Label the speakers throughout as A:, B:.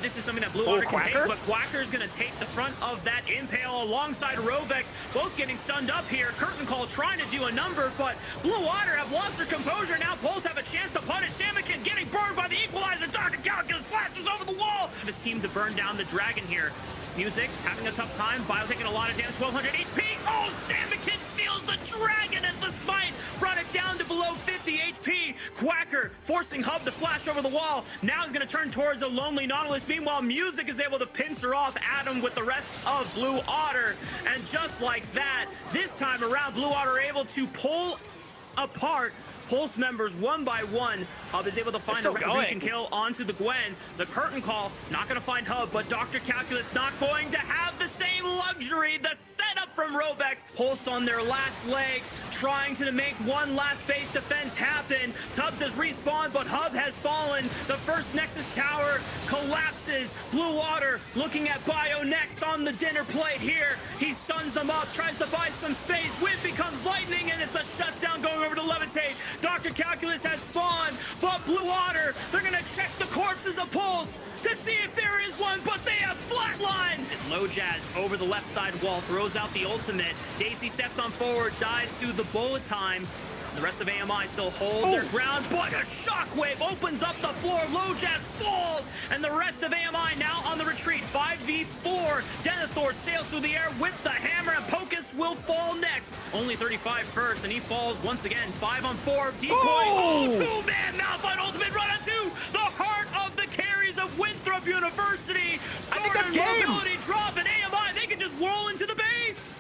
A: this is something that Blue Otter can take, but Quacker is going to take the front of that impale alongside Rovex, both getting stunned up here. Curtain Call trying to do a number, but Blue Otter have lost their composure. Now Poles have a chance to punish. Samikin getting burned by the equalizer. Dr. Calculus flashes over the wall. This team to burn down the dragon here. Music having a tough time. Bio taking a lot of damage, 1200 HP. Oh, Samikin steals the dragon as the smite brought it down to below 50 HP. Quacker forcing Hub to flash over the wall. Now he's going to turn towards a lonely Nautilus. Meanwhile, Music is able to pincer off Adam with the rest of Blue Otter. And just like that, this time around, Blue Otter able to pull apart Pulse members one by one. Hub is able to find a retribution kill onto the Gwen. The Curtain Call not going to find Hub, but Dr. Calculus not going to have the same luxury. The setup from Rovex. Pulse on their last legs, trying to make one last base defense happen. Tubbs has respawned, but Hub has fallen. The first Nexus tower collapses. Blue Water looking at Bio next on the dinner plate here. He stuns them up, tries to buy some space. Wind becomes lightning, and it's a shutdown going over to Levitate. Dr. Calculus has spawned, but Blue Otter, they're going to check the corpses of Pulse to see if there is one, but they have flatlined. And Low Jazz over the left side wall throws out the ultimate. Daisy steps on forward, dies to the bullet time. The rest of AMI still hold their ground, but a shockwave opens up the floor. Low Jazz falls, and the rest of AMI now on the retreat. 5v4. Denethor sails through the air with the hammer, and Pocus will fall next. Only 35 first, and he falls once again. 5-on-4. Decoy. Oh, two-man Malphite ultimate run into the heart of the carries of Winthrop University. Sword and mobility drop, and AMI, they can just whirl into the base.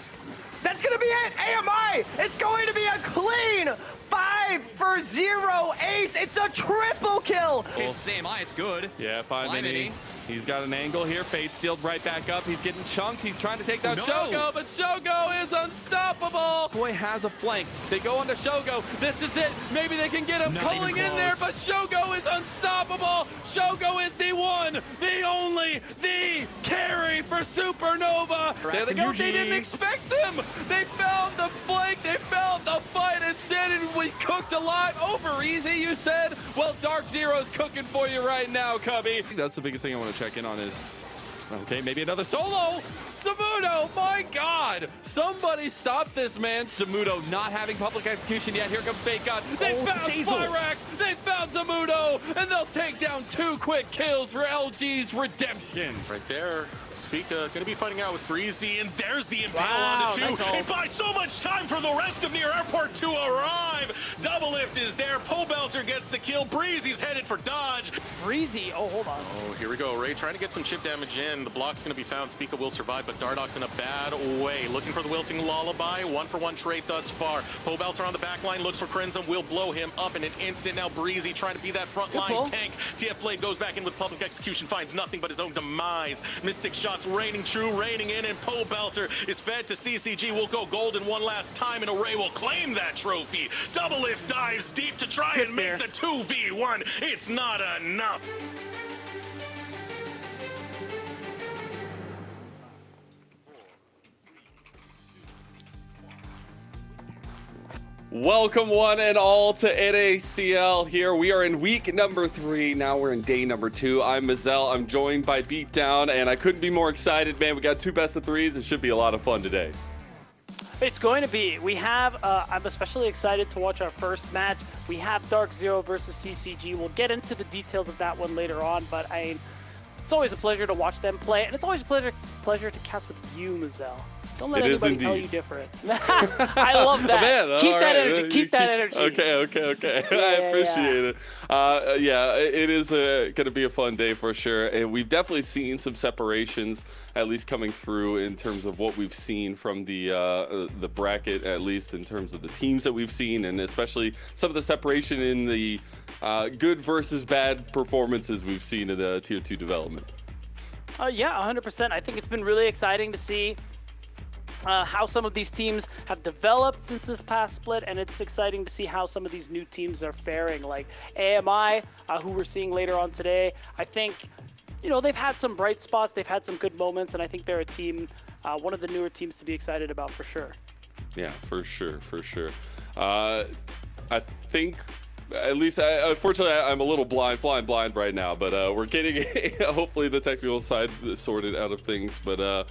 B: That's going to be it. AMI, it's going to be a clean 5-for-0 ace. It's a triple kill.
C: It's AMI, it's good.
D: Yeah, 5 mini. He's got an angle here. Fate sealed right back up. He's getting chunked. He's trying to take down Shogo, but Shogo is unstoppable. Boy has a flank. They go onto Shogo. This is it. Maybe they can get him pulling in there, but Shogo is unstoppable. Shogo is the one, the only, the carry for Supernova. There they go. They didn't expect them. They found the flank. They found the fight. Insanity was cooked alive. Over easy, you said? Well, Dark Zero's cooking for you right now, Cubby. That's the biggest thing I want to check in on is, okay, maybe another solo. Samudo, my God. Somebody stop this man. Samudo not having public execution yet. Here comes Fake God. They found Spyrack. They found Samudo, and they'll take down 2 quick kills for LG's redemption.
E: Right there. Spica going to be fighting out with Breezy, and there's the impale on the 2. It buys so much time for the rest of Near Airport to arrive. Double lift is there. Pobelter gets the kill. Breezy's headed for dodge.
B: Breezy, oh, hold on.
E: Oh, here we go. Ray trying to get some chip damage in. The block's going to be found. Spica will survive, but Dardock's in a bad way. Looking for the wilting lullaby. 1-for-1 trade thus far. Pobelter on the back line looks for Crimson. Will blow him up in an instant. Now Breezy trying to be that front line tank. TF Blade goes back in with public execution. Finds nothing but his own demise. Mystic shots raining true, raining in, and Pobelter is fed to CCG. Will go golden one last time, and Array will claim that trophy. Double lift dives deep to try and make the 2v1. It's not enough.
D: Welcome one and all to NACL here. We are in week number 3. Now we're in day number 2. I'm Mazel. I'm joined by Beatdown, and I couldn't be more excited, man. We got 2 best of 3s. It should be a lot of fun today.
F: It's going to be. We have, I'm especially excited to watch our first match. We have Dark Zero versus CCG. We'll get into the details of that one later on, but it's always a pleasure to watch them play, and it's always a pleasure to cast with you, Mazel. Don't let anybody tell you different. I love that. Man, keep that energy. Keep that energy.
D: Okay. I appreciate it. Yeah, it is going to be a fun day for sure. And we've definitely seen some separations, at least coming through in terms of what we've seen from the bracket, at least in terms of the teams that we've seen, and especially some of the separation in the good versus bad performances we've seen in the Tier 2 development.
F: Yeah, 100%. I think it's been really exciting to see how some of these teams have developed since this past split, and it's exciting to see how some of these new teams are faring. Like AMI, who we're seeing later on today, I think, you know, they've had some bright spots, they've had some good moments, and I think they're a team, one of the newer teams to be excited about for sure.
D: Yeah, for sure. I think at least, unfortunately, I'm a little flying blind right now, but we're getting hopefully the technical side sorted out of things. But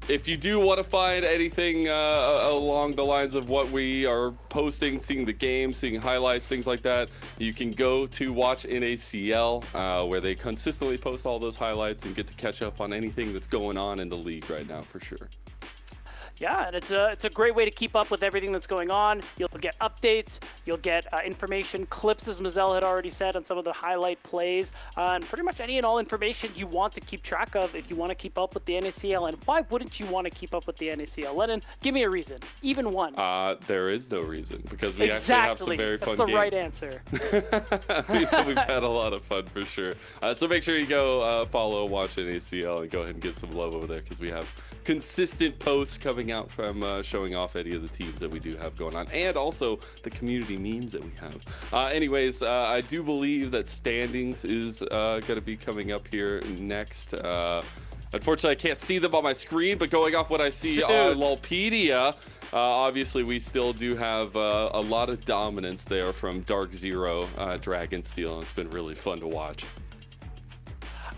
D: if you do want to find anything along the lines of what we are posting, seeing the game, seeing highlights, things like that, you can go to Watch NACL, where they consistently post all those highlights and get to catch up on anything that's going on in the league right now, for sure.
F: Yeah, and it's a great way to keep up with everything that's going on. You'll get updates, you'll get information, clips, as Mazel had already said, on some of the highlight plays, and pretty much any and all information you want to keep track of if you want to keep up with the NACL. And why wouldn't you want to keep up with the NACL? Lennon, give me a reason, even one.
D: There is no reason, because we actually have some very fun games.
F: That's the right answer.
D: We've had a lot of fun, for sure. So make sure you go follow Watch NACL and go ahead and give some love over there, because we have consistent posts coming out from showing off any of the teams that we do have going on, and also the community memes that we have. Anyways, I do believe that standings is going to be coming up here next. Unfortunately, I can't see them on my screen, but going off what I see on Lolpedia, obviously we still do have a lot of dominance there from Dark Zero, Dragonsteel, and it's been really fun to watch.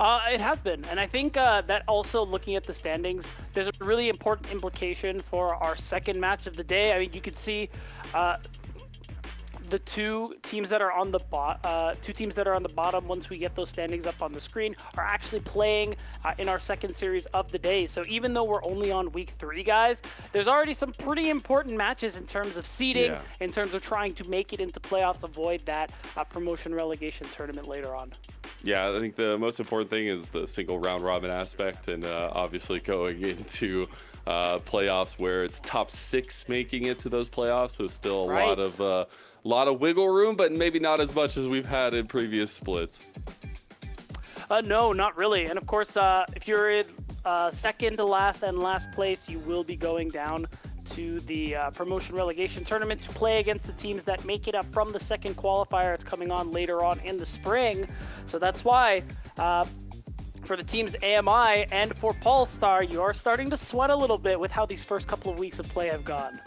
F: It has been, and I think that also, looking at the standings, there's a really important implication for our second match of the day. I mean, you could see the two teams that are on the bottom, once we get those standings up on the screen, are actually playing in our second series of the day. So even though we're only on week 3, guys, there's already some pretty important matches in terms of seeding, in terms of trying to make it into playoffs, avoid that promotion relegation tournament later on.
D: Yeah, I think the most important thing is the single round robin aspect, and obviously going into playoffs where it's top 6 making it to those playoffs. So still a lot of wiggle room, but maybe not as much as we've had in previous splits.
F: No, not really. And of course, if you're in second to last and last place, you will be going down to the promotion relegation tournament to play against the teams that make it up from the second qualifier. It's coming on later on in the spring. So that's why for the teams AMI and for Polestar, you are starting to sweat a little bit with how these first couple of weeks of play have gone.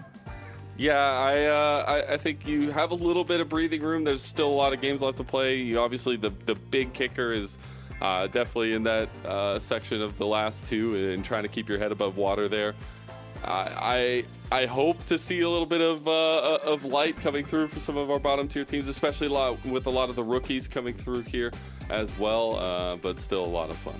D: Yeah, I think you have a little bit of breathing room. There's still a lot of games left to play. You obviously, the big kicker is definitely in that section of the last 2 and trying to keep your head above water there. I hope to see a little bit of light coming through for some of our bottom tier teams, especially with a lot of the rookies coming through here as well, but still a lot of fun.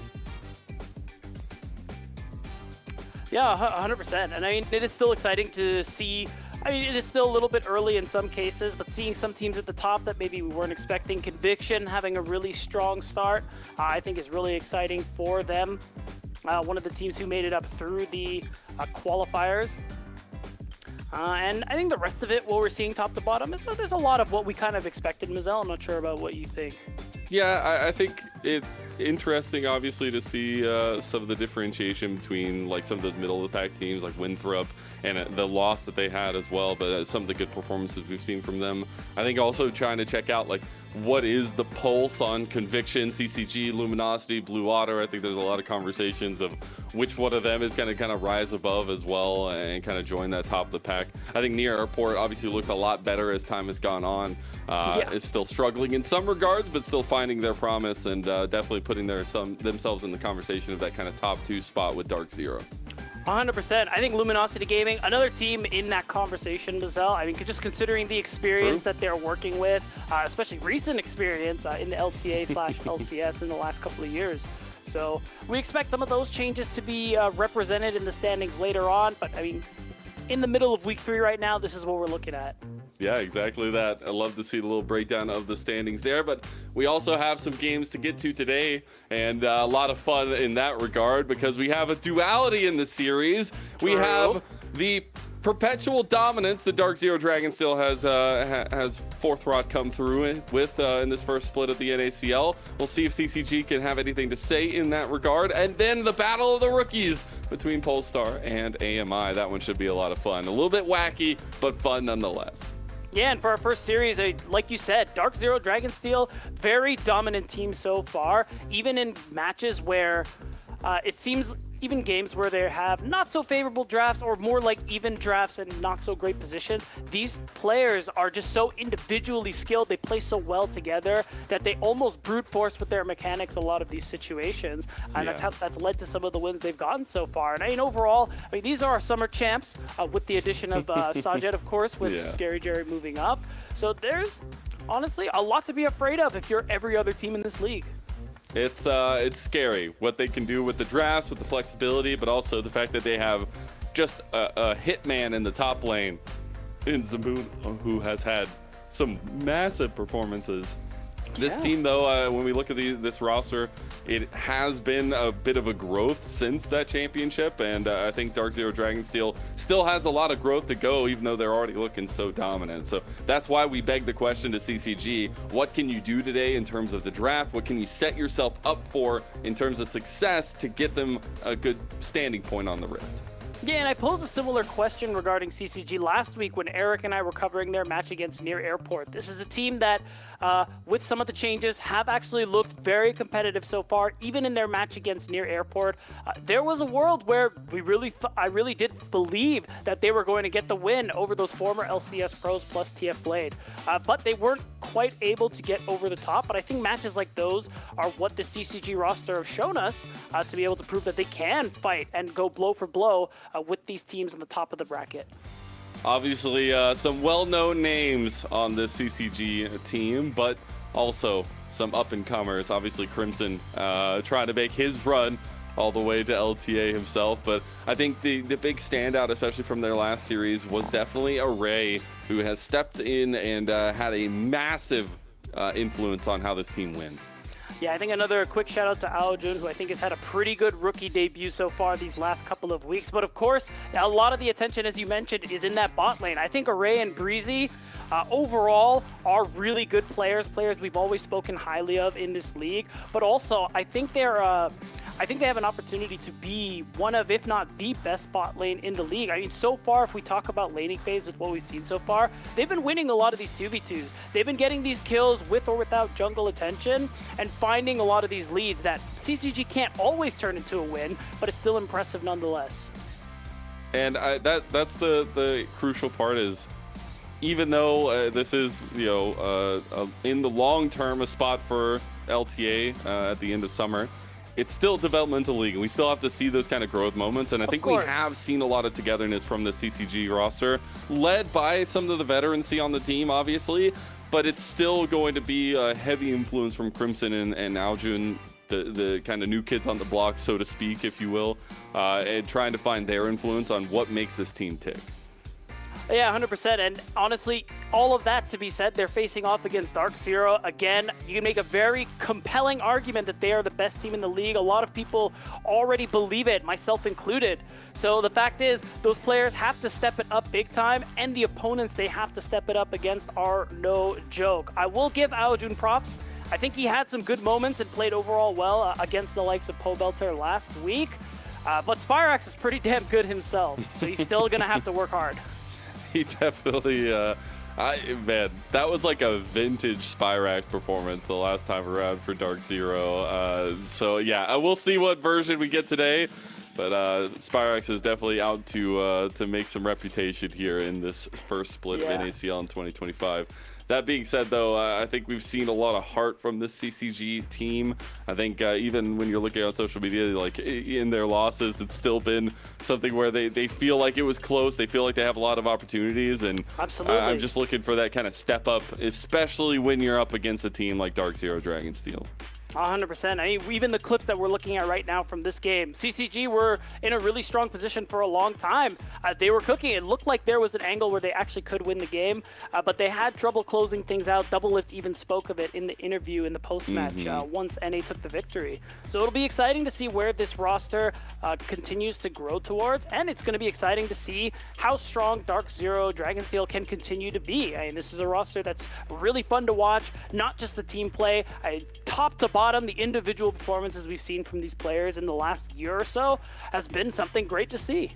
F: Yeah, 100%. And I mean, it is still exciting to see. I mean, it is still a little bit early in some cases, but seeing some teams at the top that maybe we weren't expecting, Conviction having a really strong start, I think is really exciting for them. One of the teams who made it up through the qualifiers. And I think the rest of it, what we're seeing top to bottom, there's a lot of what we kind of expected. Mazel, I'm not sure about what you think.
D: Yeah, I think it's interesting, obviously, to see some of the differentiation between like some of those middle of the pack teams like Winthrop and the loss that they had as well, but some of the good performances we've seen from them. I think also trying to check out like what is the pulse on Conviction, CCG, Luminosity, Blue Otter. I think there's a lot of conversations of which one of them is going to kind of rise above as well and kind of join that top of the pack. I think Near Airport obviously looked a lot better as time has gone on. Is still struggling in some regards, but still finding their promise and definitely putting themselves in the conversation of that kind of top 2 spot with Dark Zero.
F: 100%. I think Luminosity Gaming, another team in that conversation, Mazel. I mean, just considering the experience that they're working with, especially recent experience in the LTA/LCS in the last couple of years. So we expect some of those changes to be represented in the standings later on. But I mean, in the middle of week 3 right now, this is what we're looking at.
D: Yeah, exactly that. I love to see the little breakdown of the standings there, but we also have some games to get to today, and a lot of fun in that regard because we have a duality in the series.
F: True.
D: We have the perpetual dominance that Dark Zero Dragonsteel has fourth rod come through with in this first split of the NACL. We'll see if CCG can have anything to say in that regard. And then the battle of the rookies between Polestar and AMI. That one should be a lot of fun. A little bit wacky, but fun nonetheless.
F: Yeah, and for our first series, like you said, Dark Zero Dragonsteel, very dominant team so far, even in matches where it seems even games where they have not so favorable drafts or more like even drafts and not so great positions, these players are just so individually skilled. They play so well together that they almost brute force with their mechanics a lot of these situations. And that's led to some of the wins they've gotten so far. And I mean, overall, I mean, these are our summer champs with the addition of Sajed, of course, with Scary Jerry moving up. So there's honestly a lot to be afraid of if you're every other team in this league.
D: It's scary what they can do with the drafts, with the flexibility, but also the fact that they have just a hitman in the top lane in Zamoon, who has had some massive performances. This team, though, when we look at this roster, it has been a bit of a growth since that championship, and I think Dark Zero Dragonsteel still has a lot of growth to go, even though they're already looking so dominant. So that's why we beg the question to CCG, what can you do today in terms of the draft? What can you set yourself up for in terms of success to get them a good standing point on the Rift?
F: Yeah, and I posed a similar question regarding CCG last week when Eric and I were covering their match against Near Airport. This is a team that, with some of the changes, have actually looked very competitive so far, even in their match against Near Airport. There was a world where I really did believe that they were going to get the win over those former LCS pros plus TF Blade. But they weren't quite able to get over the top. But I think matches like those are what the CCG roster have shown us to be able to prove that they can fight and go blow for blow with these teams on the top of the bracket.
D: Obviously, some well-known names on this CCG team, but also some up-and-comers. Obviously, Crimson trying to make his run all the way to LTA himself. But I think the big standout, especially from their last series, was definitely Array, who has stepped in and had a massive influence on how this team wins.
F: Yeah, I think another quick shout out to Aojun, who I think has had a pretty good rookie debut so far these last couple of weeks. But of course, a lot of the attention, as you mentioned, is in that bot lane. I think Array and Breezy overall are really good players we've always spoken highly of in this league. But also, I think they have an opportunity to be one of, if not the best bot lane in the league. I mean, so far, if we talk about laning phase with what we've seen so far, they've been winning a lot of these 2v2s. They've been getting these kills with or without jungle attention and finding a lot of these leads that CCG can't always turn into a win, but it's still impressive nonetheless. And
D: that's the crucial part is, even though this is, in the long term, a spot for LTA at the end of summer, it's still developmental league, and we still have to see those kind of growth moments. And I think we have seen a lot of togetherness from the CCG roster, led by some of the veterancy on the team, obviously, but it's still going to be a heavy influence from Crimson and Aljun, the kind of new kids on the block, so to speak, if you will, and trying to find their influence on what makes this team tick.
F: Yeah, 100%. And honestly, all of that to be said, they're facing off against Dark Zero. Again, you can make a very compelling argument that they are the best team in the league. A lot of people already believe it, myself included. So the fact is, those players have to step it up big time, and the opponents they have to step it up against are no joke. I will give Aojun props. I think he had some good moments and played overall well against the likes of Belter last week. But Spyrax is pretty damn good himself, so he's still going to have to work hard.
D: He definitely, man, that was like a vintage Spyrax performance the last time around for Dark Zero. So yeah, we'll see what version we get today. But Spyrax is definitely out to make some reputation here in this first split of NACL in 2025. That being said, though, I think we've seen a lot of heart from this CCG team. I think even when you're looking on social media, like in their losses, it's still been something where they feel like it was close. They feel like they have a lot of opportunities, and
F: absolutely,
D: I'm just looking for that kind of step up, especially when you're up against a team like Dark Zero Dragonsteel.
F: 100%. I mean, even the clips that we're looking at right now from this game, CCG were in a really strong position for a long time. They were cooking. It looked like there was an angle where they actually could win the game, but they had trouble closing things out. Doublelift even spoke of it in the interview in the post-match once NA took the victory. So it'll be exciting to see where this roster continues to grow towards, and it's going to be exciting to see how strong Dark Zero Dragonsteel can continue to be. I mean, this is a roster that's really fun to watch, not just the team play, top to bottom. The individual performances we've seen from these players in the last year or so has been something great to see.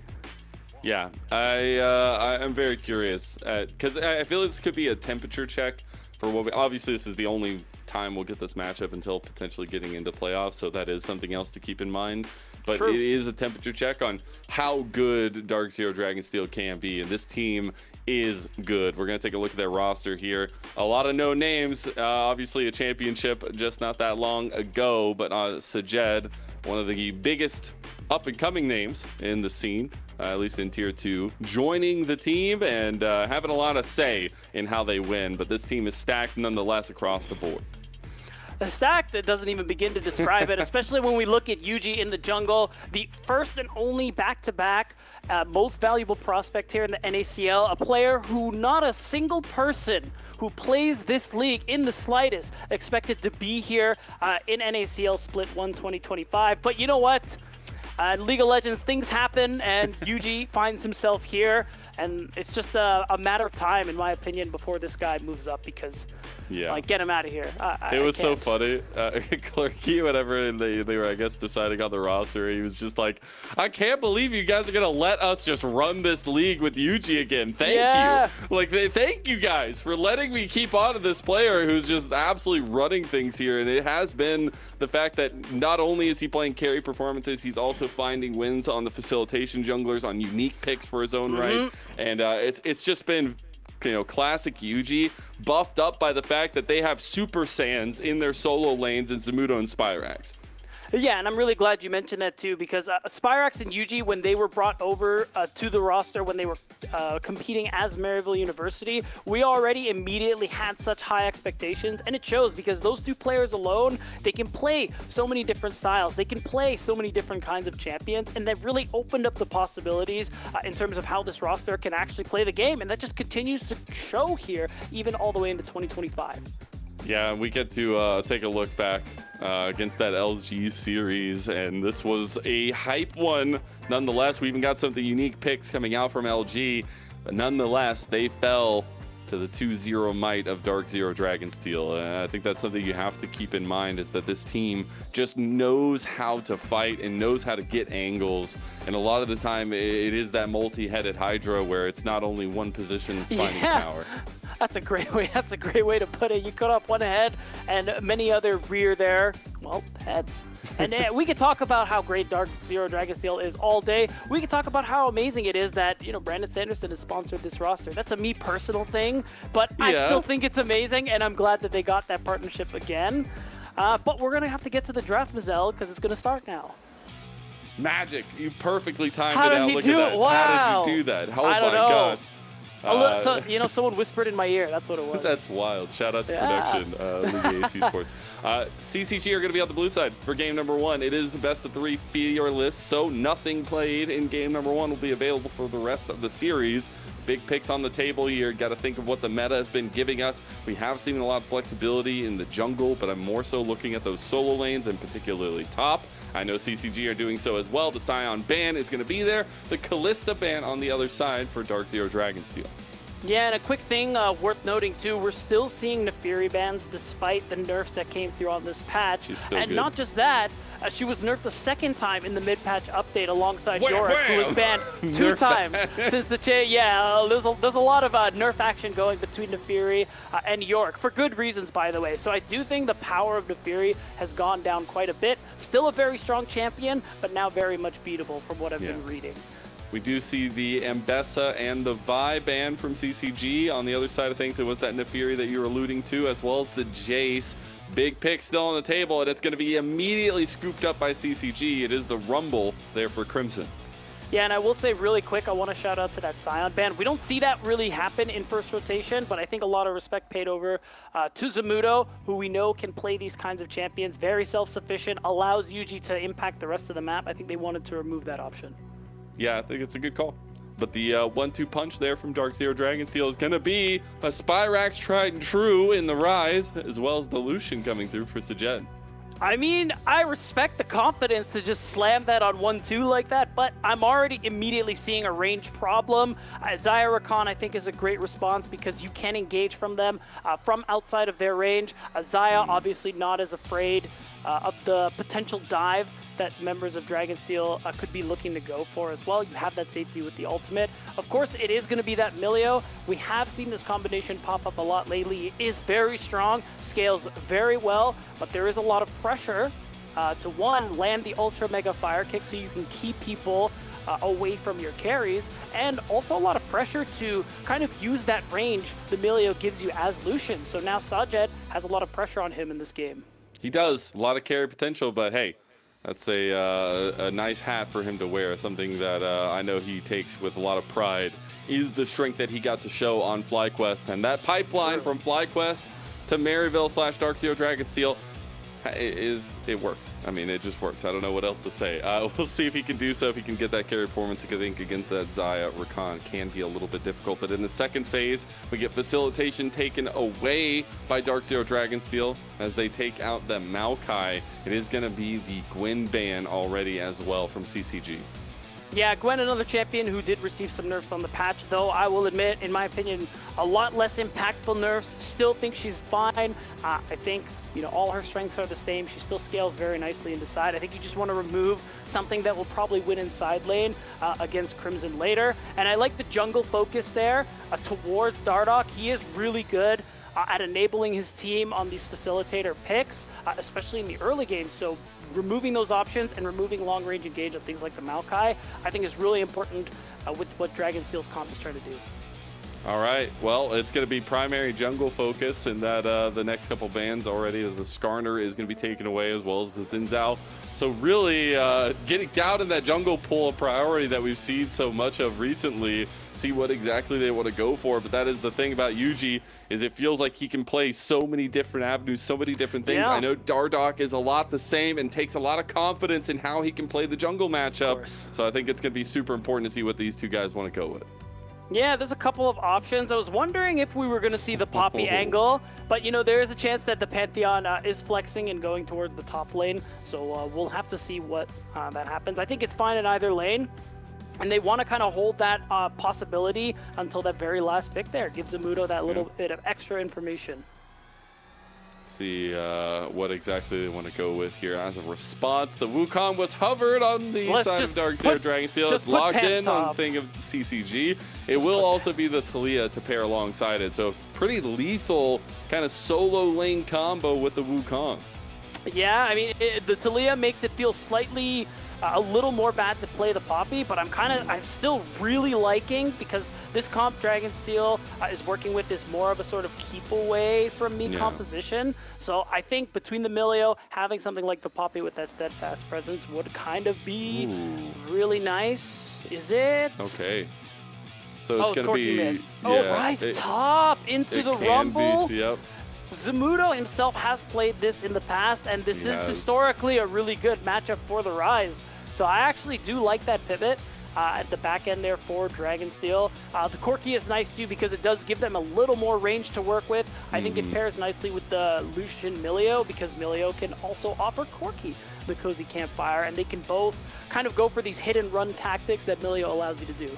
D: Yeah, I'm very curious because I feel this could be a temperature check for what obviously this is the only time we'll get this matchup until potentially getting into playoffs, so that is something else to keep in mind. But
F: True.
D: it is a temperature check on how good Dark Zero Dragonsteel can be, and this team is good. We're going to take a look at their roster here. A lot of no names. Obviously a championship just not that long ago, but CCG, one of the biggest up-and-coming names in the scene, at least in Tier 2, joining the team and having a lot of say in how they win. But this team is stacked nonetheless across the board.
F: The stack that doesn't even begin to describe it, especially when we look at Yuji in the jungle, the first and only back-to-back most valuable prospect here in the NACL, a player who not a single person who plays this league in the slightest expected to be here in NACL Split 1 2025. But you know what? In League of Legends, things happen, and Yuji finds himself here. And it's just a matter of time, in my opinion, before this guy moves up because, like, get him out of here.
D: It was so funny. Clerky, whenever they were, I guess, deciding on the roster, he was just like, I can't believe you guys are going to let us just run this league with Yuji again. Thank you. Like, thank you guys for letting me keep on to this player who's just absolutely running things here. And it has been the fact that not only is he playing carry performances, he's also finding wins on the facilitation junglers, on unique picks for his own right. And it's just been, classic Yuji, buffed up by the fact that they have Super Saiyans in their solo lanes in Zamudo and Spyrax.
F: Yeah, and I'm really glad you mentioned that too, because Spyrax and Yuji, when they were brought over to the roster, when they were competing as Maryville University, we already immediately had such high expectations, and it shows because those two players alone, they can play so many different styles, they can play so many different kinds of champions, and they've really opened up the possibilities in terms of how this roster can actually play the game, and that just continues to show here, even all the way into 2025.
D: Yeah, we get to take a look back against that LG series, and this was a hype one. Nonetheless, we even got some of the unique picks coming out from LG, but nonetheless, they fell to the 2-0 might of Dark Zero Dragonsteel. I think that's something you have to keep in mind, is that this team just knows how to fight and knows how to get angles. And a lot of the time, it is that multi-headed Hydra where it's not only one position that's finding power.
F: That's a great way. That's a great way to put it. You cut off one head and many other rear there. Well, heads. And we could talk about how great Dark Zero Dragonsteel is all day. We could talk about how amazing it is that, Brandon Sanderson has sponsored this roster. That's a me personal thing, but I still think it's amazing, and I'm glad that they got that partnership again. But we're going to have to get to the draft, Mazel, because it's going to start now.
D: Magic. You perfectly timed
F: How
D: it out.
F: did he
D: Look
F: do
D: at
F: it?
D: that.
F: Wow.
D: How did you do that? Oh
F: I don't
D: my
F: know.
D: gosh.
F: Someone whispered in my ear. That's what it was.
D: That's wild. Shout out to production, League AC Sports. CCG are going to be on the blue side for game number 1. It is the best of 3 fearless, so nothing played in game number 1 will be available for the rest of the series. Big picks on the table here. Got to think of what the meta has been giving us. We have seen a lot of flexibility in the jungle, but I'm more so looking at those solo lanes, and particularly top. I know CCG are doing so as well. The Scion ban is going to be there. The Callista ban on the other side for Dark Zero Dragonsteel.
F: Yeah, and a quick thing worth noting too, we're still seeing Nefiri bans despite the nerfs that came through on this patch.
D: She's still
F: and
D: good.
F: Not just that, she was nerfed the second time in the mid-patch update alongside Yorick, who was banned 2 times since the there's a lot of nerf action going between Nefiri and Yorick, for good reasons, by the way. So I do think the power of Nefiri has gone down quite a bit. Still a very strong champion, but now very much beatable from what I've been reading.
D: We do see the Ambessa and the Vi ban from CCG. On the other side of things, it was that Nefiri that you were alluding to, as well as the Jace. Big pick still on the table, and it's going to be immediately scooped up by CCG. It is the Rumble there for Crimson.
F: Yeah, and I will say really quick, I want to shout out to that Scion ban. We don't see that really happen in first rotation, but I think a lot of respect paid over to Zamudo, who we know can play these kinds of champions. Very self-sufficient, allows Yuji to impact the rest of the map. I think they wanted to remove that option.
D: Yeah, I think it's a good call. But the 1-2 punch there from Dark Zero Dragonsteel is going to be a Spyrax tried and true in the Rise, as well as the Lucian coming through for CCG.
F: I mean, I respect the confidence to just slam that on 1-2 like that, but I'm already immediately seeing a range problem. Xayah Rakan, I think, is a great response because you can engage from them from outside of their range. Xayah, obviously not as afraid of the potential dive that members of Dragonsteel could be looking to go for as well. You have that safety with the ultimate. Of course, it is going to be that Milio. We have seen this combination pop up a lot lately. It is very strong, scales very well, but there is a lot of pressure to, one, land the Ultra Mega Fire Kick so you can keep people away from your carries, and also a lot of pressure to kind of use that range the Milio gives you as Lucian. So now Sajed has a lot of pressure on him in this game.
D: He does. A lot of carry potential, but hey, that's a nice hat for him to wear. Something that I know he takes with a lot of pride is the strength that he got to show on FlyQuest. And that pipeline from FlyQuest to Maryville / Dark Zero Dragonsteel, it works. I mean, it just works. I don't know what else to say. We'll see if he can do so, if he can get that carry performance. I think against that Xayah Rakan can be a little bit difficult. But in the second phase, we get facilitation taken away by Dark Zero Dragonsteel as they take out the Maokai. It is going to be the Gwen ban already as well from CCG.
F: Yeah, Gwen, another champion who did receive some nerfs on the patch, though I will admit, in my opinion, a lot less impactful nerfs. Still think she's fine. I think, you know, all her strengths are the same. She still scales very nicely into side. I think you just want to remove something that will probably win in side lane against Crimson later. And I like the jungle focus there towards Dardoch. He is really good at enabling his team on these facilitator picks, especially in the early game. So removing those options and removing long-range engage on things like the Maokai, I think is really important with what Dragonsteel's comp is trying to do.
D: All right, well, it's going to be primary jungle focus, and that the next couple bans already, as the Skarner is going to be taken away, as well as the Xin. So really getting down in that jungle pool, a priority that we've seen so much of recently. See what exactly they want to go for, but that is the thing about Yuji, is it feels like he can play so many different avenues, so many different things.
F: Yeah.
D: I know Dardoch is a lot the same and takes a lot of confidence in how he can play the jungle matchup. So I think it's going to be super important to see what these two guys want to go with.
F: Yeah, there's a couple of options. I was wondering if we were going to see the Poppy angle, but you know, there is a chance that the Pantheon is flexing and going towards the top lane, so we'll have to see what that happens. I think it's fine in either lane, and they want to kind of hold that possibility until that very last pick there. Gives Zamudo that little bit of extra information.
D: See what exactly they want to go with here as a response. The Wukong was hovered on the side of Dark Zero Dragonsteel. It's locked in on the thing of CCG. It will also be the Talia to pair alongside it. So pretty lethal kind of solo lane combo with the Wukong. Yeah,
F: I mean, the Talia makes it feel slightly a little more bad to play the Poppy, but I'm still really liking, because this comp Dragonsteel is working with is more of a sort of keep away from me composition. So I think between the Milio, having something like the Poppy with that steadfast presence would kind of be really nice. Is it?
D: Okay. So it's going to be...
F: mid. Rise top into the Rumble.
D: Yep.
F: Zamudo himself has played this in the past, and this is historically a really good matchup for the Rise. So I actually do like that pivot at the back end there for Dragonsteel. The Corki is nice too, because it does give them a little more range to work with. I think it pairs nicely with the Lucian Milio, because Milio can also offer Corki the Cozy Campfire, and they can both kind of go for these hit and run tactics that Milio allows you to do.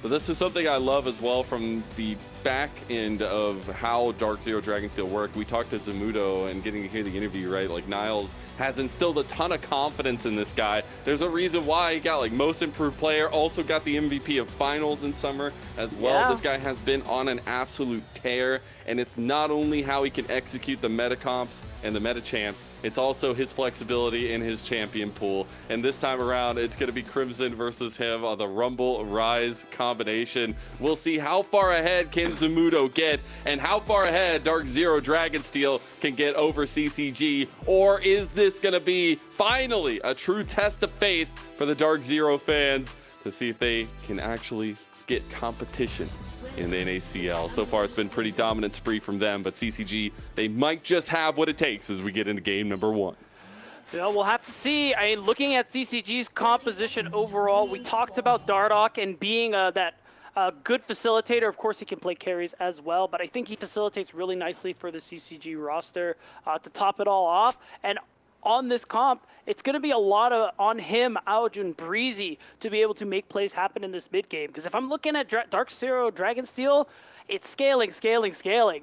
D: But this is something I love as well from the back end of how Dark Zero Dragonsteel worked. We talked to Zamudo and getting to hear the interview, right? Like, Niles has instilled a ton of confidence in this guy. There's a reason why he got like most improved player, also got the MVP of finals in summer as well. This guy has been on an absolute tear, and it's not only how he can execute the meta comps and the meta champs, it's also his flexibility in his champion pool. And this time around, it's going to be Crimson versus him on the Rumble Rise combination. We'll see how far ahead can Zamudo get, and how far ahead Dark Zero Dragonsteel can get over CCG. Or is this going to be finally a true test of faith for the Dark Zero fans to see if they can actually get competition in the NACL. So far, it's been pretty dominant spree from them, but CCG, they might just have what it takes as we get into game number 1.
F: Yeah, we'll have to see. I mean, looking at CCG's composition overall, we talked about Dardoch and being that good facilitator. Of course, he can play carries as well, but I think he facilitates really nicely for the CCG roster to top it all off. And on this comp, it's going to be a lot on him, Aojun, Breezy, to be able to make plays happen in this mid game. Because if I'm looking at Dark Zero Dragonsteel, it's scaling.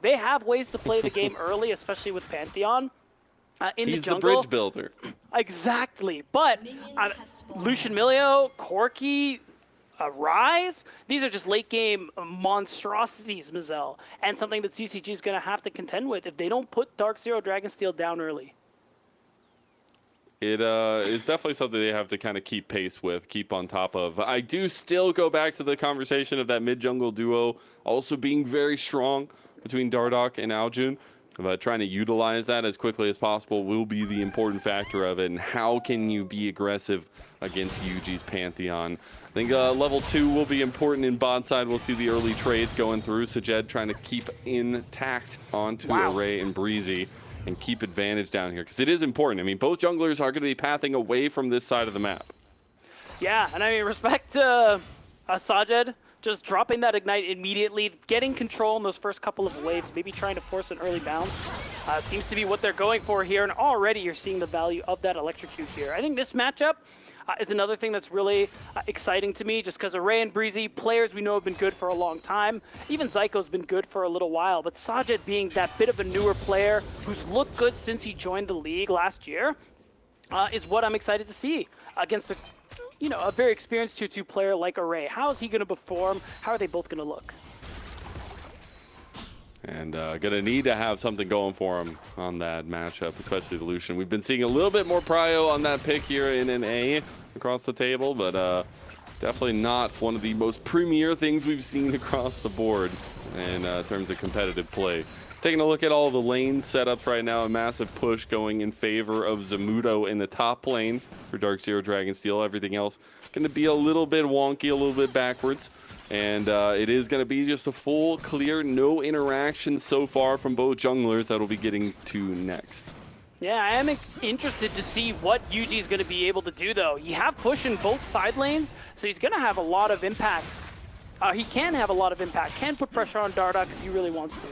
F: They have ways to play the game early, especially with Pantheon. in
D: He's
F: the jungle.
D: the bridge builder.
F: Exactly. But Lucian Milio, Corki, Rise, these are just late game monstrosities, Mazel, and something that CCG is going to have to contend with if they don't put Dark Zero Dragonsteel down early.
D: It is definitely something they have to kind of keep pace with, keep on top of. I do still go back to the conversation of that mid-jungle duo also being very strong between Dardoch and Aljun. But trying to utilize that as quickly as possible will be the important factor of it. And how can you be aggressive against UG's Pantheon? I think level 2 will be important in bot side. We'll see the early trades going through. Sajed trying to keep intact onto Array and Breezy and keep advantage down here, because it is important. I mean, both junglers are going to be pathing away from this side of the map.
F: Yeah, and I mean, respect to Sajed, just dropping that Ignite immediately, getting control in those first couple of waves, maybe trying to force an early bounce. Seems to be what they're going for here, and already you're seeing the value of that Electrocute here. I think this matchup is another thing that's really exciting to me, just because Array and Breezy, players we know have been good for a long time. Even Zyko's been good for a little while, but Sajed being that bit of a newer player who's looked good since he joined the league last year is what I'm excited to see against a very experienced 2-2 player like Array. How is he going to perform? How are they both going to look?
D: And going to need to have something going for him on that matchup, especially the Lucian. We've been seeing a little bit more prio on that pick here in an A across the table, but definitely not one of the most premier things we've seen across the board in terms of competitive play. Taking a look at all the lane setups right now, a massive push going in favor of Zamudo in the top lane for Dark Zero Dragonsteel. Everything else going to be a little bit wonky, a little bit backwards. And it is going to be just a full, clear, no interaction so far from both junglers that we'll be getting to next.
F: Yeah, I am interested to see what UG is going to be able to do, though. You have push in both side lanes, so he's going to have a lot of impact. He can have a lot of impact, can put pressure on Dardoch if he really wants to.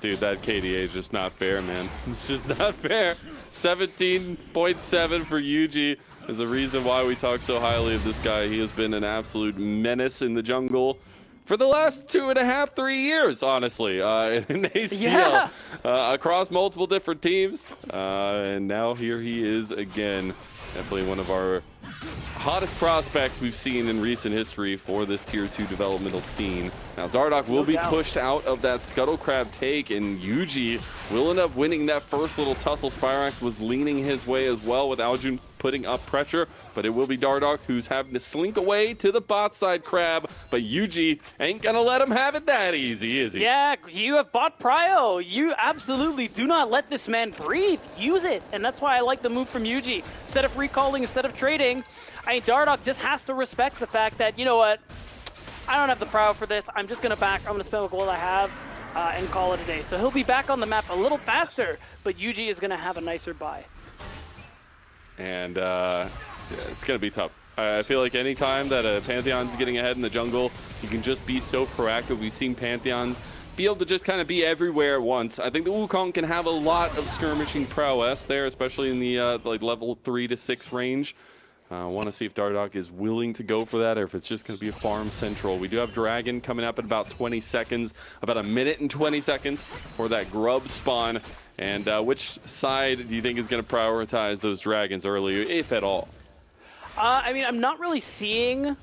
D: Dude, that KDA is just not fair, man. It's just not fair. 17.7 for UG is the reason why we talk so highly of this guy. He has been an absolute menace in the jungle for the last 2.5, 3 years, honestly, in ACL, across multiple different teams. And now here he is again. Definitely one of our hottest prospects we've seen in recent history for this Tier 2 developmental scene. Now, Dardoch will be pushed out of that Scuttle Crab take, and UG will end up winning that first little tussle. Spyrax was leaning his way as well with Aljun putting up pressure, but it will be Dardoch who's having to slink away to the bot side crab, but UG ain't gonna let him have it that easy, is he?
F: Yeah, you have bot prio. You absolutely do not let this man breathe. Use it, and that's why I like the move from UG. Instead of recalling, instead of trading, I mean, Dardoch just has to respect the fact that, you know what, I don't have the prio for this. I'm just gonna back, I'm gonna spend what gold I have and call it a day. So he'll be back on the map a little faster, but UG is gonna have a nicer buy.
D: And yeah, it's going to be tough. I feel like any time that a Pantheon's getting ahead in the jungle, you can just be so proactive. We've seen Pantheons be able to just kind of be everywhere at once. I think the Wukong can have a lot of skirmishing prowess there, especially in the like level 3 to 6 range. I want to see if Dardoch is willing to go for that, or if it's just going to be a farm central. We do have Dragon coming up in about 20 seconds, about 1 minute and 20 seconds for that grub spawn. And which side do you think is going to prioritize those dragons earlier, if at all?
F: I mean, I'm not really seeing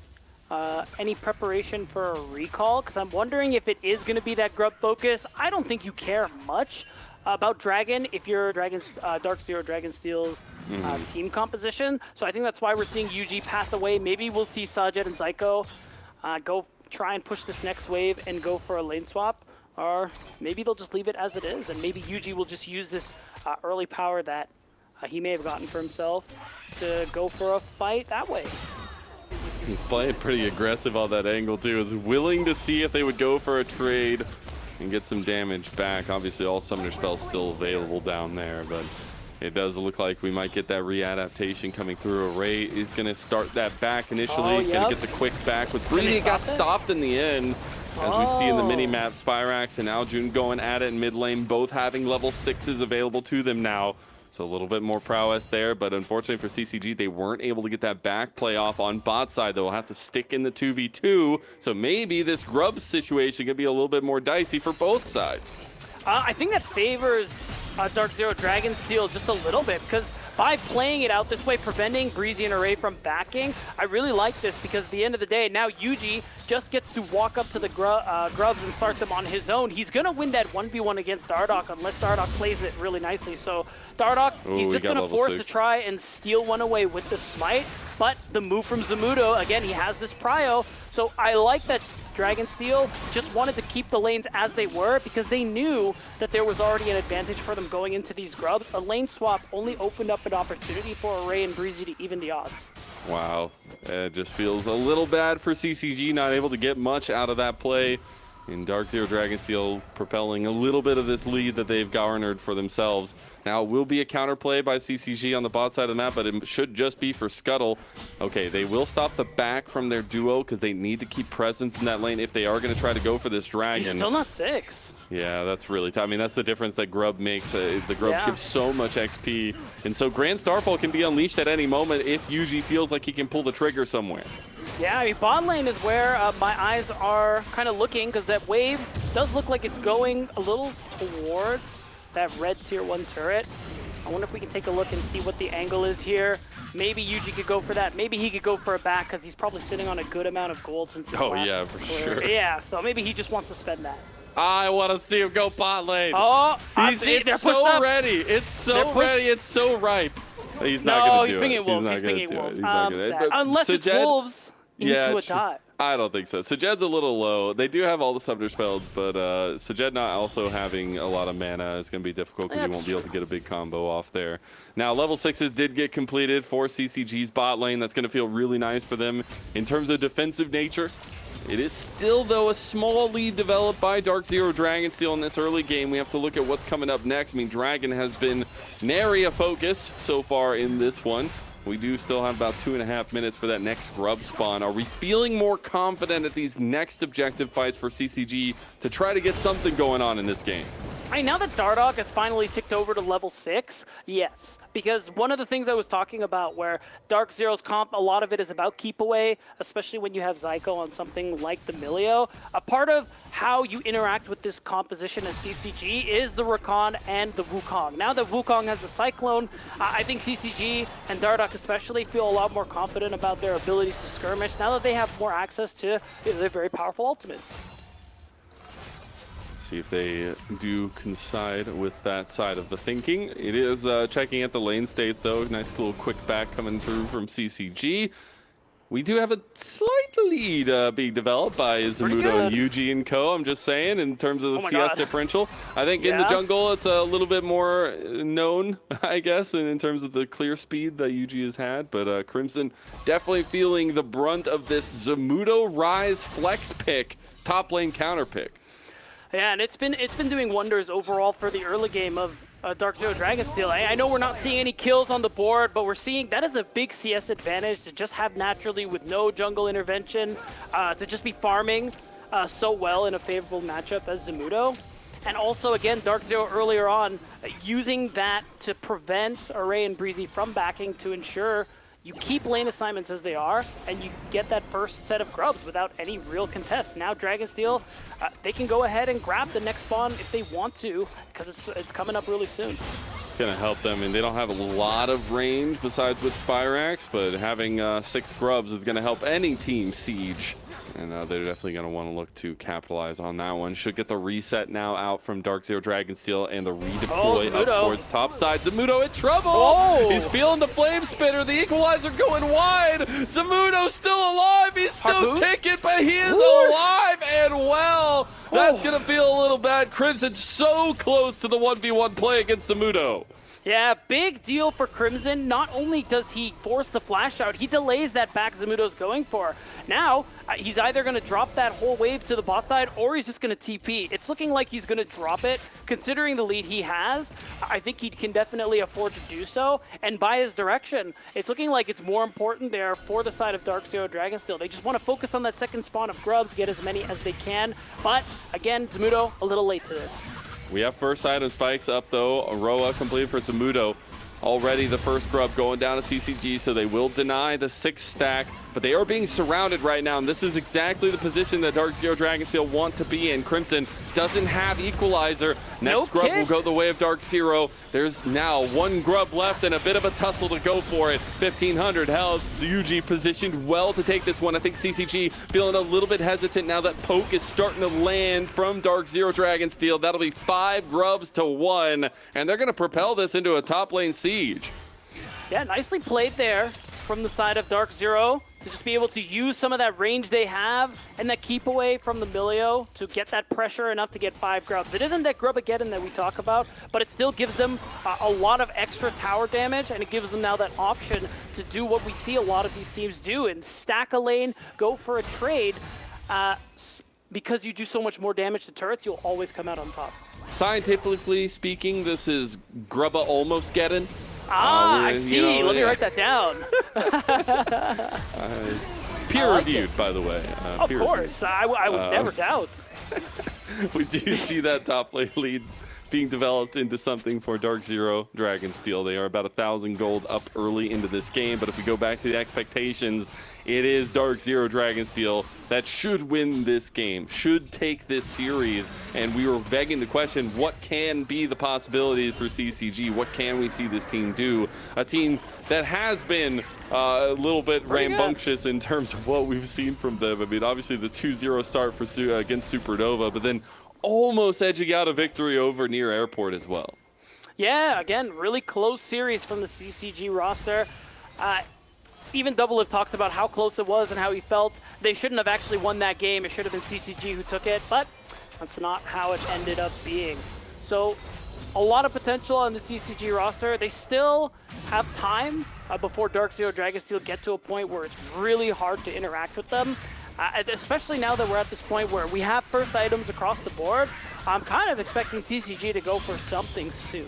F: any preparation for a recall, because I'm wondering if it is going to be that grub focus. I don't think you care much about Dragon if you're Dragon's Dark Zero Dragonsteel's team composition. So I think that's why we're seeing UG path away. Maybe we'll see Sajed and Zyko go try and push this next wave and go for a lane swap. Or maybe they'll just leave it as it is, and maybe UG will just use this early power that he may have gotten for himself to go for a fight that way.
D: He's playing pretty aggressive on that angle too. Is willing to see if they would go for a trade and get some damage back. Obviously, all summoner spells still available down there, but it does look like we might get that readaptation coming through. Array is going to start that back initially. Going to get the quick back with Breezy. It got stopped in the end. As we see in the mini-map, Spyrax and Aljun going at it in mid lane, both having level 6s available to them now. So a little bit more prowess there, but unfortunately for CCG, they weren't able to get that back play off on bot side. They'll have to stick in the 2v2. So maybe this grub situation could be a little bit more dicey for both sides.
F: I think that favors Dark Zero Dragonsteel just a little bit, because by playing it out this way, preventing Breezy and Array from backing, I really like this, because at the end of the day, now Yuji just gets to walk up to the Grubs and start them on his own. He's going to win that 1v1 against Dardoch unless Dardoch plays it really nicely. So Dardoch, he's just going to force to try and steal one away with the smite, but the move from Zamudo, again, he has this prio, so I like that Dragonsteel just wanted to keep the lanes as they were because they knew that there was already an advantage for them going into these Grubs. A lane swap only opened up an opportunity for Array and Breezy to even the odds.
D: Wow, it just feels a little bad for CCG, not able to get much out of that play. And Dark Zero Dragonsteel propelling a little bit of this lead that they've garnered for themselves. Now, it will be a counterplay by CCG on the bot side of that, but it should just be for Scuttle. Okay, they will stop the back from their duo because they need to keep presence in that lane if they are going to try to go for this dragon.
F: He's still not 6.
D: Yeah, that's really tough. I mean, that's the difference that Grub makes. The Grubs give so much XP. And so Grand Starfall can be unleashed at any moment if Yuji feels like he can pull the trigger somewhere.
F: Yeah, I mean, bot lane is where my eyes are kind of looking, because that wave does look like it's going a little towards that red tier 1 turret. I wonder if we can take a look and see what the angle is here. Maybe Yuji could go for that. Maybe he could go for a back because he's probably sitting on a good amount of gold since his last
D: yeah, for sure.
F: Yeah, so maybe he just wants to spend that.
D: I want to see him go bot lane.
F: Oh,
D: it's so ready. It's so ready. It's so ripe. He's not going to do it.
F: He's pinging wolves.
D: He's not going to do it.
F: Unless it's wolves into a dot.
D: I don't think so. Sejed's a little low. They do have all the summoner spells, but Sejed not also having a lot of mana is going to be difficult because he won't be able to get a big combo off there. Now, level 6s did get completed for CCG's bot lane. That's going to feel really nice for them in terms of defensive nature. It is still, though, a small lead developed by Dark Zero Dragonsteel in this early game. We have to look at what's coming up next. I mean, Dragon has been nary a focus so far in this one. We do still have about 2.5 minutes for that next Grub spawn. Are we feeling more confident at these next objective fights for CCG to try to get something going on in this game?
F: Now that Dardoch has finally ticked over to level 6, yes. Because one of the things I was talking about where Dark Zero's comp, a lot of it is about keep away, especially when you have Zyko on something like the Milio. A part of how you interact with this composition at CCG is the Rakan and the Wukong. Now that Wukong has the Cyclone, I think CCG and Dardoch especially feel a lot more confident about their abilities to skirmish now that they have more access to their very powerful ultimates.
D: See if they do coincide with that side of the thinking. It is checking at the lane states, though. Nice little quick back coming through from CCG. We do have a slight lead being developed by Zamudo and Yuji and co. I'm just saying, in terms of the CS differential. I think in the jungle, it's a little bit more known, I guess, in terms of the clear speed that Yuji has had. But Crimson definitely feeling the brunt of this Zamudo Rise flex pick, top lane counter pick.
F: Yeah, and it's been doing wonders overall for the early game of Dark Zero Dragonsteel. I know we're not seeing any kills on the board, but we're seeing that is a big CS advantage to just have naturally with no jungle intervention, to just be farming so well in a favorable matchup as Zamudo. And also, again, Dark Zero earlier on, using that to prevent Array and Breezy from backing to ensure you keep lane assignments as they are, and you get that first set of Grubs without any real contest. Now Dragonsteel, they can go ahead and grab the next spawn if they want to, because it's coming up really soon.
D: It's going to help them, and they don't have a lot of range besides with Spirax, but having 6 Grubs is going to help any team siege. And they're definitely going to want to look to capitalize on that one. Should get the reset now out from Dark Zero Dragonsteel and the redeploy up towards top side. Zamudo in trouble! He's feeling the flame spitter. The equalizer going wide. Zamudo's still alive. He's still ticking, but he is alive and well. That's going to feel a little bad. Crimson's so close to the 1v1 play against Zamudo.
F: Yeah, big deal for Crimson. Not only does he force the flash out, he delays that back Zamudo's going for. Now, he's either going to drop that whole wave to the bot side or he's just going to TP. It's looking like he's going to drop it. Considering the lead he has, I think he can definitely afford to do so. And by his direction, it's looking like it's more important there for the side of Dark Zero Dragonsteel. They just want to focus on that second spawn of Grubs, get as many as they can. But, again, Zamudo a little late to this.
D: We have first item spikes up, though. Aroa completed for Zamudo. Already the first Grub going down to CCG, so they will deny the 6 stack, but but they are being surrounded right now, and this is exactly the position that Dark Zero Dragonsteel want to be in. Crimson doesn't have Equalizer. Next grub will go the way of Dark Zero. There's now one grub left and a bit of a tussle to go for it. 1500 held. UG positioned well to take this one. I think CCG feeling a little bit hesitant now that poke is starting to land from Dark Zero Dragonsteel. That'll be 5 grubs to 1, and they're going to propel this into a top lane siege.
F: Yeah, nicely played there from the side of Dark Zero to just be able to use some of that range they have and that keep away from the Milio to get that pressure enough to get 5 grubs. It isn't that Grubageddon that we talk about, but it still gives them a lot of extra tower damage, and it gives them now that option to do what we see a lot of these teams do and stack a lane, go for a trade. Because you do so much more damage to turrets, you'll always come out on top.
D: Scientifically speaking, this is Grubba almost getting.
F: I see.
D: You know,
F: Let me write that down.
D: Peer-reviewed, by the way.
F: Of course. I would never doubt.
D: We do see that top lane lead being developed into something for Dark Zero Dragonsteel. They are about 1,000 gold up early into this game, but if we go back to the expectations, it is Dark Zero Dragonsteel that should win this game, should take this series, and we were begging the question, what can be the possibilities for CCG? What can we see this team do? A team that has been a little bit rambunctious in terms of what we've seen from them. I mean, obviously the 2-0 start for against Supernova, but then almost edging out a victory over near Airport as well.
F: Yeah, again, really close series from the CCG roster. Even Doublelift talks about how close it was and how he felt. They shouldn't have actually won that game. It should have been CCG who took it, but that's not how it ended up being. So a lot of potential on the CCG roster. They still have time before Dark Zero Dragonsteel get to a point where it's really hard to interact with them. Especially now that we're at this point where we have first items across the board, I'm kind of expecting CCG to go for something soon.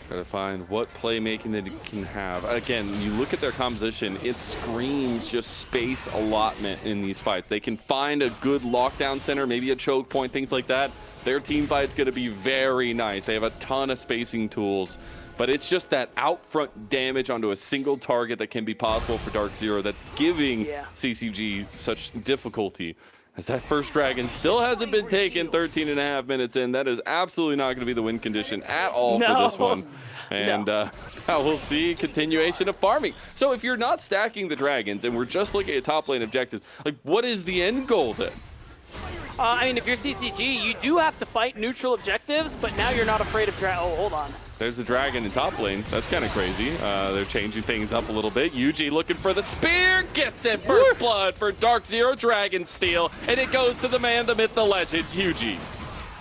D: Try to find what playmaking that it can have. Again, you look at their composition, it screams just space allotment in these fights. They can find a good lockdown center, maybe a choke point, things like that. Their team fight's going to be very nice. They have a ton of spacing tools. But it's just that out front damage onto a single target that can be possible for Dark Zero that's giving CCG such difficulty. As that first dragon still hasn't been taken 13.5 minutes in. That is absolutely not going to be the win condition at all for this one. And we'll see continuation of farming. So if you're not stacking the dragons and we're just looking at top lane objectives, like what is the end goal then?
F: I mean, if you're CCG, you do have to fight neutral objectives, but now you're not afraid of oh, hold on.
D: There's the dragon in top lane. That's kind of crazy. They're changing things up a little bit. UG looking for the spear. Gets it. First blood for Dark Zero Dragonsteel. And it goes to the man, the myth, the legend, UG.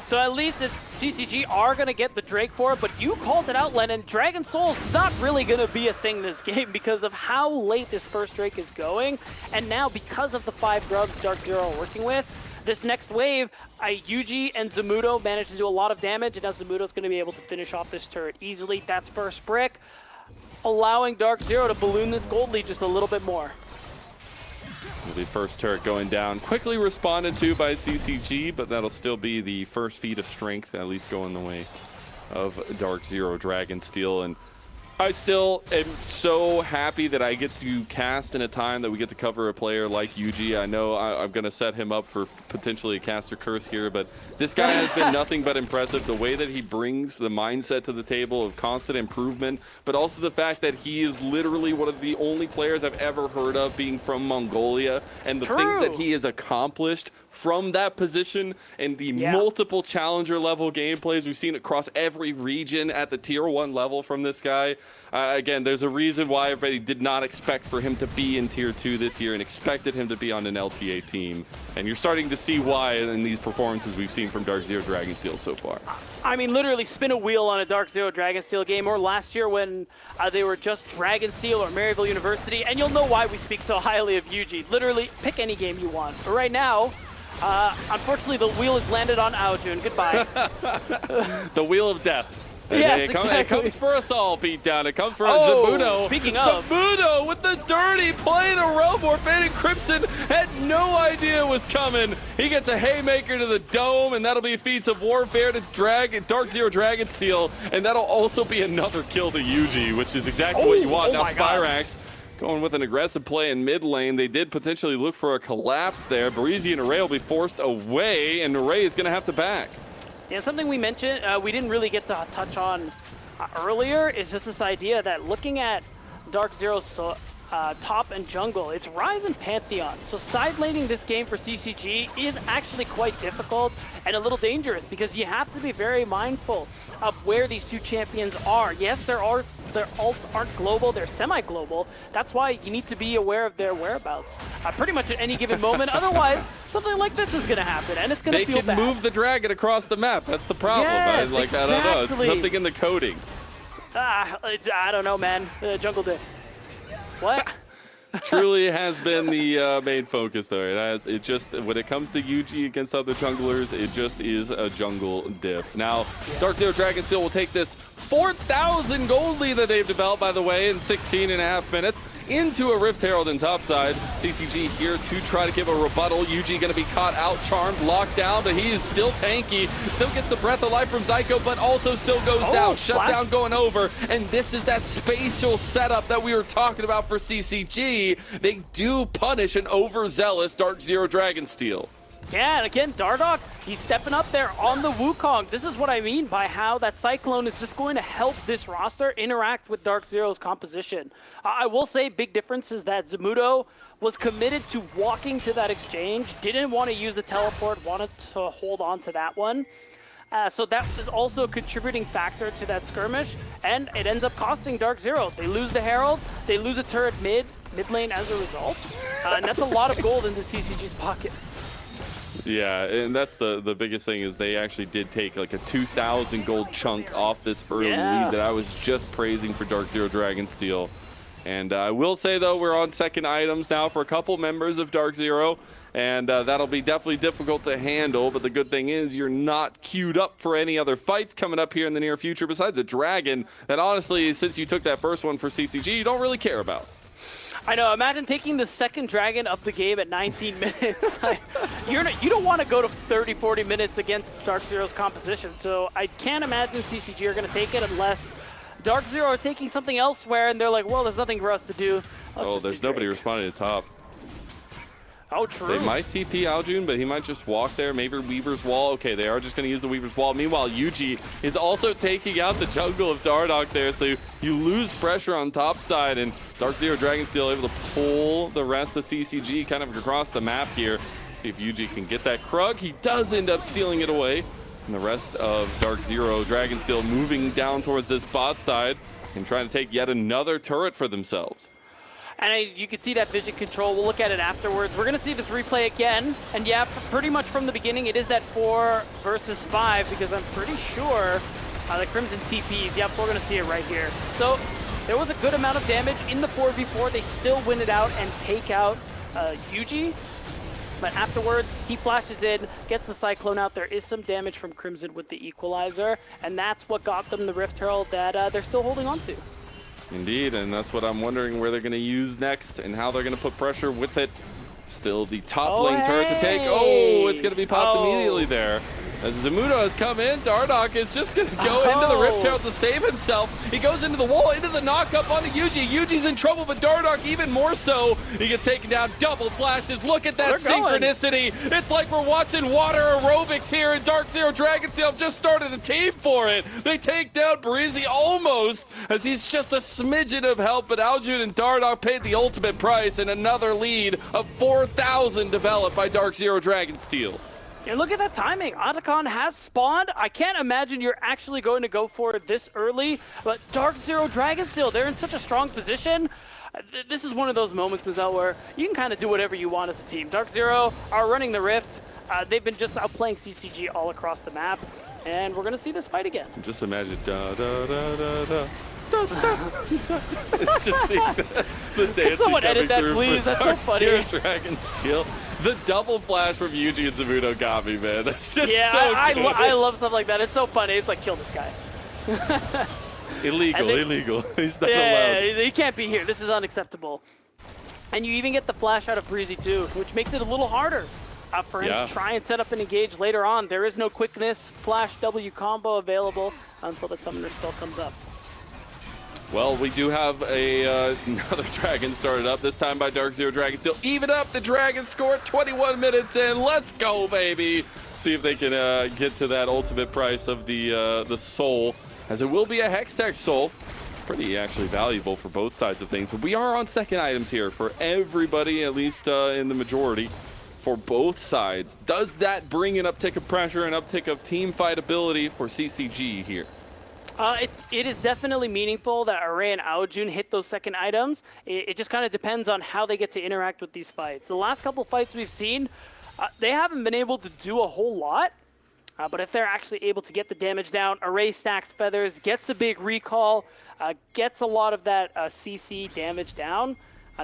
F: So at least the CCG are going to get the Drake for it, but you called it out, Lennon. Dragon Soul's not really going to be a thing this game because of how late this first Drake is going. And now because of the 5 grubs Dark Zero are working with, this next wave, Yuji and Zamudo managed to do a lot of damage, and now Zamudo's going to be able to finish off this turret easily. That's first brick, allowing Dark Zero to balloon this gold lead just a little bit more.
D: The first turret going down, quickly responded to by CCG, but that'll still be the first feat of strength, at least going the way of Dark Zero Dragonsteel. And I still am so happy that I get to cast in a time that we get to cover a player like Yuji. I know I'm going to set him up for potentially a caster curse here, but this guy has been nothing but impressive. The way that he brings the mindset to the table of constant improvement, but also the fact that he is literally one of the only players I've ever heard of being from Mongolia, and the things that he has accomplished from that position and the multiple challenger level gameplays we've seen across every region at the tier 1 level from this guy. Again, there's a reason why everybody did not expect for him to be in tier 2 this year and expected him to be on an LTA team. And you're starting to see why in these performances we've seen from Dark Zero Dragonsteel so far.
F: I mean, literally spin a wheel on a Dark Zero Dragonsteel game, or last year when they were just Dragonsteel or Maryville University, and you'll know why we speak so highly of Yuji. Literally, pick any game you want. But right now, unfortunately, the wheel has landed on Aojun. Goodbye.
D: The wheel of death.
F: Yes,
D: it comes for us all, beatdown. It comes for Zamudo.
F: Speaking of,
D: Zamudo with the dirty play, the Roborf, and Crimson had no idea it was coming. He gets a haymaker to the dome, and that'll be feats of warfare to Dark Zero Dragonsteel, and that'll also be another kill to Yuji, which is exactly what you want. Now Spyrax Going with an aggressive play in mid lane. They did potentially look for a collapse there. Breezy and Array will be forced away, and Array is going to have to back.
F: Yeah, something we mentioned, we didn't really get to touch on earlier is just this idea that looking at Dark Zero's top and jungle, it's Ryze and Pantheon. So side laning this game for CCG is actually quite difficult and a little dangerous because you have to be very mindful of where these two champions are. Yes, their ults aren't global, they're semi-global. That's why you need to be aware of their whereabouts pretty much at any given moment. Otherwise, something like this is going to happen, and it's going to feel bad.
D: They can move the dragon across the map. That's the problem.
F: Yes,
D: Like, exactly. I don't know. It's something in the coding.
F: I don't know, man. Jungle diff. What?
D: Truly has been the main focus, though. It just, when it comes to UG against other junglers, it just is a jungle diff. Now, Dark Zero Dragonsteel will take this 4,000 gold lead that they've developed, by the way, in 16.5 minutes into a Rift Herald in topside. CCG here to try to give a rebuttal. UG going to be caught out, charmed, locked down, but he is still tanky. Still gets the breath of life from Zyko, but also still goes down. Shutdown going over, and this is that spatial setup that we were talking about for CCG. They do punish an overzealous Dark Zero Dragonsteel.
F: Yeah, and again, Dardoch, he's stepping up there on the Wukong. This is what I mean by how that Cyclone is just going to help this roster interact with Dark Zero's composition. I will say big difference is that Zamudo was committed to walking to that exchange, didn't want to use the teleport, wanted to hold on to that one. So that is also a contributing factor to that skirmish, and it ends up costing Dark Zero. They lose the Herald, they lose a turret mid lane as a result, and that's a lot of gold into CCG's pockets.
D: Yeah, and that's the biggest thing is they actually did take like a 2,000 gold chunk off this early lead that I was just praising for Dark Zero Dragonsteel. And I will say, though, we're on second items now for a couple members of Dark Zero, and that'll be definitely difficult to handle. But the good thing is you're not queued up for any other fights coming up here in the near future besides a dragon that, honestly, since you took that first one for CCG, you don't really care about.
F: I know, imagine taking the second dragon of the game at 19 minutes. You don't want to go to 30, 40 minutes against Dark Zero's composition, so I can't imagine CCG are going to take it unless Dark Zero are taking something elsewhere and they're like, well, there's nothing for us to do.
D: There's nobody responding to top.
F: Oh, true.
D: They might TP Aljun, but he might just walk there. Maybe Weaver's Wall. Okay, they are just going to use the Weaver's Wall. Meanwhile, Yuji is also taking out the jungle of Dardoch there, so you lose pressure on top side, and Dark Zero Dragonsteel able to pull the rest of CCG kind of across the map here. See if Yuji can get that Krug. He does end up stealing it away. And the rest of Dark Zero Dragonsteel moving down towards this bot side and trying to take yet another turret for themselves.
F: And you can see that vision control. We'll look at it afterwards. We're going to see this replay again. And yeah, pretty much from the beginning, it is that 4 versus 5 because I'm pretty sure the Crimson TPs. Yep, we're going to see it right here. So there was a good amount of damage in the 4v4. They still win it out and take out Yuji. But afterwards, he flashes in, gets the Cyclone out. There is some damage from Crimson with the Equalizer. And that's what got them the Rift Herald that they're still holding on to.
D: Indeed, and that's what I'm wondering where they're going to use next and how they're going to put pressure with it. Still the top lane turret to take. Oh, it's going to be popped immediately there. As Zamudo has come in, Dardoch is just going to go into the Rift Herald to save himself. He goes into the wall, into the knock-up onto Yuji. Yuji's in trouble, but Dardoch even more so. He gets taken down, double flashes. Look at that synchronicity. It's like we're watching water aerobics here, and Dark Zero Dragonsteel just started a team for it. They take down Breezy almost, as he's just a smidgen of help, but Aljun and Dardoch paid the ultimate price, and another lead of 4,000 developed by Dark Zero Dragonsteel.
F: And look at that timing. Otacon has spawned. I can't imagine you're actually going to go for it this early, but Dark Zero Dragonsteel, they're in such a strong position. This is one of those moments, Mazel, where you can kind of do whatever you want as a team. Dark Zero are running the Rift. They've been just outplaying CCG all across the map, and we're going to see this fight again.
D: Just imagine da-da-da-da-da. Just see the dancing
F: someone
D: coming
F: edit that,
D: through
F: please.
D: for
F: That's
D: Dark
F: so funny.
D: Zero Dragonsteel. The double flash from Yuji and Zamudo got me, man. That's just so good.
F: I love stuff like that. It's so funny. It's like, kill this guy.
D: Illegal. He's not allowed.
F: Yeah, he can't be here. This is unacceptable. And you even get the flash out of Breezy too, which makes it a little harder for him to try and set up an engage later on. There is no quickness flash W combo available until the summoner spell comes up.
D: Well, we do have another dragon started up, this time by Dark Zero Dragon Steel. Even up the dragon score, 21 minutes in. Let's go, baby. See if they can get to that ultimate price of the soul, as it will be a Hextech soul. Pretty actually valuable for both sides of things. But we are on second items here for everybody, at least in the majority, for both sides. Does that bring an uptick of pressure, an uptick of team fight ability for CCG here?
F: It is definitely meaningful that Array and Aojun hit those second items. It just kind of depends on how they get to interact with these fights. The last couple fights we've seen, they haven't been able to do a whole lot. But if they're actually able to get the damage down, Array stacks feathers, gets a big recall, gets a lot of that CC damage down,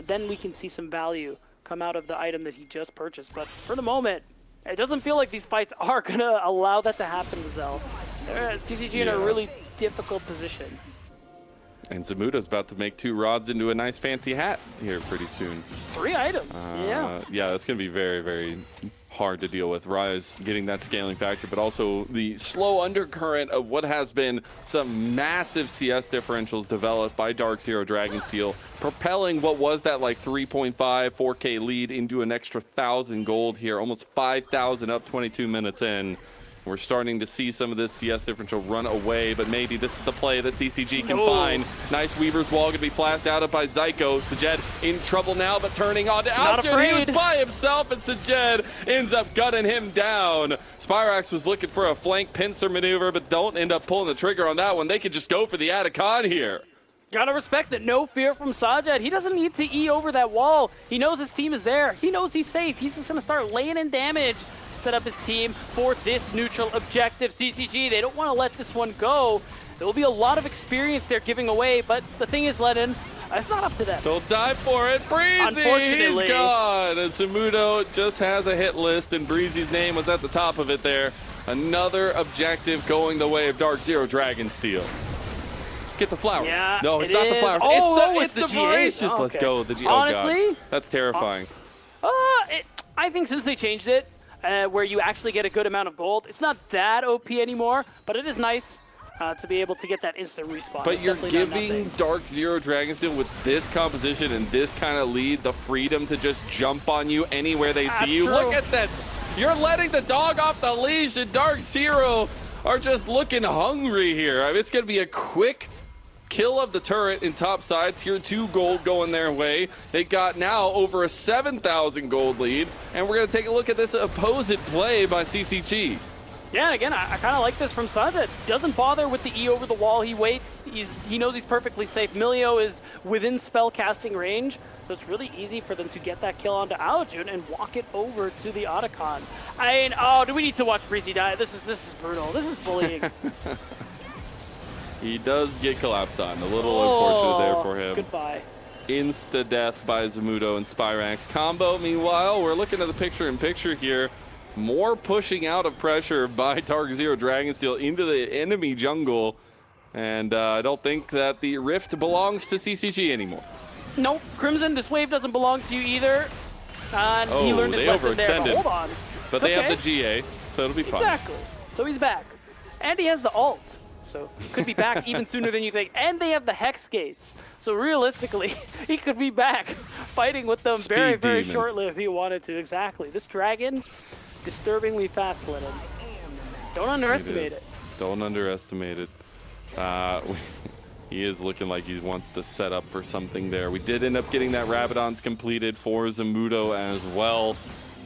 F: then we can see some value come out of the item that he just purchased. But for the moment, it doesn't feel like these fights are going to allow that to happen, Zell. They're CCG in a really difficult position.
D: And Zamuda's about to make 2 rods into a nice fancy hat here pretty soon.
F: 3 items, yeah.
D: Yeah, that's going to be very, very hard to deal with. Rise getting that scaling factor, but also the slow undercurrent of what has been some massive CS differentials developed by Dark Zero Dragon Steel, propelling what was that like 3.5, 4K lead into an extra 1,000 gold here, almost 5,000 up 22 minutes in. We're starting to see some of this CS differential run away, but maybe this is the play that CCG can find. Nice Weaver's Wall going to be flashed out by Zyko. Sajed in trouble now, but turning on to Otter. He was by himself, and Sajed ends up gutting him down. Spyrax was looking for a flank pincer maneuver, but don't end up pulling the trigger on that one. They could just go for the Atacon here.
F: Gotta respect it. No fear from Sajed. He doesn't need to E over that wall. He knows his team is there. He knows he's safe. He's just going to start laying in damage, set up his team for this neutral objective. CCG, they don't want to let this one go. There will be a lot of experience they're giving away, but the thing is, Lennon, it's not up to them.
D: Don't die for it. Breezy, he's gone. And Samudo just has a hit list, and Breezy's name was at the top of it there. Another objective going the way of Dark Zero Dragon Steel. Get the flowers.
F: Yeah,
D: no, it's not the flowers.
F: Oh,
D: it's the
F: GA.
D: voracious.
F: Oh,
D: Let's
F: okay.
D: go with the GA.
F: Honestly,
D: oh, God. That's terrifying.
F: I think since they changed it, where you actually get a good amount of gold, it's not that OP anymore, but it is nice to be able to get that instant respawn.
D: But you're giving Dark Zero Dragon Steel with this composition and this kind of lead the freedom to just jump on you anywhere they see you.
F: True.
D: Look at that. You're letting the dog off the leash, and Dark Zero are just looking hungry here. I mean, it's going to be a quick kill of the turret in top side. Tier 2 gold going their way. They got now over a 7,000 gold lead, and we're going to take a look at this opposite play by CCG.
F: Yeah, and again, I kind of like this from Sajed. Doesn't bother with the E over the wall. He waits. He knows he's perfectly safe. Milio is within spell casting range, so it's really easy for them to get that kill onto Aojun and walk it over to the Otacon. I mean, oh, do we need to watch Breezy die? This is brutal. This is bullying.
D: He does get collapsed on. A little unfortunate there for him.
F: Goodbye.
D: Insta-death by Zamudo and Spyrax combo. Meanwhile, we're looking at the picture-in-picture here. More pushing out of pressure by Dark Zero Dragon Steel into the enemy jungle. And I don't think that the Rift belongs to CCG anymore.
F: Nope. Crimson, this wave doesn't belong to you either. And he learned his lesson there, but hold on.
D: But they have the GA, so it'll be fine.
F: Exactly. So he's back. And he has the ult. So he could be back even sooner than you think. And they have the Hex Gates. So realistically, he could be back fighting with them very, very shortly if he wanted to. Exactly. This dragon, disturbingly fast, Lennon. Don't underestimate it.
D: Don't underestimate it. He is looking like he wants to set up for something there. We did end up getting that Rabadon's completed for Zamudo as well.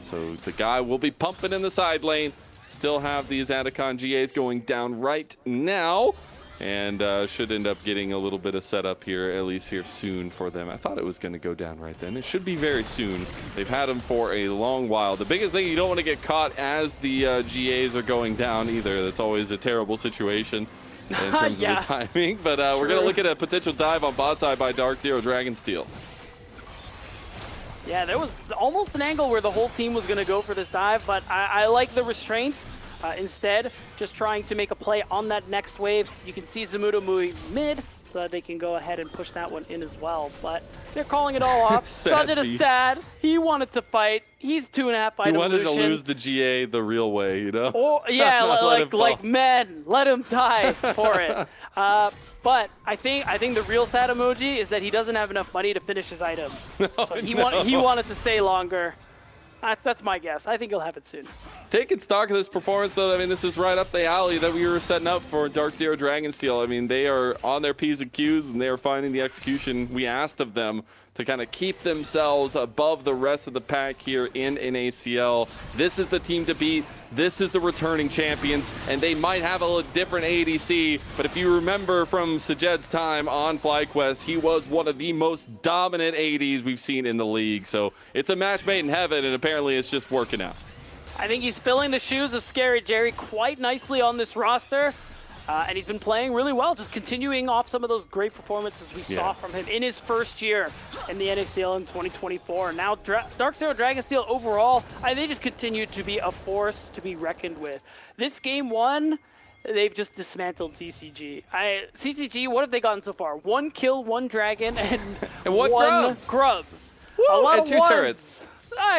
D: So the guy will be pumping in the side lane. Still have these Atacon GAs going down right now, and should end up getting a little bit of setup here, at least here soon for them. I thought it was going to go down right then. It should be very soon. They've had them for a long while. The biggest thing, you don't want to get caught as the GAs are going down either. That's always a terrible situation in terms of the timing. But we're going to look at a potential dive on bot side by Dark Zero Dragon Steel.
F: Yeah, there was almost an angle where the whole team was going to go for this dive, but I like the restraint. Instead, just trying to make a play on that next wave. You can see Zamudo moving mid, so that they can go ahead and push that one in as well. But they're calling it all off. Sajed is sad. He wanted to fight. He's 2.5 item.
D: He wanted to lose the GA the real way, you know?
F: Oh, yeah, like men, let him die for it. But I think the real sad emoji is that he doesn't have enough money to finish his item. So he wanted to stay longer. That's my guess. I think he'll have it soon.
D: Taking stock of this performance, though, I mean, this is right up the alley that we were setting up for Dark Zero Dragonsteel. I mean, they are on their P's and Q's, and they are finding the execution we asked of them to kind of keep themselves above the rest of the pack here in NACL. This is the team to beat. This is the returning champions, and they might have a different ADC, but if you remember from Sajed's time on FlyQuest, he was one of the most dominant ADs we've seen in the league. So it's a match made in heaven, and apparently it's just working out.
F: I think he's filling the shoes of Scary Jerry quite nicely on this roster. And he's been playing really well, just continuing off some of those great performances we saw from him in his first year in the NACL in 2024. Now, Dark Zero Dragonsteel overall, they just continue to be a force to be reckoned with. This game one, they've just dismantled CCG. CCG, what have they gotten so far? 1 kill, 1 dragon, and one grub.
D: Woo, and 2 turrets.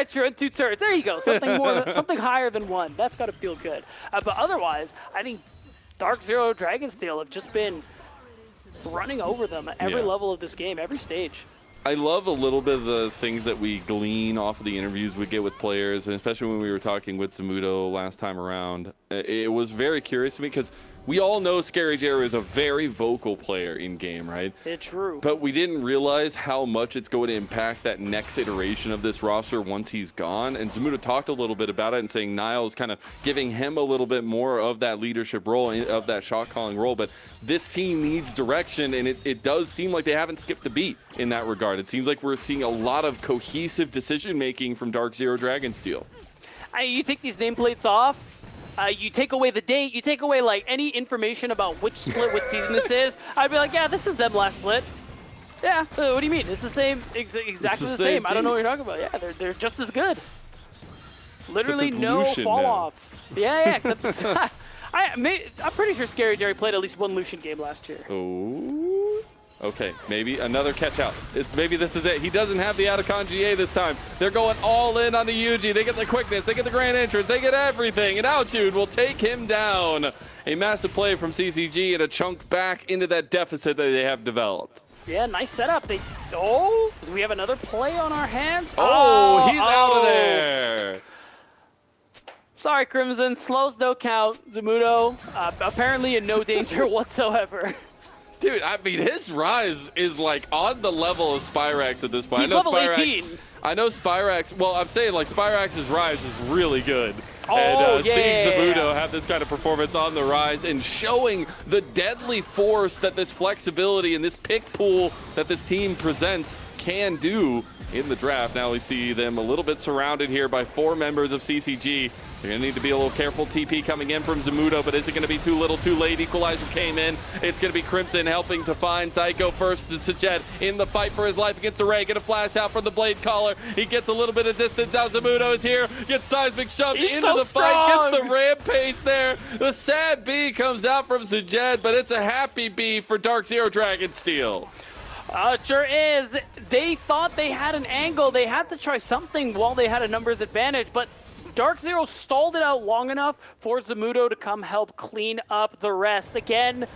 F: True, and 2 turrets. There you go. Something higher than 1. That's got to feel good. But otherwise, I think Dark Zero Dragonsteel have just been running over them at every level of this game, every stage.
D: I love a little bit of the things that we glean off of the interviews we get with players, and especially when we were talking with Zamudo last time around. It was very curious to me because we all know Scary Jerry is a very vocal player in game, right?
F: It's true.
D: But we didn't realize how much it's going to impact that next iteration of this roster once he's gone. And Zamudo talked a little bit about it and saying Niall's kind of giving him a little bit more of that leadership role, of that shot calling role. But this team needs direction, and it does seem like they haven't skipped a beat in that regard. It seems like we're seeing a lot of cohesive decision making from Dark Zero Dragonsteel.
F: You take these nameplates off. You take away the date, you take away like any information about which split, which season this is. I'd be like, yeah, this is them last split. Yeah, what do you mean? It's the same, exactly the same. I don't know what you're talking about. Yeah, they're just as good. Literally no fall off. Yeah, except I'm pretty sure Scary Jerry played at least 1 Lucian game last year.
D: Oh. Okay, maybe another catch out. Maybe this is it. He doesn't have the Atacon GA this time. They're going all in on the Yuji. They get the quickness, they get the grand entrance, they get everything, and Alchud will take him down. A massive play from CCG and a chunk back into that deficit that they have developed.
F: Yeah, nice setup. Do we have another play on our hands?
D: Oh, he's out of there.
F: Sorry, Crimson. Slows no count. Zamudo, apparently in no danger whatsoever.
D: Dude, I mean, his rise is like on the level of Spyrax at this point.
F: He's level 18.
D: I know Spyrax, well, I'm saying like Spyrax's rise is really good. Seeing Zamudo have this kind of performance on the rise and showing the deadly force that this flexibility and this pick pool that this team presents can do in the draft. Now we see them a little bit surrounded here by 4 members of CCG. They're going to need to be a little careful. TP coming in from Zamudo, but is it going to be too little, too late? Equalizer came in. It's going to be Crimson helping to find Psycho first. The Sajed in the fight for his life against the Ray. Get a flash out from the Blade Caller. He gets a little bit of distance. Now Zamudo is here. Gets Seismic shoved into the fight. Gets the rampage there. The sad B comes out from Sajed, but it's a happy B for Dark Zero Dragonsteel.
F: It sure is. They thought they had an angle. They had to try something while they had a numbers advantage, but Dark Zero stalled it out long enough for Zamudo to come help clean up the rest. Again,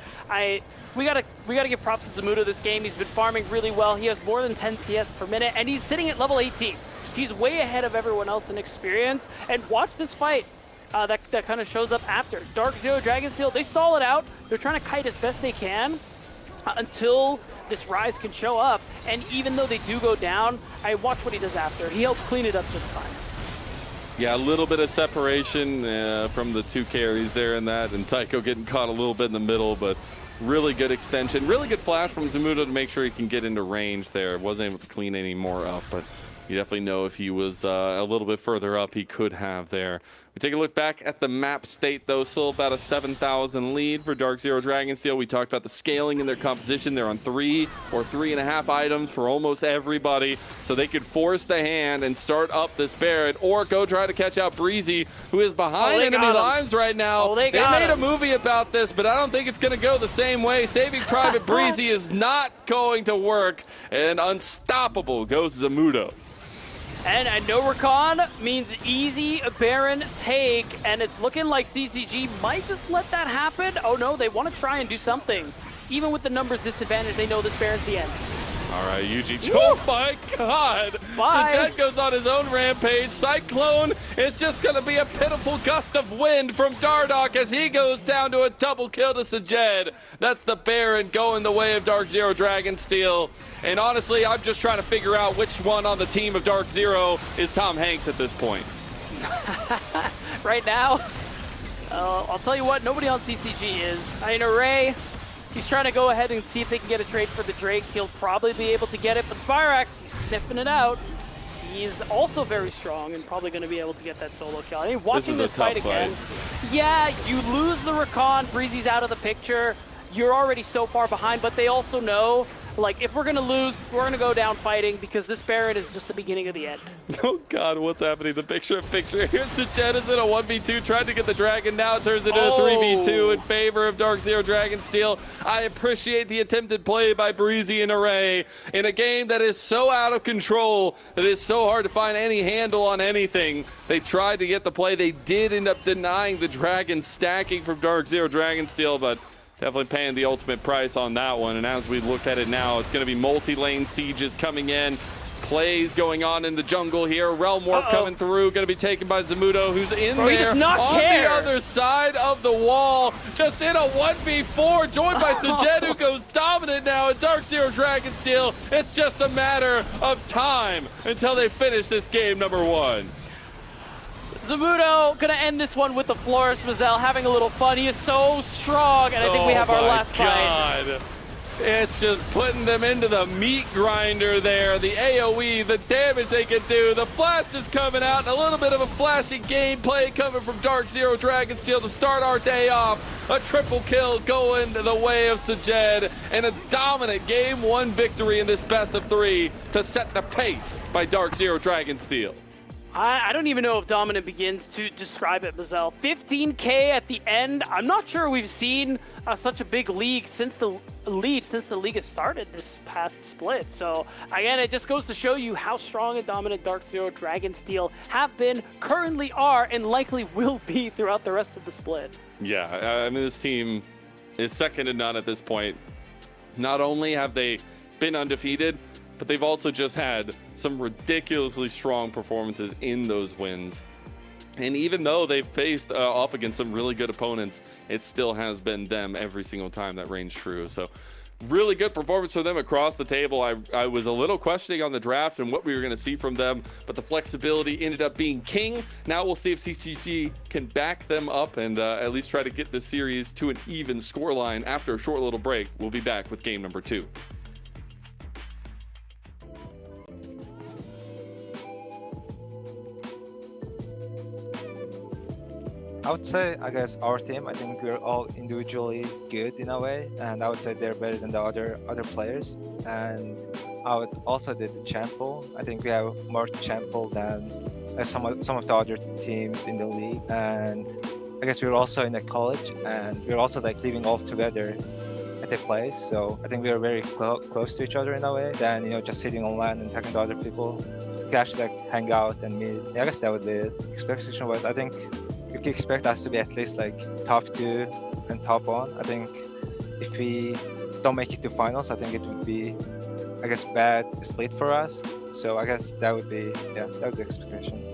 F: we gotta give props to Zamudo this game. He's been farming really well. He has more than 10 CS per minute, and he's sitting at level 18. He's way ahead of everyone else in experience. And watch this fight that kind of shows up after. Dark Zero Dragonsteel, they stall it out. They're trying to kite as best they can until this Rise can show up. And even though they do go down, watch what he does after. He helps clean it up just fine.
D: Yeah, a little bit of separation from the 2 carries there in that, and Psycho getting caught a little bit in the middle, but really good extension. Really good flash from Zamudo to make sure he can get into range there. Wasn't able to clean any more up, but you definitely know if he was a little bit further up, he could have there. We take a look back at the map state, though. Still about a 7,000 lead for Dark Zero Dragonsteel. We talked about the scaling in their composition. They're on 3 or 3.5 items for almost everybody. So they could force the hand and start up this Barret or go try to catch out Breezy, who is behind enemy lives right now. They made a movie about this, but I don't think it's going to go the same way. Saving Private Breezy is not going to work. And unstoppable goes Zamudo.
F: And no recon means easy Baron take, and it's looking like CCG might just let that happen. Oh no, they want to try and do something. even with the numbers disadvantage, they know this Baron's the end.
D: All right, Eugene. Oh my God!
F: Bye.
D: Sajet goes on his own rampage. Cyclone is just going to be a pitiful gust of wind from Dardoch as he goes down to a double kill to Sajet. That's the Baron going the way of Dark Zero Dragonsteel. And honestly, I'm just trying to figure out which one on the team of Dark Zero is Tom Hanks at this point.
F: Right now, I'll tell you what, nobody on CCG is. I mean, Array, he's trying to go ahead and see if they can get a trade for the Drake. He'll probably be able to get it, but Spyrax, he's sniffing it out. He's also very strong and probably going to be able to get that solo kill. I mean, watching this fight again, yeah, you lose the Recon, Breezy's out of the picture. You're already so far behind, but they also know, like, if we're going to lose, we're going to go down fighting because this Baron is just the beginning of the end.
D: Oh God, what's happening? The picture. Here's the Jet is in a 1v2, tried to get the Dragon, now it turns into a 3v2 in favor of Dark Zero Dragonsteel. I appreciate the attempted play by Breezy and Array in a game that is so out of control that it's so hard to find any handle on anything. They tried to get the play. They did end up denying the Dragon stacking from Dark Zero Dragonsteel, but definitely paying the ultimate price on that one. And as we look at it now, it's going to be multi-lane sieges coming in. Plays going on in the jungle here. Realm Warp coming through. Going to be taken by Zamudo, who's in there on the other side of the wall. Just in a 1v4, joined by Sajet, who goes dominant now at Dark Zero Dragonsteel. It's just a matter of time until they finish this game number 1.
F: Zamudo gonna end this one with the Flores Mazel having a little fun. He is so strong, and I think we have our last fight.
D: It's just putting them into the meat grinder there. The AoE, the damage they can do. The flash is coming out, and a little bit of a flashy gameplay coming from Dark Zero Dragonsteel to start our day off. A triple kill going the way of Sajet, and a dominant Game 1 victory in this best of 3 to set the pace by Dark Zero Dragonsteel.
F: I don't even know if dominant begins to describe it, Mazel. 15K at the end. I'm not sure we've seen such a big lead since the league has started this past split. So again, it just goes to show you how strong and dominant Dark Zero Dragonsteel have been, currently are, and likely will be throughout the rest of the split.
D: Yeah, I mean, this team is second to none at this point. Not only have they been undefeated, but they've also just had some ridiculously strong performances in those wins. And even though they've faced off against some really good opponents, it still has been them every single time that reigns true. So really good performance for them across the table. I was a little questioning on the draft and what we were going to see from them, but the flexibility ended up being king. Now we'll see if CCG can back them up and at least try to get this series to an even scoreline after a short little break. We'll be back with game number 2.
C: I would say, I guess, our team, I think we're all individually good in a way, and I would say they're better than the other players. And I would also do the champ pool. I think we have more champ pool than some of the other teams in the league. And I guess we're also in a college, and we're also like living all together at a place. So I think we are very close to each other in a way than, you know, just sitting online and talking to other people. We can actually like hang out and meet. I guess that would be it. Expectation-wise, I think you can expect us to be at least like top 2 and top 1. I think if we don't make it to finals, I think it would be, I guess, bad split for us. So I guess that would be, yeah, that would be expectation.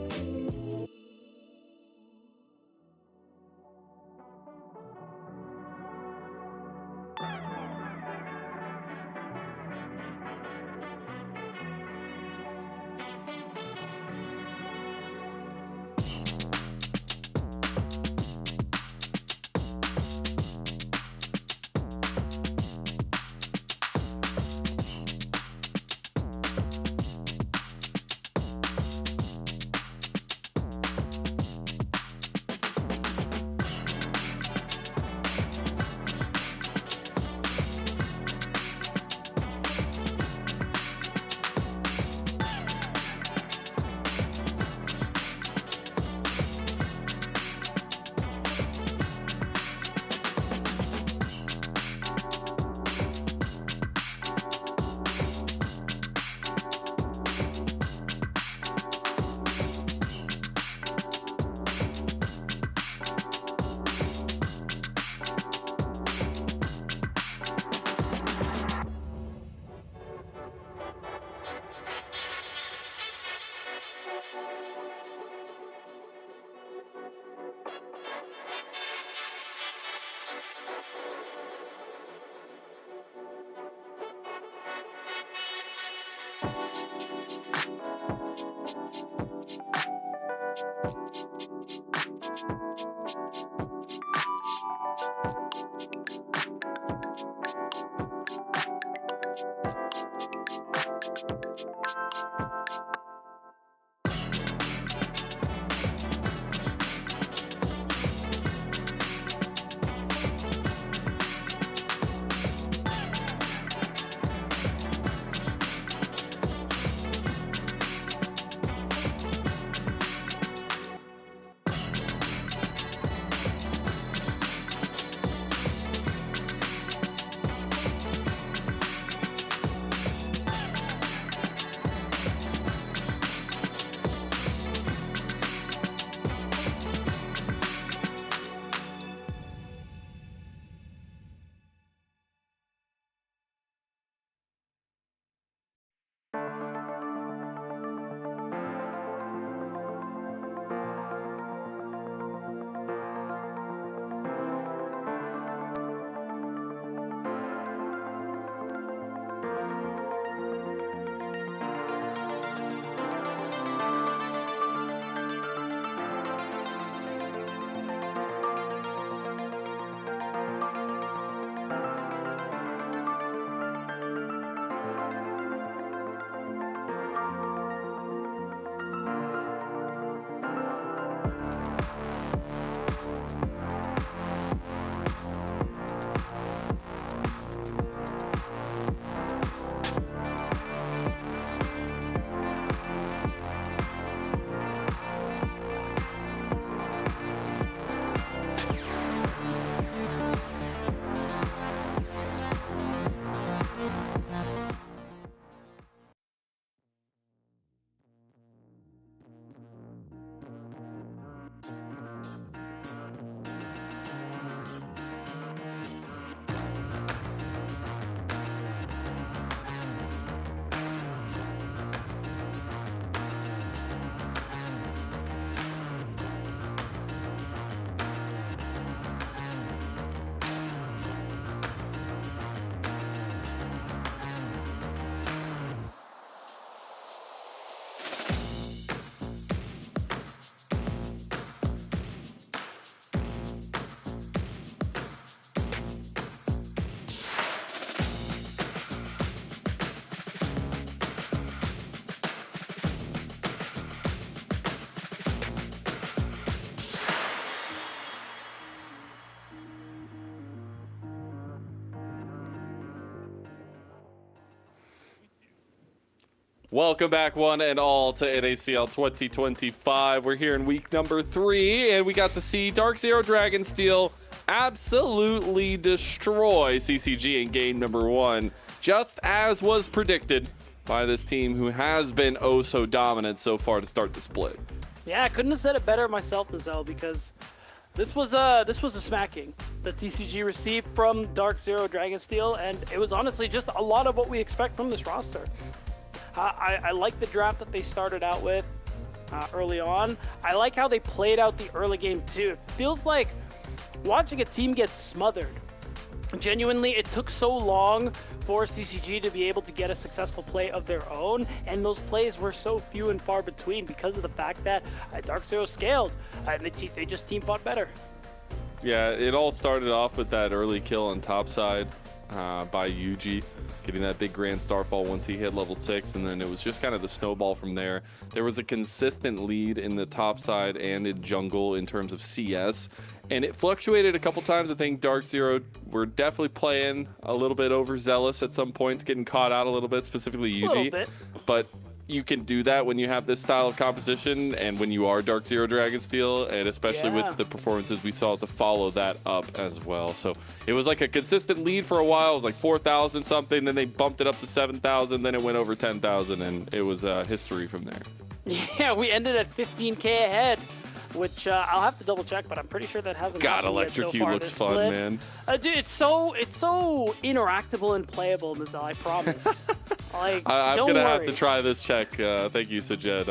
D: Welcome back, one and all, to NACL 2025. We're here in week number 3, and we got to see Dark Zero Dragonsteel absolutely destroy CCG in game number 1, just as was predicted by this team who has been oh so dominant so far to start the split.
F: Yeah, I couldn't have said it better myself, Nazelle, because this was a smacking that CCG received from Dark Zero Dragonsteel, and it was honestly just a lot of what we expect from this roster. I like the draft that they started out with early on. I like how they played out the early game too. It feels like watching a team get smothered. Genuinely, it took so long for CCG to be able to get a successful play of their own, and those plays were so few and far between because of the fact that Dark Zero scaled, and they just team fought better.
D: Yeah, it all started off with that early kill on top side by Yuji, getting that big grand starfall once he hit level 6, and then it was just kind of the snowball from there. There was a consistent lead in the top side and in jungle in terms of CS, and it fluctuated a couple times. I think Dark Zero were definitely playing a little bit overzealous at some points, getting caught out a little bit, specifically Yuji.
F: A little bit.
D: But you can do that when you have this style of composition and when you are Dark Zero Dragonsteel, and especially with the performances we saw to follow that up as well. So it was like a consistent lead for a while. It was like 4,000 something, then they bumped it up to 7,000, then it went over 10,000, and it was history from there.
F: Yeah, we ended at 15K ahead, which I'll have to double check, but I'm pretty sure that hasn't
D: God,
F: happened yet
D: Electrocute
F: so far
D: looks
F: this
D: fun,
F: split.
D: man.
F: Dude, it's so interactable and playable, Nazelle, I promise. Like,
D: I'm
F: don't
D: gonna have
F: worry.
D: to try this check. Thank you, Sajed.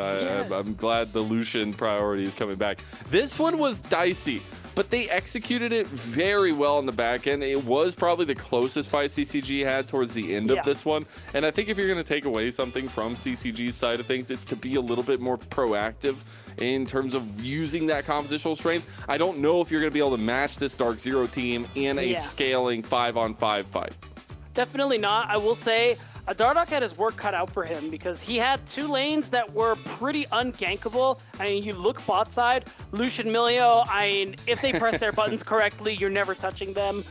D: I'm glad the Lucian priority is coming back. This one was dicey, but they executed it very well on the back end. It was probably the closest fight CCG had towards the end of this one. And I think if you're gonna take away something from CCG's side of things, it's to be a little bit more proactive in terms of using that compositional strength. I don't know if you're gonna be able to match this Dark Zero team in a scaling 5-on-5 fight.
F: Definitely not. I will say, Dardoch had his work cut out for him because he had 2 lanes that were pretty ungankable. I mean, you look bot side, Lucian Milio, I mean, if they press their buttons correctly, you're never touching them.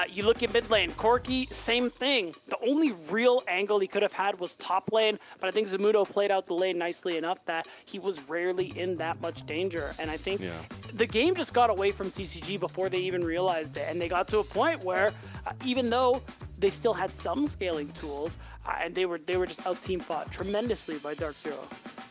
F: You look at mid lane, Corki, same thing. The only real angle he could have had was top lane, but I think Zamudo played out the lane nicely enough that he was rarely in that much danger. And I think the game just got away from CCG before they even realized it. And they got to a point where even though they still had some scaling tools, and they were just out team fought tremendously by Dark Zero.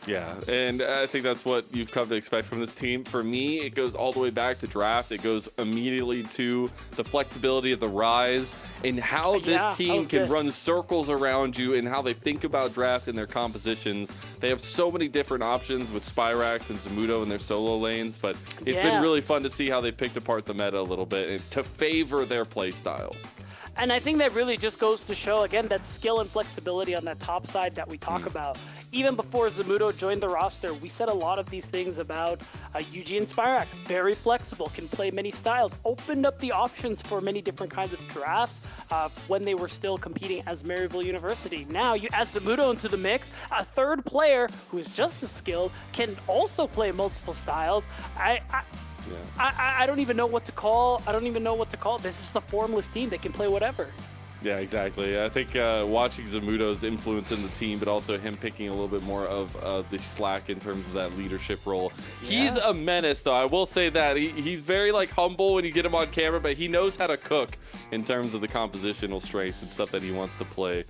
D: Yeah, and I think that's what you've come to expect from this team. For me, it goes all the way back to draft. It goes immediately to the flexibility of the Rise and how this team can run circles around you and how they think about draft and their compositions. They have so many different options with Spyrax and Zamudo in their solo lanes, but it's been really fun to see how they picked apart the meta a little bit and to favor their play styles.
F: And I think that really just goes to show, again, that skill and flexibility on that top side that we talk about. Even before Zamudo joined the roster, we said a lot of these things about Yuji and Spyrax. Very flexible, can play many styles, opened up the options for many different kinds of drafts when they were still competing as Maryville University. Now you add Zamudo into the mix, a third player who is just as skilled, can also play multiple styles. I don't even know what to call. This is a formless team. They can play whatever.
D: Yeah, exactly. I think watching Zamudo's influence in the team, but also him picking a little bit more of the slack in terms of that leadership role. He's a menace, though. I will say that. He's very humble when you get him on camera, but he knows how to cook in terms of the compositional strength and stuff that he wants to play.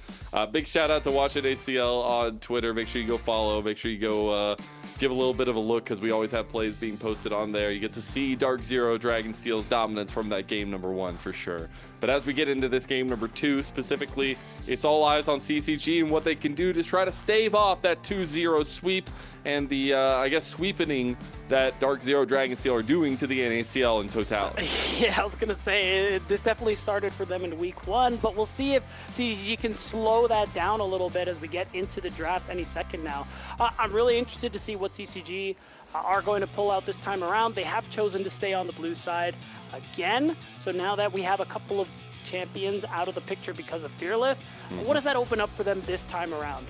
D: Big shout out to Watch It ACL on Twitter. Make sure you go follow. Make sure you go give a little bit of a look because we always have plays being posted on there. You get to see Dark Zero Dragonsteel's dominance from that game number 1 for sure. But as we get into this game number 2 specifically, it's all eyes on CCG and what they can do to try to stave off that 2-0 sweep and the, I guess, sweepening that Dark Zero Dragonsteel are doing to the NACL in totality.
F: Yeah, I was going to say, this definitely started for them in week 1, but we'll see if CCG can slow that down a little bit as we get into the draft any second now. I'm really interested to see what CCG are going to pull out this time around. They have chosen to stay on the blue side again, so now that we have a couple of champions out of the picture because of Fearless, what does that open up for them this time around?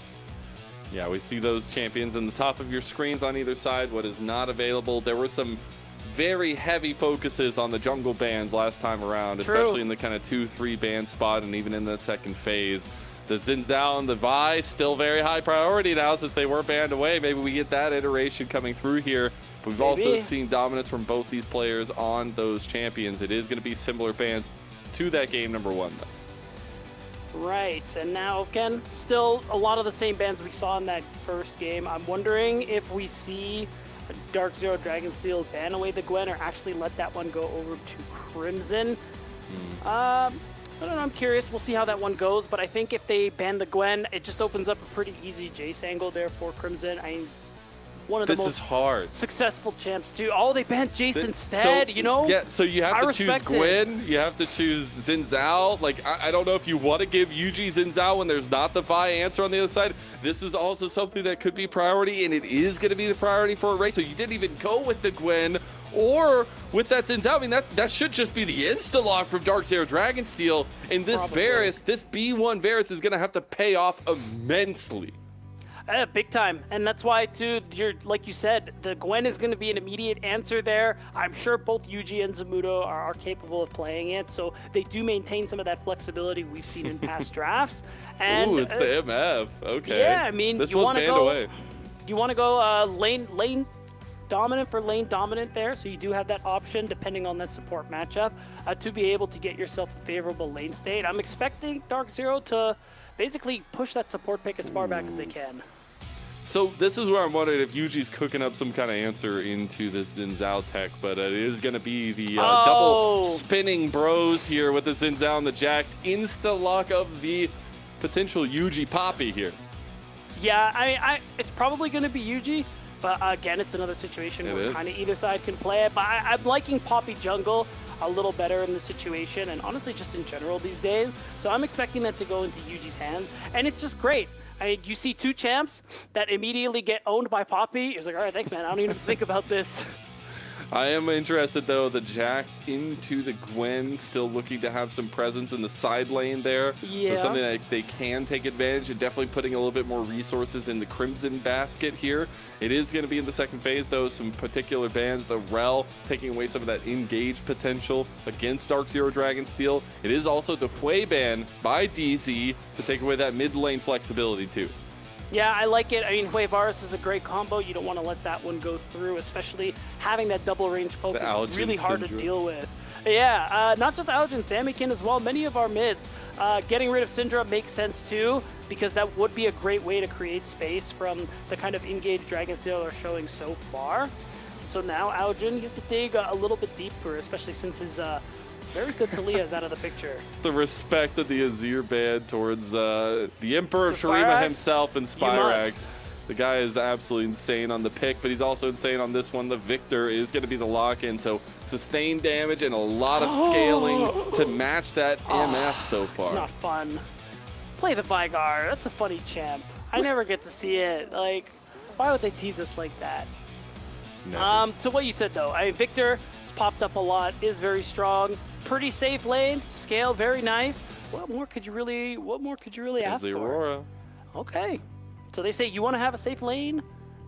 D: Yeah, we see those champions in the top of your screens on either side. What is not available, there were some very heavy focuses on the jungle bans last time around, especially in the kind of 2-3 ban spot and even in the second phase. The Xin Zhao and the Vi still very high priority now since they were banned away. Maybe we get that iteration coming through here. But we've also seen dominance from both these players on those champions. It is going to be similar bans to that game number 1, though.
F: Right, and now again, still a lot of the same bans we saw in that first game. I'm wondering if we see Dark Zero Dragonsteel ban away the Gwen or actually let that one go over to Crimson. I don't know, I'm curious. We'll see how that one goes, but I think if they ban the Gwen, it just opens up a pretty easy Jace angle there for Crimson. I mean, one of the most successful champs too. Oh, they banned Jace instead, you know?
D: Yeah, so you have to choose Gwen, you have to choose Xin Zhao. Like, I don't know if you want to give Yuji Xin Zhao when there's not the Vi answer on the other side. This is also something that could be priority, and it is going to be the priority for a race. So you didn't even go with the Gwen or with that Xin Zhao. I mean, that should just be the insta-lock from Dark Zero Dragonsteel. And this Varus, this B1 Varus is going to have to pay off immensely.
F: Big time, and that's why too. Like you said, the Gwen is going to be an immediate answer there. I'm sure both Yuji and Zamudo are capable of playing it, so they do maintain some of that flexibility we've seen in past drafts. And
D: ooh, it's the MF. Okay.
F: Yeah, I mean,
D: this
F: you
D: was
F: want to
D: banned
F: go.
D: Away.
F: You want to go lane dominant for lane dominant there, so you do have that option depending on that support matchup to be able to get yourself a favorable lane state. I'm expecting Dark Zero to basically push that support pick as far back as they can.
D: So this is where I'm wondering if Yuji's cooking up some kind of answer into this Xin Zhao tech, but it is going to be the double spinning bros here with the Xin Zhao and the Jax. Insta-lock of the potential Yuji Poppy here.
F: Yeah, I it's probably going to be Yuji, but again, it's another situation where kind of either side can play it. But I'm liking Poppy Jungle a little better in the situation, and honestly just in general these days. So I'm expecting that to go into Yuji's hands, and it's just great. You see two champs that immediately get owned by Poppy. He's like, all right, thanks, man. I don't even have to think about this.
D: I am interested, though, the Jax into the Gwen, still looking to have some presence in the side lane there.
F: Yeah.
D: So something that they can take advantage of, definitely putting a little bit more resources in the Crimson basket here. It is going to be in the second phase, though, some particular bans. The Rel taking away some of that engage potential against Dark Zero Dragonsteel. It is also the Hwei ban by DZ to take away that mid lane flexibility, too.
F: Yeah, I like it. I mean, Hwei Varus is a great combo. You don't want to let that one go through, especially having that double range poke is really hard to deal with. Yeah, not just Algin, Samikin as well. Many of our mids. Getting rid of Syndra makes sense too, because that would be a great way to create space from the kind of engaged Dragonsteel they're showing so far. So now Algin gets to dig a little bit deeper, especially since his very good Talia is out of the picture. The
D: respect of the Azir band towards the Emperor of Shurima himself and Spyrax. The guy is absolutely insane on the pick, but he's also insane on this one. The Victor is going to be the lock-in, so sustained damage and a lot of scaling to match that MF so far.
F: It's not fun. Play the Vygar. That's a funny champ. I never get to see it. Like, why would they tease us like that?
D: Never.
F: To what you said, though, Victor has popped up a lot, is very strong. Pretty safe lane, scale very nice. What more could you really ask for?
D: Aurora.
F: Okay. So they say you want to have a safe lane?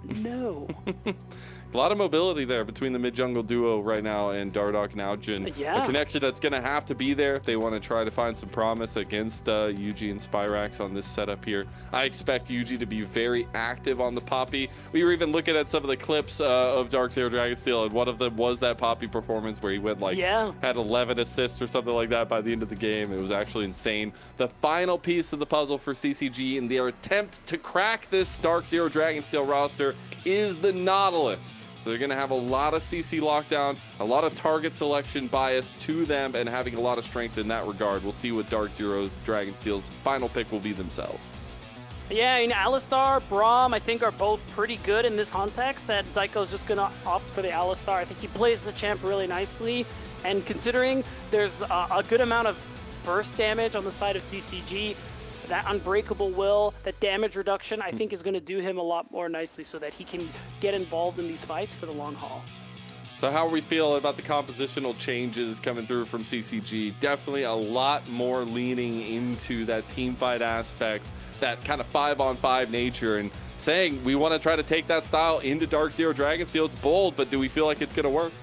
F: No.
D: A lot of mobility there between the mid-jungle duo right now and Dardoch and Algin.
F: Yeah.
D: A connection that's going to have to be there if they want to try to find some promise against Yuji and Spyrax on this setup here. I expect Yuji to be very active on the Poppy. We were even looking at some of the clips of Dark Zero Dragonsteel, and one of them was that Poppy performance where he went had 11 assists or something like that by the end of the game. It was actually insane. The final piece of the puzzle for CCG in their attempt to crack this Dark Zero Dragonsteel roster is the Nautilus. So they're going to have a lot of CC lockdown, a lot of target selection bias to them, and having a lot of strength in that regard. We'll see what Dark Zero's Dragonsteel's final pick will be themselves.
F: Yeah, I mean, Alistar, Braum, I think are both pretty good in this context. That Zyko's just going to opt for the Alistar. I think he plays the champ really nicely. And considering there's a good amount of burst damage on the side of CCG, that unbreakable will, that damage reduction, I think is going to do him a lot more nicely so that he can get involved in these fights for the long haul.
D: So how are we feel about the compositional changes coming through from CCG? Definitely a lot more leaning into that team fight aspect, that kind of 5-on-5 nature, and saying we want to try to take that style into Dark Zero Dragonsteel. It's bold, but do we feel like it's going to work?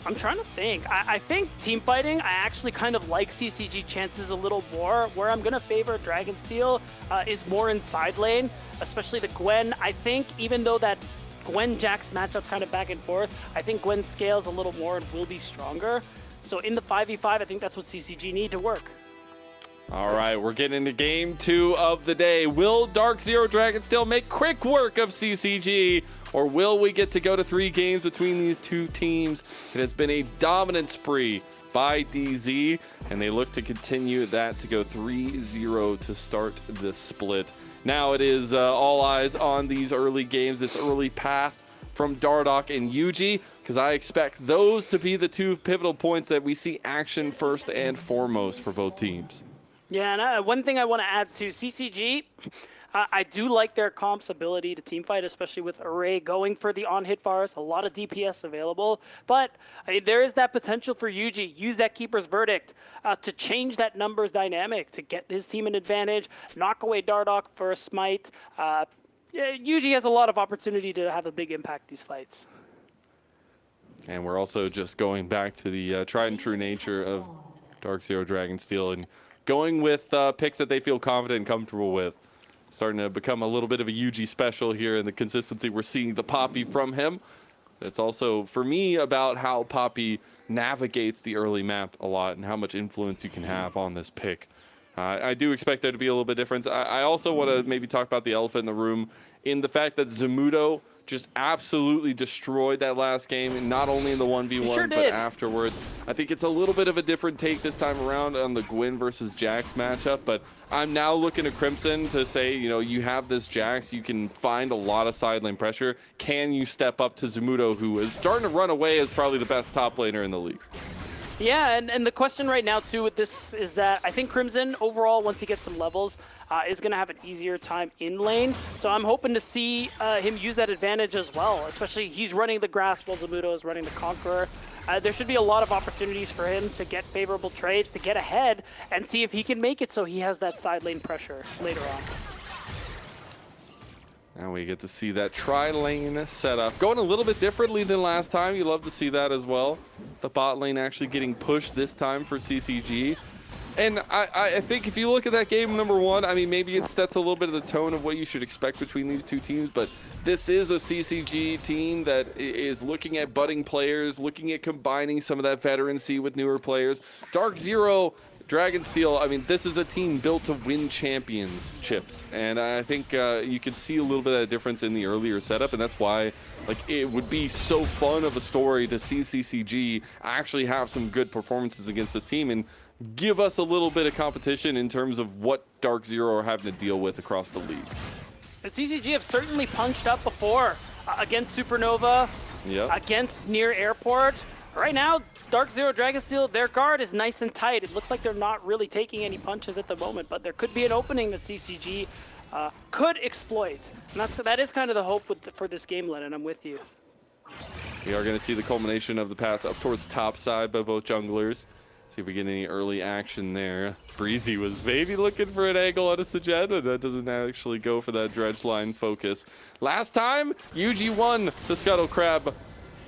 F: I'm trying to think. I think team fighting, I actually kind of like CCG chances a little more. Where I'm going to favor Dragonsteel is more in side lane, especially the Gwen. I think even though that Gwen-Jax matchup kind of back and forth, I think Gwen scales a little more and will be stronger. So in the 5v5, I think that's what CCG need to work.
D: All right, we're getting into game 2 of the day. Will Dark Zero Dragonsteel make quick work of CCG, or will we get to go to 3 games between these two teams? It has been a dominant spree by DZ, and they look to continue that to go 3-0 to start the split. Now it is all eyes on these early games, this early path from Dardoch and Yuji, because I expect those to be the 2 pivotal points that we see action first and foremost for both teams.
F: Yeah, and one thing I want to add to CCG, I do like their comp's ability to teamfight, especially with Array going for the on-hit forest, a lot of DPS available. But there is that potential for Yuji, use that Keeper's Verdict to change that numbers dynamic, to get his team an advantage, knock away Dardoch for a smite. Yuji has a lot of opportunity to have a big impact these fights.
D: And we're also just going back to the tried and true nature of Dark Zero Dragonsteel and going with picks that they feel confident and comfortable with. Starting to become a little bit of a Yuji special here in the consistency we're seeing the Poppy from him. It's also, for me, about how Poppy navigates the early map a lot and how much influence you can have on this pick. I do expect there to be a little bit of difference. I also want to maybe talk about the elephant in the room in the fact that Zamudo just absolutely destroyed that last game, and not only in the 1v1, but afterwards. I think it's a little bit of a different take this time around on the Gwen versus Jax matchup, but I'm now looking at Crimson to say, you know, you have this Jax, you can find a lot of side lane pressure. Can you step up to Zamudo, who is starting to run away as probably the best top laner in the league?
F: Yeah, and the question right now, too, with this is that I think Crimson, overall, once he gets some levels, is going to have an easier time in lane. So I'm hoping to see him use that advantage as well, especially he's running the grass while Zamudo is running the Conqueror. There should be a lot of opportunities for him to get favorable trades, to get ahead, and see if he can make it so he has that side lane pressure later on.
D: And we get to see that tri-lane setup going a little bit differently than last time. You love to see that as well. The bot lane actually getting pushed this time for CCG. And I think if you look at that game number 1, I mean, maybe it sets a little bit of the tone of what you should expect between these two teams, but this is a CCG team that is looking at budding players, looking at combining some of that veterancy with newer players. Dark Zero Dragonsteel, I mean, this is a team built to win championships, and I think you can see a little bit of that difference in the earlier setup, and that's why, like, it would be so fun of a story to see CCG actually have some good performances against the team and give us a little bit of competition in terms of what Dark Zero are having to deal with across the league.
F: The CCG have certainly punched up before against Supernova, against Near Airport. Right now, Dark Zero Dragonsteel, their guard is nice and tight. It looks like they're not really taking any punches at the moment, but there could be an opening that CCG could exploit. And that is kind of the hope for this game, Lennon. I'm with you.
D: We are going to see the culmination of the pass up towards top side by both junglers. See if we get any early action there. Breezy was maybe looking for an angle on a Sajet, but that doesn't actually go for that dredge line focus. Last time, Yuji won the Scuttle Crab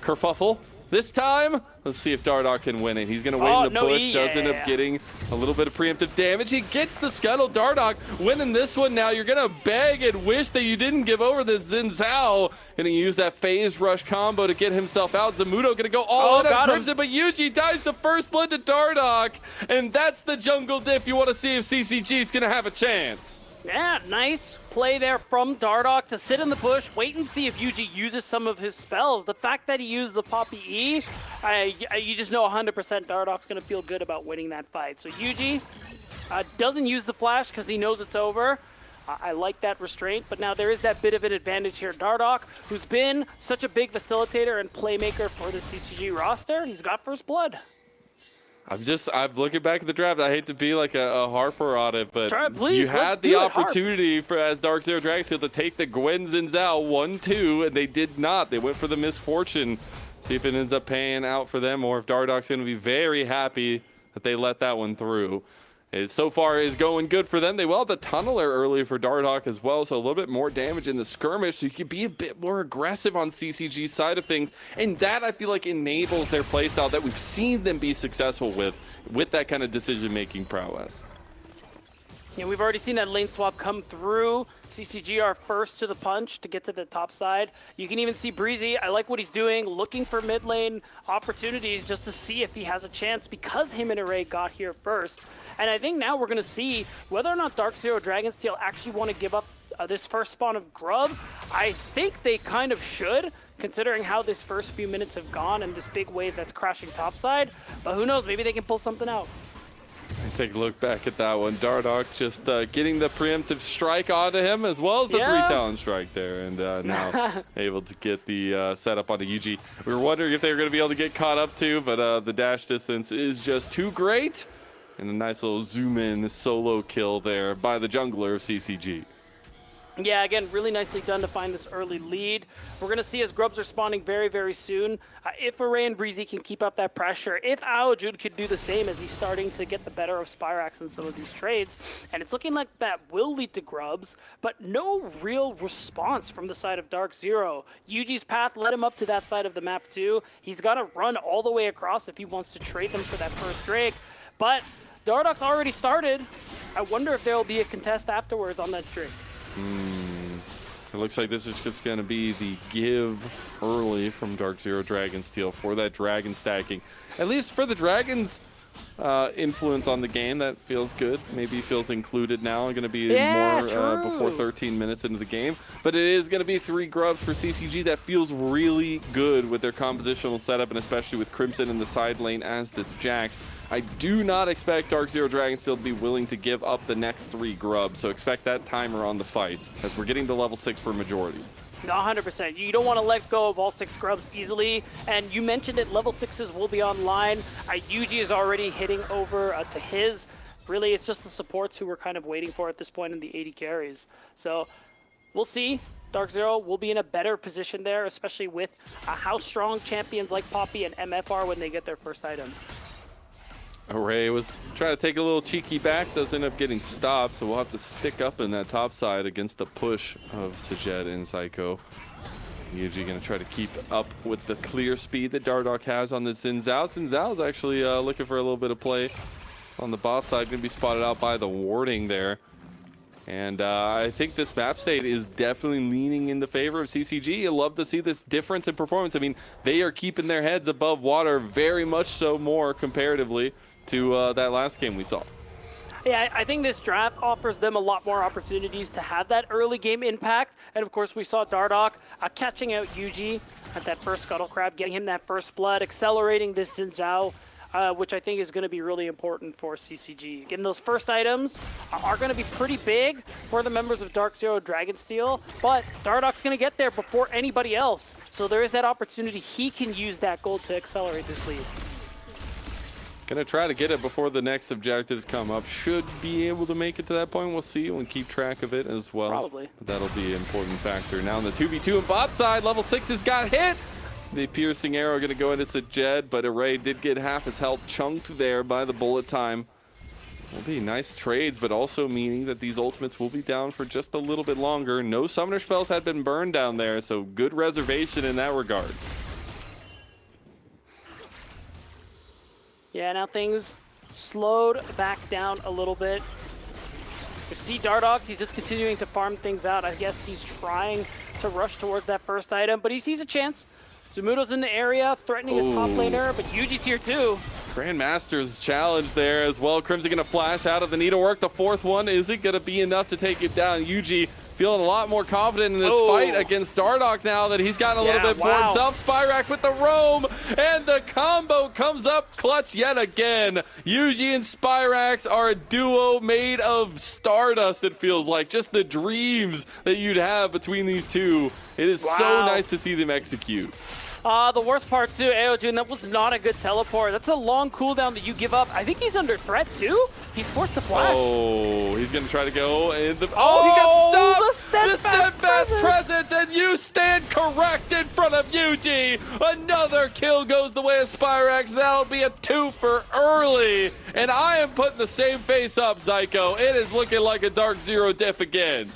D: kerfuffle. This time, let's see if Dardoch can win it. He's going to wait in the bush, does end up getting a little bit of preemptive damage. He gets the Scuttle. Dardoch winning this one now. You're going to beg and wish that you didn't give over the Xin Zhao. Going to use that phase rush combo to get himself out. Zamudo going to go all in on Crimson, but Yuji dies the first blood to Dardoch. And that's the jungle diff. You want to see if CCG is going to have a chance.
F: Yeah, nice play there from Dardoch to sit in the bush, wait and see if Yuji uses some of his spells. The fact that he used the Poppy E, you just know 100% Dardoch's going to feel good about winning that fight. So Yuji doesn't use the flash because he knows it's over. I like that restraint, but now there is that bit of an advantage here. Dardoch, who's been such a big facilitator and playmaker for the CCG roster, he's got first blood.
D: I'm looking back at the draft. I hate to be like a harper on it, but you had the opportunity for, as Dark Zero Dragonsteel, to take the Gwen Xin Zhao 1-2, and they did not. They went for the misfortune. See if it ends up paying out for them, or if Dardoch's going to be very happy that they let that one through. so far is going good for them. They will have the tunneler early for Dardoch as well, so a little bit more damage in the skirmish, so you can be a bit more aggressive on CCG's side of things, and that I feel like enables their playstyle that we've seen them be successful with that kind of decision-making prowess.
F: Yeah, we've already seen that lane swap come through. CCG are first to the punch to get to the top side. You can even see Breezy, I like what he's doing, looking for mid lane opportunities just to see if he has a chance because him and Array got here first. And I think now we're going to see whether or not Dark Zero Dragonsteel actually want to give up this first spawn of Grub. I think they kind of should, considering how this first few minutes have gone and this big wave that's crashing topside. But who knows, maybe they can pull something out.
D: Take a look back at that one. Dardoch just getting the preemptive strike onto him as well as the 3-talent strike there. And now able to get the setup onto UG. We were wondering if they were going to be able to get caught up too, but the dash distance is just too great. And a nice little zoom in solo kill there by the jungler of CCG.
F: Yeah, again, really nicely done to find this early lead. We're going to see as Grubs are spawning very, very soon. If Array and Breezy can keep up that pressure, if Aojud could do the same as he's starting to get the better of Spyrax in some of these trades, and it's looking like that will lead to Grubs, but no real response from the side of Dark Zero. Yuji's path led him up to that side of the map too. He's got to run all the way across if he wants to trade them for that first Drake, but Dardoch's already started. I wonder if there will be a contest afterwards on that Drake.
D: It looks like this is just going to be the give early from Dark Zero Dragonsteel for that dragon stacking. At least for the Dragon's influence on the game, that feels good. Maybe feels included now. Going to be more before 13 minutes into the game. But it is going to be 3 Grubs for CCG. That feels really good with their compositional setup, and especially with Crimson in the side lane as this Jax. I do not expect Dark Zero Dragonsteel to be willing to give up the next 3 Grubs, so expect that timer on the fights as we're getting to level 6 for a majority.
F: No, 100%. You don't want to let go of all 6 Grubs easily, and you mentioned it, level 6s will be online. Yuji is already hitting over to his. Really, it's just the supports who we're kind of waiting for at this point in the 80 carries. So we'll see. Dark Zero will be in a better position there, especially with how strong champions like Poppy and MF are when they get their first item.
D: Array was trying to take a little cheeky back, does end up getting stopped, so we'll have to stick up in that top side against the push of Sajed and Psycho. Yuji going to try to keep up with the clear speed that Dardoch has on the Xin Zhao. Xin Zhao's actually looking for a little bit of play on the bot side, going to be spotted out by the warding there. And I think this map state is definitely leaning in the favor of CCG. You love to see this difference in performance. I mean, they are keeping their heads above water very much so more comparatively to that last game we saw.
F: Yeah, I think this draft offers them a lot more opportunities to have that early game impact. And of course, we saw Dardoch catching out Yuji at that first Scuttle Crab, getting him that first blood, accelerating this Xin Zhao, which I think is going to be really important for CCG. Getting those first items are going to be pretty big for the members of Dark Zero Dragonsteel, but Dardoch's going to get there before anybody else. So there is that opportunity. He can use that gold to accelerate this lead.
D: Gonna try to get it before the next objectives come up. Should be able to make it to that point. We'll see. We'll keep track of it as well.
F: Probably.
D: But that'll be an important factor. Now in the 2v2 and bot side, level 6 has got hit. The piercing arrow gonna go into Sajed, but Array did get half his health chunked there by the bullet time. Will be nice trades, but also meaning that these ultimates will be down for just a little bit longer. No summoner spells had been burned down there, so good reservation in that regard.
F: Yeah, now things slowed back down a little bit. You see Dardoch, he's just continuing to farm things out. I guess he's trying to rush towards that first item, but he sees a chance. Zumuto's in the area, threatening his top laner, but Yuji's here too.
D: Grandmaster's challenge there as well. Crimson gonna flash out of the needlework. The 4th one isn't gonna be enough to take it down. Yuji feeling a lot more confident in this fight against Dardoch now that he's gotten a little bit for himself. Spyrax with the roam, and the combo comes up clutch yet again. Yuji and Spyrax are a duo made of stardust, it feels like. Just the dreams that you'd have between these two. It is so nice to see them execute.
F: The worst part too, Aojun, that was not a good teleport. That's a long cooldown that you give up. I think he's under threat too. He's forced to flash.
D: Oh, he's going to try to go in the... Oh, he got stopped!
F: The steadfast
D: presence, and you stand correct in front of Yuji. Another kill goes the way of Spyrax. That'll be a 2 for early. And I am putting the same face up, Zyko. It is looking like a Dark Zero diff again.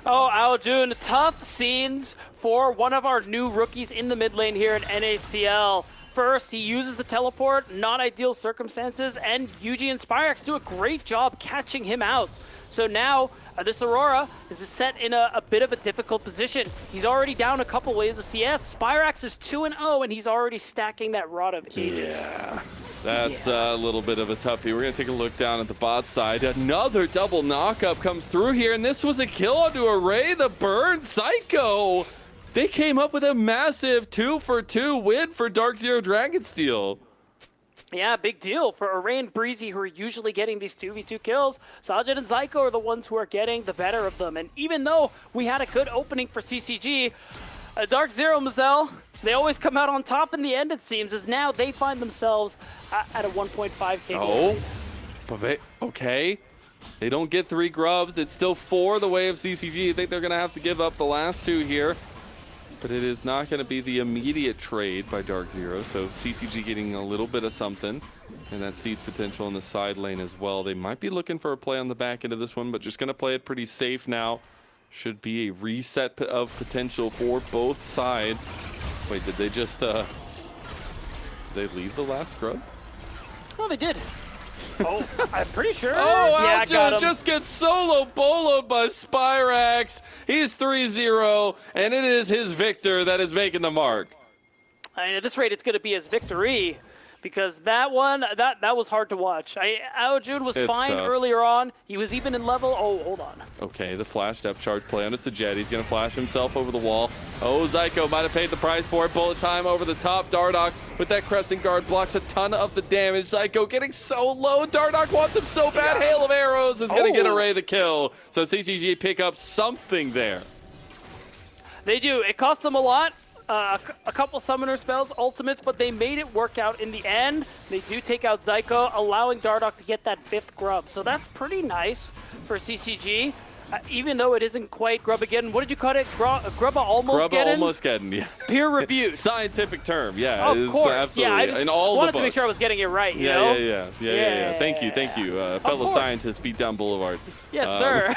F: Oh, Aojun, tough scenes for one of our new rookies in the mid lane here at NACL. First, he uses the teleport, not ideal circumstances, and Yuji and Spyrax do a great job catching him out. So now, this Aurora is set in a bit of a difficult position. He's already down a couple waves of CS. Spyrax is 2-0, and he's already stacking that Rod of Ages.
D: Yeah. That's a little bit of a toughie. We're going to take a look down at the bot side. Another double knockup comes through here, and this was a kill onto Array, the burn Psycho. They came up with a massive 2-for-2 win for Dark Zero Dragonsteel.
F: Yeah, big deal for Array and Breezy, who are usually getting these 2v2 kills. Sajid and Zyko are the ones who are getting the better of them. And even though we had a good opening for CCG, Dark Zero, Mazel, they always come out on top in the end, it seems, as now they find themselves at a 1.5k.
D: Oh, okay. They don't get 3 grubs. It's still 4 the way of CCG. I think they're going to have to give up the last 2 here. But it is not going to be the immediate trade by Dark Zero. So CCG getting a little bit of something. And that seeds potential in the side lane as well. They might be looking for a play on the back end of this one, but just going to play it pretty safe now. Should be a reset of potential for both sides. Wait, did they just, did they leave the last grub?
F: Oh, they did. Oh, I'm pretty sure.
D: Oh,
F: yeah,
D: Aljo just gets solo boloed by Spyrax. He's 3-0, and it is his Victor that is making the mark.
F: I mean, at this rate, it's going to be his victory, because that one, that was hard to watch. Aojun was fine earlier on. He was even in level. Oh, hold on.
D: Okay, the flash depth charge play onto Jet. He's going to flash himself over the wall. Oh, Zyko might have paid the price for it. Bullet time over the top. Dardoch with that crescent guard blocks a ton of the damage. Zyko getting so low. Dardoch wants him so bad. Hail of arrows is going to get Array the kill. So CCG pick up something there.
F: They do. It cost them a lot. A couple summoner spells, ultimates, but they made it work out in the end. They do take out Zyko, allowing Dardoch to get that 5th grub. So that's pretty nice for CCG. Even though it isn't quite Grub-ageddon. What did you call it? Grubba-almost-geddon?
D: Grubba-almost-geddon, yeah.
F: Peer review.
D: Scientific term, yeah.
F: Of course.
D: Absolutely.
F: Yeah, I
D: in all
F: wanted
D: the books.
F: to make sure I was getting it right, you know?
D: Yeah. Thank you. Fellow scientist, beat down Boulevard.
F: Yes, sir.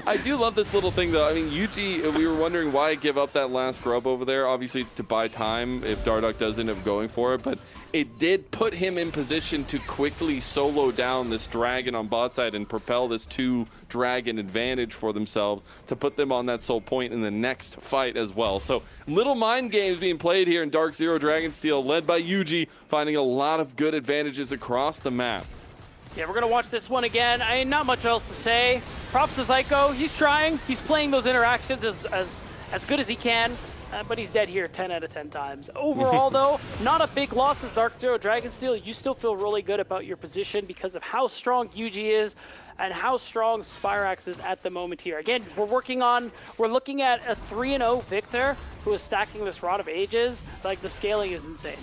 D: I do love this little thing, though. I mean, Yuji, we were wondering why give up that last grub over there. Obviously, it's to buy time if Dardoch does end up going for it, but it did put him in position to quickly solo down this dragon on bot side and propel this 2-dragon advantage for themselves to put them on that soul point in the next fight as well. So little mind games being played here in Dark Zero Dragonsteel, led by Yuji, finding a lot of good advantages across the map.
F: Yeah, we're going to watch this one again. I mean, not much else to say. Props to Zyko. He's trying. He's playing those interactions as good as he can. But he's dead here 10 out of 10 times. Overall, though, not a big loss as Dark Zero Dragonsteel. You still feel really good about your position because of how strong Yuji is and how strong Spyrax is at the moment here. Again, we're looking at a 3-0 Victor who is stacking this Rod of Ages. Like, the scaling is insane.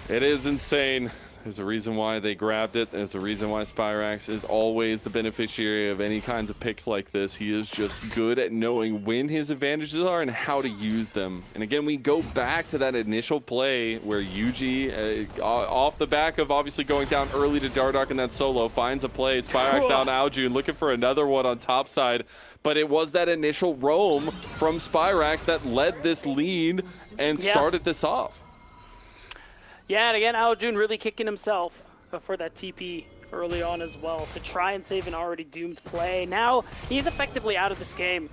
D: It is insane. There's a reason why they grabbed it. There's a reason why Spyrax is always the beneficiary of any kinds of picks like this. He is just good at knowing when his advantages are and how to use them. And again, we go back to that initial play where Yuji, off the back of obviously going down early to Dardoch in that solo, finds a play. Spyrax down Aojun, looking for another one on top side. But it was that initial roam from Spyrax that led this lead and started this off.
F: Yeah, and again, Aojun really kicking himself for that TP early on as well to try and save an already doomed play. Now, he's effectively out of this game.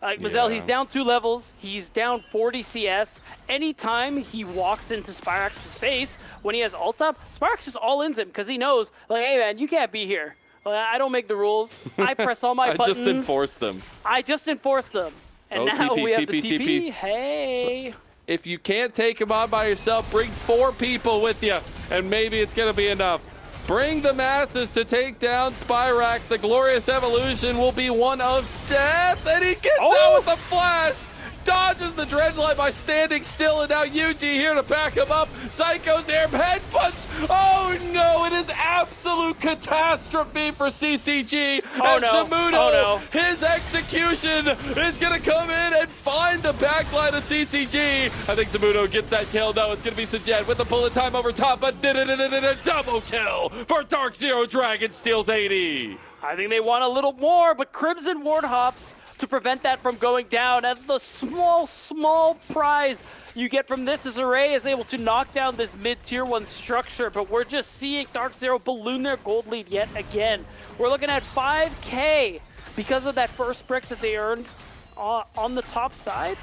F: Mazel, he's down 2 levels. He's down 40 CS. Anytime he walks into Spyrax's face, when he has ult up, Spyrax just all-ins him because he knows, like, hey, man, you can't be here. I don't make the rules. I press all my buttons.
D: I just enforce them.
F: And now we have the TP. Hey.
D: If you can't take him on by yourself, bring 4 people with you, and maybe it's going to be enough. bring the masses to take down Spyrax. The glorious evolution will be one of death, and he gets out with the flash. Dodges the Dredgeline by standing still, and now Yuji here to back him up. Psycho's here, headbutts. Oh no, it is absolute catastrophe for CCG.
F: Oh no,
D: Zamudo, his execution is gonna come in and find the backline of CCG. I think Zamudo gets that kill. No, it's gonna be Sajed with the bullet time over top, but double kill for Dark Zero Dragon, steals 80.
F: I think they want a little more, but Crimson Ward hops to prevent that from going down. And the small prize you get from this is Array is able to knock down this mid-tier 1 structure, but we're just seeing Dark Zero balloon their gold lead yet again. We're looking at 5K because of that first brick that they earned on the top side.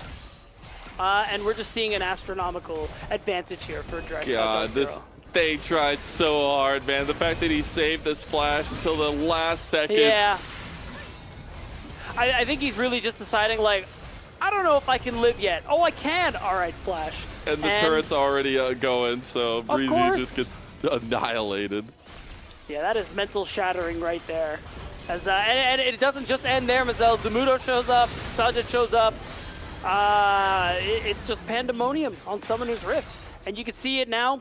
F: And we're just seeing an astronomical advantage here for Dark Zero.
D: They tried so hard, man. The fact that he saved this flash until the last second.
F: Yeah. I think he's really just deciding, like, I don't know if I can live yet. Oh, I can. All right, flash.
D: And the turret's already going, so Breezy just gets annihilated. Yeah,
F: that is mental shattering right there. As and it doesn't just end there, Mazel. Zamudo shows up, Sajid shows up. It's just pandemonium on Summoner's Rift. And you can see it now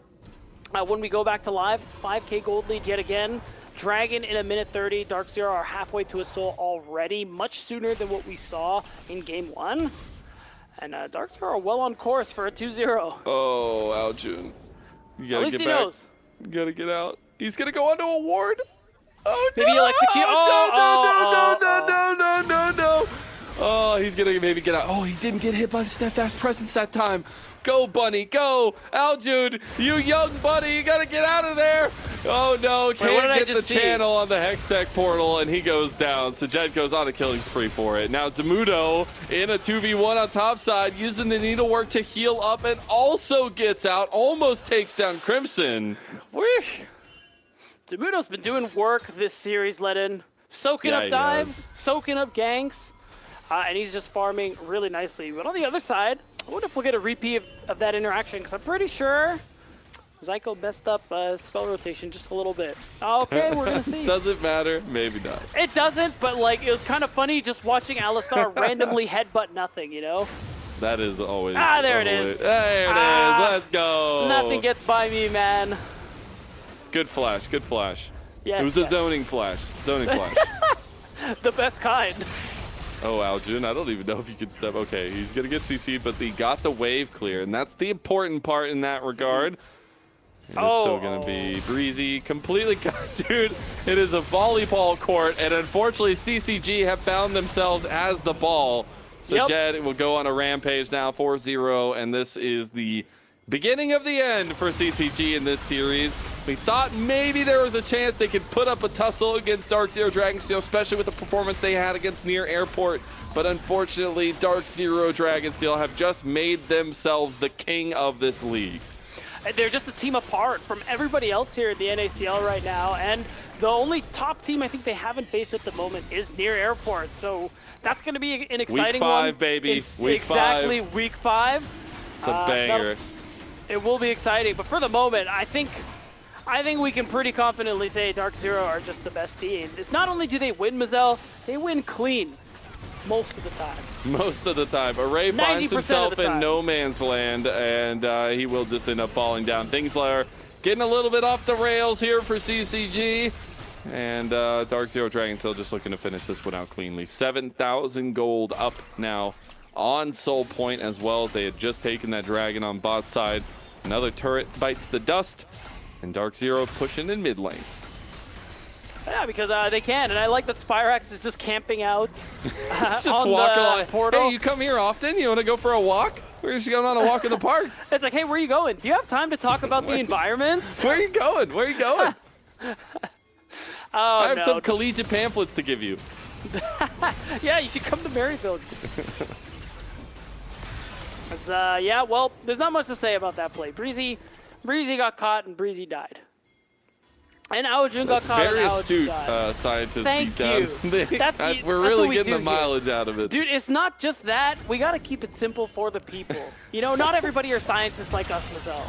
F: when we go back to live. 5K gold lead yet again. Dragon in a minute 30. Dark Zero are halfway to a soul already, much sooner than what we saw in game 1. And Dark Zero are well on course for a 2-0.
D: Oh, Aljun. You gotta
F: At least
D: get
F: he
D: back.
F: knows.
D: You gotta get out. He's gonna go on to a ward. Oh,
F: maybe
D: no!
F: he likes the queue.
D: No. Oh, he's gonna maybe get out. Oh, he didn't get hit by the steadfast presence that time. Go, Bunny, go. Aljun, you young buddy, you gotta get out of there. Oh no, can't get the channel on the Hextech portal, and he goes down. Sajed goes on a killing spree for it. Now Zamudo in a 2v1 on top side, using the needlework to heal up, and also gets out, almost takes down Crimson.
F: Whoosh. Zamudo's been doing work this series, Ledin. Soaking up dives, soaking up ganks, and he's just farming really nicely. But on the other side, I wonder if we'll get a repeat of that interaction, because I'm pretty sure Zyko messed up spell rotation just a little bit. Okay, we're going to see.
D: Doesn't matter. Maybe not.
F: It doesn't, but like it was kind of funny just watching Alistar randomly headbutt nothing, you know?
D: That is always...
F: there it is.
D: There it is. Let's go.
F: Nothing gets by me, man.
D: Good flash. Good flash.
F: Yes,
D: it was a zoning flash. Zoning flash.
F: The best kind.
D: Oh, Aljun, I don't even know if you can step. Okay, he's going to get CC'd, but he got the wave clear, and that's the important part in that regard. It is still going to be Breezy. Completely dude, it is a volleyball court, and unfortunately, CCG have found themselves as the ball. So Jed will go on a rampage now, 4-0, and this is the beginning of the end for CCG in this series. We thought maybe there was a chance they could put up a tussle against Dark Zero Dragonsteel, especially with the performance they had against Near Airport. But unfortunately, Dark Zero Dragonsteel have just made themselves the king of this league.
F: They're just a team apart from everybody else here at the NACL right now. And the only top team I think they haven't faced at the moment is Near Airport. So that's going to be an exciting one.
D: Week 5, baby. Week 5.
F: Exactly, week 5.
D: It's a banger.
F: It will be exciting. But for the moment, I think we can pretty confidently say Dark Zero are just the best team. It's not only do they win, Mazel, they win clean most of the time.
D: Most of the time. Array finds himself in no man's land, and he will just end up falling down. Things are getting a little bit off the rails here for CCG, and Dark Zero Dragonsteel just looking to finish this one out cleanly. 7,000 gold up now on Soul Point as well. They had just taken that dragon on bot side. Another turret bites the dust. And Dark Zero pushing in mid lane.
F: Yeah, because they can, and I like that Spyrax is just camping out
D: it's just
F: on
D: walking
F: the
D: along.
F: portal.
D: Hey, you come here often? You want to go for a walk? We're just going on a walk in the park.
F: It's like, hey, where are you going? Do you have time to talk about the environment?
D: Where are you going? Where are you going? I have some collegiate pamphlets to give you.
F: Yeah, you should come to Maryfield. Yeah, well, there's not much to say about that play. Breezy got caught and Breezy died. And Aojun got caught and Aojun died.
D: Very astute scientist.
F: Thank you.
D: We're really getting the mileage out of it.
F: Dude, it's not just that. We got to keep it simple for the people. You know, not everybody are scientists like us, Mazel.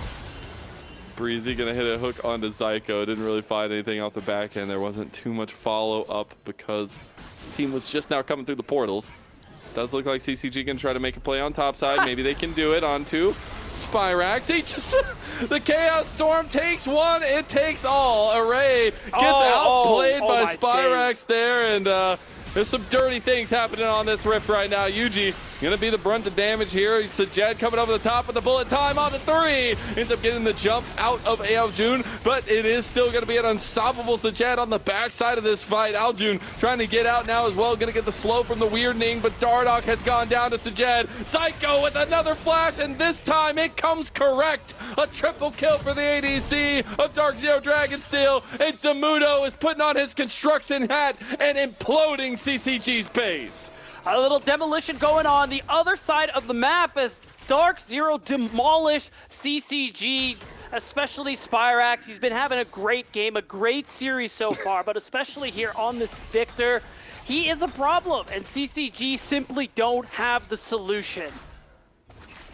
D: Breezy gonna hit a hook onto Zyko. Didn't really find anything off the back end. There wasn't too much follow-up because the team was just now coming through the portals. Does look like CCG gonna try to make a play on top side. Maybe they can do it onto Spyrax. He just the Chaos Storm takes one. It takes all. Array gets outplayed by Spyrax there, and there's some dirty things happening on this Rift right now. Yuji gonna be the brunt of damage here. It's a Jed coming over the top with the bullet time on the 3. Ends up getting the jump out of Aljun, but it is still gonna be an unstoppable Sajed on the backside of this fight. Aljun trying to get out now as well. Gonna get the slow from the Weirdning, but Dardoch has gone down to Sajed. Psycho with another flash, and this time it comes correct. A triple kill for the ADC of Dark Zero Dragonsteel. And Zamudo is putting on his construction hat and imploding CCG's base.
F: A little demolition going on the other side of the map as Dark Zero demolish CCG, especially Spyrax. He's been having a great game, a great series so far, but especially here on this Victor, he is a problem, and CCG simply don't have the solution.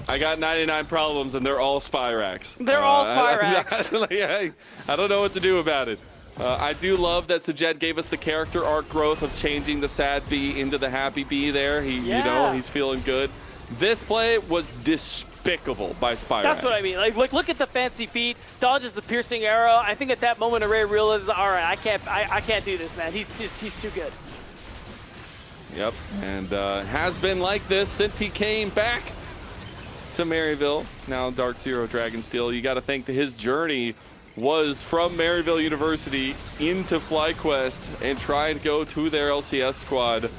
D: I got 99 problems, and they're all Spyrax.
F: They're all Spyrax.
D: I don't know what to do about it. I do love that Sajed gave us the character arc growth of changing the sad B into the happy B there. You know, he's feeling good. This play was despicable by Spyrax.
F: That's what I mean. Like, look at the fancy feet, dodges the piercing arrow. I think at that moment, Array realizes, all right, I can't do this, man. He's too good.
D: Yep, and has been like this since he came back to Maryville. Now Dark Zero Dragonsteel. You got to think that his journey was from Maryville University into FlyQuest and trying to go to their LCS squad,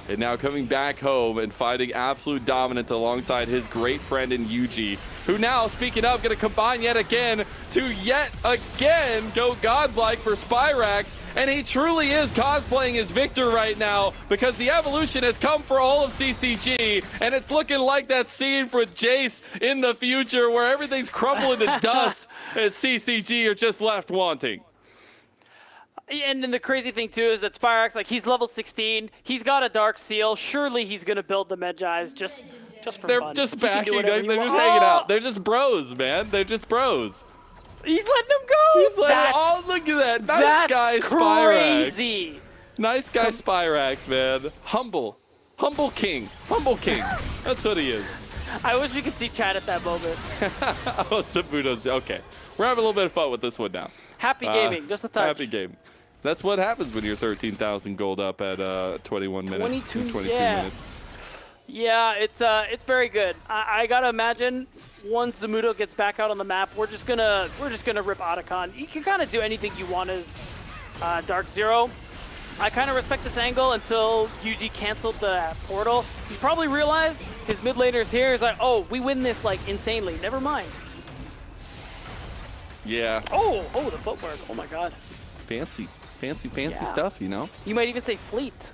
D: and now coming back home and fighting absolute dominance alongside his great friend in Yuji, who now, speaking of, going to combine yet again to yet again go godlike for Spyrax, and he truly is cosplaying his Victor right now because the evolution has come for all of CCG, and it's looking like that scene for Jace in the future where everything's crumbling to dust as CCG are just left wanting.
F: And then the crazy thing too is that Spyrax, like, he's level 16, he's got a Dark Seal. Surely he's gonna build the Medjais just for
D: They're
F: fun.
D: just backing, they're just hanging out. They're just bros, man. They're just bros.
F: He's letting them go.
D: He's letting. Oh, look at that! Nice guy, Spyrax.
F: Crazy.
D: Nice guy, Spyrax, man. Humble king. That's what he is.
F: I wish we could see chat at that moment.
D: Oh, Sabudo's okay. We're having a little bit of fun with this one now.
F: Happy gaming, just a touch.
D: Happy game. That's what happens when you're 13,000 gold up at 21 minutes. 22 minutes.
F: Yeah, it's very good. I gotta imagine once Zamudo gets back out on the map, we're just gonna rip Otacon. You can kind of do anything you want as Dark Zero. I kind of respect this angle until Yuji canceled the portal. He probably realized his mid laner's here. He's like, oh, we win this like insanely. Never mind.
D: Yeah.
F: Oh, the footwork. Oh my god.
D: Fancy stuff, you know?
F: You might even say fleet.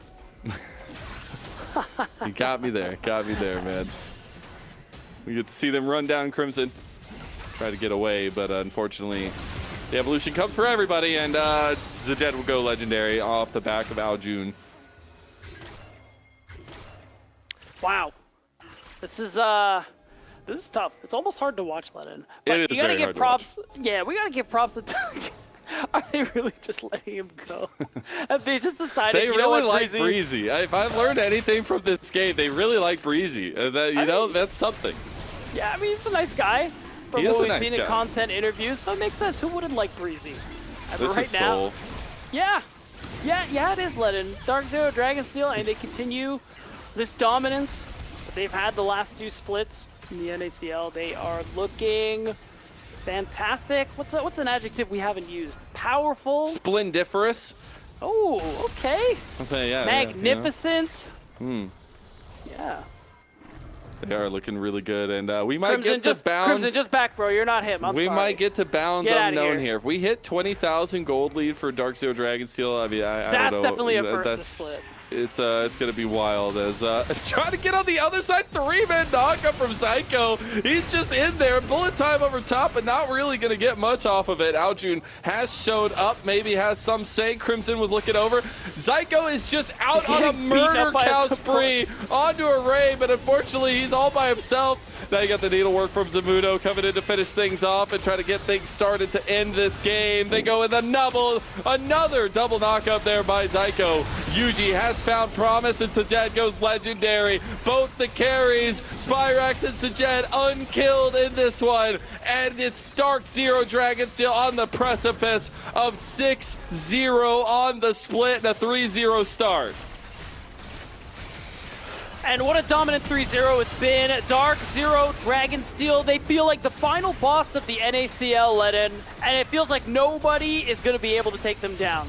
D: You got me there, man. We get to see them run down Crimson. Try to get away, but unfortunately, the evolution comes for everybody, and Zed will go legendary off the back of Aljun.
F: Wow. This is tough. It's almost hard to watch, Lennon. But
D: it is
F: you gotta
D: very
F: give
D: hard
F: props.
D: to watch.
F: Yeah, we gotta give props to Are they really just letting him go? Have they just decided,
D: they really like Breezy? If I've learned anything from this game, they really like Breezy. That's something.
F: Yeah, I mean, he's a nice guy. From
D: He is
F: what
D: a
F: we've
D: nice
F: seen
D: guy.
F: in content interviews, so it makes sense. Who wouldn't like Breezy?
D: This
F: right
D: is
F: now,
D: Soul.
F: yeah, it is Lennon. Dark Zero Dragonsteel, and they continue this dominance that they've had the last 2 splits in the NACL. They are looking fantastic. What's an adjective we haven't used? Powerful.
D: Splendiferous.
F: Oh, okay.
D: I'll say, yeah.
F: Magnificent. Yeah.
D: They are looking really good, and we might
F: Crimson
D: get to bounds.
F: Crimson, just back, bro. You're not him.
D: We
F: sorry.
D: might get to bounds
F: Get outta
D: unknown
F: here.
D: here. If we hit 20,000 gold lead for Dark Zero Dragonsteel, I mean, I don't know.
F: That's definitely a first to split.
D: It's gonna be wild as trying to get on the other side. 3-man knockup from Psycho. He's just in there, bullet time over top, but not really gonna get much off of it. Aljun has showed up, maybe has some say. Crimson was looking over. Psycho is just out on a murder cow spree onto Array, but unfortunately he's all by himself. Now you got the needlework from Zamudo coming in to finish things off and try to get things started to end this game. They go with another double knockup there by Zyko. Yuji has found promise and Sajed goes legendary. Both the carries, Spyrax and Sajed unkilled in this one. And it's Dark Zero Dragonsteel on the precipice of 6-0 on the split and a 3-0 start.
F: And what a dominant 3-0 it's been. Dark Zero Dragonsteel, they feel like the final boss of the NACL let in, and it feels like nobody is going to be able to take them down.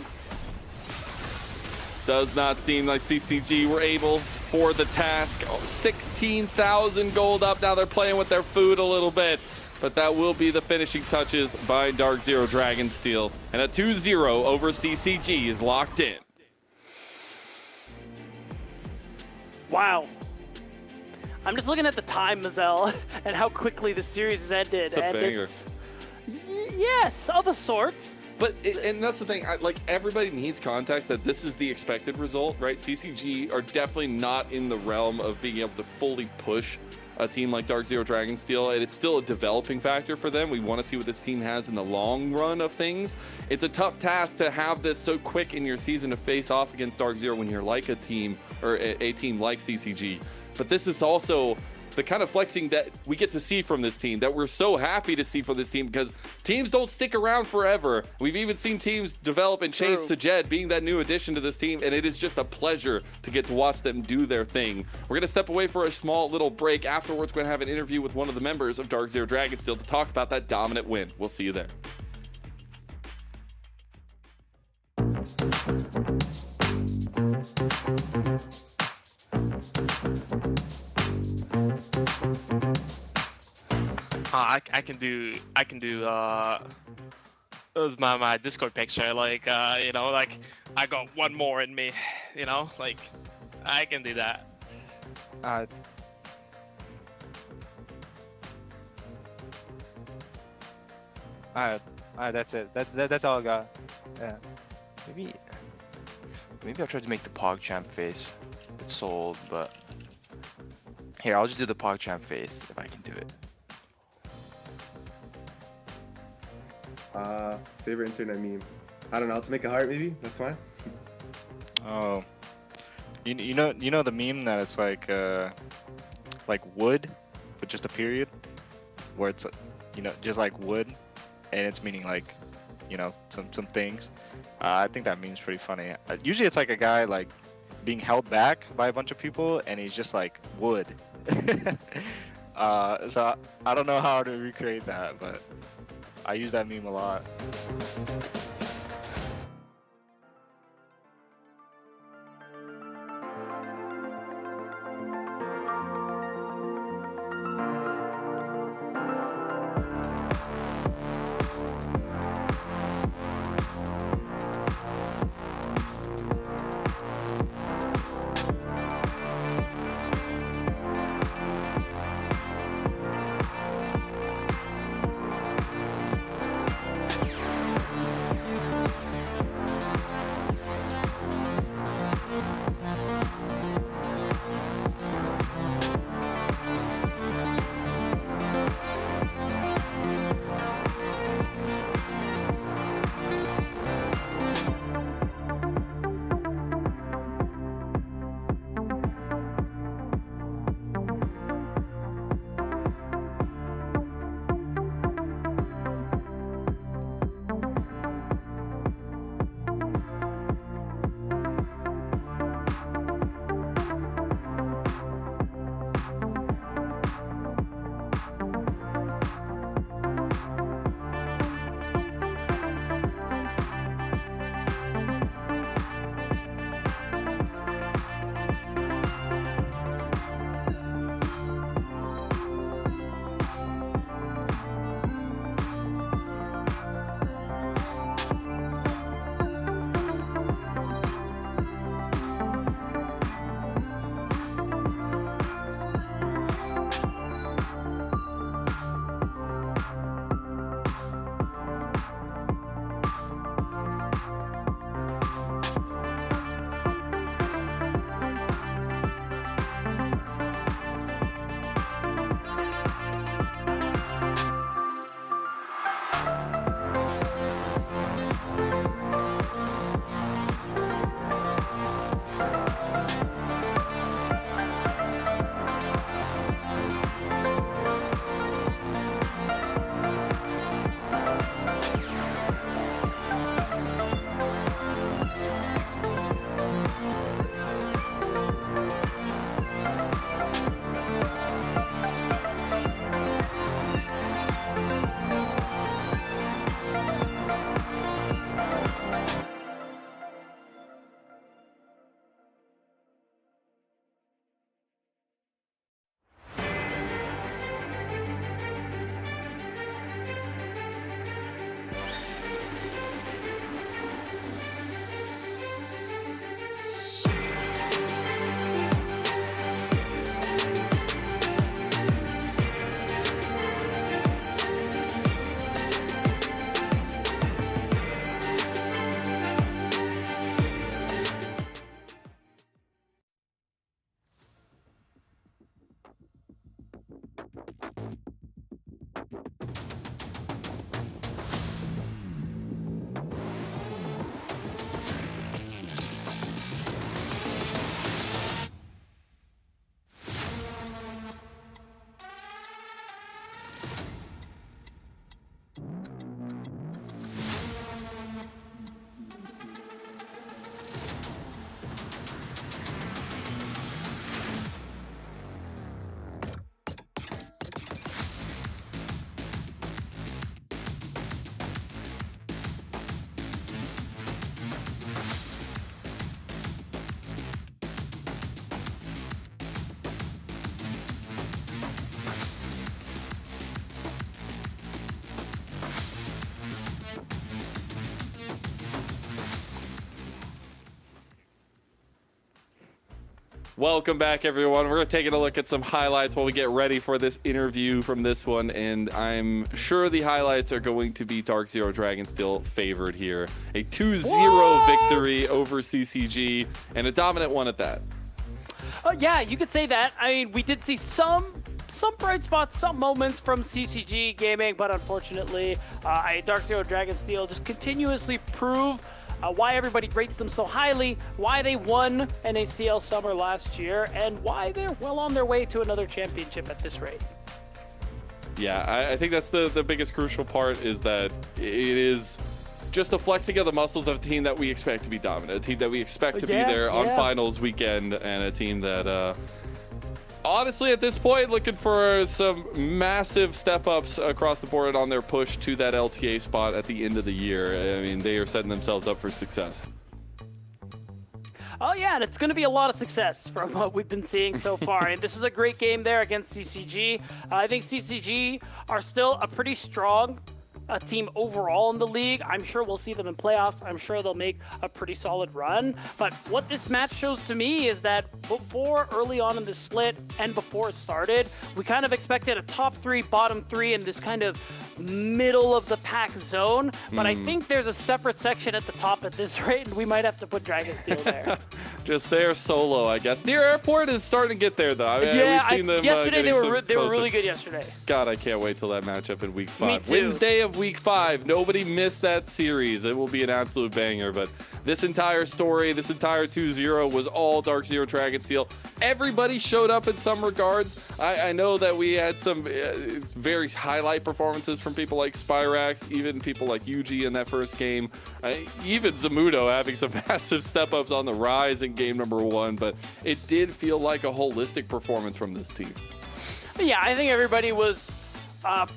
D: Does not seem like CCG were able for the task. 16,000 gold up. Now they're playing with their food a little bit. But that will be the finishing touches by Dark Zero Dragonsteel. And a 2-0 over CCG is locked in.
F: Wow. I'm just looking at the time, Mazel, and how quickly the series has ended.
D: It's a banger.
F: Yes, of a sort.
D: But, and that's the thing, like, everybody needs context that this is the expected result, right? CCG are definitely not in the realm of being able to fully push a team like Dark Zero Dragonsteel, and it's still a developing factor for them. We want to see what this team has in the long run of things. It's a tough task to have this so quick in your season to face off against Dark Zero when you're like a team, or a team like CCG. But this is also the kind of flexing that we get to see from this team, that we're so happy to see from this team, because teams don't stick around forever. We've even seen teams develop and change. Sajed being that new addition to this team, and it is just a pleasure to get to watch them do their thing. We're going to step away for a small little break. Afterwards, we're going to have an interview with one of the members of Dark Zero Dragonsteel to talk about that dominant win. We'll see you there.
G: I can do my Discord picture, like you know, like I got one more in me, you know, like I can do that.
C: Alright, that's it. That's all I got. Yeah.
H: Maybe I'll try to make the PogChamp face. It's sold, but here, I'll just do the PogChamp face if I can do it.
I: Favorite internet meme? I don't know. Let's make a heart, maybe. That's fine.
J: Oh, you know the meme that it's like wood, but just a period, where it's just like wood, and it's meaning like some things. I think that meme's pretty funny. Usually it's like a guy like being held back by a bunch of people, and he's just like wood. So I don't know how to recreate that, but I use that meme a lot.
D: Welcome back, everyone. We're taking a look at some highlights while we get ready for this interview from this one, and I'm sure the highlights are going to be Dark Zero Dragonsteel favored here. A 2-0 victory over CCG, and a dominant one at that.
F: Yeah, you could say that. I mean, we did see some bright spots, some moments from CCG Gaming, but unfortunately, Dark Zero Dragonsteel just continuously prove why everybody rates them so highly, why they won NACL Summer last year, and why they're well on their way to another championship at this rate.
D: Yeah, I think that's the biggest crucial part, is that it is just the flexing of the muscles of a team that we expect to be dominant, a team that we expect to be there on finals weekend, and a team that honestly, at this point, looking for some massive step-ups across the board on their push to that LTA spot at the end of the year. I mean, they are setting themselves up for success.
F: Oh yeah, and it's going to be a lot of success from what we've been seeing so far. And this is a great game there against CCG. I think CCG are still a pretty strong team overall in the league. I'm sure we'll see them in playoffs. I'm sure they'll make a pretty solid run. But what this match shows to me is that before early on in the split and before it started, we kind of expected a top 3, bottom 3 in this kind of middle of the pack zone. But I think there's a separate section at the top at this rate, and we might have to put Dragonsteel there.
D: Just there solo, I guess. Near Airport is starting to get there, though. I mean, we've seen them
F: yesterday they were really good yesterday.
D: God, I can't wait till that matchup in week 5.
F: Me too.
D: Wednesday of week 5. Nobody missed that series. It will be an absolute banger. But this entire story, this entire 2-0 was all Dark Zero Dragonsteel. Everybody showed up in some regards. I know that we had some very highlight performances from people like Spyrax, even people like Yuji in that first game. Even Zamudo having some massive step-ups on the rise in game number 1. But it did feel like a holistic performance from this team.
F: Yeah, I think everybody was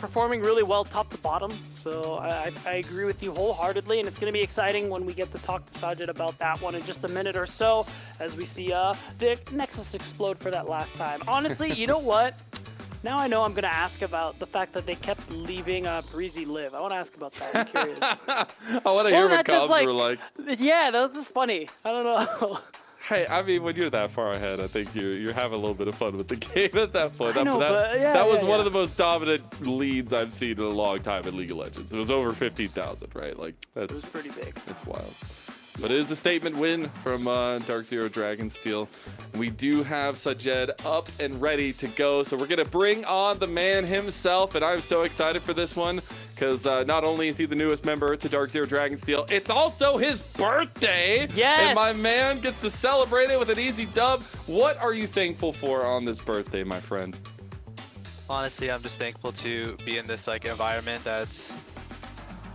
F: performing really well top to bottom, so I agree with you wholeheartedly, and it's going to be exciting when we get to talk to Sajid about that one in just a minute or so, as we see the Nexus explode for that last time. Honestly, you know what? Now I know I'm going to ask about the fact that they kept leaving Breezy live. I want to ask about that. I'm curious.
D: I want to hear what Cubs were like.
F: Yeah, that was just funny. I don't know.
D: Hey, I mean, when you're that far ahead, I think you're having a little bit of fun with the game at that point.
F: I know,
D: that was one of the most dominant leads I've seen in a long time in League of Legends. It was over 15,000, right? Like, that's,
F: it was pretty big.
D: It's wild. But it is a statement win from Dark Zero Dragonsteel. We do have Sajed up and ready to go, so we're going to bring on the man himself, and I'm so excited for this one, because not only is he the newest member to Dark Zero Dragonsteel, it's also his birthday!
F: Yes!
D: And my man gets to celebrate it with an easy dub. What are you thankful for on this birthday, my friend?
K: Honestly, I'm just thankful to be in this like environment that's,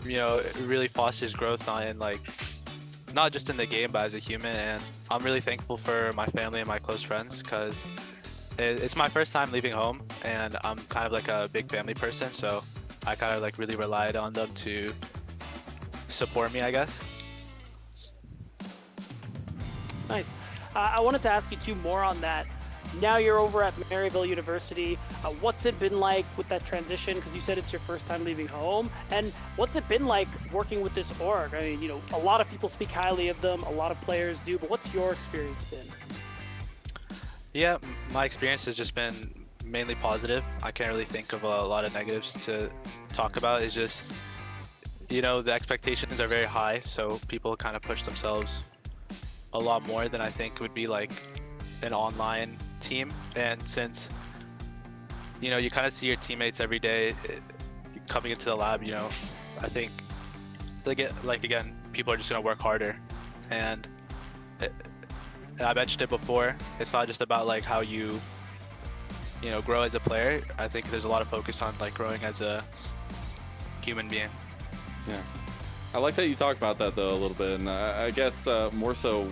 K: you know, really fosters growth on like, not just in the game, but as a human. And I'm really thankful for my family and my close friends, because it's my first time leaving home, and I'm kind of like a big family person, so I kind of like really relied on them to support me, I guess.
F: Nice. I wanted to ask you too more on that. Now you're over at Maryville University. What's it been like with that transition? Because you said it's your first time leaving home. And what's it been like working with this org? I mean, you know, a lot of people speak highly of them. A lot of players do. But what's your experience been?
K: Yeah, my experience has just been mainly positive. I can't really think of a lot of negatives to talk about. It's just, you know, the expectations are very high. So people kind of push themselves a lot more than I think would be like an online team. And since, you know, you kind of see your teammates every day coming into the lab, you know, I think like again, people are just gonna work harder. And I mentioned it before, it's not just about like how you know, grow as a player. I think there's a lot of focus on like growing as a human being.
D: Yeah, I like that you talk about that though a little bit, and I guess more so,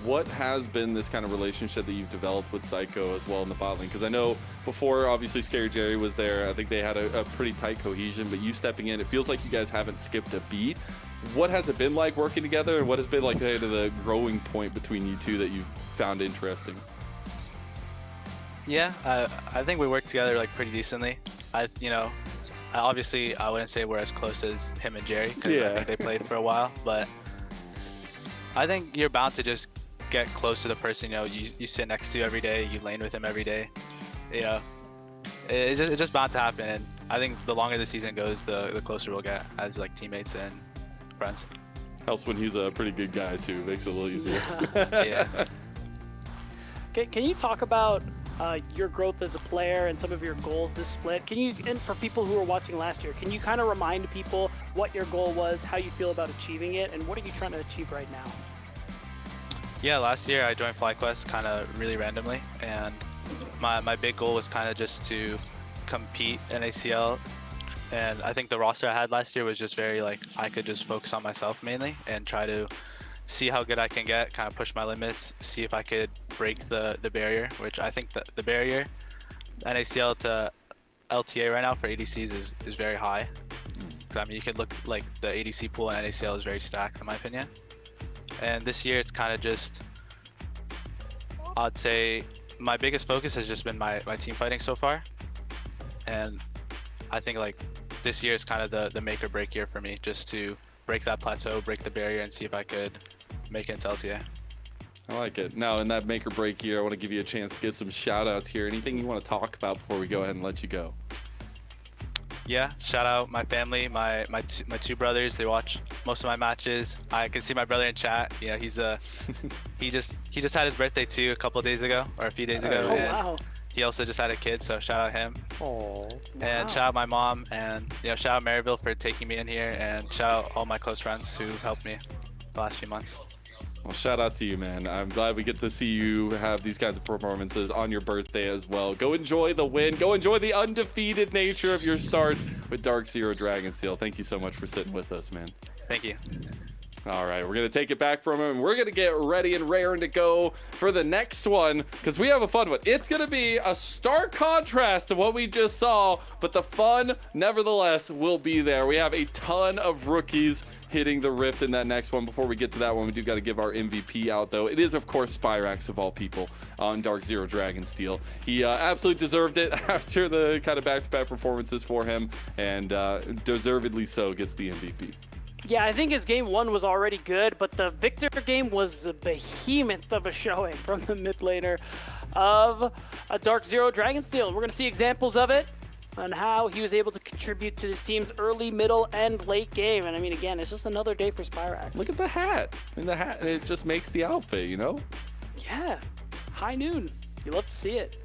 D: what has been this kind of relationship that you've developed with Psycho as well in the bot lane? Because I know before, obviously, Scary Jerry was there. I think they had a pretty tight cohesion, but you stepping in, it feels like you guys haven't skipped a beat. What has it been like working together, and what has been like the growing point between you two that you've found interesting?
K: Yeah, I think we work together like pretty decently. Obviously, I wouldn't say we're as close as him and Jerry, because I think they played for a while, but I think you're bound to just get close to the person you sit next to every day, you lane with him every day. It's just bound to happen. And I think the longer the season goes, the closer we'll get as like teammates and friends.
D: Helps when he's a pretty good guy too. Makes it a little easier.
K: Yeah.
F: Can you talk about your growth as a player and some of your goals this split? And for people who were watching last year, can you kind of remind people what your goal was, how you feel about achieving it, and what are you trying to achieve right now?
K: Yeah, last year I joined FlyQuest kind of really randomly, and my big goal was kind of just to compete in NACL. And I think the roster I had last year was just very like, I could just focus on myself mainly and try to see how good I can get, kind of push my limits, see if I could break the barrier, which I think that the barrier NACL to LTA right now for ADCs is very high. I mean, you can look like the ADC pool in NACL is very stacked in my opinion. And this year it's kind of just, I'd say my biggest focus has just been my team fighting so far. And I think like this year is kind of the make or break year for me, just to break that plateau, break the barrier, and see if I could make it into LTA.
D: I like it. Now, in that make or break year, I want to give you a chance to give some shout outs here. Anything you want to talk about before we go ahead and let you go?
K: Yeah, shout out my family, my two brothers. They watch most of my matches. I can see my brother in chat. You know, he just had his birthday too a couple of days ago, or a few days ago.
F: Oh,
K: and
F: wow.
K: he also just had a kid, so shout out him.
F: Oh,
K: And shout out my mom, and shout out Maryville for taking me in here, and shout out all my close friends who helped me the last few months.
D: Well, shout out to you, man. I'm glad we get to see you have these kinds of performances on your birthday as well. Go enjoy the win. Go enjoy the undefeated nature of your start with Dark Zero Dragonsteel. Thank you so much for sitting with us, man.
K: Thank you.
D: All right, we're going to take it back from him. We're going to get ready and raring to go for the next one because we have a fun one. It's going to be a stark contrast to what we just saw, but the fun, nevertheless, will be there. We have a ton of rookies hitting the Rift in that next one. Before we get to that one, we do got to give our MVP out, though. It is, of course, Spyrax, of all people, on Dark Zero Dragonsteel. He absolutely deserved it after the kind of back-to-back performances for him, and deservedly so gets the MVP.
F: Yeah, I think his game one was already good, but the Victor game was a behemoth of a showing from the mid laner of a Dark Zero Dragonsteel. We're going to see examples of it on how he was able to contribute to his team's early, middle, and late game. And I mean, again, it's just another day for Spyrax.
D: Look at the hat. I mean, the hat, it just makes the outfit, you know?
F: Yeah, high noon. You love to see it.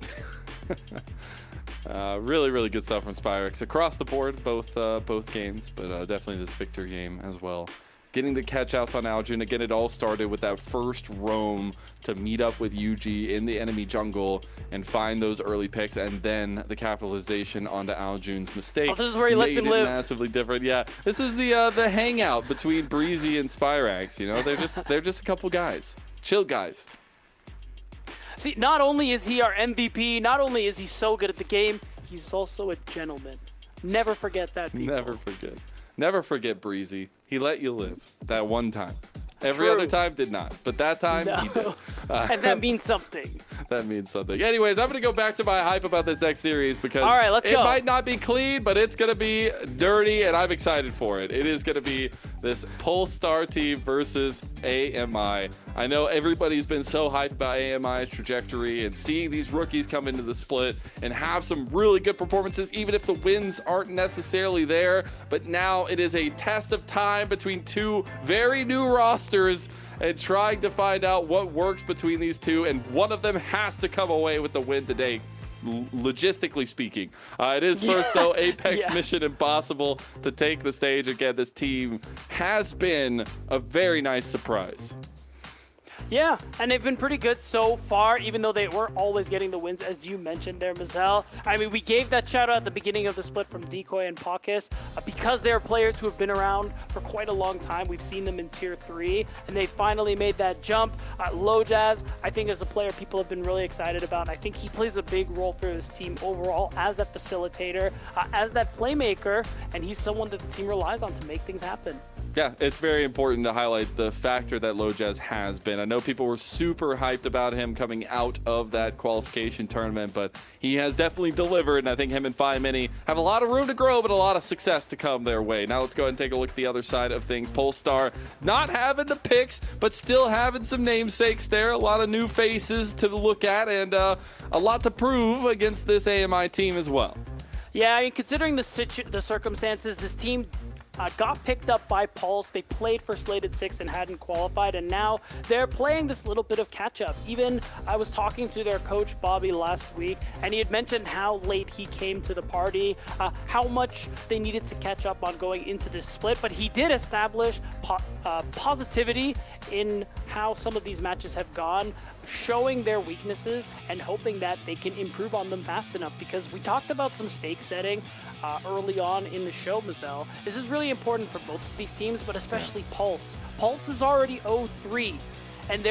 D: Really, really good stuff from Spyrax across the board, both games, but definitely this Victor game as well. Getting the catch outs on Aljun. Again, it all started with that first roam to meet up with UG in the enemy jungle and find those early picks, and then the capitalization onto Aljun's mistake.
F: Oh, this is where he lets him live.
D: Massively different. Yeah, this is the hangout between Breezy and Spyrax. You know, they're just a couple guys, chill guys.
F: See, not only is he our MVP, not only is he so good at the game, he's also a gentleman. Never forget that, people.
D: Never forget. Never forget Breezy. He let you live that one time. Every
F: True.
D: other time did not, but that time he did.
F: And that means something.
D: That means something. Anyways, I'm going to go back to my hype about this next series because
F: all right, let's
D: it
F: go.
D: might not be clean, but it's going to be dirty, and I'm excited for it. It is going to be this Polestar team versus AMI. I know everybody's been so hyped about AMI's trajectory and seeing these rookies come into the split and have some really good performances, even if the wins aren't necessarily there. But now it is a test of time between two very new rosters and trying to find out what works between these two, and one of them has to come away with the win today, logistically speaking. It is first, though, Apex Mission Impossible to take the stage. Again, this team has been a very nice surprise.
F: Yeah, and they've been pretty good so far, even though they were always getting the wins, as you mentioned there, Mazel. I mean, we gave that shout out at the beginning of the split from Decoy and Pockets because they're players who have been around for quite a long time. We've seen them in Tier 3, and they finally made that jump. Lojaz, I think, is a player people have been really excited about. I think he plays a big role for his team overall as that facilitator, as that playmaker, and he's someone that the team relies on to make things happen.
D: Yeah, it's very important to highlight the factor that LoJazz has been. I know people were super hyped about him coming out of that qualification tournament, but he has definitely delivered, and I think him and Phi Mini have a lot of room to grow, but a lot of success to come their way. Now let's go ahead and take a look at the other side of things. Polestar not having the picks, but still having some namesakes there. A lot of new faces to look at, and a lot to prove against this AMI team as well.
F: Yeah, I mean, considering the circumstances, this team got picked up by Pulse. They played for Slated 6 and hadn't qualified, and now they're playing this little bit of catch-up. Even I was talking to their coach, Bobby, last week, and he had mentioned how late he came to the party, how much they needed to catch up on going into this split, but he did establish positivity in how some of these matches have gone, showing their weaknesses and hoping that they can improve on them fast enough, because we talked about some stake setting early on in the show, Mazel. This is really important for both of these teams, but especially Pulse. Pulse is already 0-3, and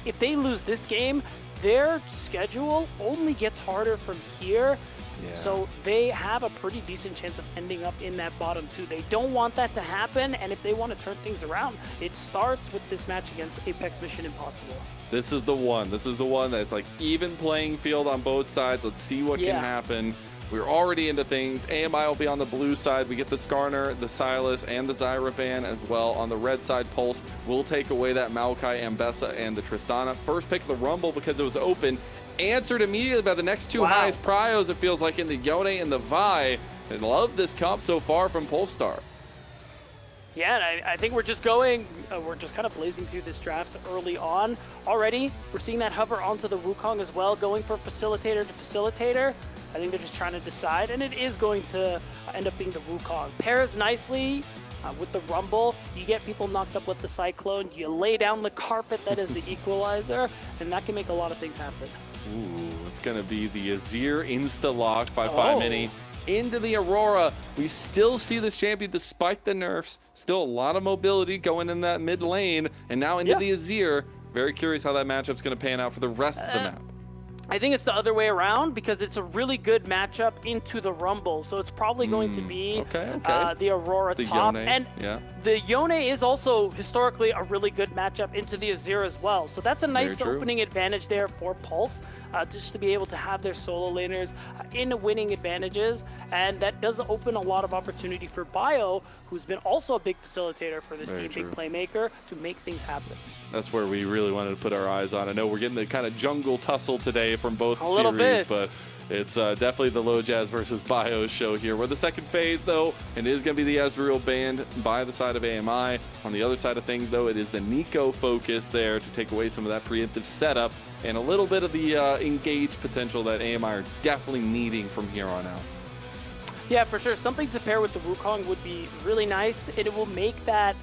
F: if they lose this game, their schedule only gets harder from here. Yeah. So they have a pretty decent chance of ending up in that bottom two. They don't want that to happen, and if they want to turn things around, it starts with this match against Apex Mission Impossible.
D: This is the one. This is the one that's like even playing field on both sides. Let's see what can happen. We're already into things. AMI will be on the blue side. We get the Skarner, the Silas, and the Zyra ban as well. On the red side, Pulse will take away that Maokai, Ambessa, and the Tristana. First pick the Rumble because it was open. Answered immediately by the next two highest prios, it feels like, in the Yone and the Vi. I love this comp so far from Polestar.
F: Yeah, and I think we're just going, we're just kind of blazing through this draft early on. Already, we're seeing that hover onto the Wukong as well, going for facilitator to facilitator. I think they're just trying to decide, and it is going to end up being the Wukong. Pairs nicely with the Rumble. You get people knocked up with the Cyclone. You lay down the carpet that is the equalizer, and that can make a lot of things happen.
D: Ooh, it's going to be the Azir insta-lock by Phi Mini into the Aurora. We still see this champion, despite the nerfs, still a lot of mobility going in that mid lane, and now into the Azir. Very curious how that matchup's going to pan out for the rest of the map.
F: I think it's the other way around, because it's a really good matchup into the Rumble. So it's probably going to be the Aurora top.
D: Yone,
F: and the Yone is also historically a really good matchup into the Azir as well. So that's a nice opening advantage there for Pulse, just to be able to have their solo laners in winning advantages. And that does open a lot of opportunity for Bio, who's been also a big facilitator for this team, big playmaker, to make things happen.
D: That's where we really wanted to put our eyes on. I know we're getting the kind of jungle tussle today from both series, but it's definitely the LoJazz versus Bio show here. We're the second phase, though, and it is going to be the Ezreal banned by the side of AMI. On the other side of things, though, it is the Nico focus there to take away some of that preemptive setup and a little bit of the engage potential that AMI are definitely needing from here on out.
F: Yeah, for sure. Something to pair with the Wukong would be really nice, and it will make that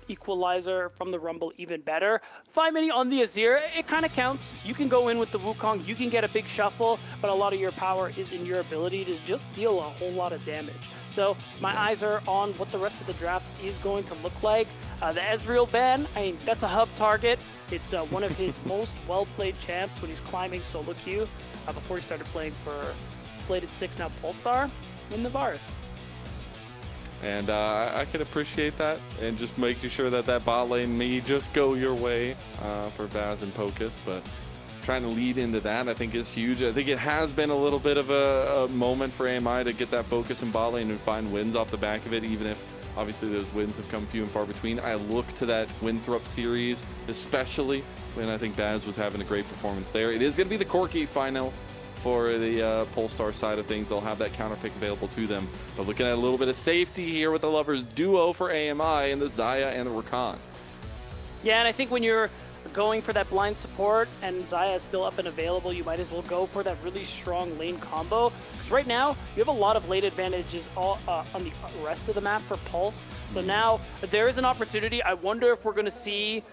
F: equalizer from the Rumble even better. 5 Mini on the Azir, it kind of counts. You can go in with the Wukong, you can get a big shuffle, but a lot of your power is in your ability to just deal a whole lot of damage. So my eyes are on what the rest of the draft is going to look like. The Ezreal ban, I mean, that's a hub target. It's one of his most well-played champs when he's climbing solo queue before he started playing for Slated 6, now Polestar, in Navaris.
D: And I can appreciate that, and just making sure that that bot lane may just go your way for Baz and Pocus, but trying to lead into that I think is huge. I think it has been a little bit of a moment for AMI to get that focus in bot lane and find wins off the back of it, even if obviously those wins have come few and far between. I look to that Winthrop series, especially when I think Baz was having a great performance there. It is going to be the Corki final for the Polestar side of things. They'll have that counter pick available to them. But looking at a little bit of safety here with the Lovers duo for AMI and the Xayah and the Rakan.
F: Yeah, and I think when you're going for that blind support and Xayah is still up and available, you might as well go for that really strong lane combo. Because right now, you have a lot of late advantages all, on the rest of the map for Pulse. So now, there is an opportunity. I wonder if we're going to see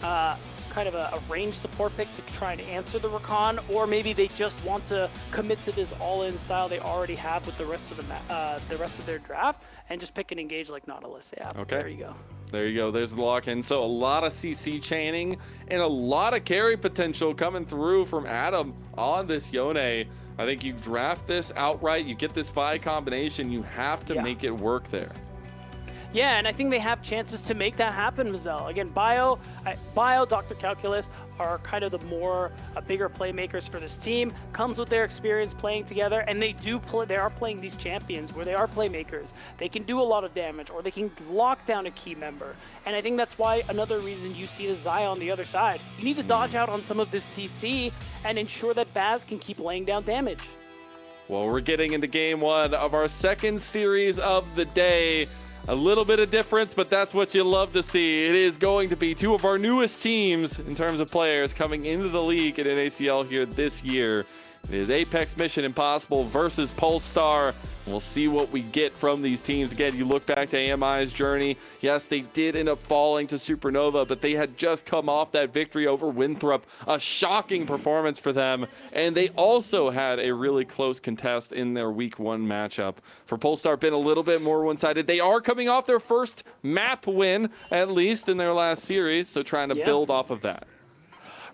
F: kind of a range support pick to try and answer the Rakan, or maybe they just want to commit to this all-in style they already have with the rest of the rest of their draft and just pick and engage like Nautilus. Yeah, there you go.
D: There you go. There's the lock-in. So a lot of CC chaining and a lot of carry potential coming through from Adam on this Yone. I think you draft this outright, you get this Vi combination, you have to make it work there.
F: Yeah, and I think they have chances to make that happen, Mazel. Again, Bio, Dr. Calculus are kind of the more bigger playmakers for this team. Comes with their experience playing together, and they are playing these champions where they are playmakers. They can do a lot of damage, or they can lock down a key member. And I think that's why another reason you see the Xayah on the other side. You need to dodge out on some of this CC and ensure that Baz can keep laying down damage.
D: Well, we're getting into game one of our second series of the day. A little bit of difference, but that's what you love to see. It is going to be two of our newest teams in terms of players coming into the league at NACL here this year. It is Apex Mission Impossible versus Polestar. We'll see what we get from these teams. Again, you look back to AMI's journey. Yes, they did end up falling to Supernova, but they had just come off that victory over Winthrop. A shocking performance for them. And they also had a really close contest in their week 1 matchup. For Polestar, been a little bit more one-sided. They are coming off their first map win, at least in their last series, so trying to build off of that.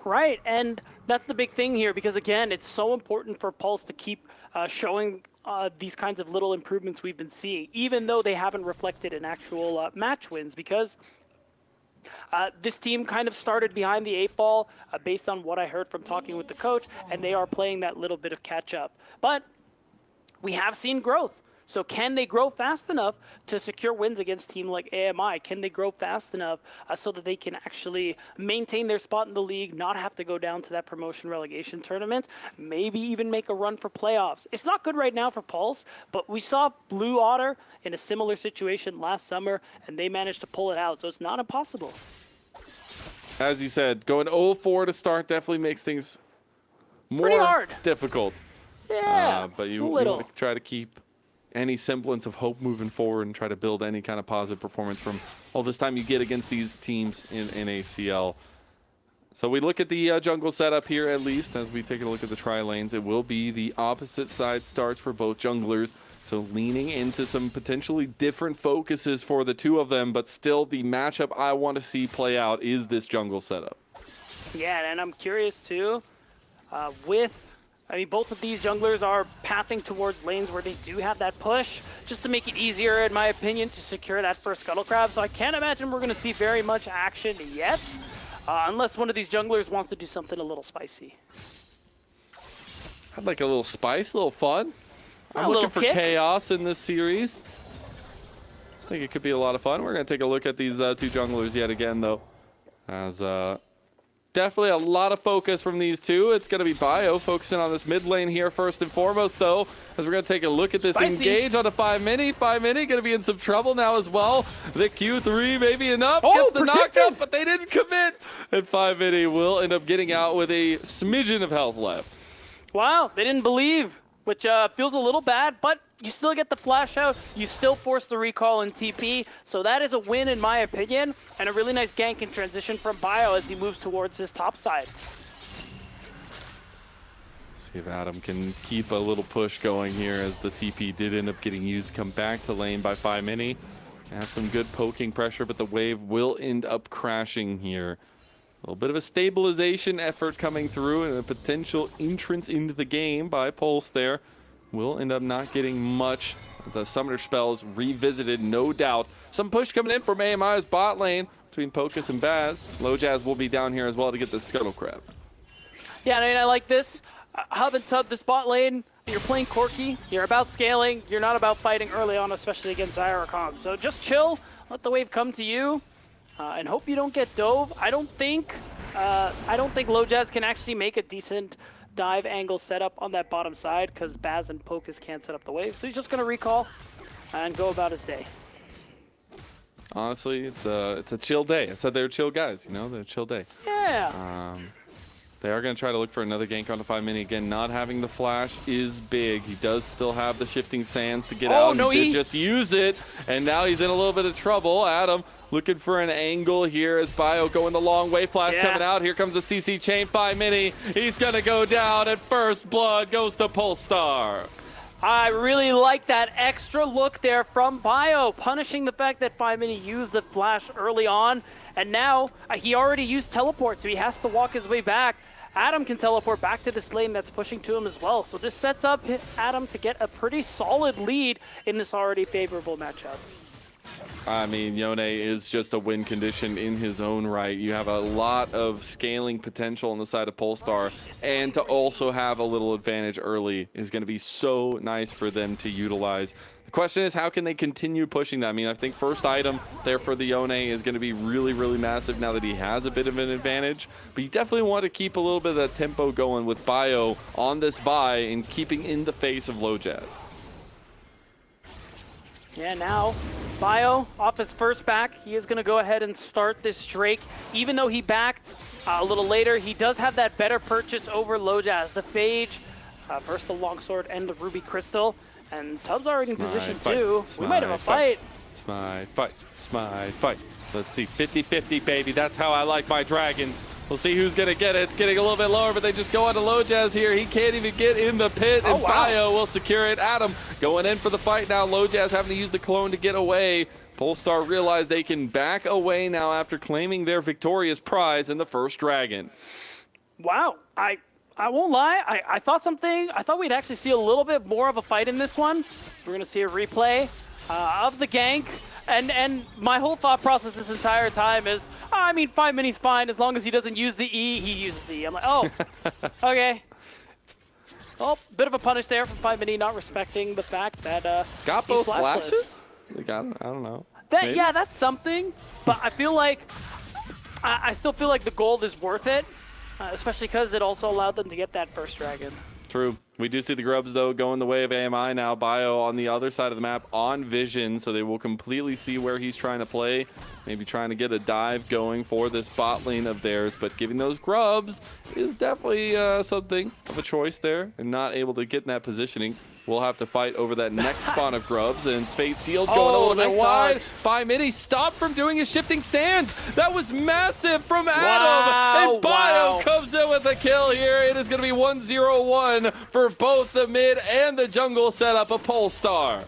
F: Right, and that's the big thing here, because again, it's so important for Pulse to keep showing these kinds of little improvements we've been seeing, even though they haven't reflected in actual match wins, because this team kind of started behind the 8 ball based on what I heard from talking with the coach, and they are playing that little bit of catch up. But we have seen growth. So can they grow fast enough to secure wins against a team like AMI? Can they grow fast enough so that they can actually maintain their spot in the league, not have to go down to that promotion relegation tournament, maybe even make a run for playoffs? It's not good right now for Pulse, but we saw Blue Otter in a similar situation last summer, and they managed to pull it out, so it's not impossible.
D: As you said, going 0-4 to start definitely makes things
F: pretty
D: more
F: hard.
D: difficult.
F: Yeah,
D: but you want to try to keep any semblance of hope moving forward and try to build any kind of positive performance from all this time you get against these teams in NACL. So we look at the jungle setup here, at least, as we take a look at the tri-lanes. It will be the opposite side starts for both junglers. So leaning into some potentially different focuses for the two of them, but still the matchup I want to see play out is this jungle setup.
F: Yeah, and I'm curious too, I mean, both of these junglers are pathing towards lanes where they do have that push, just to make it easier, in my opinion, to secure that first Scuttle Crab. So I can't imagine we're going to see very much action yet, unless one of these junglers wants to do something a little spicy.
D: I'd like a little spice, a little fun. I'm looking for chaos in this series. I think it could be a lot of fun. We're going to take a look at these two junglers yet again, though, as definitely a lot of focus from these two. It's going to be Bio focusing on this mid lane here first and foremost, though, as we're going to take a look at this engage on a 5-mini. 5-mini going to be in some trouble now as well. The Q3 maybe enough. Gets the knockup, but they didn't commit. And 5-mini will end up getting out with a smidgen of health left.
F: Wow, they didn't believe, which feels a little bad, but you still get the flash out. You still force the recall and TP. So that is a win in my opinion, and a really nice gank in transition from Bio as he moves towards his top side.
D: See if Adam can keep a little push going here, as the TP did end up getting used. Come back to lane by 5-mini. Have some good poking pressure, but the wave will end up crashing here. A little bit of a stabilization effort coming through, and a potential entrance into the game by Pulse there. Will end up not getting much. The summoner spells revisited, no doubt. Some push coming in from AMI's bot lane between Pocus and Baz. Low Jazz will be down here as well to get the Scuttle Crab.
F: Yeah, I mean, I like this. Hub and sub this bot lane. You're playing Corki. You're about scaling. You're not about fighting early on, especially against Zyrakon. So just chill. Let the wave come to you. And hope you don't get dove. I don't think Low Jazz can actually make a decent dive angle setup on that bottom side, because Baz and Pocus can't set up the wave. So he's just going to recall and go about his day.
D: Honestly, it's a chill day. I said they were chill guys, you know, they're a chill day.
F: Yeah.
D: They are going to try to look for another gank on the 5-mini. Again, not having the flash is big. He does still have the shifting sands to get out.
F: No,
D: he did just use it, and now he's in a little bit of trouble. Adam looking for an angle here as Bio going the long way. Flash coming out. Here comes the CC chain 5-mini. He's going to go down, and first blood goes to Polestar.
F: I really like that extra look there from Bio, punishing the fact that 5-mini used the flash early on, and now he already used teleport, so he has to walk his way back. Adam can teleport back to this lane that's pushing to him as well, so this sets up Adam to get a pretty solid lead in this already favorable matchup.
D: I mean, Yone is just a win condition in his own right. You have a lot of scaling potential on the side of Polestar, and to also have a little advantage early is going to be so nice for them to utilize. The question is, how can they continue pushing that? I mean, I think first item there for the Yone is going to be really, really massive now that he has a bit of an advantage. But you definitely want to keep a little bit of that tempo going with Bio on this buy and keeping in the face of Low Jazz.
F: Yeah, now Bio off his first back. He is going to go ahead and start this Drake. Even though he backed a little later, he does have that better purchase over Low Jazz. The Phage versus the Longsword and the Ruby Crystal. And Tubbs already in position too. We might have a fight.
D: Smite fight. Let's see, 50-50, baby. That's how I like my dragons. We'll see who's going to get it. It's getting a little bit lower, but they just go on to Low Jazz here. He can't even get in the pit, and Bio will secure it. Adam going in for the fight now. Low Jazz having to use the clone to get away. Polestar realize they can back away now after claiming their victorious prize in the first dragon.
F: Wow. I won't lie. I thought we'd actually see a little bit more of a fight in this one. We're going to see a replay of the gank. And my whole thought process this entire time is, I mean, 5 Mini's fine as long as he doesn't use the E, he uses the E. I'm like, oh, okay. Oh, bit of a punish there from 5 Mini, not respecting the fact that
D: got both flashes? Like, I don't know.
F: Yeah, that's something. But I feel like, I still feel like the gold is worth it, especially because it also allowed them to get that first dragon.
D: True. We do see the Grubs, though, going the way of AMI now. Bio on the other side of the map on vision, so they will completely see where he's trying to play. Maybe trying to get a dive going for this bot lane of theirs, but giving those Grubs is definitely something of a choice there, and not able to get in that positioning. We'll have to fight over that next spawn of Grubs, and Fate Sealed going a little bit wide. By Mini, stopped from doing his shifting sands. That was massive from Adam, and Bio comes in with a kill here. It is going to be 1-0-1 for both the mid and the jungle setup of Polestar.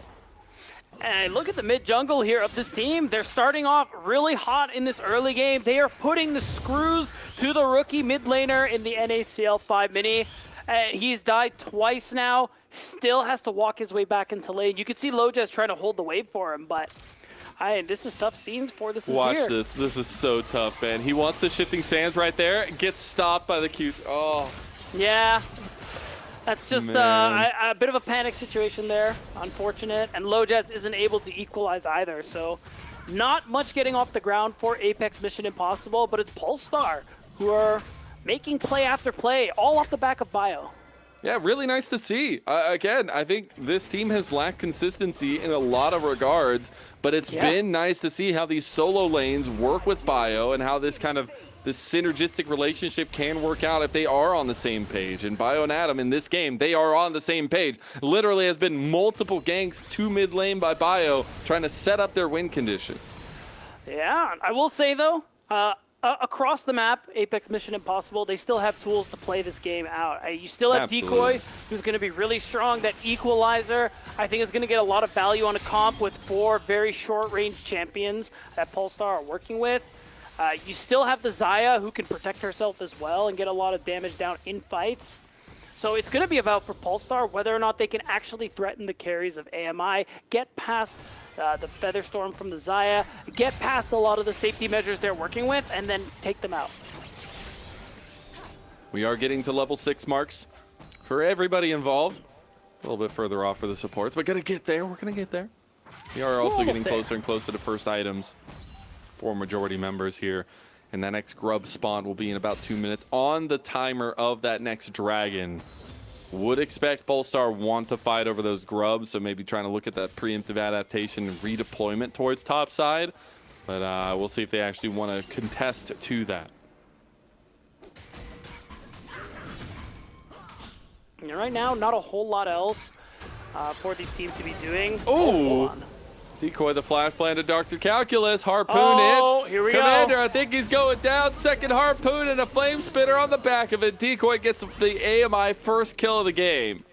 F: And look at the mid-jungle here of this team. They're starting off really hot in this early game. They are putting the screws to the rookie mid laner in the NACL 5 Mini. He's died twice now. Still has to walk his way back into lane. You can see Low Jazz trying to hold the wave for him, but this is tough scenes for this.
D: Watch this. This is so tough, man. He wants the shifting sands right there. Gets stopped by the Q. Oh.
F: Yeah. That's just a bit of a panic situation there. Unfortunate. And Low Jazz isn't able to equalize either. So not much getting off the ground for Apex Mission Impossible, but it's Polestar who are making play after play, all off the back of Bio.
D: Yeah, really nice to see. Again, I think this team has lacked consistency in a lot of regards, but it's been nice to see how these solo lanes work with Bio and how this synergistic relationship can work out if they are on the same page. And Bio and Adam in this game, they are on the same page. Literally has been multiple ganks to mid lane by Bio trying to set up their win condition.
F: Yeah, I will say though, across the map, Apex Mission Impossible, they still have tools to play this game out. You still have Decoy, who's going to be really strong. That Equalizer, I think, is going to get a lot of value on a comp with 4 very short-range champions that Polestar are working with. You still have the Xayah, who can protect herself as well and get a lot of damage down in fights. So it's going to be about for Polestar whether or not they can actually threaten the carries of AMI, get past the Featherstorm from the Xayah, get past a lot of the safety measures they're working with, and then take them out.
D: We are getting to level 6 marks for everybody involved. A little bit further off for the supports, but gonna get there. We're gonna get there. We are also getting closer and closer to first items for majority members here. And that next grub spawn will be in about 2 minutes on the timer of that next dragon. Would expect Polestar want to fight over those grubs, so maybe trying to look at that preemptive adaptation and redeployment towards top side. But we'll see if they actually want to contest to that.
F: And right now, not a whole lot else for these teams to be doing.
D: Oh! Decoy the flash plan to Dr. Calculus. Harpoon hits.
F: Here we
D: Commander,
F: go.
D: I think he's going down. Second harpoon and a flame spitter on the back of it. Decoy gets the AMI first kill of the game.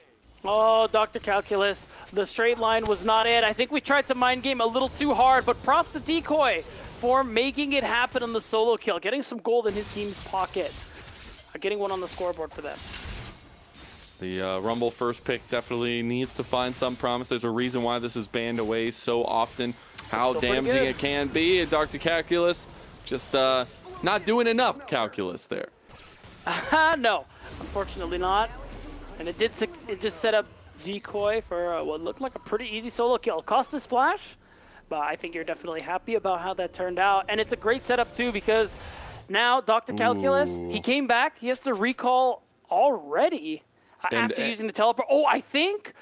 F: Oh, Dr. Calculus. The straight line was not it. I think we tried to mind game a little too hard, but props to Decoy for making it happen on the solo kill, getting some gold in his team's pocket, getting one on the scoreboard for them.
D: The Rumble first pick definitely needs to find some promise. There's a reason why this is banned away so often how
F: Still pretty
D: damaging
F: good.
D: it can be. And Dr. Calculus just not doing enough calculus there.
F: No, unfortunately not. And it just set up Decoy for what looked like a pretty easy solo kill. Cost his flash, but I think you're definitely happy about how that turned out. And it's a great setup too, because now Dr. Calculus, he came back. He has to recall already after using the teleport. Oh, I think.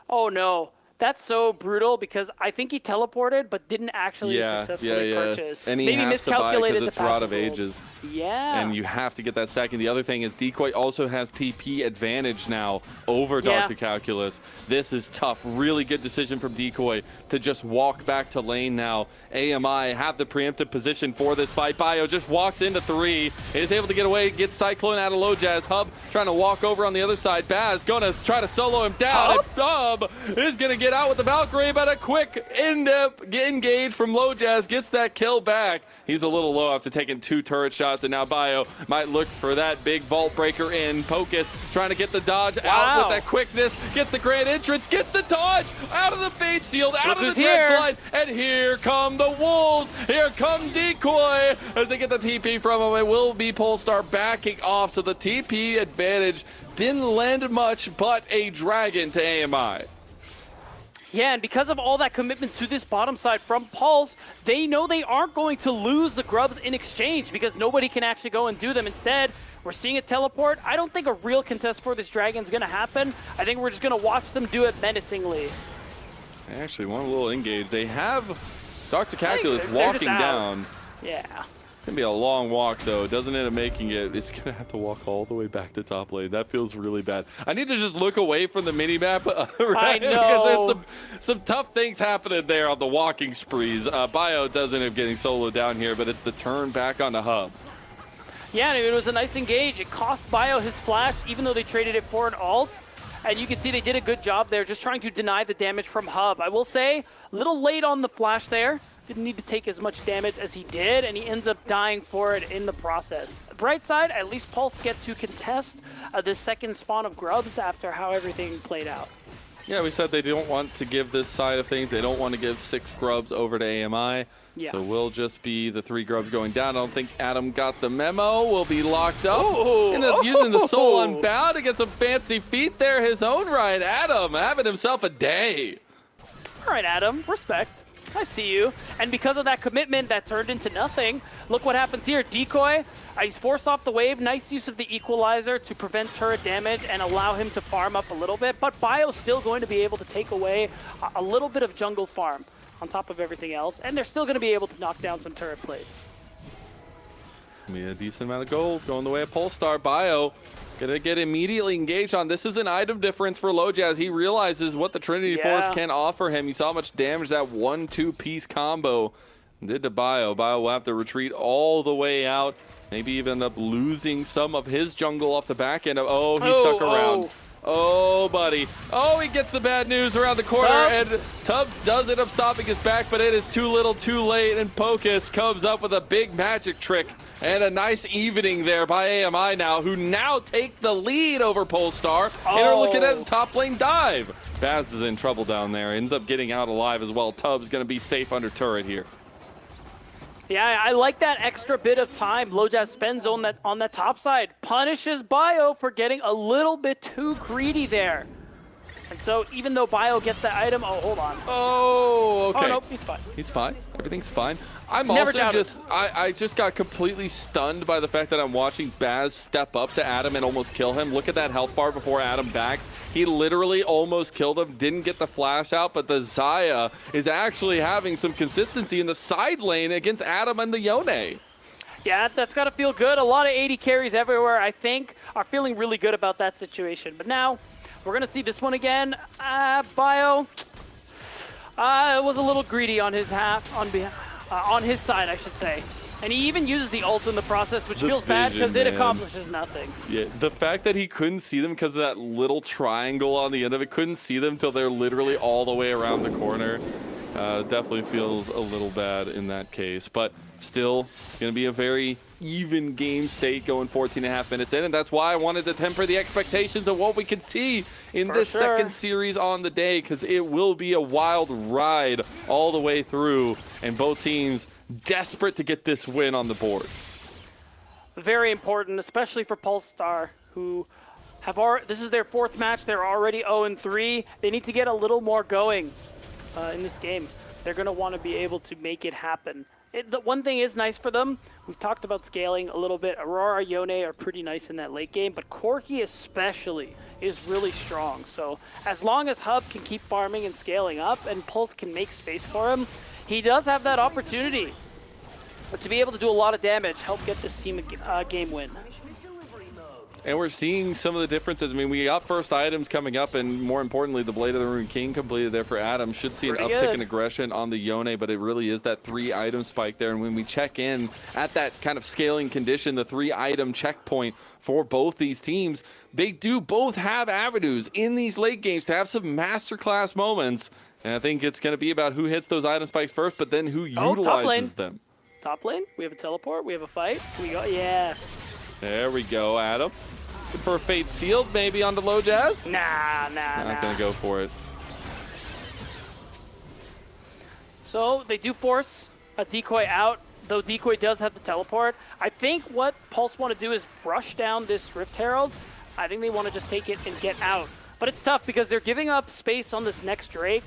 F: Oh no. That's so brutal because I think he teleported but didn't actually successfully purchase.
D: And he
F: Maybe
D: has to buy
F: miscalculated
D: because
F: the
D: it's Rod of
F: passive
D: Ages.
F: Yeah.
D: And you have to get that second. The other thing is Decoy also has TP advantage now over Dr. Calculus. This is tough. Really good decision from Decoy to just walk back to lane now. AMI have the preemptive position for this fight. Bio just walks into 3. Is able to get away, gets Cyclone out of low jazz. Hub trying to walk over on the other side. Baz gonna try to solo him down.
F: Hub?
D: And Hub is gonna get out with the Valkyrie, but a quick in-depth engage from low jazz gets that kill back. He's a little low after taking 2 turret shots, and now Bio might look for that big vault breaker in. Pocus trying to get the dodge out with that quickness, gets the grand entrance, gets the dodge out of the Fate Sealed, out of the Dredge Line, and here come the Wolves. Here come Decoy as they get the TP from him. It will be Polestar backing off, so the TP advantage didn't lend much but a dragon to AMI.
F: Yeah, and because of all that commitment to this bottom side from Pulse, they know they aren't going to lose the grubs in exchange because nobody can actually go and do them. Instead, we're seeing a teleport. I don't think a real contest for this dragon is going to happen. I think we're just going to watch them do it menacingly.
D: They actually want a little engage. They have Dr. Calculus walking down.
F: Yeah.
D: It's going to be a long walk, though. Doesn't end up making it. It's going to have to walk all the way back to top lane. That feels really bad. I need to just look away from the mini-map. Right?
F: I know.
D: Because there's some tough things happening there on the walking sprees. Bio does end up getting solo down here, but it's the turn back on the Hub.
F: Yeah, it was a nice engage. It cost Bio his flash, even though they traded it for an ult. And you can see they did a good job there, just trying to deny the damage from Hub. I will say, a little late on the flash there. Didn't need to take as much damage as he did, and he ends up dying for it in the process. Bright side, at least Pulse get to contest the second spawn of grubs after how everything played out.
D: Yeah, we said they don't want to give this side of things. They don't want to give 6 grubs over to AMI.
F: Yeah.
D: So we'll just be the 3 grubs going down. I don't think Adam got the memo. We'll be locked up. Ended up using the Soul Unbound to get some fancy feet there. His own right. Adam having himself a day.
F: All right, Adam, respect. I see you. And because of that commitment that turned into nothing, look what happens here. Decoy, he's forced off the wave. Nice use of the equalizer to prevent turret damage and allow him to farm up a little bit. But Bio's still going to be able to take away a little bit of jungle farm on top of everything else. And they're still going to be able to knock down some turret plates.
D: It's going to be a decent amount of gold going the way of Polestar. Bio gonna get immediately engaged on. This is an item difference for Low Jazz. He realizes what the Trinity Force can offer him. You saw how much damage that 1-2 piece combo did to Bio. Bio will have to retreat all the way out. Maybe even end up losing some of his jungle off the back end. Oh, he stuck around. Oh, buddy. Oh, he gets the bad news around the corner, and Tubbs does end up stopping his back, but it is too little too late, and Pocus comes up with a big magic trick and a nice evening there by AMI now, who now take the lead over Polestar and are looking at the top lane dive. Baz is in trouble down there, ends up getting out alive as well. Tubbs going to be safe under turret here.
F: Yeah, I like that extra bit of time Low Jazz spends on that top side. Punishes Bio for getting a little bit too greedy there. And so even though Bio gets the item, hold on.
D: Oh, okay.
F: Oh, nope, he's fine.
D: He's fine. Everything's fine. I'm
F: Never
D: also just, I just got completely stunned by the fact that I'm watching Baz step up to Adam and almost kill him. Look at that health bar before Adam backs. He literally almost killed him, didn't get the flash out, but the Xayah is actually having some consistency in the side lane against Adam and the Yone.
F: Yeah, that's got to feel good. A lot of 80 carries everywhere, I think, are feeling really good about that situation. But now, we're going to see this one again. Bio was a little greedy on his on his side, I should say. And he even uses the ult in the process, which feels bad because it accomplishes nothing.
D: Yeah, the fact that he couldn't see them because of that little triangle on the end of it, couldn't see them until they're literally all the way around the corner. Definitely feels a little bad in that case, but still going to be a very even game state going 14.5 minutes in, and that's why I wanted to temper the expectations of what we can see in this second series on the day, because it will be a wild ride all the way through, and both teams desperate to get this win on the board.
F: Very important, especially for Polestar, who have this is their 4th match. They're already 0-3. They need to get a little more going in this game. They're going to want to be able to make it happen. The one thing is nice for them, we've talked about scaling a little bit. Aurora, Yone are pretty nice in that late game, but Corki especially is really strong. So as long as Hub can keep farming and scaling up and Pulse can make space for him, he does have that opportunity to be able to do a lot of damage, help get this team a game win.
D: And we're seeing some of the differences. I mean, we got first items coming up, and more importantly, the Blade of the Rune King completed there for Adam. Should see an uptick in aggression on the Yone, but it really is that 3-item spike there. And when we check in at that kind of scaling condition, the 3-item checkpoint for both these teams, they do both have avenues in these late games to have some masterclass moments. And I think it's going to be about who hits those item spikes first, but then who utilizes them.
F: Top lane, we have a teleport, we have a fight. We go, yes.
D: There we go, Adam. Good for a Fate Sealed, maybe on the low Jazz?
F: Nah.
D: Not gonna go for it.
F: So they do force a decoy out, though decoy does have the teleport. I think what Pulse want to do is rush down this Rift Herald. I think they want to just take it and get out. But it's tough because they're giving up space on this next Drake.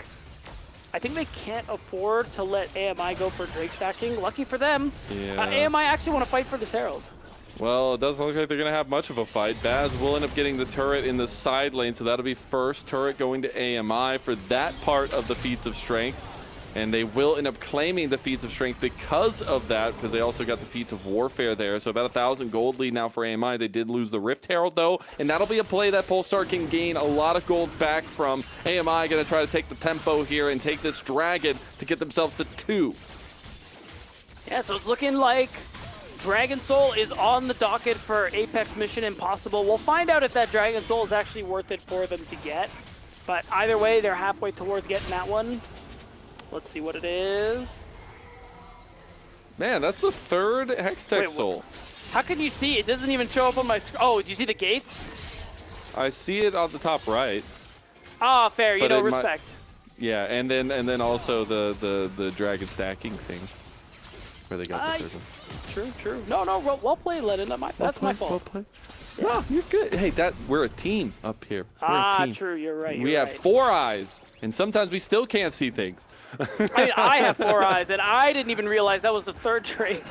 F: I think they can't afford to let AMI go for Drake stacking. Lucky for them.
D: Yeah.
F: AMI actually want to fight for this Herald.
D: Well, it doesn't look like they're going to have much of a fight. Baz will end up getting the turret in the side lane, so that'll be first turret going to AMI for that part of the feats of strength. And they will end up claiming the feats of strength because of that, because they also got the feats of warfare there. So about 1,000 gold lead now for AMI. They did lose the Rift Herald, though, and that'll be a play that Polestar can gain a lot of gold back from. AMI going to try to take the tempo here and take this Dragon to get themselves to 2.
F: Yeah, so it's looking like Dragon Soul is on the docket for Apex Mission Impossible. We'll find out if that Dragon Soul is actually worth it for them to get. But either way, they're halfway towards getting that one. Let's see what it is.
D: Man, that's the 3rd Hextech Soul.
F: How can you see? It doesn't even show up on my screen. Oh, do you see the gates?
D: I see it on the top right.
F: Ah, fair. You know, respect.
D: Yeah, and then also the dragon stacking thing, where they got the 3rd one.
F: True. No, well played, Lennon. That's my fault.
D: Well played. Yeah. No, you're good. Hey, we're a team up here. We're a team.
F: True. You're right.
D: We have 4 eyes, and sometimes we still can't see things.
F: I mean, I have 4 eyes, and I didn't even realize that was the 3rd trait.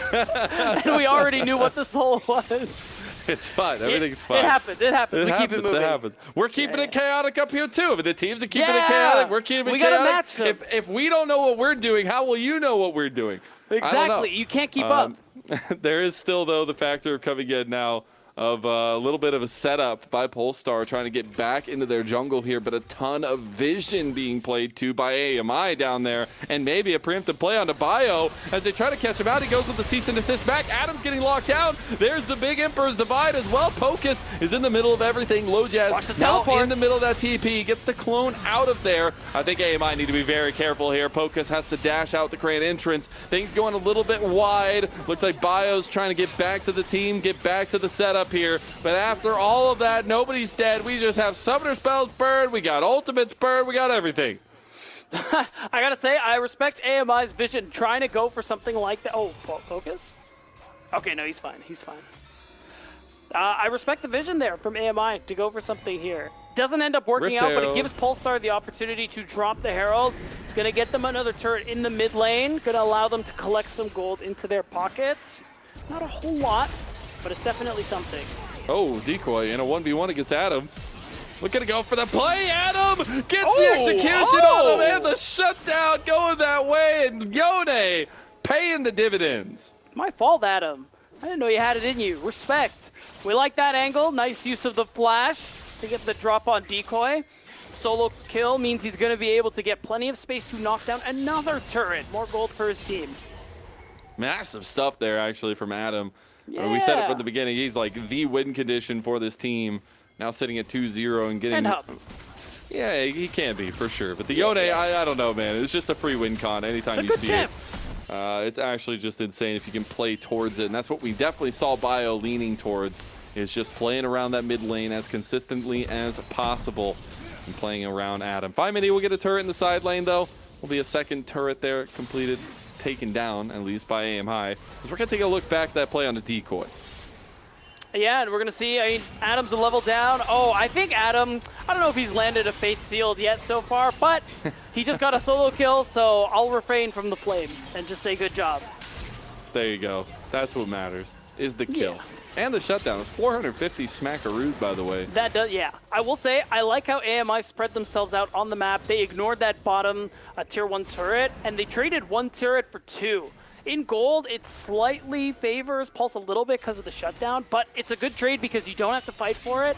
F: And we already knew what the soul was.
D: It's fine. Everything's fine.
F: It happens. We keep it moving.
D: It happens. We're keeping it chaotic up here, too. If the teams are keeping it chaotic, we're keeping it chaotic. We gotta match them. If we don't know what we're doing, how will you know what we're doing?
F: Exactly. You can't keep up.
D: There is still, though, the factor of coming in now of a little bit of a setup by Polestar trying to get back into their jungle here, but a ton of vision being played to by AMI down there, and maybe a preemptive play onto Bio as they try to catch him out. He goes with the cease and desist back. Adam's getting locked down. There's the big Emperor's Divide as well. Pocus is in the middle of everything. Lojaz now in the middle of that TP. Gets the clone out of there. I think AMI need to be very careful here. Pocus has to dash out the crane entrance. Things going a little bit wide. Looks like Bio's trying to get back to the team, get back to the setup here, but after all of that, nobody's dead. We just have summoner spells burned, we got ultimates burned, we got everything.
F: I gotta say, I respect AMI's vision, trying to go for something like that. Oh, focus? Okay, no, he's fine. I respect the vision there from AMI to go for something here. Doesn't end up working out, but it gives Polestar the opportunity to drop the Herald. It's gonna get them another turret in the mid lane, gonna allow them to collect some gold into their pockets. Not a whole lot, but it's definitely something.
D: Oh, decoy in a 1v1 against Adam. Looking to go for the play. Adam gets the execution on him, and the shutdown going that way, and Yone paying the dividends.
F: My fault, Adam. I didn't know you had it in you. Respect. We like that angle. Nice use of the flash to get the drop on decoy. Solo kill means he's going to be able to get plenty of space to knock down another turret. More gold for his team.
D: Massive stuff there, actually, from Adam.
F: Yeah.
D: We said it from the beginning. He's like the win condition for this team. Now sitting at 2-0 and getting Yeah, he can be for sure. But the Yone, I don't know, man. It's just a free win con anytime you see it. It's actually just insane if you can play towards it. And that's what we definitely saw Bio leaning towards, is just playing around that mid lane as consistently as possible and playing around Adam. 5 minutes, we'll get a turret in the side lane, though. Will be a second turret there completed, taken down, at least by AM High. We're going to take a look back at that play on the decoy.
F: Yeah, and we're going to see, I mean, Adam's a level down. Oh, I think Adam, I don't know if he's landed a Fate Sealed yet so far, but he just got a solo kill, so I'll refrain from the flame and just say good job.
D: There you go. That's what matters, is the kill. Yeah. And the shutdown. It's 450 smackaroos, by the way.
F: That does, yeah. I will say, I like how AMI spread themselves out on the map. They ignored that bottom tier 1 turret, and they traded 1 turret for 2. In gold, it slightly favors Pulse a little bit because of the shutdown, but it's a good trade because you don't have to fight for it.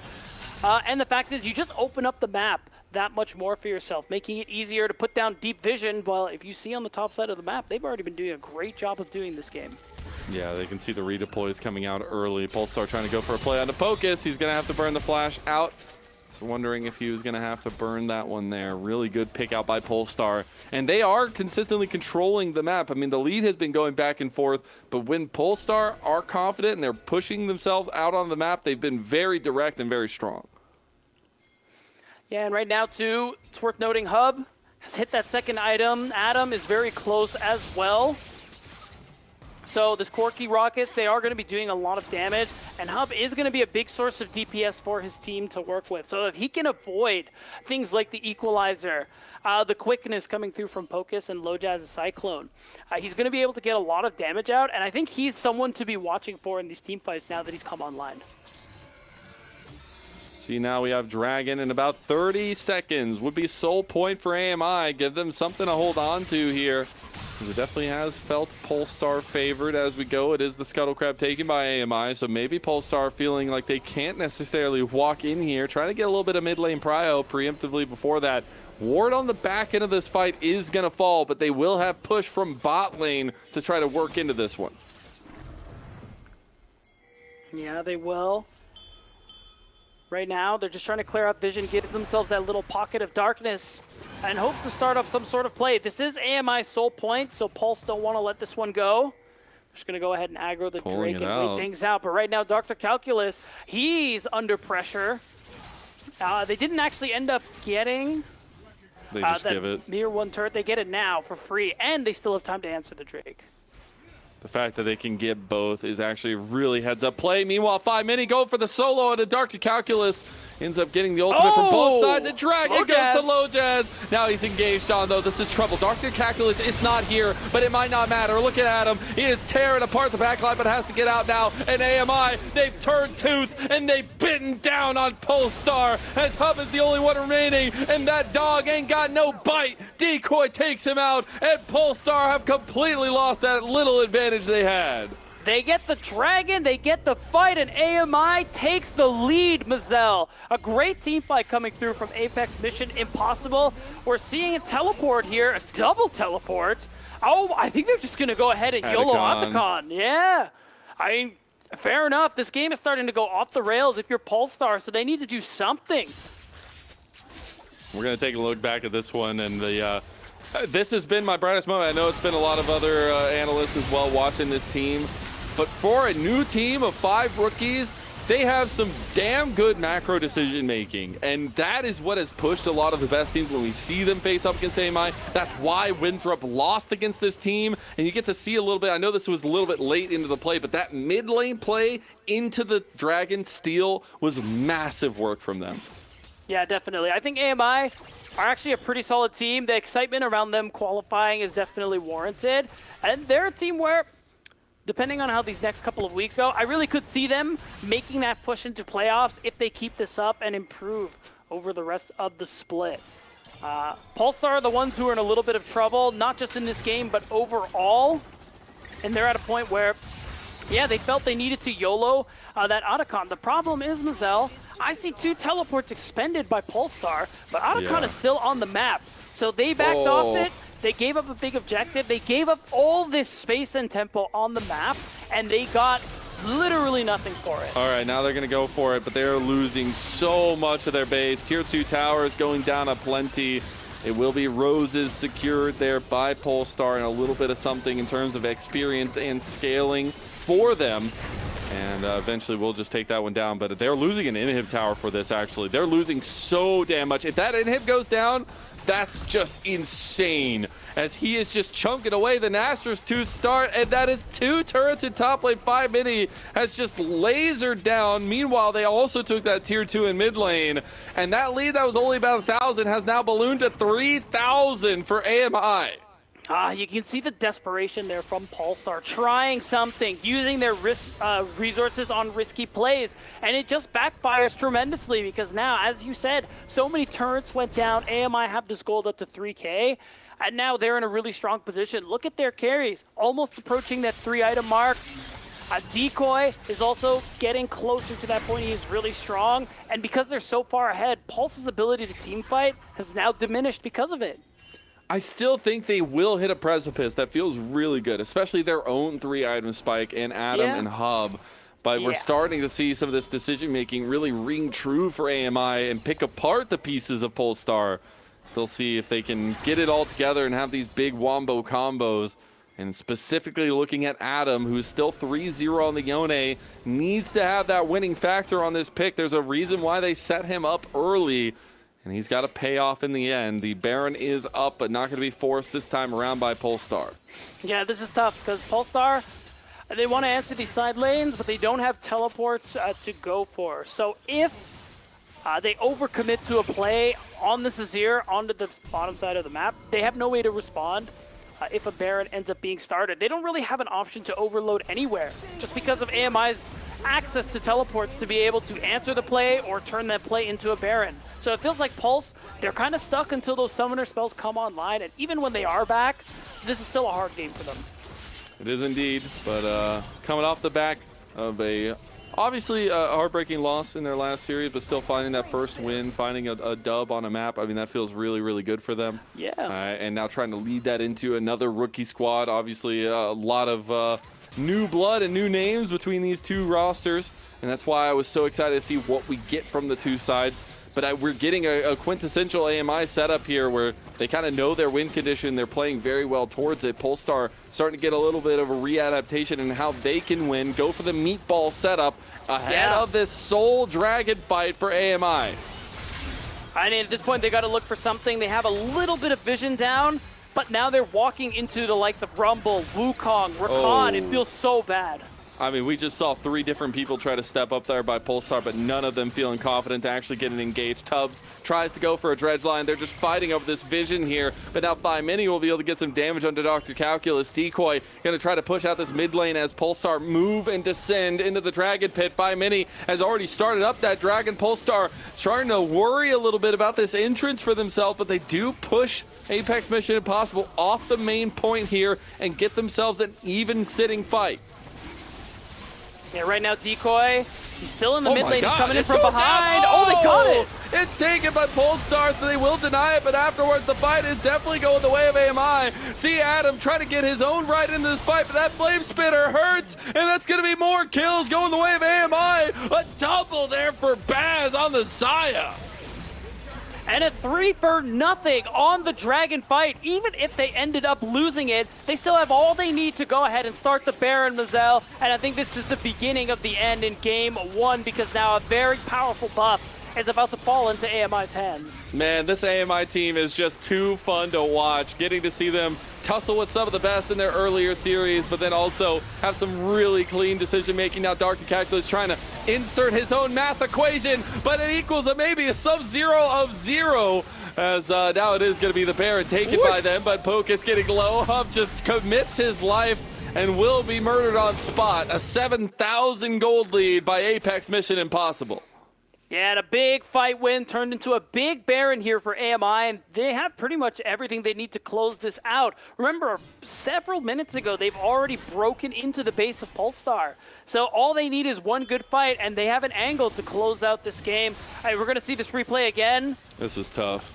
F: And the fact is, you just open up the map that much more for yourself, making it easier to put down deep vision. Well, if you see on the top side of the map, they've already been doing a great job of doing this game.
D: Yeah, they can see the redeploys coming out early. Polestar trying to go for a play on the Pocus. He's going to have to burn the flash out. So wondering if he was going to have to burn that one there. Really good pick out by Polestar. And they are consistently controlling the map. I mean, the lead has been going back and forth, but when Polestar are confident and they're pushing themselves out on the map, they've been very direct and very strong.
F: Yeah, and right now, too, it's worth noting Hub has hit that second item. Adam is very close as well. So this Corky Rockets, they are going to be doing a lot of damage, and Hub is going to be a big source of DPS for his team to work with. So if he can avoid things like the Equalizer, the quickness coming through from Pocus and Lojaz's Cyclone, he's going to be able to get a lot of damage out, and I think he's someone to be watching for in these team fights now that he's come online.
D: See, now we have Dragon in about 30 seconds. Would be soul point for AMI. Give them something to hold on to here. It definitely has felt Polestar favored as we go. It is the Scuttle Crab taken by AMI, so maybe Polestar feeling like they can't necessarily walk in here, trying to get a little bit of mid lane prio preemptively before that. Ward on the back end of this fight is going to fall, but they will have push from bot lane to try to work into this one.
F: Yeah, they will. Right now, they're just trying to clear up vision, give themselves that little pocket of darkness, and hopes to start up some sort of play. This is AMI's soul point, so Pulse don't want to let this one go. Just going to go ahead and aggro the Drake and wait things out. But right now, Dr. Calculus, he's under pressure. They didn't actually end up getting
D: they just give it.
F: Mere 1 turret. They get it now for free, and they still have time to answer the Drake.
D: The fact that they can get both is actually really heads up play. Meanwhile, 5 minutes go for the solo, and a Dr. Calculus ends up getting the ultimate from both sides. And Dragon goes to Lojaz. Now he's engaged on, though. This is trouble. Dr. Calculus is not here, but it might not matter. Look at Adam. He is tearing apart the backline, but has to get out now. And AMI, they've turned tooth, and they've bitten down on Polestar, as Hub is the only one remaining, and that dog ain't got no bite. Decoy takes him out, and Polestar have completely lost that little advantage they had.
F: They get the Dragon, they get the fight, and AMI takes the lead, Mazel. A great team fight coming through from Apex Mission Impossible. We're seeing a teleport here, a double teleport. Oh, I think they're just going to go ahead and YOLO Otacon. Yeah. I mean, fair enough. This game is starting to go off the rails if you're Polestar, so they need to do something.
D: We're going to take a look back at this one, and the this has been my brightest moment. I know it's been a lot of other analysts as well watching this team. But for a new team of 5 rookies, they have some damn good macro decision making. And that is what has pushed a lot of the best teams when we see them face up against AMI. That's why Winthrop lost against this team. And you get to see a little bit, I know this was a little bit late into the play, but that mid lane play into the Dragon steal was massive work from them.
F: Yeah, definitely. I think AMI are actually a pretty solid team. The excitement around them qualifying is definitely warranted. And they're a team where, depending on how these next couple of weeks go, I really could see them making that push into playoffs if they keep this up and improve over the rest of the split. Polestar are the ones who are in a little bit of trouble, not just in this game, but overall. And they're at a point where, yeah, they felt they needed to YOLO that Otacon. The problem is, Mazel, I see 2 teleports expended by Polestar, but Otacon is still on the map. So they backed off it. They gave up a big objective. They gave up all this space and tempo on the map, and they got literally nothing for it.
D: All right, now they're going to go for it, but they're losing so much of their base. Tier 2 towers going down a plenty. It will be roses secured there by Polestar, and a little bit of something in terms of experience and scaling for them. And eventually we'll just take that one down. But they're losing an inhib tower for this, actually. They're losing so damn much. If that inhib goes down, that's just insane. As he is just chunking away the Nashor's 2 start, and that is 2 turrets in top lane. 5 Mini has just lasered down. Meanwhile, they also took that tier 2 in mid lane. And that lead that was only about 1,000 has now ballooned to 3,000 for AMI.
F: You can see the desperation there from Polestar, trying something, using their resources on risky plays, and it just backfires tremendously because now, as you said, so many turrets went down. AMI have this gold up to 3K, and now they're in a really strong position. Look at their carries, almost approaching that 3-item mark. Decoy is also getting closer to that point. He is really strong, and because they're so far ahead, Pulse's ability to team fight has now diminished because of it.
D: I still think they will hit a precipice that feels really good, especially their own 3-item spike and Adam and Hub. But we're starting to see some of this decision-making really ring true for AMI and pick apart the pieces of Polestar. Still see if they can get it all together and have these big wombo combos. And specifically looking at Adam, who's still 3-0 on the Yone, needs to have that winning factor on this pick. There's a reason why they set him up early. And he's got to pay off in the end. The Baron is up, but not going to be forced this time around by Polestar.
F: Yeah, this is tough because Polestar, they want to answer these side lanes, but they don't have teleports to go for. So if they overcommit to a play on this Azir onto the bottom side of the map, they have no way to respond. If a Baron ends up being started, they don't really have an option to overload anywhere just because of AMI's access to teleports to be able to answer the play or turn that play into a Baron. So it feels like Pulse, they're kind of stuck until those summoner spells come online, and even when they are back, this is still a hard game for them.
D: It is indeed, but coming off the back of obviously a heartbreaking loss in their last series, but still finding that first win, finding a dub on a map, I mean, that feels really, really good for them.
F: Yeah.
D: And now trying to lead that into another rookie squad. Obviously, a lot of new blood and new names between these two rosters, and that's why I was so excited to see what we get from the two sides. But we're getting a quintessential AMI setup here where they kind of know their win condition. They're playing very well towards it. Polestar starting to get a little bit of a readaptation in how they can win. Go for the meatball setup ahead of this Soul Dragon fight for AMI.
F: I mean, at this point, they got to look for something. They have a little bit of vision down, but now they're walking into the likes of Rumble, Wukong, Rakan. It feels so bad.
D: I mean, we just saw 3 different people try to step up there by Polestar, but none of them feeling confident to actually get an engaged. Tubbs tries to go for a dredge line. They're just fighting over this vision here, but now 5 Mini will be able to get some damage onto Dr. Calculus. Decoy going to try to push out this mid lane as Polestar move and descend into the Dragon Pit. 5 Mini has already started up that Dragon. Polestar starting to worry a little bit about this entrance for themselves, but they do push Apex Mission Impossible off the main point here and get themselves an even sitting fight.
F: Yeah, right now Decoy, he's still in the mid lane, he's coming in
D: It's
F: from
D: going
F: behind.
D: down.
F: Oh, they got it!
D: It's taken by Polestar, so they will deny it, but afterwards the fight is definitely going the way of AMI. See Adam trying to get his own right into this fight, but that Flame Spitter hurts, and that's going to be more kills going the way of AMI. A double there for Baz on the Saya.
F: And a 3-for-0 on the Dragon fight. Even if they ended up losing it, they still have all they need to go ahead and start the Baron Mazel. And I think this is the beginning of the end in game 1 because now a very powerful buff is about to fall into AMI's hands.
D: Man, this AMI team is just too fun to watch. Getting to see them tussle with some of the best in their earlier series, but then also have some really clean decision-making. Now Dr. Calculus trying to insert his own math equation, but it equals maybe a sub-zero of 0. As now it is going to be the Baron taken by them, but Pocus getting low. Hub just commits his life and will be murdered on spot. A 7,000 gold lead by Apex Mission Impossible.
F: Yeah, and a big fight win turned into a big Baron here for AMI, and they have pretty much everything they need to close this out. Remember, several minutes ago, they've already broken into the base of Polestar. So all they need is one good fight, and they have an angle to close out this game. We're going to see this replay again.
D: This is tough.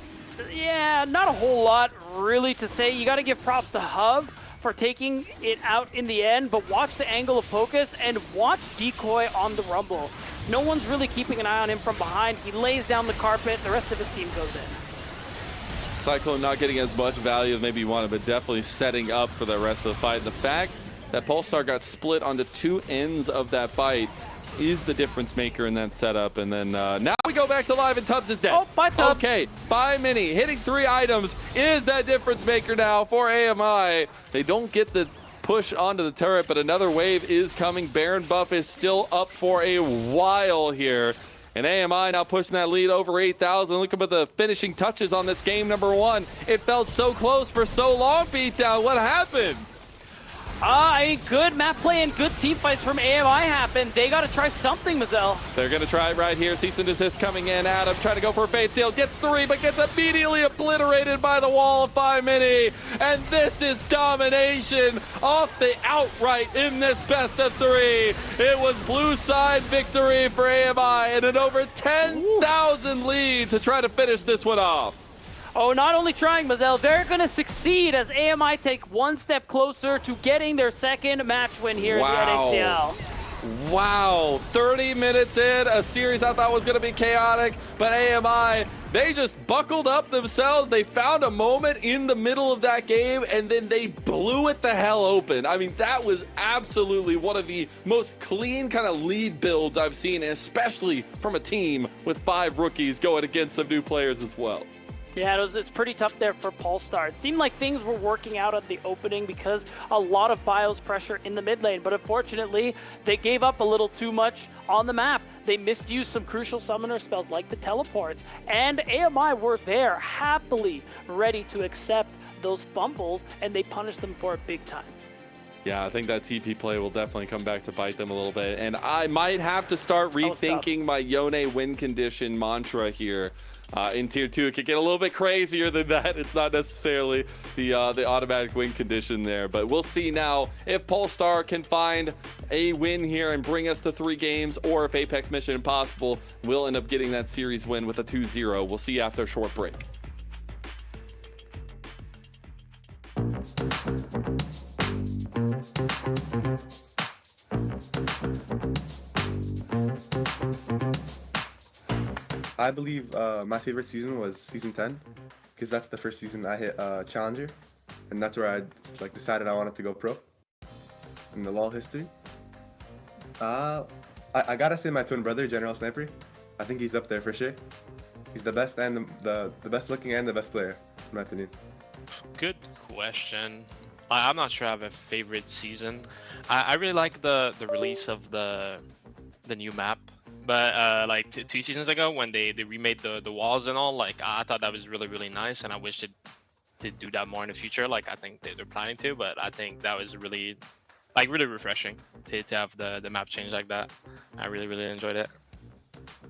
F: Yeah, not a whole lot really to say. You got to give props to Hub for taking it out in the end, but watch the angle of focus and watch Decoy on the Rumble. No one's really keeping an eye on him from behind. He lays down the carpet. The rest of his team goes in.
D: Cyclone not getting as much value as maybe he wanted, but definitely setting up for the rest of the fight. The fact that Polestar got split onto two ends of that fight is the difference maker in that setup. And then now we go back to live and Tubbs is dead.
F: Oh, bye, Tubbs.
D: Okay, by Mini hitting 3 items is that difference maker now for AMI. They don't get the push onto the turret, but another wave is coming. Baron buff is still up for a while here. And AMI now pushing that lead over 8,000. Look at the finishing touches on this game number 1. It felt so close for so long, Beatdown. What happened?
F: Good map play and good team fights from AMI happened. They got to try something, Mazel.
D: They're going to try it right here. Cease and desist coming in. Adam trying to go for a fade seal. Gets 3, but gets immediately obliterated by the wall of 5 Mini. And this is domination off the outright in this best of 3. It was blue side victory for AMI and an over 10,000 lead to try to finish this one off.
F: Oh, not only trying, Mazel, they're going to succeed as AMI take one step closer to getting their second match win here in the NACL.
D: Wow, 30 minutes in, a series I thought was going to be chaotic, but AMI, they just buckled up themselves. They found a moment in the middle of that game, and then they blew it the hell open. I mean, that was absolutely one of the most clean kind of lead builds I've seen, especially from a team with 5 rookies going against some new players as well.
F: Yeah, it's pretty tough there for Polestar. It seemed like things were working out at the opening because a lot of BIOS pressure in the mid lane, but unfortunately, they gave up a little too much on the map. They misused some crucial summoner spells like the teleports, and AMI were there, happily ready to accept those fumbles, and they punished them for it big time.
D: Yeah, I think that TP play will definitely come back to bite them a little bit, and I might have to start rethinking my Yone win condition mantra here. In Tier 2, it could get a little bit crazier than that. It's not necessarily the automatic win condition there, but we'll see now if Polestar can find a win here and bring us to 3 games, or if Apex Mission Impossible will end up getting that series win with a 2-0. We'll see after a short break.
I: I believe my favorite season was season 10, because that's the first season I hit Challenger, and that's where I decided I wanted to go pro in the LoL history. I gotta say my twin brother, General Sniper. I think he's up there for sure. He's the best and the best looking and the best player, in my opinion.
G: Good question. I'm not sure I have a favorite season. I really like the release of the new map. But like 2 seasons ago, when they remade the walls and all, like I thought that was really, really nice, and I wish they'd do that more in the future. Like I think they're planning to, but I think that was really refreshing to have the map change like that. I really, really enjoyed it.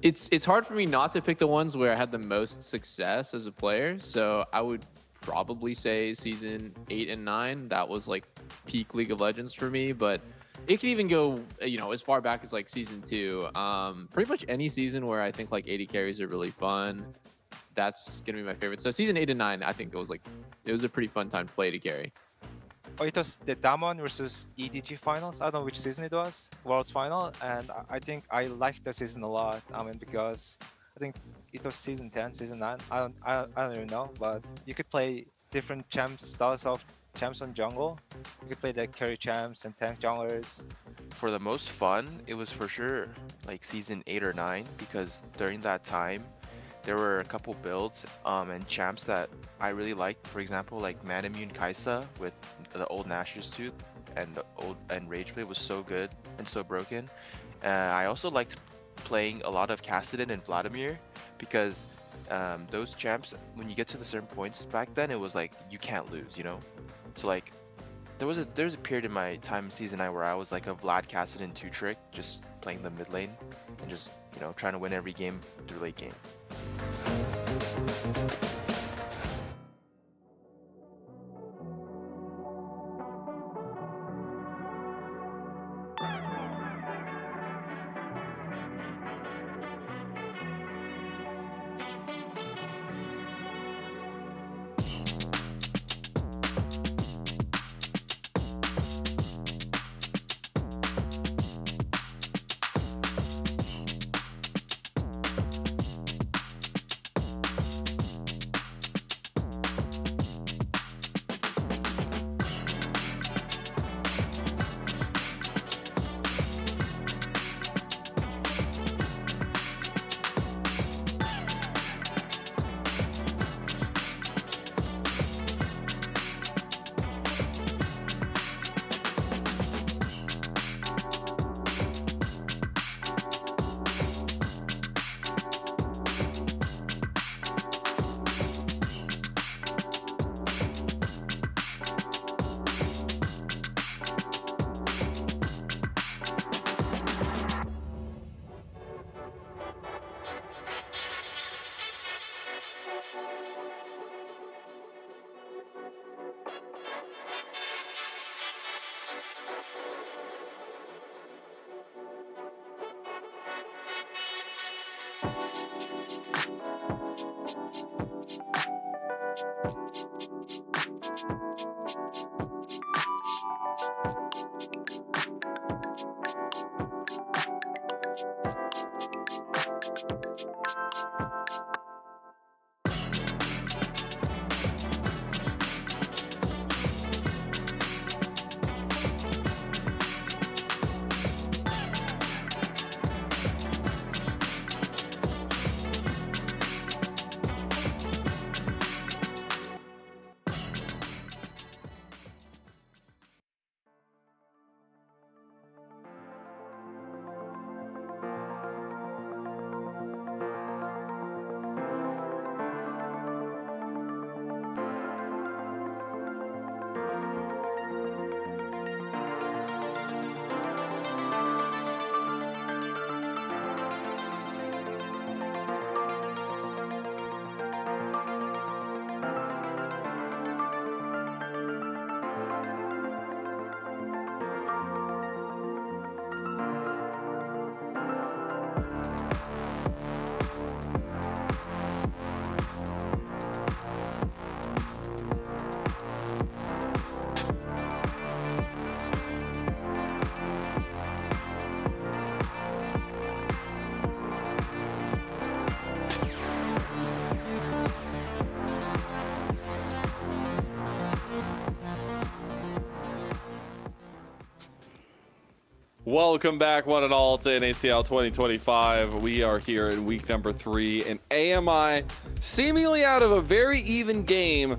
L: It's hard for me not to pick the ones where I had the most success as a player, so I would probably say season 8 and 9. That was like peak League of Legends for me, but it could even go, as far back as like season 2. Pretty much any season where I think like 80 carries are really fun, that's gonna be my favorite. So season 8 and 9, I think it was a pretty fun time to play to carry.
C: Oh, it was the Damon versus EDG finals. I don't know which season it was, World's final, and I think I liked the season a lot. Because I think it was season 10, season 9. I don't even know, but you could play different styles of champs on jungle. You could play the carry champs and tank junglers.
H: For the most fun, it was for sure like season 8 or 9, because during that time there were a couple builds and champs that I really liked. For example, like Manamune Kaisa with the old Nashor's Tooth and Rageblade was so good and so broken. I also liked playing a lot of Kassadin and Vladimir, because those champs, when you get to the certain points back then, it was like you can't lose, So like there was a period in my time in season 9 where I was like a Vlad Kassadin 2-trick, just playing the mid lane and just trying to win every game through late game.
D: Welcome back, one and all, to NACL 2025. We are here in week number 3, and AMI, seemingly out of a very even game,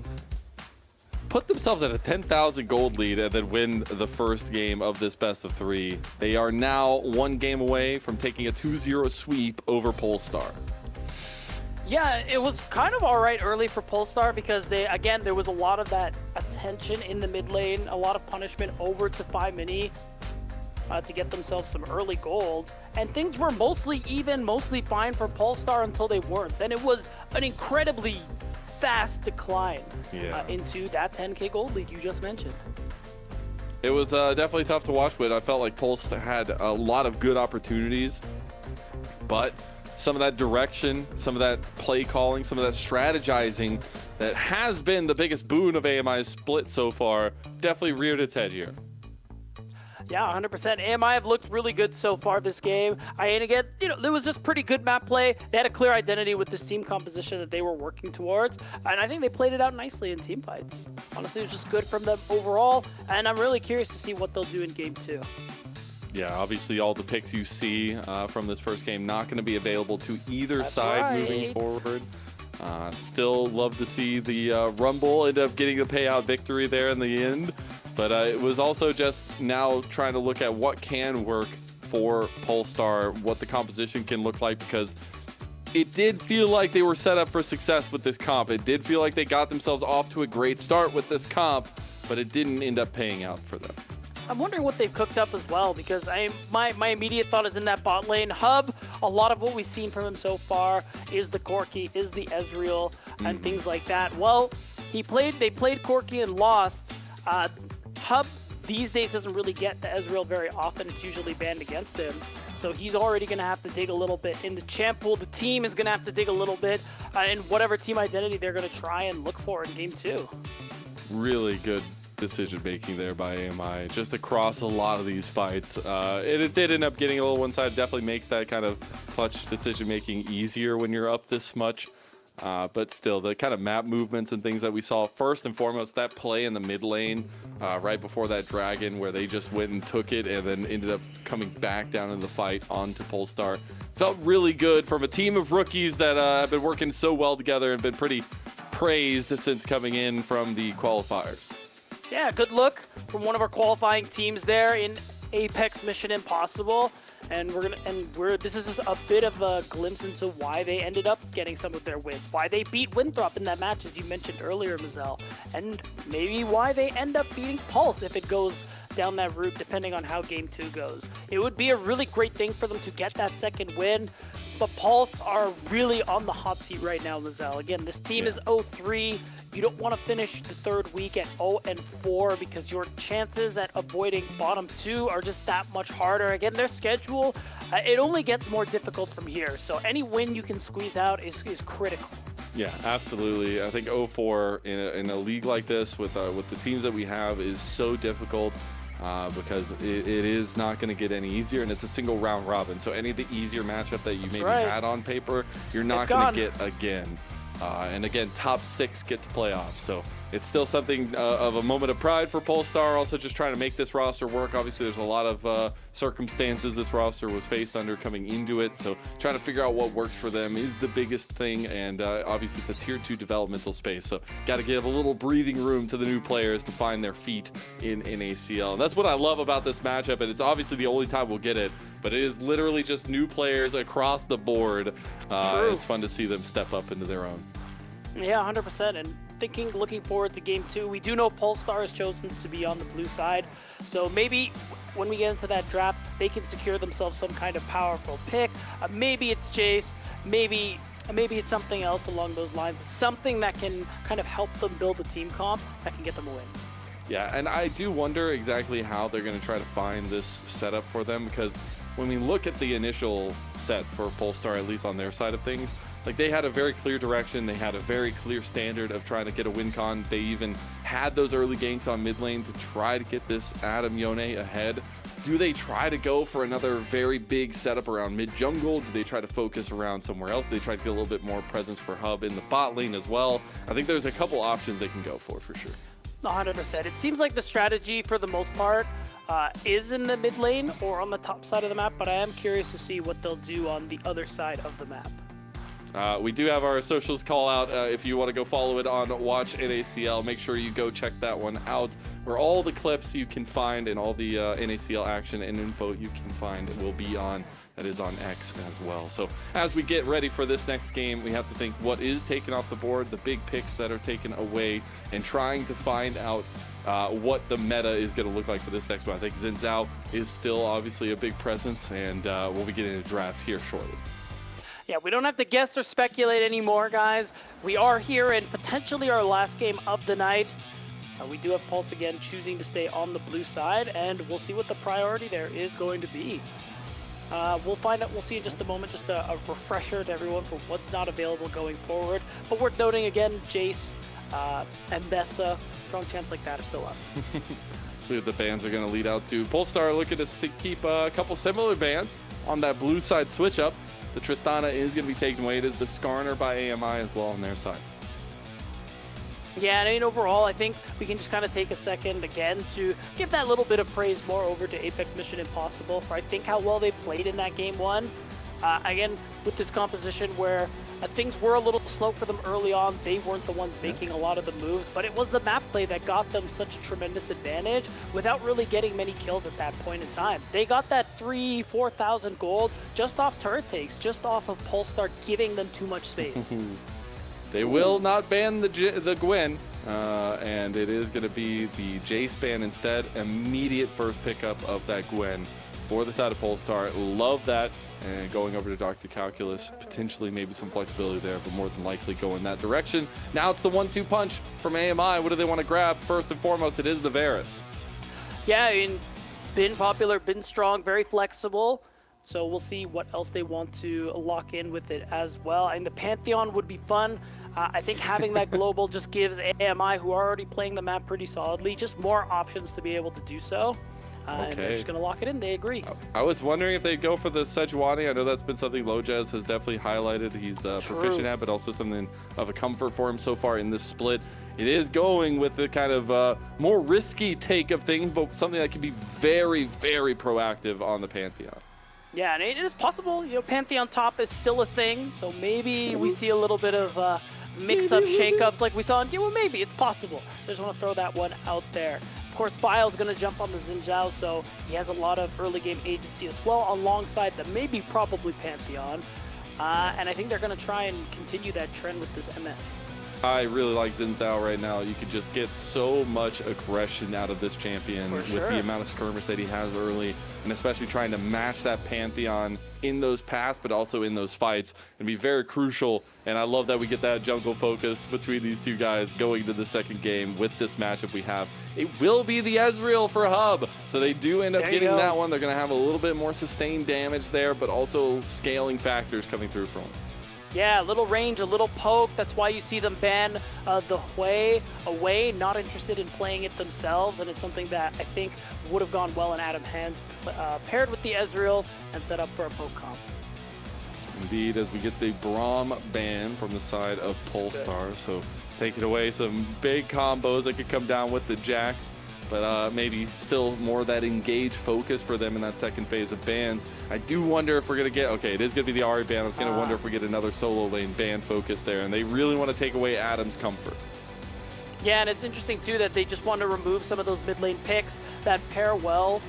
D: put themselves at a 10,000 gold lead and then win the first game of this best of 3. They are now 1 game away from taking a 2-0 sweep over Polestar.
F: Yeah, it was kind of all right early for Polestar because there was a lot of that attention in the mid lane, a lot of punishment over to 5mini to get themselves some early gold, and things were mostly even, mostly fine for Polestar until they weren't. Then it was an incredibly fast decline into that 10k gold lead you just mentioned.
D: It was definitely tough to watch, but I felt like Pulse had a lot of good opportunities, but some of that direction, some of that play calling, some of that strategizing that has been the biggest boon of AMI's split so far definitely reared its head here.
F: Yeah, 100%. AMI have looked really good so far this game. And again, there was just pretty good map play. They had a clear identity with this team composition that they were working towards, and I think they played it out nicely in team fights. Honestly, it was just good from them overall, and I'm really curious to see what they'll do in game 2.
D: Yeah, obviously all the picks you see from this first game not going to be available to either side moving forward. Still love to see the Rumble end up getting a payout victory there in the end. But it was also just now trying to look at what can work for Polestar, what the composition can look like, because it did feel like they were set up for success with this comp. It did feel like they got themselves off to a great start with this comp, but it didn't end up paying out for them.
F: I'm wondering what they've cooked up as well, because my immediate thought is in that bot lane. Hub, a lot of what we've seen from him so far is the Corki, is the Ezreal, and things like that. Well, they played Corki and lost. Hub these days doesn't really get the Ezreal very often. It's usually banned against him. So he's already going to have to dig a little bit in the champ pool. The team is going to have to dig a little bit in whatever team identity they're going to try and look for in game 2.
D: Really good decision making there by AMI, just across a lot of these fights. It did end up getting a little one-sided. Definitely makes that kind of clutch decision making easier when you're up this much. But still, the kind of map movements and things that we saw, first and foremost, that play in the mid lane right before that dragon where they just went and took it and then ended up coming back down in the fight onto Polestar. Felt really good from a team of rookies that have been working so well together and been pretty praised since coming in from the qualifiers.
F: Yeah, good look from one of our qualifying teams there in Apex Mission Impossible. And this is just a bit of a glimpse into why they ended up getting some of their wins, why they beat Winthrop in that match, as you mentioned earlier, Mazel, and maybe why they end up beating Pulse if it goes down that route, depending on how game 2 goes. It would be a really great thing for them to get that second win, but Pulse are really on the hot seat right now, Mazel. Again, this team is 0-3. You don't want to finish the third week at 0-4 because your chances at avoiding bottom 2 are just that much harder. Again, their schedule, it only gets more difficult from here. So any win you can squeeze out is critical.
D: Yeah, absolutely. I think 0-4 in a league like this with the teams that we have is so difficult. Because it is not going to get any easier, and it's a single round robin. So any of the easier matchup that you had on paper, you're not going to get again. And again, top 6 get to playoffs. So it's still something of a moment of pride for Polestar. Also just trying to make this roster work. Obviously, there's a lot of circumstances this roster was faced under coming into it. So trying to figure out what works for them is the biggest thing. And obviously, it's a tier 2 developmental space. So got to give a little breathing room to the new players to find their feet in NACL. And that's what I love about this matchup. And it's obviously the only time we'll get it. But it is literally just new players across the board. It's fun to see them step up into their own.
F: Yeah, 100%. And looking forward to game 2. We do know Polestar has chosen to be on the blue side. So maybe when we get into that draft, they can secure themselves some kind of powerful pick. Maybe it's Jace. Maybe it's something else along those lines. Something that can kind of help them build a team comp that can get them a win.
D: Yeah, and I do wonder exactly how they're going to try to find this setup for them, because when we look at the initial set for Polestar, at least on their side of things, like they had a very clear direction, they had a very clear standard of trying to get a win con. They even had those early ganks on mid lane to try to get this Adam Yone ahead. Do they try to go for another very big setup around mid jungle? Do they try to focus around somewhere else? Do they try to get a little bit more presence for Hub in the bot lane as well? I think there's a couple options they can go for sure.
F: 100%. It seems like the strategy for the most part is in the mid lane or on the top side of the map, but I am curious to see what they'll do on the other side of the map.
D: We do have our socials call out. If you want to go follow it on Watch NACL, make sure you go check that one out, where all the clips you can find and all the NACL action and info you can find will be on. That is on X as well. So as we get ready for this next game, we have to think what is taken off the board, the big picks that are taken away, and trying to find out what the meta is going to look like for this next one. I think Xin Zhao is still obviously a big presence, and we'll be getting a draft here shortly.
F: Yeah, we don't have to guess or speculate anymore, guys. We are here in potentially our last game of the night. We do have Pulse again choosing to stay on the blue side, and we'll see what the priority there is going to be. We'll find out, we'll see in just a moment, just a refresher to everyone for what's not available going forward. But worth noting again, Jace, Mbessa, strong champs like that are still up.
D: See what the bans are going to lead out to. Polestar looking to keep a couple similar bans on that blue side switch up. The Tristana is going to be taken away. It is the Skarner by AMI as well on their side.
F: Yeah, and I mean, overall, I think we can just kind of take a second again to give that little bit of praise more over to Apex Mission Impossible for, I think, how well they played in that game one. Again, with this composition where things were a little slow for them early on. They weren't the ones making a lot of the moves, but it was the map play that got them such a tremendous advantage without really getting many kills at that point in time. They got that 4,000 gold just off turret takes, just off of Polestar giving them too much space.
D: They will not ban the Gwen, and it is going to be the Jace ban instead. Immediate first pickup of that Gwen for the side of Polestar. Love that. And going over to Dr. Calculus, potentially maybe some flexibility there, but more than likely go in that direction. Now it's the 1-2 punch from AMI. What do they want to grab? First and foremost, it is the Varus.
F: Yeah, I mean, been popular, been strong, very flexible. So we'll see what else they want to lock in with it as well. And the Pantheon would be fun. I think having that global just gives AMI, who are already playing the map pretty solidly, just more options to be able to do so. And they're just going to lock it in. They agree.
D: I was wondering if they'd go for the Sejuani. I know that's been something Lojaz has definitely highlighted. He's proficient at, but also something of a comfort for him so far in this split. It is going with the kind of more risky take of things, but something that can be very, very proactive on the Pantheon.
F: Yeah, and it is possible. You know, Pantheon top is still a thing, so maybe we see a little bit of mix-up, shake-ups like we saw in... Yeah, well, maybe. It's possible. I just want to throw that one out there. Of course, Bile's going to jump on the Xin Zhao, so he has a lot of early game agency as well, alongside the maybe probably Pantheon. And I think they're going to try and continue that trend with this MF.
D: I really like Xin Zhao right now. You could just get so much aggression out of this champion with the amount of skirmish that he has early, and especially trying to match that Pantheon in those paths, but also in those fights, and be very crucial. And I love that we get that jungle focus between these two guys going to the second game with this matchup we have. It will be the Ezreal for Hub, so they do end up getting that one. They're going to have a little bit more sustained damage there, but also scaling factors coming through from them.
F: Yeah, a little range, a little poke. That's why you see them ban the Hui away, not interested in playing it themselves. And it's something that I think would have gone well in Adam's hands, paired with the Ezreal and set up for a poke comp.
D: Indeed, as we get the Braum ban from the side of Polestar. So taking away some big combos that could come down with the Jax. But maybe still more that engaged focus for them in that second phase of bans. I do wonder if we're going to get, okay, it is going to be the Ahri ban. I was going to wonder if we get another solo lane ban focus there. And they really want to take away Adam's comfort.
F: Yeah, and it's interesting too that they just want to remove some of those mid lane picks that pair well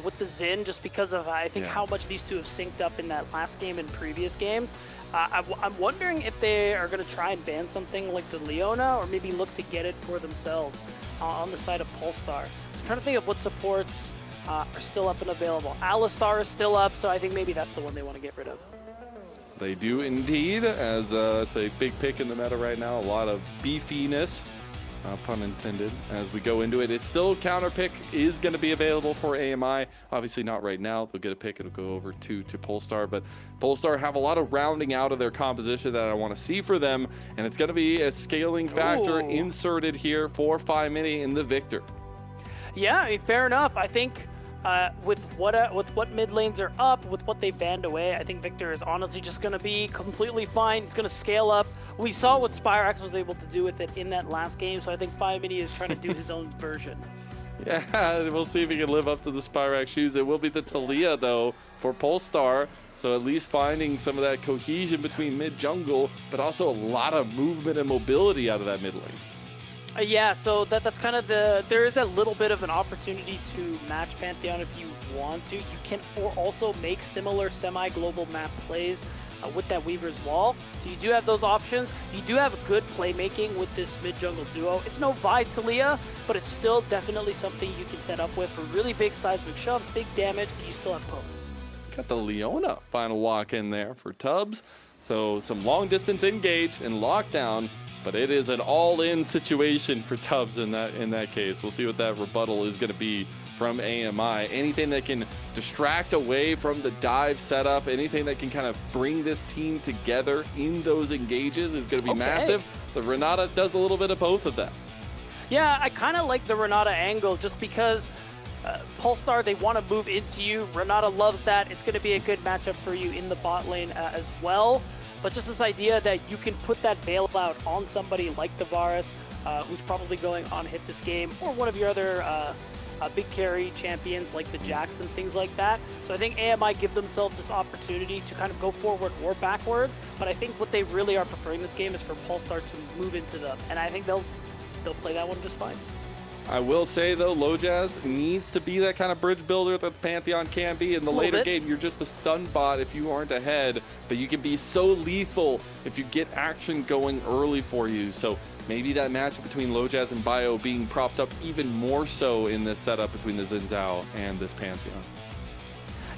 F: with the Xin, just because of, I think, how much these two have synced up in that last game and previous games. I'm wondering if they are going to try and ban something like the Leona, or maybe look to get it for themselves on the side of Polestar. I'm trying to think of what supports are still up and available. Alistar is still up, so I think maybe that's the one they want to get rid of.
D: They do indeed, as it's a big pick in the meta right now. A lot of beefiness, pun intended, as we go into it. It's still counter pick is going to be available for AMI. Obviously not right now. They'll get a pick. It'll go over to Polestar, but Polestar have a lot of rounding out of their composition that I want to see for them, and it's going to be a scaling factor inserted here for Mini in the Victor.
F: Yeah, I mean, fair enough. I think with what mid lanes are up, with what they banned away, I think Victor is honestly just going to be completely fine. It's going to scale up. We saw what Spyrax was able to do with it in that last game, so I think Mini is trying to do his own version.
D: Yeah, we'll see if he can live up to the Spirax shoes. It will be the Talia, though, for Polestar. So at least finding some of that cohesion between mid-jungle, but also a lot of movement and mobility out of that mid lane.
F: Yeah, so that's kind of there is a little bit of an opportunity to match Pantheon if you want to. You can also make similar semi-global map plays with that Weaver's Wall. So you do have those options. You do have good playmaking with this mid-jungle duo. It's no Vi Talia, but it's still definitely something you can set up with for really big seismic shoves, big damage, and you still have poke.
D: Got the Leona final walk in there for Tubbs. So some long distance engage and lockdown, but it is an all-in situation for Tubbs in that case. We'll see what that rebuttal is going to be from AMI. Anything that can distract away from the dive setup, anything that can kind of bring this team together in those engages is going to be massive. The Renata does a little bit of both of that.
F: Yeah, I kind of like the Renata angle just because Polestar, they want to move into you. Renata loves that. It's going to be a good matchup for you in the bot lane as well. But just this idea that you can put that bailout on somebody like the Varus, who's probably going on hit this game, or one of your other big carry champions like the Jackson, things like that. So I think AMI give themselves this opportunity to kind of go forward or backwards. But I think what they really are preferring this game is for Polestar to move into them. And I think they'll play that one just fine.
D: I will say, though, Lojaz needs to be that kind of bridge builder that Pantheon can be. In the later game, you're just a stun bot if you aren't ahead, but you can be so lethal if you get action going early for you. So maybe that matchup between Lojaz and Bio being propped up even more so in this setup between the Xin Zhao and this Pantheon.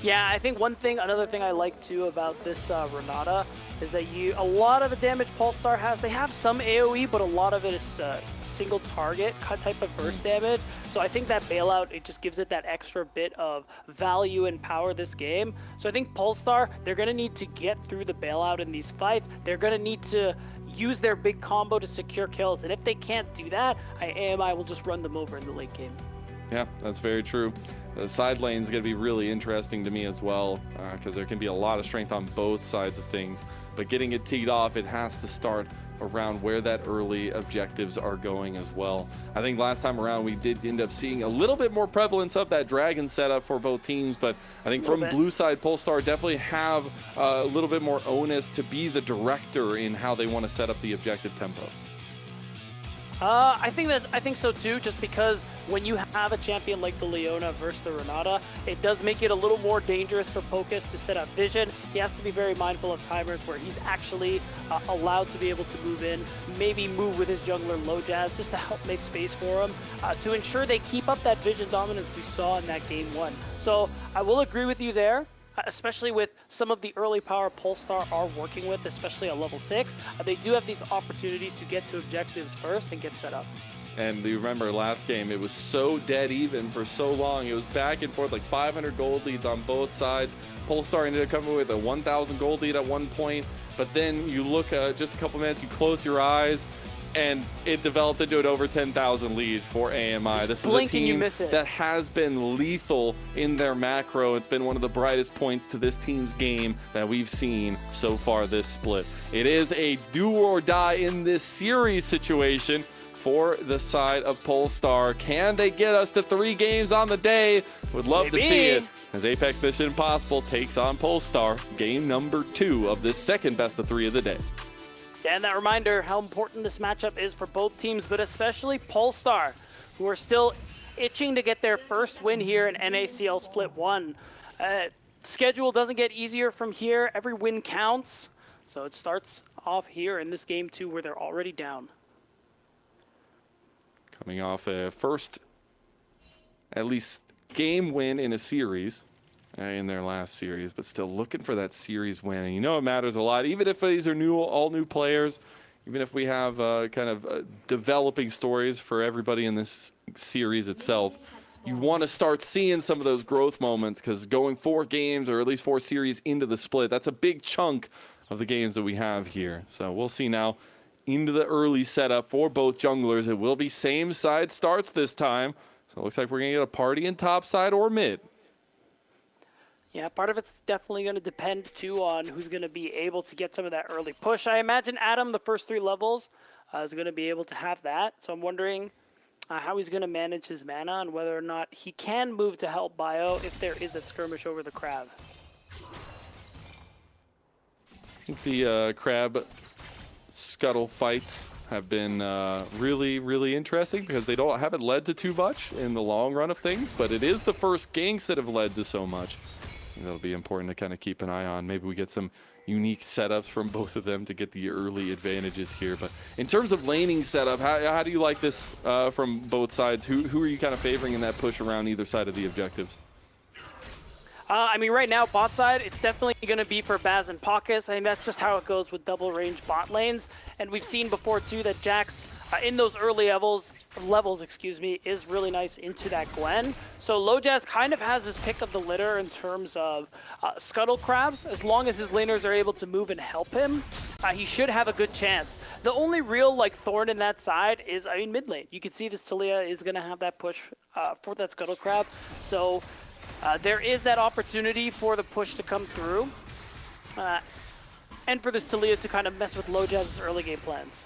F: Yeah, I think another thing I like too about this Renata is that a lot of the damage Polestar has, they have some AoE, but a lot of it is single target type of burst damage. So I think that bailout, it just gives it that extra bit of value and power this game. So I think Polestar, they're going to need to get through the bailout in these fights. They're going to need to use their big combo to secure kills. And if they can't do that, AMI will just run them over in the late game.
D: Yeah, that's very true. The side lane is going to be really interesting to me as well, because there can be a lot of strength on both sides of things. But getting it teed off, it has to start around where that early objectives are going as well. I think last time around we did end up seeing a little bit more prevalence of that dragon setup for both teams, but I think from blue side, Polestar definitely have a little bit more onus to be the director in how they want to set up the objective tempo.
F: I think so too, just because when you have a champion like the Leona versus the Renata, it does make it a little more dangerous for Pocus to set up vision. He has to be very mindful of timers where he's actually allowed to be able to move in, maybe move with his jungler Lojaz just to help make space for him, to ensure they keep up that vision dominance we saw in that game one. So I will agree with you there. Especially with some of the early power Polestar are working with, especially at level 6. They do have these opportunities to get to objectives first and get set up.
D: And you remember last game, it was so dead even for so long. It was back and forth, like 500 gold leads on both sides. Polestar ended up coming with a 1,000 gold lead at one point. But then you look just a couple minutes, you close your eyes, and it developed into an over 10,000 lead for AMI. This is a team that has been lethal in their macro. It's been one of the brightest points to this team's game that we've seen so far this split. It is a do or die in this series situation for the side of Polestar. Can they get us to 3 games on the day? Would love to see it, as Apex Mission Impossible takes on Polestar. Game number 2 of this second best of 3 of the day.
F: And that reminder how important this matchup is for both teams, but especially Polestar, who are still itching to get their first win here in NACL Split 1. Schedule doesn't get easier from here. Every win counts. So it starts off here in this game 2 where they're already down.
D: Coming off a first, at least, game win in a series. In their last series, but still looking for that series win. And you know it matters a lot, even if these are all new players, even if we have kind of developing stories for everybody in this series itself. You want to start seeing some of those growth moments, because going 4 games or at least 4 series into the split, that's a big chunk of the games that we have here. So we'll see now into the early setup for both junglers. It will be same side starts this time. So it looks like we're going to get a party in top side or mid.
F: Yeah, part of it's definitely going to depend, too, on who's going to be able to get some of that early push. I imagine Adam, the first 3 levels, is going to be able to have that. So I'm wondering how he's going to manage his mana and whether or not he can move to help Bio if there is that skirmish over the crab.
D: I think the crab scuttle fights have been really, really interesting because they haven't led to too much in the long run of things, but it is the first ganks that have led to so much. And that'll be important to kind of keep an eye on. Maybe we get some unique setups from both of them to get the early advantages here. But in terms of laning setup, how do you like this from both sides? Who are you kind of favoring in that push around either side of the objectives?
F: I mean, right now, bot side, it's definitely going to be for Baz and Pockets. I mean, that's just how it goes with double range bot lanes. And we've seen before, too, that Jax, in those early levels, excuse me, is really nice into that Gwen. So Lojaz kind of has his pick of the litter in terms of Scuttle Crabs. As long as his laners are able to move and help him, he should have a good chance. The only real thorn in that side is, I mean, mid lane. You can see this Talia is going to have that push for that Scuttle Crab. So there is that opportunity for the push to come through. And for this Talia to kind of mess with Lojaz's early game plans.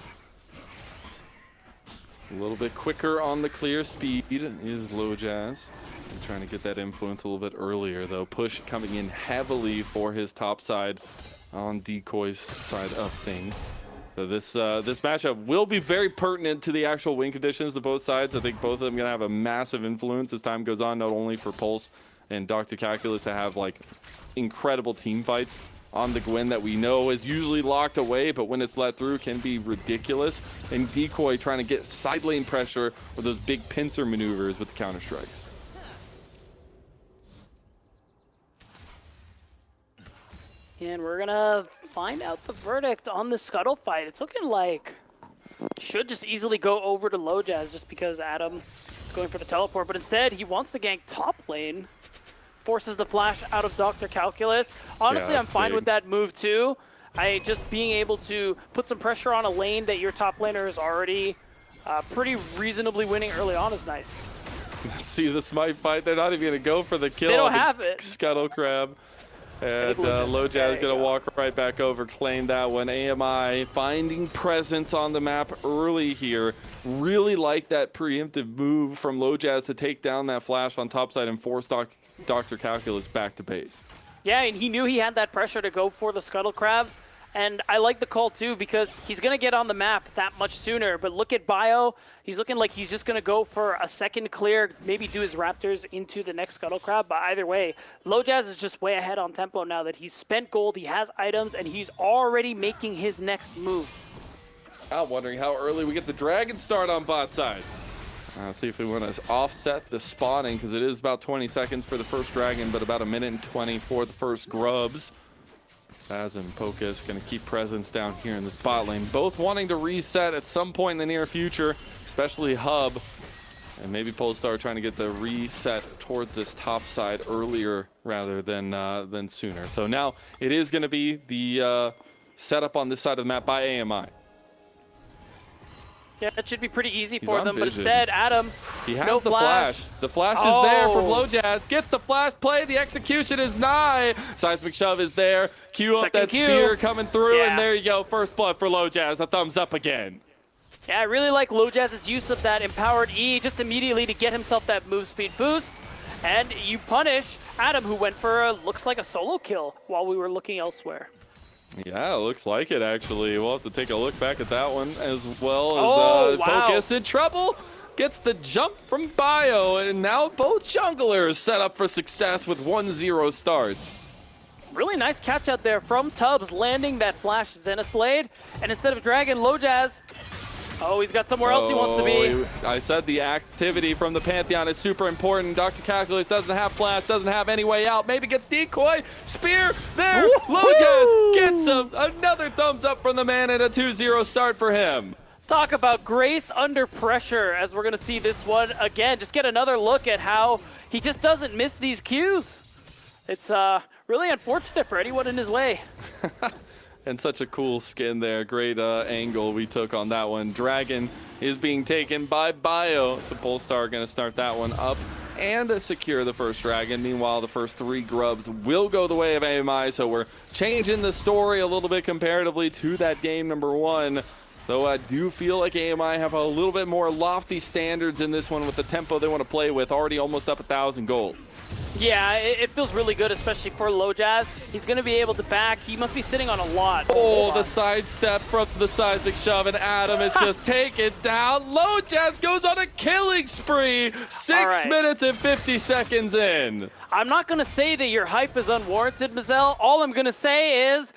D: A little bit quicker on the clear speed is Lojaz. Trying to get that influence a little bit earlier, though. Push coming in heavily for his top side on Decoy's side of things. So this matchup will be very pertinent to the actual win conditions to both sides. I think both of them are going to have a massive influence as time goes on, not only for Pulse and Dr. Calculus to have incredible team fights on the Gwen that we know is usually locked away, but when it's let through can be ridiculous. And Decoy trying to get side lane pressure with those big pincer maneuvers with the counter strikes.
F: And we're gonna find out the verdict on the Scuttle fight. It's looking like it should just easily go over to Lojaz just because Adam is going for the teleport, but instead he wants to gank top lane. Forces the flash out of Dr. Calculus. Honestly,
D: Yeah,
F: I'm fine
D: big.
F: with that move too. Just being able to put some pressure on a lane that your top laner is already pretty reasonably winning early on is nice.
D: See the smite fight, they're not even going to go for the kill.
F: They don't
D: on the
F: have it.
D: Scuttle Crab. And Lojaz is going to walk right back over, claim that one. AMI finding presence on the map early here. Really like that preemptive move from Lojaz to take down that flash on top side and force Dr. Calculus back to base.
F: Yeah, and he knew he had that pressure to go for the Scuttle Crab. And I like the call too because he's going to get on the map that much sooner. But look at Bio. He's looking like he's just going to go for a second clear, maybe do his Raptors into the next Scuttle Crab. But either way, Lojaz is just way ahead on tempo now that he's spent gold, he has items, and he's already making his next move.
D: I'm wondering how early we get the Dragon start on bot side. See if we want to offset the spawning because it is about 20 seconds for the first Dragon, but about 1:20 for the first Grubs. Baz and Pocus going to keep presence down here in this bot lane, both wanting to reset at some point in the near future, especially Hub. And maybe Polestar trying to get the reset towards this top side earlier rather than sooner. So now it is going to be the setup on this side of the map by AMI.
F: Yeah, that should be pretty easy
D: He's
F: for
D: on
F: them, but
D: vision.
F: instead, Adam,
D: He has
F: no
D: the flash. The flash is there from Lojaz. Gets the flash play. The execution is nigh. Seismic shove is there. Cue up
F: Second
D: that
F: Q.
D: spear coming through,
F: Yeah.
D: and there you go. First blood for Lojaz. A thumbs up again.
F: Yeah, I really like Lojaz's use of that empowered E just immediately to get himself that move speed boost. And you punish Adam, who went for looks like a solo kill while we were looking elsewhere.
D: Yeah, it looks like it, actually. We'll have to take a look back at that one as well as
F: wow.
D: Pocus in trouble. Gets the jump from Bio, and now both junglers set up for success with 1-0 starts.
F: Really nice catch out there from Tubbs, landing that flash Zenith Blade. And instead of Dragon, Lojaz, he's got somewhere else he wants to be.
D: I said the activity from the Pantheon is super important. Dr. Calculus doesn't have flash, doesn't have any way out. Maybe gets Decoy. Spear there. Lojaz gets another thumbs up from the man and a 2-0 start for him.
F: Talk about grace under pressure as we're going to see this one again. Just get another look at how he just doesn't miss these cues. It's really unfortunate for anyone in his way.
D: And such a cool skin there. Great angle we took on that one. Dragon is being taken by Bio. So Polestar going to start that one up and secure the first Dragon. Meanwhile, the first 3 Grubs will go the way of AMI. So we're changing the story a little bit comparatively to that game number 1. Though I do feel like AMI have a little bit more lofty standards in this one with the tempo they want to play with, already almost up 1,000 gold.
F: Yeah, it feels really good, especially for Low Jazz. He's going to be able to back. He must be sitting on a lot.
D: Oh, the sidestep from the seismic shove, and Adam is just taken down. Low Jazz goes on a killing spree. 6 minutes and 50 seconds in.
F: I'm not going to say that your hype is unwarranted, Mazel. All I'm going to say is,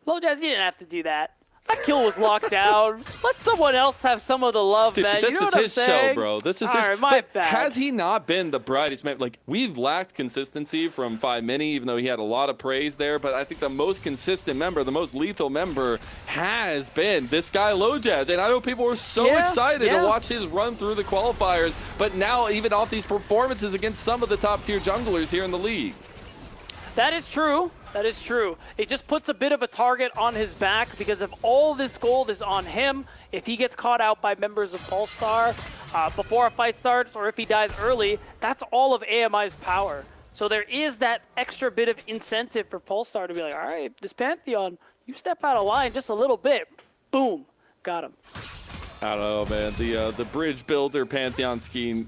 F: Low Jazz, you didn't have to do that. That kill was locked down. Let someone else have some of the love,
D: Dude,
F: man.
D: This
F: you know
D: is
F: what
D: his
F: I'm saying?
D: show, bro. This is
F: All
D: his.
F: right, my bad.
D: Has he not been the brightest man? Like, we've lacked consistency from 5 Mini, even though he had a lot of praise there. But I think the most consistent member, the most lethal member, has been this guy, Low Jazz. And I know people were so excited to watch his run through the qualifiers. But now, even off these performances against some of the top-tier junglers here in the league.
F: That is true. That is true. It just puts a bit of a target on his back because if all this gold is on him, if he gets caught out by members of Polestar before a fight starts or if he dies early, that's all of AMI's power. So there is that extra bit of incentive for Polestar to be like, all right, this Pantheon, you step out of line just a little bit. Boom. Got him.
D: I don't know, man. The bridge builder Pantheon skin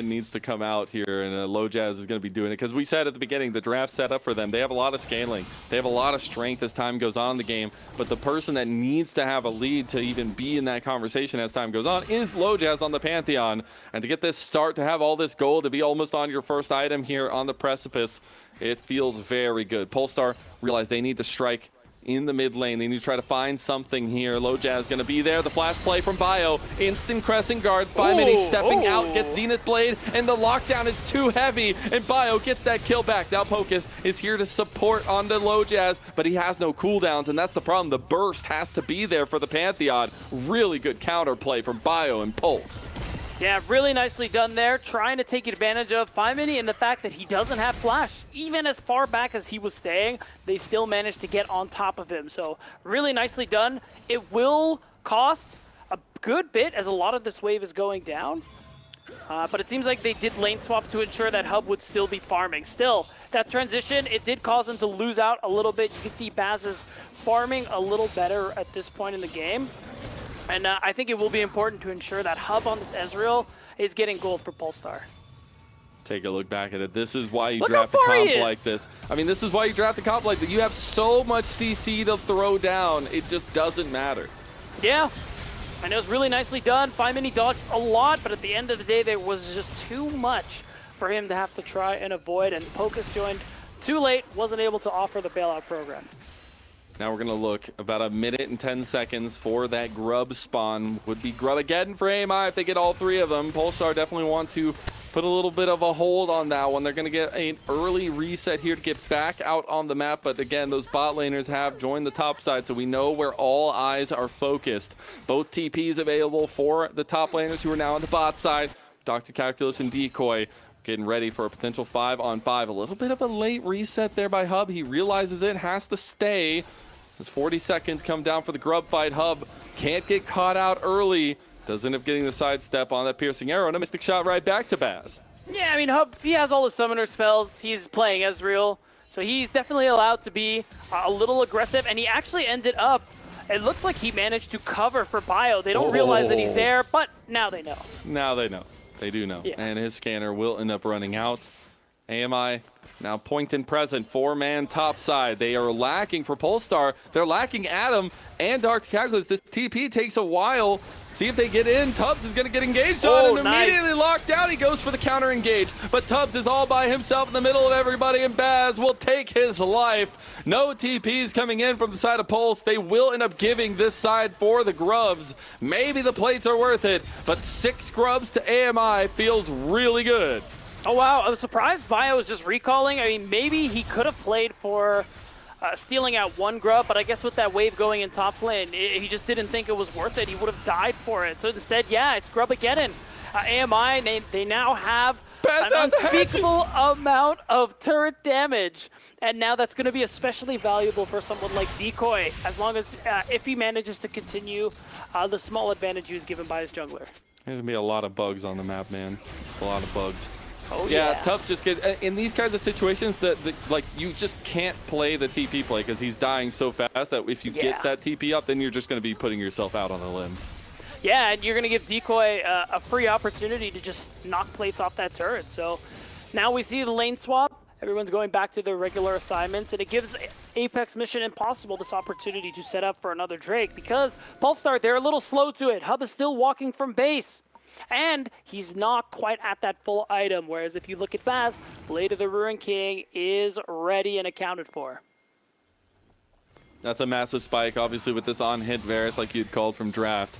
D: needs to come out here, and Low Jazz is going to be doing it because we said at the beginning the draft set up for them. They have a lot of scaling. They have a lot of strength as time goes on in the game. But the person that needs to have a lead to even be in that conversation as time goes on is Low Jazz on the Pantheon. And to get this start, to have all this gold, to be almost on your first item here on the precipice, it feels very good. Polestar realized they need to strike in the mid lane. They need to try to find something here. Low Jazz going to be there. The flash play from Bio. Instant crescent guard. 5 Mini stepping out, gets Zenith Blade, and the lockdown is too heavy, and Bio gets that kill back. Now Pocus is here to support onto Low Jazz, but he has no cooldowns, and that's the problem. The burst has to be there for the Pantheon. Really good counterplay from Bio and Pulse.
F: Yeah, really nicely done there, trying to take advantage of 5 Mini and the fact that he doesn't have flash. Even as far back as he was staying, they still managed to get on top of him. So really nicely done. It will cost a good bit as a lot of this wave is going down. But it seems like they did lane swap to ensure that Hub would still be farming. Still, that transition, it did cause him to lose out a little bit. You can see Baz is farming a little better at this point in the game. And I think it will be important to ensure that Hub on this Ezreal is getting gold for Polestar.
D: Take a look back at it. This is why you draft a comp like this. I mean, this is why you draft a comp like that. You have so much CC to throw down, it just doesn't matter.
F: Yeah, and it was really nicely done. 5 Mini dodged a lot, but at the end of the day, there was just too much for him to have to try and avoid, and Pocus joined too late, wasn't able to offer the bailout program.
D: Now we're going to look about 1 minute and 10 seconds for that grub spawn. Would be grub again for AMI if they get all 3 of them. Polestar definitely want to put a little bit of a hold on that one. They're going to get an early reset here to get back out on the map. But again, those bot laners have joined the top side, so we know where all eyes are focused. Both TPs available for the top laners who are now on the bot side. Dr. Calculus and Decoy getting ready for a potential 5-on-5. A little bit of a late reset there by Hub. He realizes it has to stay. As 40 seconds come down for the grub fight, Hub can't get caught out early. Does end up getting the sidestep on that piercing arrow and a mystic shot right back to Baz.
F: Yeah, I mean, Hub, he has all the summoner spells. He's playing Ezreal, so he's definitely allowed to be a little aggressive, and he actually ended up, it looks like he managed to cover for Bio. They don't realize that he's there, but now they know.
D: Now they know. They do know.
F: Yeah.
D: And his scanner will end up running out. AMI now point and present, 4-man top side. They are lacking for Polestar. They're lacking Adam and Dr. Calculus. This TP takes a while. See if they get in. Tubbs is going to get engaged on and immediately locked down. He goes for the counter engage. But Tubbs is all by himself in the middle of everybody, and Baz will take his life. No TPs coming in from the side of Pulse. They will end up giving this side for the grubs. Maybe the plates are worth it, but 6 grubs to AMI feels really good.
F: Oh, wow. I was surprised Bio was just recalling. I mean, maybe he could have played for stealing out 1 grub, but I guess with that wave going in top lane, he just didn't think it was worth it. He would have died for it. So instead, yeah, it's grub again. AMI, they now have an unspeakable amount of turret damage. And now that's going to be especially valuable for someone like Decoy, as long as, if he manages to continue the small advantage he was given by his jungler.
D: There's going to be a lot of bugs on the map, man. A lot of bugs.
F: Oh,
D: yeah, Tufts just get in these kinds of situations that like you just can't play the TP play because he's dying so fast that if you get that TP up, then you're just going to be putting yourself out on a limb.
F: Yeah, and you're going to give Decoy a free opportunity to just knock plates off that turret. So now we see the lane swap. Everyone's going back to their regular assignments, and it gives Apex Mission Impossible this opportunity to set up for another Drake because Polestar, they're a little slow to it. Hub is still walking from base. And he's not quite at that full item, whereas if you look at Faz, Blade of the Ruin King is ready and accounted for.
D: That's a massive spike, obviously, with this on-hit Varus, like you'd called from draft.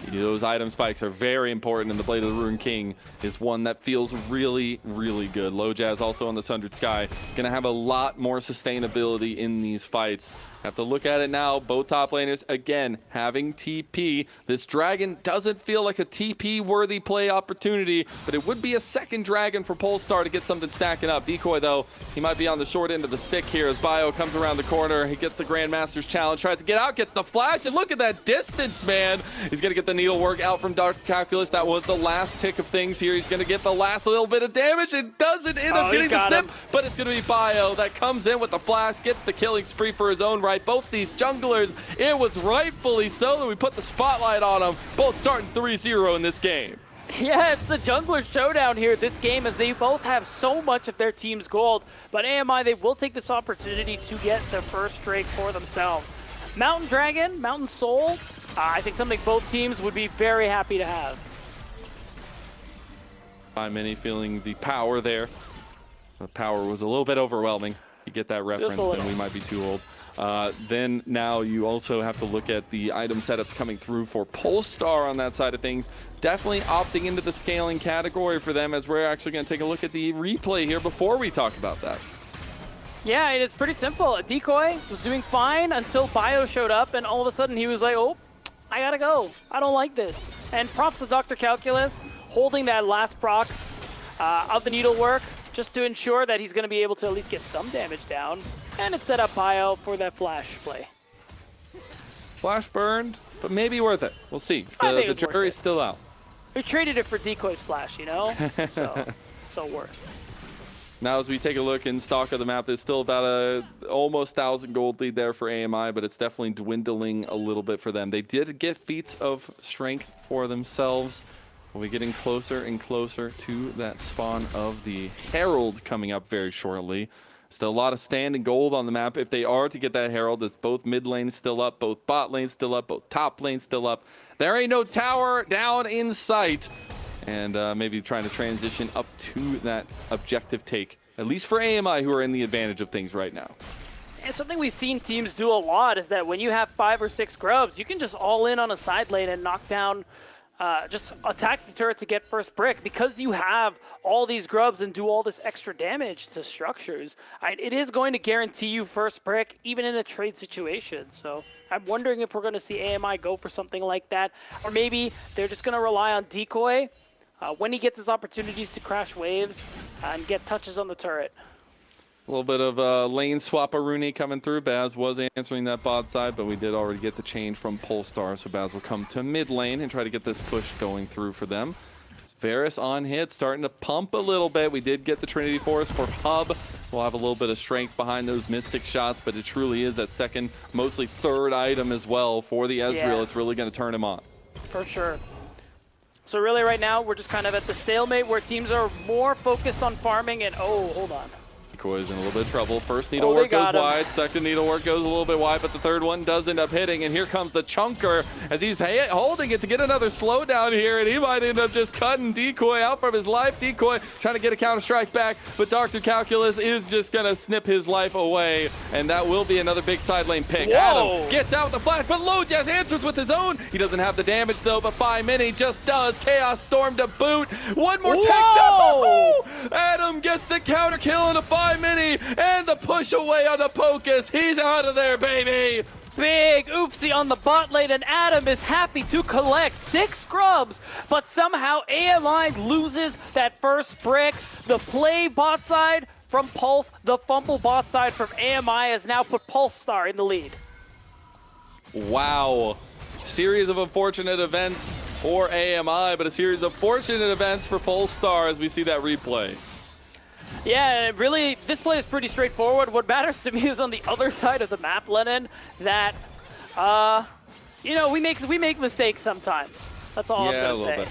D: Those item spikes are very important, and the Blade of the Ruin King is one that feels really, really good. Low Jazz also on the Sundered Sky. Gonna have a lot more sustainability in these fights. Have to look at it now. Both top laners, again, having TP. This Dragon doesn't feel like a TP-worthy play opportunity, but it would be a second Dragon for Polestar to get something stacking up. Decoy, though, he might be on the short end of the stick here as Bio comes around the corner. He gets the Grandmaster's challenge, tries to get out, gets the flash, and look at that distance, man. He's going to get the needlework out from Dr. Calculus. That was the last tick of things here. He's going to get the last little bit of damage and doesn't end up getting the snip, but it's going to be Bio that comes in with the flash, gets the killing spree for his own right. Both these junglers, it was rightfully so that we put the spotlight on them, both starting 3-0 in this game.
F: Yeah, it's the jungler showdown here this game as they both have so much of their team's gold, but AMI, they will take this opportunity to get the first Drake for themselves. Mountain Dragon, Mountain Soul, I think something both teams would be very happy to have.
D: By many feeling the power there. The power was a little bit overwhelming. You get that reference, then we might be too old. Then now you also have to look at the item setups coming through for Polestar on that side of things. Definitely opting into the scaling category for them, as we're actually going to take a look at the replay here before we talk about that.
F: Yeah, it's pretty simple. Decoy was doing fine until Bio showed up, and all of a sudden he was like, oh, I gotta go. I don't like this. And props to Dr. Calculus holding that last proc of the needlework just to ensure that he's going to be able to at least get some damage down. And it set up Bio for that flash play.
D: Flash burned, but maybe worth it. We'll see. The jury's still out.
F: We traded it for Decoy's flash, you know? so worth.
D: Now as we take a look in stock of the map, there's still about a almost 1,000 gold lead there for AMI, but it's definitely dwindling a little bit for them. They did get feats of strength for themselves. We'll be getting closer and closer to that spawn of the Herald coming up very shortly. Still a lot of standing gold on the map if they are to get that Herald, as both mid lanes still up, both bot lanes still up, both top lanes still up. There ain't no tower down in sight. And maybe trying to transition up to that objective take, at least for AMI, who are in the advantage of things right now.
F: And something we've seen teams do a lot is that when you have 5 or 6 grubs, you can just all in on a side lane and knock down, just attack the turret to get first brick. Because you have all these grubs and do all this extra damage to structures, it is going to guarantee you first brick, even in a trade situation. So I'm wondering if we're going to see AMI go for something like that, or maybe they're just going to rely on Decoy when he gets his opportunities to crash waves and get touches on the turret.
D: A little bit of lane swap-a-rooney coming through. Baz was answering that bot side, but we did already get the change from Polestar, so Baz will come to mid lane and try to get this push going through for them. Varus on hit, starting to pump a little bit. We did get the Trinity Force for Hub. We'll have a little bit of strength behind those Mystic shots, but it truly is that second, mostly third item as well for the Ezreal.
F: Yeah.
D: It's really going to turn him on.
F: For sure. So really right now, we're just kind of at the stalemate where teams are more focused on farming and, oh, hold on.
D: Decoy's in a little bit of trouble. First needlework goes
F: him
D: wide, second needlework goes a little bit wide, but the third one does end up hitting, and here comes the chunker as he's holding it to get another slowdown here, and he might end up just cutting Decoy out from his life. Decoy trying to get a counter strike back, but Dr. Calculus is just going to snip his life away, and that will be another big side lane pick.
F: Whoa.
D: Adam gets out with the flash, but Low Jazz answers with his own. He doesn't have the damage though, but 5 Mini just does. Chaos Storm to boot. One more take. No! Adam gets the counter kill on a 5 Mini, and the push away on the Pocus. He's out of there, baby.
F: Big oopsie on the bot lane, and Adam is happy to collect 6 scrubs, but somehow AMI loses that first brick. The play bot side from Pulse, the fumble bot side from AMI has now put Polestar in the lead.
D: Wow. Series of unfortunate events for AMI, but a series of fortunate events for Polestar as we see that replay.
F: Yeah, really, this play is pretty straightforward. What matters to me is on the other side of the map, Lennon, that, you know, we make mistakes sometimes. That's all I'm going to say.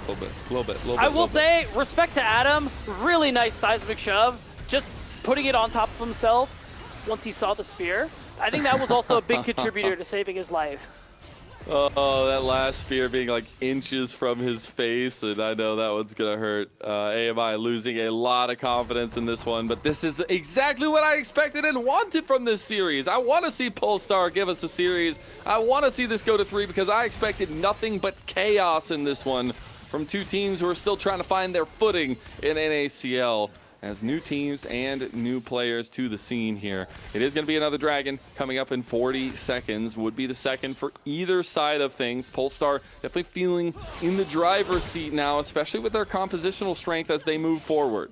D: A little bit.
F: I will say, respect to Adam, really nice seismic shove, just putting it on top of himself once he saw the spear. I think that was also a big contributor to saving his life.
D: Oh, that last spear being like inches from his face, and I know that one's gonna hurt. AMI losing a lot of confidence in this one, but this is exactly what I expected and wanted from this series. I want to see Polestar give us a series. I want to see this go to 3 because I expected nothing but chaos in this one from two teams who are still trying to find their footing in NACL. As new teams and new players to the scene here. It is going to be another Dragon coming up in 40 seconds. Would be the second for either side of things. Polestar definitely feeling in the driver's seat now, especially with their compositional strength as they move forward.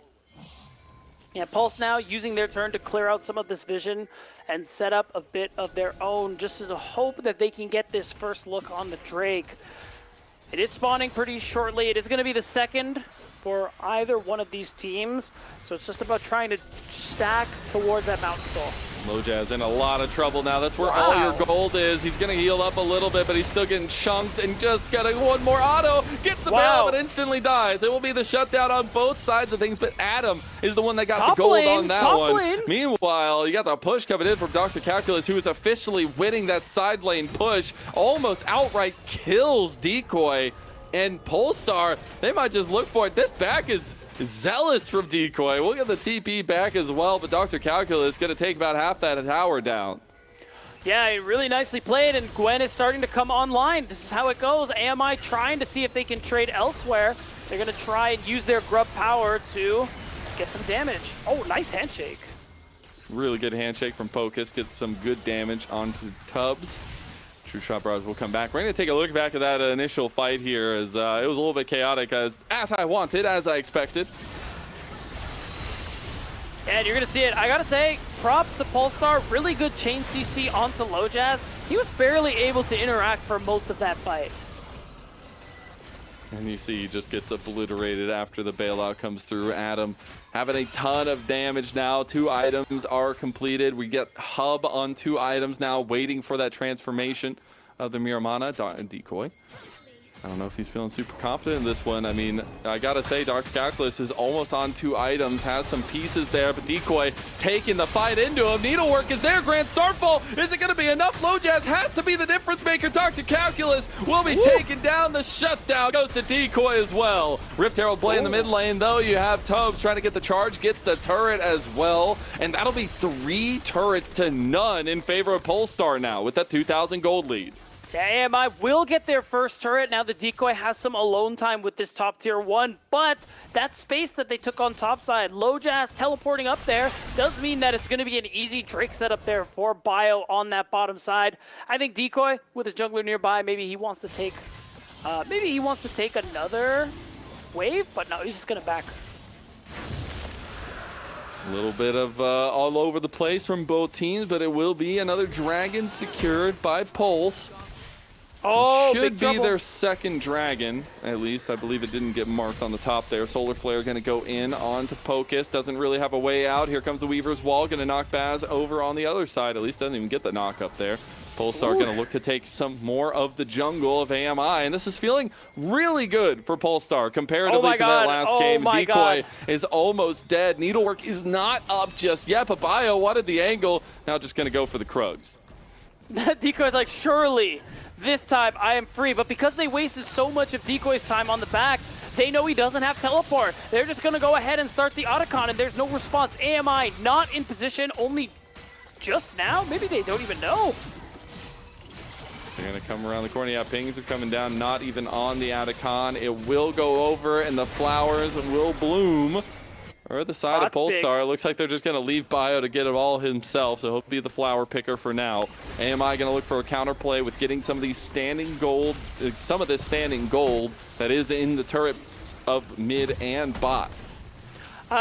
F: Yeah, Pulse now using their turn to clear out some of this vision and set up a bit of their own, just as a hope that they can get this first look on the Drake. It is spawning pretty shortly. It is going to be the second for either one of these teams. So it's just about trying to stack towards that Mountain Soul.
D: Lojaz in a lot of trouble now. That's where all your gold is. He's going to heal up a little bit, but he's still getting chunked and just getting one more auto. Gets the bail, but instantly dies. It will be the shutdown on both sides of things, but Adam is the one that got the gold on that one. Meanwhile, you got the push coming in from Dr. Calculus, who is officially winning that side lane push. Almost outright kills Decoy. And Polestar, they might just look for it. This back is zealous from Decoy. We'll get the TP back as well, but Dr. Calculus is going to take about half that tower down.
F: Yeah, really nicely played, and Gwen is starting to come online. This is how it goes. AMI trying to see if they can trade elsewhere. They're going to try and use their grub power to get some damage. Oh, nice handshake.
D: Really good handshake from Pocus. Gets some good damage onto Tubbs. True Shot Bros will come back. We're going to take a look back at that initial fight here as it was a little bit chaotic as I wanted, as I expected.
F: And you're going to see it. I got to say, props to Polestar. Really good chain CC onto Lojaz. He was barely able to interact for most of that fight.
D: And you see he just gets obliterated after the bailout comes through. Adam having a ton of damage now. 2 items are completed. We get Hub on 2 items now, waiting for that transformation of the Miramana. Decoy. I don't know if he's feeling super confident in this one. I mean, I gotta say, Dark Calculus is almost on 2 items, has some pieces there, but Decoy taking the fight into him. Needlework is there, Grand Starfall. Is it gonna be enough? Lojaz has to be the difference maker. Dr. Calculus will be taking down the shutdown. Goes to Decoy as well. Rift Herald play in the mid lane, though. You have Tubbs trying to get the charge, gets the turret as well, and that'll be 3 turrets to none in favor of Polestar now with that 2,000 gold lead.
F: Yeah, AMI will get their first turret. Now the Decoy has some alone time with this top tier 1, but that space that they took on top side, Lojaz teleporting up there, does mean that it's going to be an easy Drake setup there for Bio on that bottom side. I think Decoy, with his jungler nearby, maybe he wants to take another wave, but no, he's just going to back.
D: A little bit of all over the place from both teams, but it will be another Dragon secured by Pulse.
F: Oh,
D: should be their second Dragon, at least. I believe it didn't get marked on the top there. Solar Flare going to go in onto Pocus. Doesn't really have a way out. Here comes the Weaver's Wall. Going to knock Baz over on the other side. At least doesn't even get the knock up there. Polestar going to look to take some more of the jungle of AMI. And this is feeling really good for Polestar comparatively to that last game. Decoy is almost dead. Needlework is not up just yet. But Bio wanted the angle. Now just going to go for the Krugs.
F: Decoy's like, surely this time I am free, but because they wasted so much of Decoy's time on the back, they know he doesn't have teleport. They're just going to go ahead and start the Otacon, and there's no response. AMI not in position, only just now? Maybe they don't even know.
D: They're going to come around the corner. Yeah, pings are coming down, not even on the Otacon. It will go over, and the flowers will bloom. Or the side of Polestar, it looks like they're just going to leave Bio to get it all himself, so he'll be the flower picker for now. AMI going to look for a counterplay with getting some of these standing gold, some of this standing gold that is in the turret of mid and bot.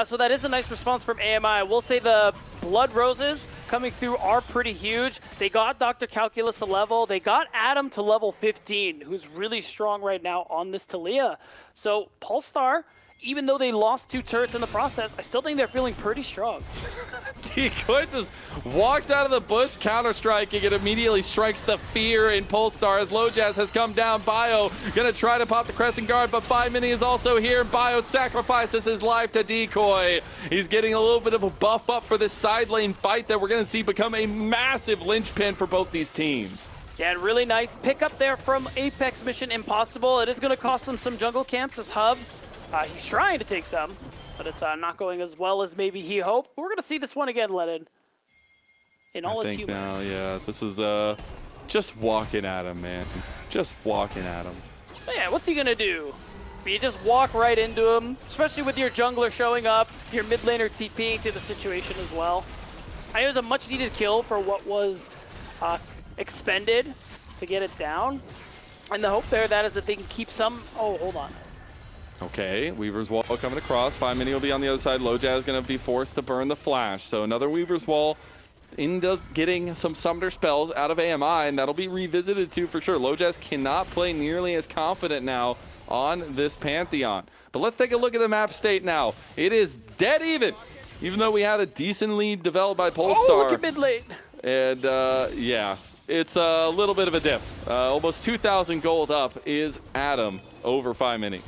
F: So that is a nice response from AMI. I will say the Blood Roses coming through are pretty huge. They got Dr. Calculus a level. They got Adam to level 15, who's really strong right now on this Taliyah. So Polestar even though they lost 2 turrets in the process, I still think they're feeling pretty strong.
D: Decoy just walks out of the bush, counter-striking, and immediately strikes the fear in Polestar as Lojaz has come down. Bio gonna try to pop the Crescent Guard, but Mini is also here. Bio sacrifices his life to Decoy. He's getting a little bit of a buff up for this side lane fight that we're gonna see become a massive linchpin for both these teams.
F: Yeah, really nice pick up there from Apex Mission Impossible. It is gonna cost them some jungle camps as Hub. He's trying to take some, but it's not going as well as maybe he hoped. We're going to see this one again, Lennon, in all its humor.
D: Now, yeah, this is just walking at him, man. Just walking at him.
F: But yeah, what's he going to do? You just walk right into him, especially with your jungler showing up, your mid laner TPing to the situation as well. It was a much needed kill for what was expended to get it down. And the hope there that is that they can keep some... Oh, hold on.
D: Okay, Weaver's Wall coming across. Mini will be on the other side. Lojaz is going to be forced to burn the flash. So another Weaver's Wall into getting some Summoner spells out of AMI, and that'll be revisited too for sure. Lojaz cannot play nearly as confident now on this Pantheon. But let's take a look at the map state now. It is dead even though we had a decent lead developed by Polestar.
F: Oh, look at mid lane.
D: And yeah, it's a little bit of a dip. Almost 2,000 gold up is Adam over Mini.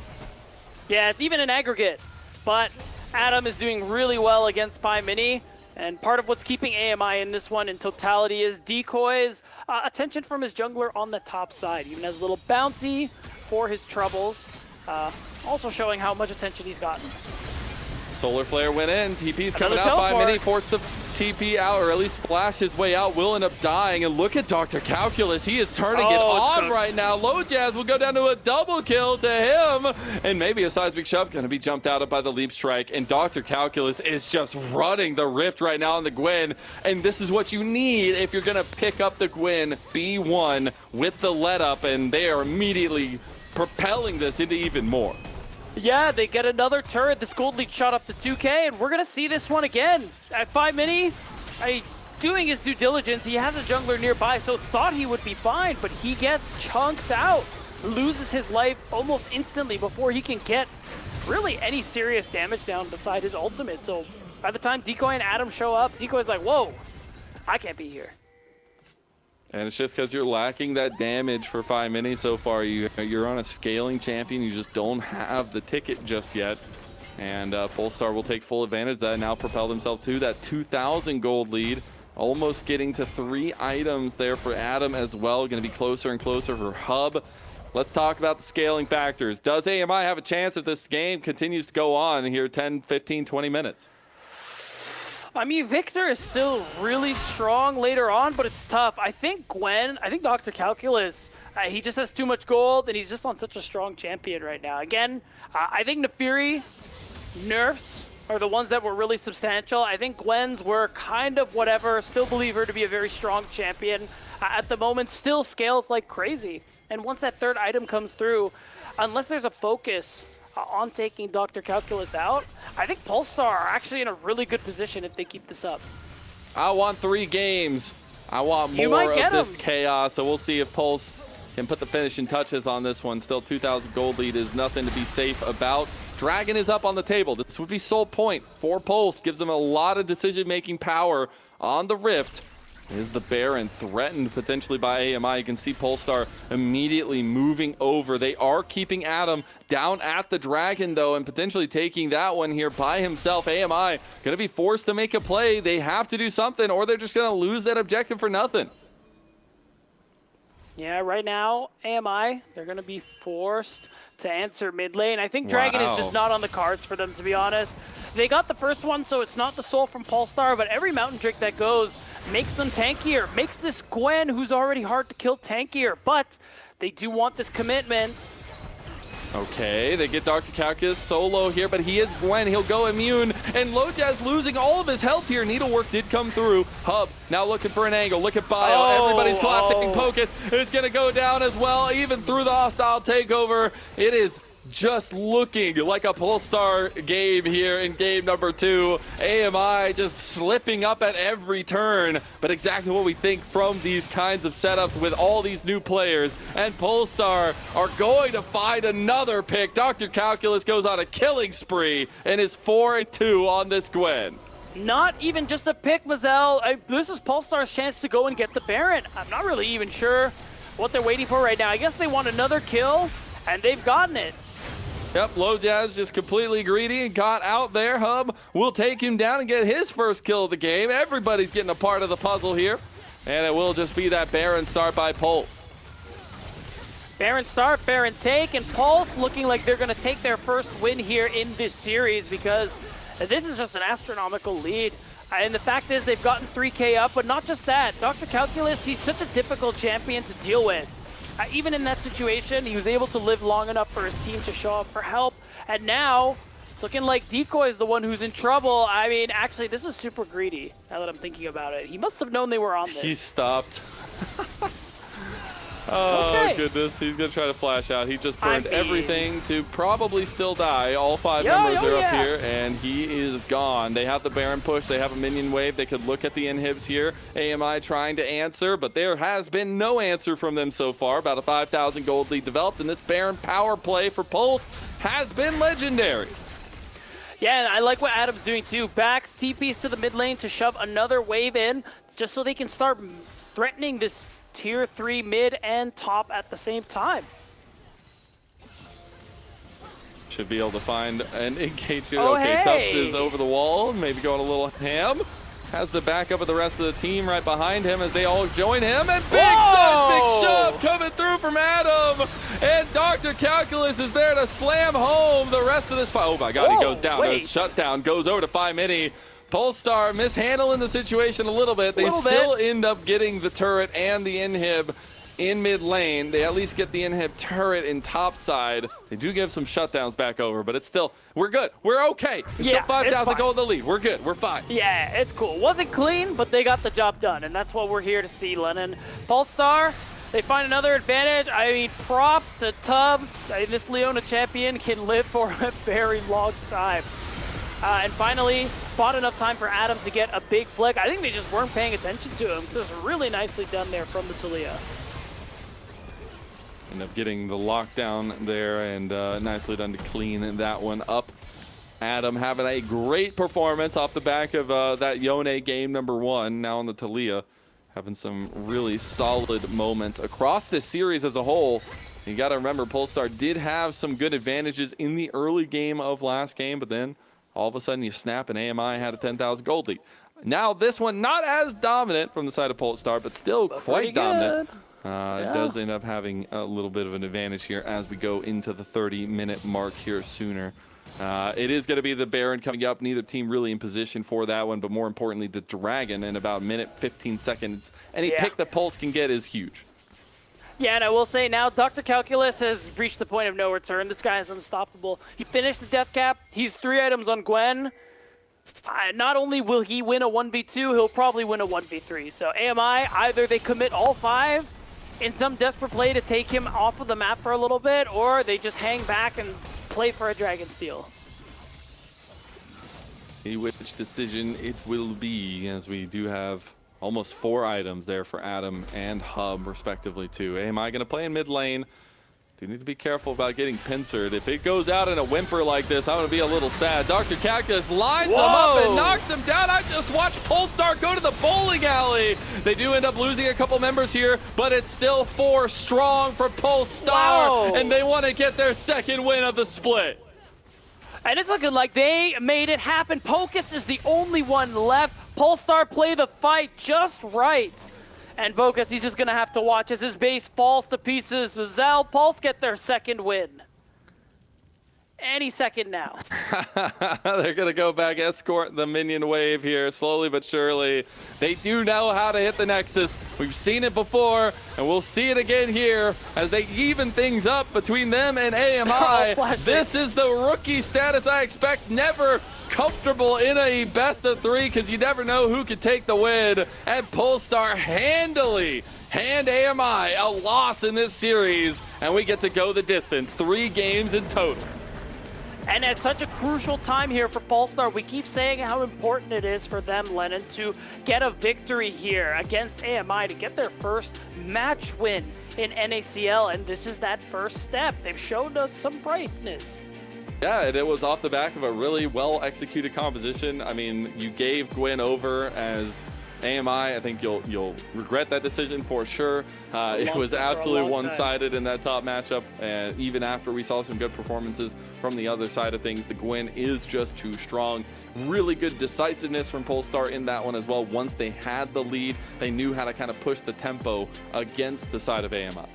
F: Yeah, it's even an aggregate, but Adam is doing really well against Mini, and part of what's keeping AMI in this one in totality is Decoy's attention from his jungler on the top side. Even has a little bounty for his troubles, also showing how much attention he's gotten.
D: Solar Flare went in, TP's coming out, Mini forced the TP out, or at least flash his way out, will end up dying, and look at Dr. Calculus, he is turning it on right now. Lojaz will go down to a double kill to him, and maybe a seismic shove gonna be jumped out by the leap strike, and Dr. Calculus is just running the rift right now on the Gwen, and this is what you need if you're gonna pick up the Gwen B1 with the let up, and they are immediately propelling this into even more.
F: Yeah, they get another turret. This gold lead shot up to 2K, and we're going to see this one again. At Mini, doing his due diligence. He has a jungler nearby, so thought he would be fine, but he gets chunked out. Loses his life almost instantly before he can get really any serious damage down beside his ultimate. So by the time Decoy and Adam show up, Decoy's like, whoa, I can't be here.
D: And it's just because you're lacking that damage for Mini so far. You're on a scaling champion. You just don't have the ticket just yet. And Polestar will take full advantage of that, now propel themselves to that 2,000 gold lead. Almost getting to 3 items there for Adam as well. Going to be closer and closer for Hub. Let's talk about the scaling factors. Does AMI have a chance if this game continues to go on here 10, 15, 20 minutes?
F: I mean, Victor is still really strong later on, but it's tough. I think Dr. Calculus, he just has too much gold, and he's just on such a strong champion right now. Again, I think Nefiri nerfs are the ones that were really substantial. I think Gwen's were kind of whatever. Still believe her to be a very strong champion. At the moment, still scales like crazy. And once that 3rd item comes through, unless there's a focus on taking Dr. Calculus out, I think Polestar are actually in a really good position if they keep this up.
D: I want 3 games. I want more of this chaos, so we'll see if Pulse can put the finishing touches on this one. Still 2,000 gold lead is nothing to be safe about. Dragon is up on the table. This would be sole point for Pulse. Gives them a lot of decision-making power on the Rift. Is the Baron threatened potentially by AMI? You can see Polestar immediately moving over. They are keeping Adam down at the Dragon, though, and potentially taking that one here by himself. AMI going to be forced to make a play. They have to do something, or they're just going to lose that objective for nothing.
F: Yeah, right now, AMI, they're going to be forced to answer mid lane. I think Dragon is just not on the cards for them, to be honest. They got the first one, so it's not the soul from Polestar, but every Mountain Drake that goes makes them tankier, makes this Gwen, who's already hard to kill, tankier, but they do want this commitment.
D: Okay, they get Dr. Calculus solo here, but he is Gwen. He'll go immune, and Lojaz losing all of his health here. Needlework did come through. Hub now looking for an angle. Look at Bio. Everybody's collapsing. Pocus is going to go down as well, even through the hostile takeover. It is just looking like a Polestar game here in game number 2. AMI just slipping up at every turn, but exactly what we think from these kinds of setups with all these new players. And Polestar are going to find another pick. Dr. Calculus goes on a killing spree and is 4-2 on this Gwen.
F: Not even just a pick, Mazel. This is Polestar's chance to go and get the Baron. I'm not really even sure what they're waiting for right now. I guess they want another kill, and they've gotten it.
D: Yep, Low Jazz just completely greedy and got out there. Hub will take him down and get his first kill of the game. Everybody's getting a part of the puzzle here. And it will just be that Baron start by Pulse.
F: Baron start, Baron take, and Pulse looking like they're going to take their first win here in this series because this is just an astronomical lead. And the fact is they've gotten 3K up, but not just that. Dr. Calculus, he's such a difficult champion to deal with. Even in that situation, he was able to live long enough for his team to show up for help. And now, it's looking like Decoy is the one who's in trouble. I mean, actually, this is super greedy, now that I'm thinking about it. He must have known they were on this.
D: He stopped. Oh, okay. Goodness. He's going to try to flash out. He just burned everything to probably still die. All 5 members are up here, and he is gone. They have the Baron push. They have a minion wave. They could look at the inhibs here. AMI trying to answer, but there has been no answer from them so far. About a 5,000 gold lead developed, and this Baron power play for Pulse has been legendary.
F: Yeah, and I like what Adam's doing too. Backs TPs to the mid lane to shove another wave in, just so they can start threatening this Tier 3 mid and top at the same time.
D: Should be able to find an engagement.
F: Oh,
D: okay,
F: hey.
D: Tubbs is over the wall, maybe going a little ham. Has the backup of the rest of the team right behind him as they all join him. And big shove coming through from Adam. And Dr. Calculus is there to slam home the rest of this fight. Oh my God, he goes down. His shutdown goes over to 5 Mini. Polestar mishandling the situation a little bit. They still end up getting the turret and the inhib in mid lane. They at least get the inhib turret in top side. They do give some shutdowns back over, but it's still, we're good. We're okay. It's still 5,000 gold in the lead. We're good. We're fine.
F: Yeah, it's cool. Wasn't clean, but they got the job done, and that's what we're here to see, Lennon. Polestar, they find another advantage. I mean, props to Tubbs. This Leona champion can live for a very long time. And finally, bought enough time for Adam to get a big flick. I think they just weren't paying attention to him. So it's really nicely done there from the Talia.
D: End up getting the lockdown there, and nicely done to clean that one up. Adam having a great performance off the back of that Yone game number 1, now on the Talia. Having some really solid moments across this series as a whole. You got to remember, Polestar did have some good advantages in the early game of last game, but then all of a sudden you snap and AMI had a 10,000 gold lead. Now this one not as dominant from the side of Polestar, but still quite dominant. It does end up having a little bit of an advantage here as we go into the 30-minute mark here sooner. It is going to be the Baron coming up. Neither team really in position for that one, but more importantly, the Dragon in about a minute, 15 seconds. Any pick that Pulse can get is huge.
F: Yeah, and I will say now, Dr. Calculus has reached the point of no return. This guy is unstoppable. He finished the death cap. He's 3 items on Gwen. Not only will he win a 1v2, he'll probably win a 1v3. So AMI, either they commit all 5 in some desperate play to take him off of the map for a little bit, or they just hang back and play for a Dragon Steal.
D: See which decision it will be, as we do have almost 4 items there for Adam and Hub, respectively, too. AMI going to play in mid lane. Do need to be careful about getting pincered. If it goes out in a whimper like this, I'm going to be a little sad. Dr. Calculus lines him up and knocks him down. I just watched Polestar go to the bowling alley. They do end up losing a couple members here, but it's still 4 strong for Polestar, and they want to get their second win of the split.
F: And it's looking like they made it happen. Pocus is the only one left. Polestar play the fight just right. And Pocus, he's just going to have to watch as his base falls to pieces. Zell, Pulse get their second win. Any second now.
D: They're going to go back, escort the minion wave here, slowly but surely. They do know how to hit the Nexus. We've seen it before, and we'll see it again here as they even things up between them and AMI. This is the rookie status I expect. Never comfortable in a best of 3 because you never know who could take the win. And Polestar handily hand AMI a loss in this series, and we get to go the distance. 3 games in total.
F: And at such a crucial time here for Polestar, we keep saying how important it is for them, Lennon, to get a victory here against AMI, to get their first match win in NACL, and this is that first step. They've shown us some brightness.
D: Yeah, and it was off the back of a really well-executed composition. I mean, you gave Gwyn over as AMI. I think you'll regret that decision for sure. It was absolutely one-sided in that top matchup, and even after we saw some good performances from the other side of things, the Gwyn is just too strong. Really good decisiveness from Polestar in that one as well. Once they had the lead, they knew how to kind of push the tempo against the side of AMI.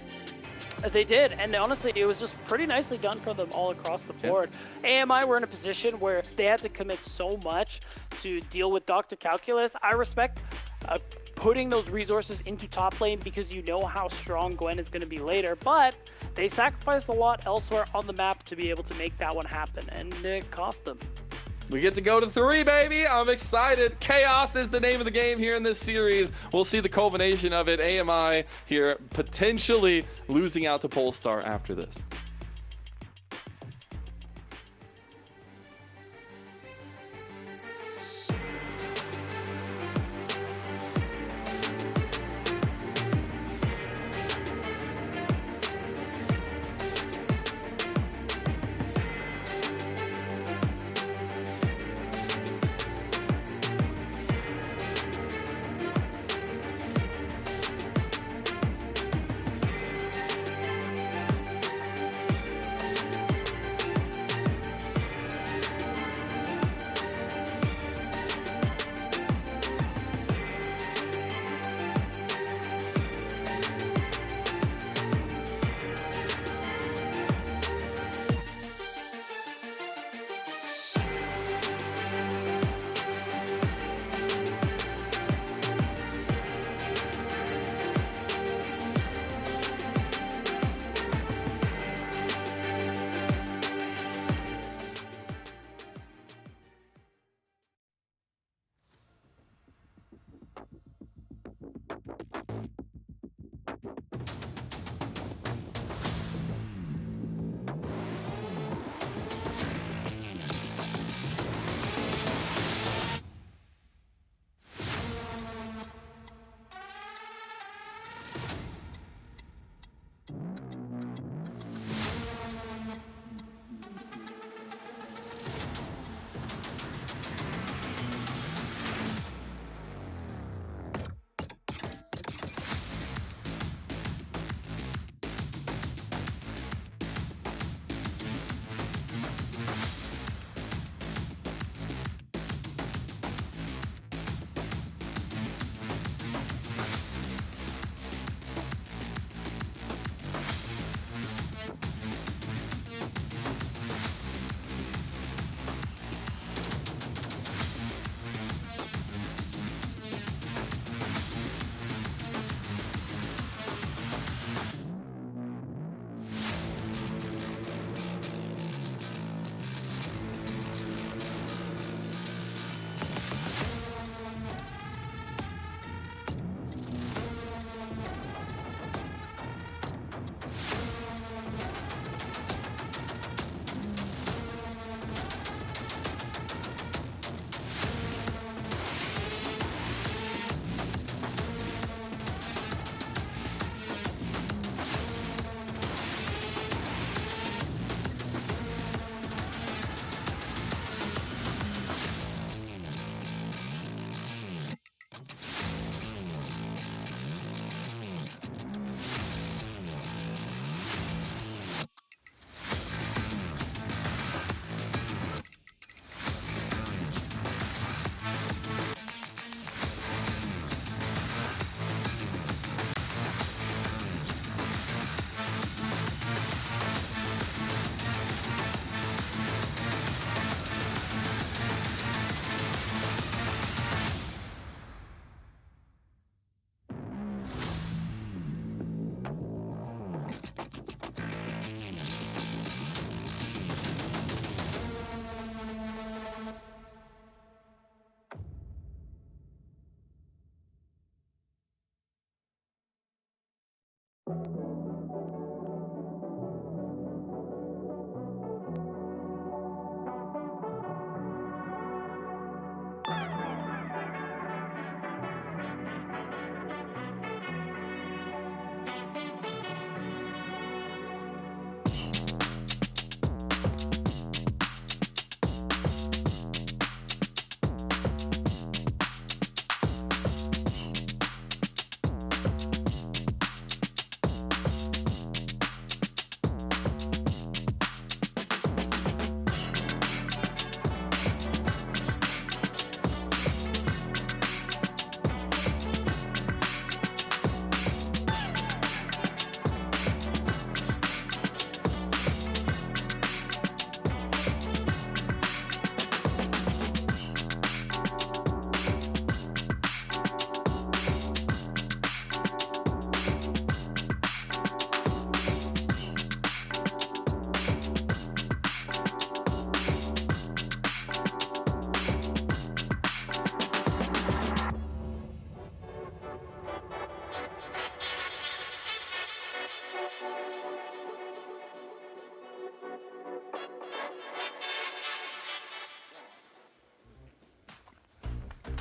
F: They did, and honestly, it was just pretty nicely done for them all across the board. Yeah. AMI were in a position where they had to commit so much to deal with Dr. Calculus. I respect putting those resources into top lane because you know how strong Gwen is going to be later, but they sacrificed a lot elsewhere on the map to be able to make that one happen, and it cost them.
D: We get to go to 3, baby. I'm excited. Chaos is the name of the game here in this series. We'll see the culmination of it. AMI here potentially losing out to Polestar after this.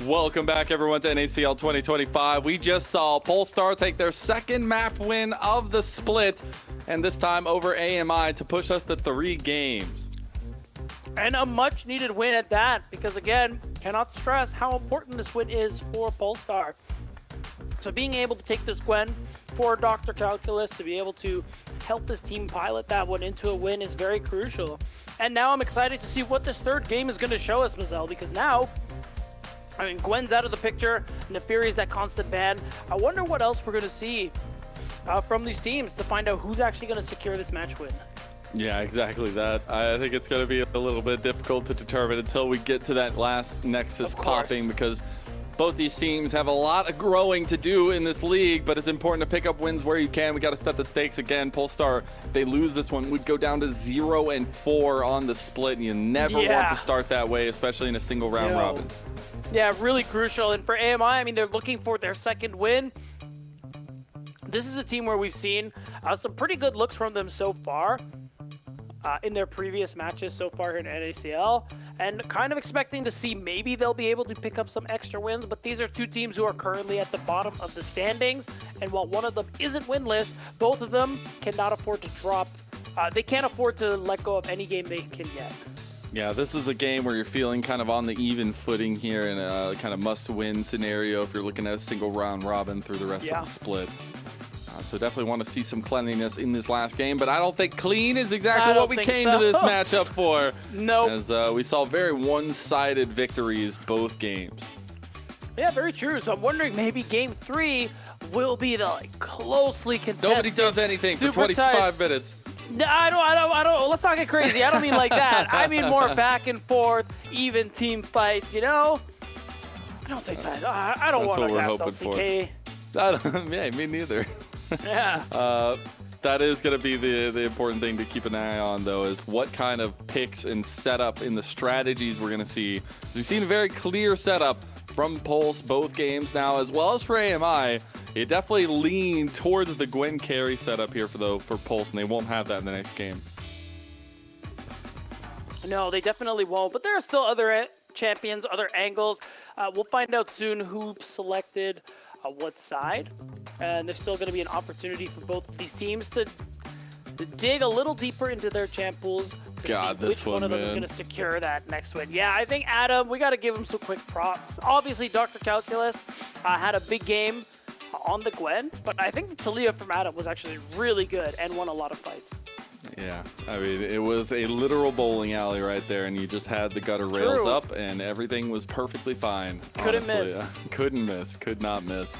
D: Welcome back, everyone, to NACL 2025. We just saw Polestar take their second map win of the split, and this time over AMI to push us to 3 games.
F: And a much-needed win at that, because again, cannot stress how important this win is for Polestar. So being able to take this Gwen for Dr. Calculus to be able to help this team pilot that one into a win is very crucial. And now I'm excited to see what this third game is going to show us, Mazel, because now, I mean, Gwen's out of the picture, Neferi's that constant ban. I wonder what else we're going to see from these teams to find out who's actually going to secure this match win.
D: Yeah, exactly that. I think it's going to be a little bit difficult to determine until we get to that last Nexus popping, because both these teams have a lot of growing to do in this league, but it's important to pick up wins where you can. We got to set the stakes again. Polestar, if they lose this one, would go down to 0-4 on the split, and you never want to start that way, especially in a single round robin.
F: Yeah, really crucial. And for AMI, I mean, they're looking for their second win. This is a team where we've seen some pretty good looks from them so far in their previous matches so far here in NACL, and kind of expecting to see maybe they'll be able to pick up some extra wins. But these are two teams who are currently at the bottom of the standings, and while one of them isn't winless, both of them cannot afford to drop. They can't afford to let go of any game they can get.
D: Yeah, this is a game where you're feeling kind of on the even footing here in a kind of must-win scenario if you're looking at a single round robin through the rest of the split. So definitely want to see some cleanliness in this last game, but I don't think clean is exactly what we came to this matchup for.
F: Nope.
D: As we saw very one-sided victories both games.
F: Yeah, very true. So I'm wondering maybe game 3 will be the closely contested.
D: Nobody does anything for 25 minutes.
F: I don't, let's not get crazy. I don't mean like that. I mean more back and forth, even team fights, you know? I don't say that. I don't want to cast LCK.
D: Yeah, me neither.
F: Yeah.
D: That is going to be the important thing to keep an eye on, though, is what kind of picks and setup in the strategies we're going to see. So we've seen a very clear setup from Pulse both games now, as well as for AMI. It definitely leaned towards the Gwen carry setup here for Pulse, and they won't have that in the next game.
F: No, they definitely won't, but there are still other champions, other angles. We'll find out soon who selected what side, and there's still going to be an opportunity for both of these teams to dig a little deeper into their champ pools to see which one of them is going to secure that next win. Yeah, I think Adam, we got to give him some quick props. Obviously, Dr. Calculus had a big game on the Gwen, but I think the Talia from Adam was actually really good and won a lot of fights.
D: Yeah, I mean, it was a literal bowling alley right there, and you just had the gutter rails up, and everything was perfectly fine.
F: Couldn't miss.
D: Couldn't miss. Could not miss.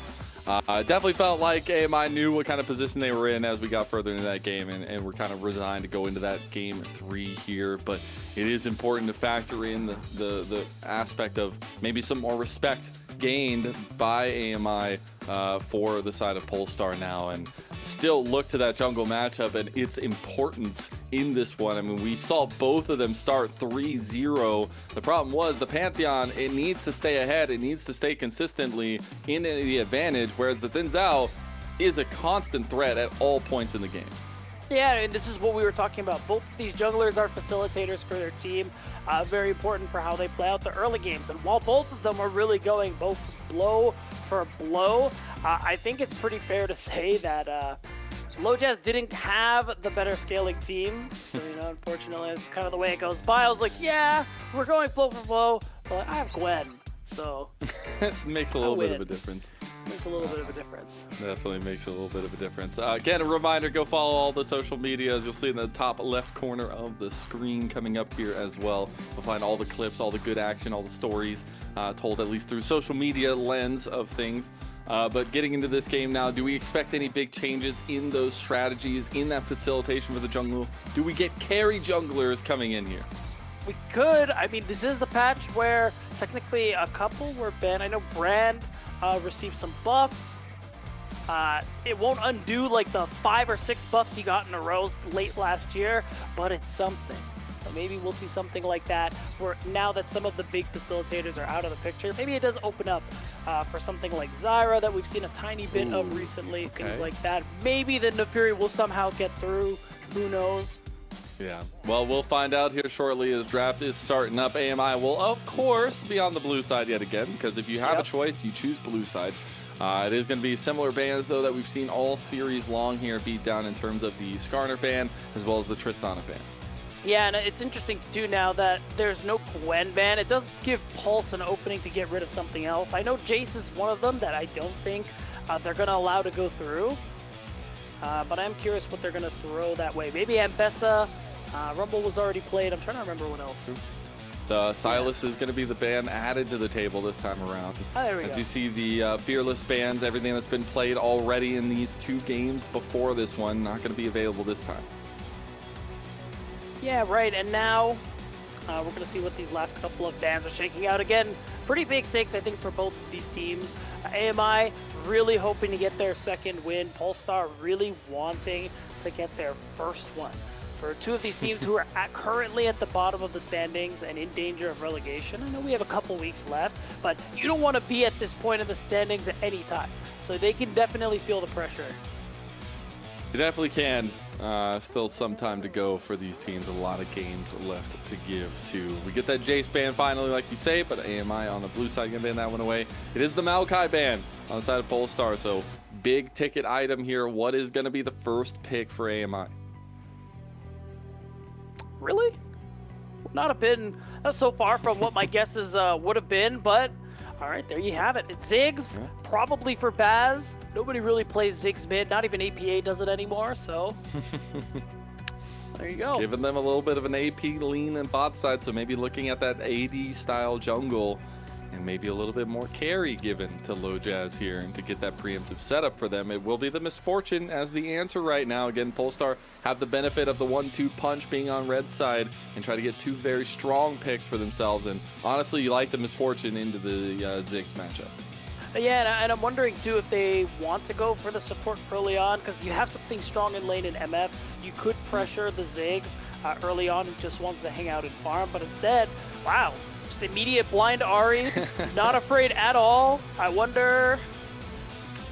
D: I definitely felt like AMI knew what kind of position they were in as we got further into that game, and we're kind of resigned to go into that game 3 here. But it is important to factor in the aspect of maybe some more respect gained by AMI for the side of Polestar now, and still look to that jungle matchup and its importance in this one. I mean, we saw both of them start 3-0. The problem was the Pantheon, it needs to stay ahead. It needs to stay consistently in the advantage, whereas the Xin Zhao is a constant threat at all points in the game.
F: Yeah, and this is what we were talking about. Both of these junglers are facilitators for their team. Very important for how they play out the early games. And while both of them are really going both blow for blow, I think it's pretty fair to say that LoJazz didn't have the better scaling team. So, you know, unfortunately, it's kind of the way it goes by. I was like, yeah, we're going blow for blow, but I have Gwen, so
D: it makes a little bit of a difference.
F: Makes a little bit of a difference.
D: Definitely makes a little bit of a difference. Again, a reminder, go follow all the social medias. You'll see in the top left corner of the screen coming up here as well. You'll find all the clips, all the good action, all the stories told at least through social media lens of things. But getting into this game now, do we expect any big changes in those strategies, in that facilitation for the jungle? Do we get carry junglers coming in here?
F: We could. I mean, this is the patch where technically a couple were banned. I know Brand received some buffs. It won't undo like the 5 or 6 buffs he got in a row late last year, but it's something. So maybe we'll see something like that where now that some of the big facilitators are out of the picture, maybe it does open up for something like Zyra that we've seen a tiny bit of recently, things like that. Maybe the Neferi will somehow get through, who knows?
D: Yeah, well, we'll find out here shortly as draft is starting up. AMI will, of course, be on the blue side yet again, because if you have a choice, you choose blue side. It is going to be similar bans, though, that we've seen all series long here beat down in terms of the Skarner ban as well as the Tristana ban.
F: Yeah, and it's interesting, too, now that there's no Gwen ban. It does give Pulse an opening to get rid of something else. I know Jace is one of them that I don't think they're going to allow to go through. But I'm curious what they're going to throw that way. Maybe Ambessa. Rumble was already played. I'm trying to remember what else.
D: The Silas is going to be the ban added to the table this time around.
F: Oh, there we go.
D: As you see the Fearless bans, everything that's been played already in these 2 games before this one, not going to be available this time.
F: Yeah, right. And now we're going to see what these last couple of bans are shaking out. Again, pretty big stakes, I think, for both of these teams. AMI really hoping to get their second win. Polestar really wanting to get their first one. For 2 of these teams who are currently at the bottom of the standings and in danger of relegation, I know we have a couple weeks left, but you don't want to be at this point in the standings at any time. So they can definitely feel the pressure.
D: You definitely can. Still some time to go for these teams. A lot of games left to give to. We get that Jace ban finally, like you say, but AMI on the blue side gonna ban that one away. It is the Maokai ban on the side of Polestar, so big ticket item here. What is gonna be the first pick for AMI?
F: Really? Would not have been so far from what my guesses would have been, but all right, there you have it. It's Ziggs, probably for Baz. Nobody really plays Ziggs mid. Not even APA does it anymore, so there you go.
D: Giving them a little bit of an AP lean and bot side, so maybe looking at that AD style jungle and maybe a little bit more carry given to Low Jazz here and to get that preemptive setup for them. It will be the Misfortune as the answer right now. Again, Polestar have the benefit of the 1-2 punch being on red side and try to get 2 very strong picks for themselves. And honestly, you like the Misfortune into the Ziggs matchup.
F: Yeah, and I'm wondering too if they want to go for the support early on, because you have something strong in lane in MF. You could pressure the Ziggs early on who just wants to hang out and farm, but instead, wow, just immediate blind Ahri, not afraid at all. I wonder,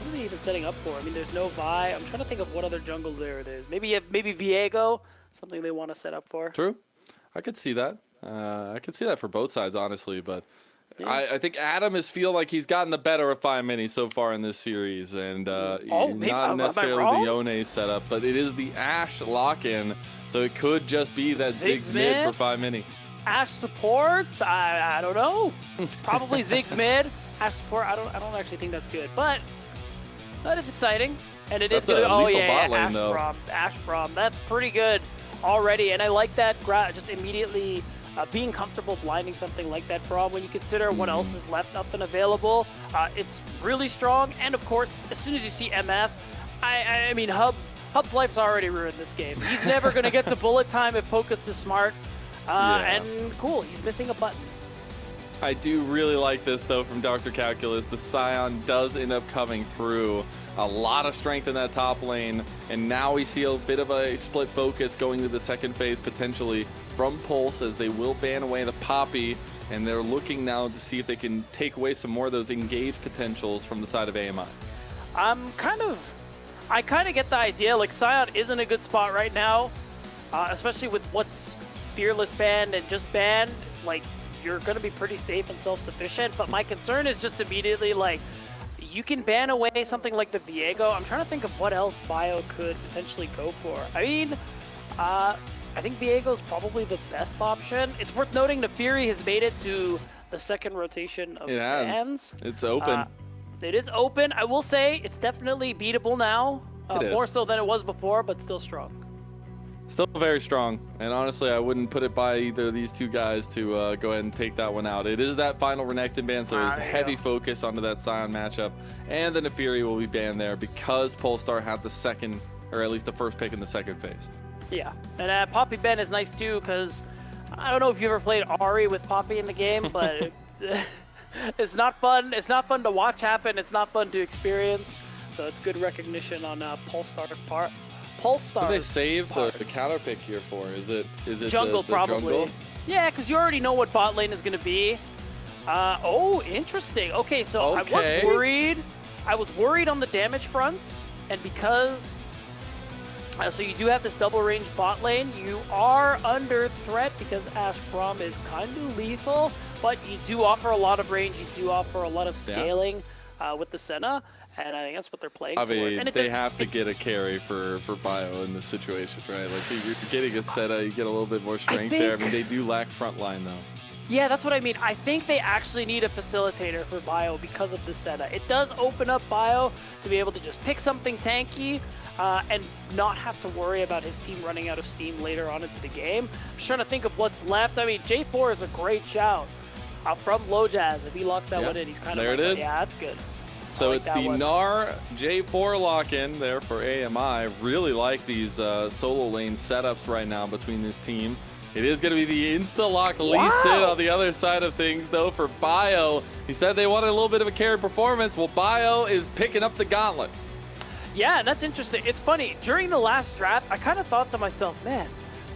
F: what are they even setting up for? I mean, there's no Vi. I'm trying to think of what other jungle there it is. Maybe Viego, something they want to set up for.
D: True, I could see that. I could see that for both sides, honestly, but yeah. I think Adam is feel like he's gotten the better of 5 Mini so far in this series, and not necessarily the Yone setup, but it is the Ashe lock-in, so it could just be that Ziggs mid for 5 Mini.
F: Ashe supports? I don't know. Probably Ziggs mid. Ashe support? I don't actually think that's good, but that is exciting, and it is good. Oh yeah, Ashe Braum. That's pretty good already, and I like that. Just immediately. Being comfortable blinding something like that Braum when you consider what else is left up and available. It's really strong, and of course, as soon as you see MF, I mean, Hub's life's already ruined this game. He's never going to get the bullet time if Pocus is smart. And cool, he's missing a button.
D: I do really like this, though, from Dr. Calculus. The Scion does end up coming through. A lot of strength in that top lane, and now we see a bit of a split focus going to the second phase, potentially, from Pulse, as they will ban away the Poppy, and they're looking now to see if they can take away some more of those engaged potentials from the side of AMI.
F: I kind of get the idea. Like, Scion is in a good spot right now, especially with what's Fearless banned and just banned. Like, you're going to be pretty safe and self-sufficient, but my concern is just immediately, like, you can ban away something like the Viego. I'm trying to think of what else Bio could potentially go for. I mean, I think Viego's probably the best option. It's worth noting the Fury has made it to the second rotation of bans.
D: It's open.
F: It is open. I will say it's definitely beatable now. More so than it was before, but still strong.
D: Still very strong, and honestly, I wouldn't put it by either of these 2 guys to go ahead and take that one out. It is that final Renekton ban, so it's heavy focus onto that Scion matchup, and then the Fury will be banned there because Polestar had the second, or at least the first pick in the second phase.
F: Yeah, and Poppy ban is nice too, because I don't know if you ever played Ahri with Poppy in the game, but it's not fun. It's not fun to watch happen. It's not fun to experience, so it's good recognition on Polestar's part. Polestar.
D: What do they save the counter pick here for? Is it
F: jungle?
D: The
F: probably.
D: Jungle?
F: Yeah, because you already know what bot lane is going to be. Oh, interesting. Okay, so I was worried on the damage front, and because So you do have this double range bot lane. You are under threat because Ash Braum is kind of lethal, but you do offer a lot of range. You do offer a lot of scaling with the Senna, and I think that's what they're playing towards.
D: And they have to get a carry for Bio in this situation, right? Like, you're getting a Senna, you get a little bit more strength there. I mean, they do lack front line, though.
F: Yeah, that's what I mean. I think they actually need a facilitator for Bio because of the Senna. It does open up Bio to be able to just pick something tanky, and not have to worry about his team running out of steam later on into the game. I'm just trying to think of what's left. I mean, J4 is a great shout from Low Jazz. If he locks that one in, he's kind of
D: there it is.
F: Yeah, that's good.
D: So it's the Gnar J4 lock-in there for AMI. Really like these solo lane setups right now between this team. It is going to be the insta-lock Lee Sin on the other side of things, though, for Bio. He said they wanted a little bit of a carry performance. Well, Bio is picking up the gauntlet.
F: Yeah, and that's interesting. It's funny. During the last draft, I kind of thought to myself, man,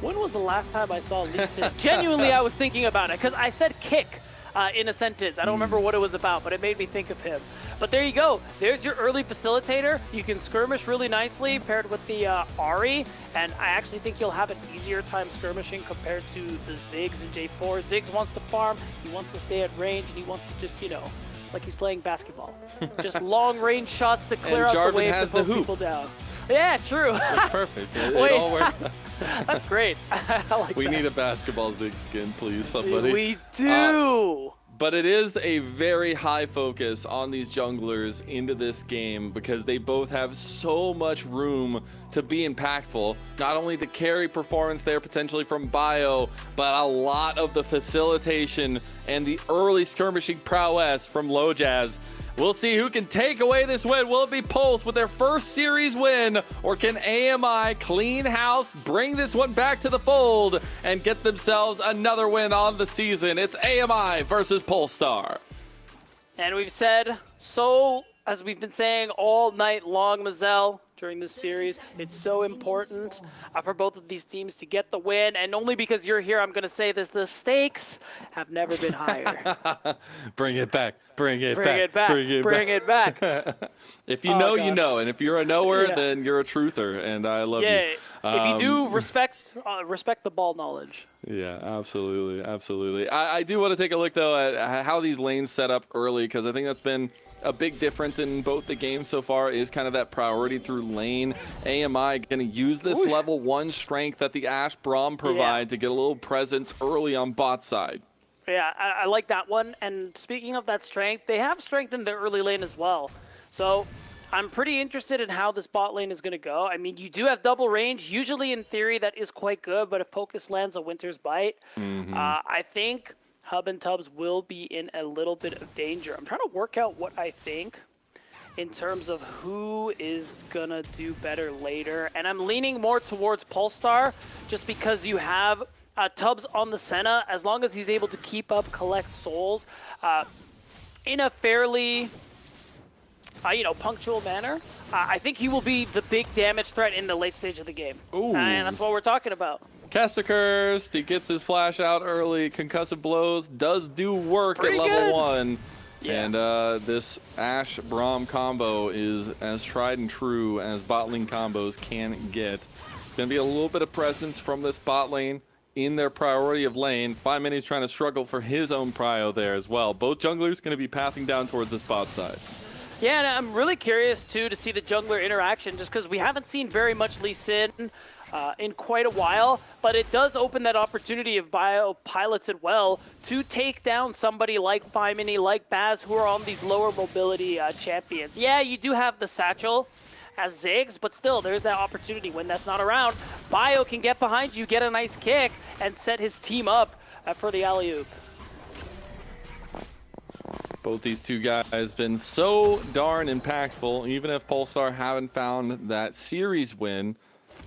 F: when was the last time I saw Lee Sin? Genuinely, I was thinking about it, because I said kick in a sentence. I don't remember what it was about, but it made me think of him. But there you go. There's your early facilitator. You can skirmish really nicely paired with the Ahri, and I actually think you'll have an easier time skirmishing compared to the Ziggs and J4. Ziggs wants to farm, he wants to stay at range, and he wants to just, you know, like he's playing basketball. Just long range shots to clear out the wave to put people down. Yeah, true.
D: That's perfect. It all works out.
F: That's great. I like
D: we
F: that.
D: need a basketball Ziggs skin, please, somebody.
F: We do.
D: But it is a very high focus on these junglers into this game because they both have so much room to be impactful. Not only the carry performance there potentially from Bio, but a lot of the facilitation and the early skirmishing prowess from Low Jazz. We'll see who can take away this win. Will it be Pulse with their first series win, or can AMI clean house, bring this one back to the fold, and get themselves another win on the season? It's AMI versus Polestar.
F: And we've said so, as we've been saying all night long, Mazel, during this series, it's so important for both of these teams to get the win. And only because you're here, I'm going to say this, the stakes have never been higher.
D: Bring it back. Bring it back.
F: Bring it back. Bring it back.
D: If you know, you know. And if you're a knower, then you're a truther. And I love you.
F: If you do, respect the ball knowledge.
D: Yeah, absolutely. Absolutely. I do want to take a look, though, at how these lanes set up early, because I think that's been a big difference in both the games so far is kind of that priority through lane. AMI going to use this level 1 strength that the Ash Braum provide to get a little presence early on bot side.
F: Yeah, I like that one. And speaking of that strength, they have strength in the early lane as well. So I'm pretty interested in how this bot lane is going to go. I mean, you do have double range. Usually, in theory, that is quite good. But if Pocus lands a Winter's Bite, I think Hub and Tubbs will be in a little bit of danger. I'm trying to work out what I think in terms of who is going to do better later. And I'm leaning more towards Polestar just because you have Tubbs on the Senna. As long as he's able to keep up, collect souls in a fairly punctual manner, I think he will be the big damage threat in the late stage of the game. And that's what we're talking about.
D: Caster Cursed, he gets his flash out early. Concussive Blows does do work at level 1. Yeah. And this Ash Braum combo is as tried and true as bot lane combos can get. It's going to be a little bit of presence from this bot lane in their priority of lane. 5 Mini's trying to struggle for his own prio there as well. Both junglers going to be pathing down towards this bot side.
F: Yeah, and I'm really curious, too, to see the jungler interaction, just because we haven't seen very much Lee Sin in quite a while, but it does open that opportunity if Bio pilots it well to take down somebody like 5 Mini, like Baz, who are on these lower mobility champions. Yeah, you do have the Satchel as Ziggs, but still, there's that opportunity when that's not around. Bio can get behind you, get a nice kick, and set his team up for the alley-oop.
D: Both these two guys been so darn impactful. Even if Polestar haven't found that series win,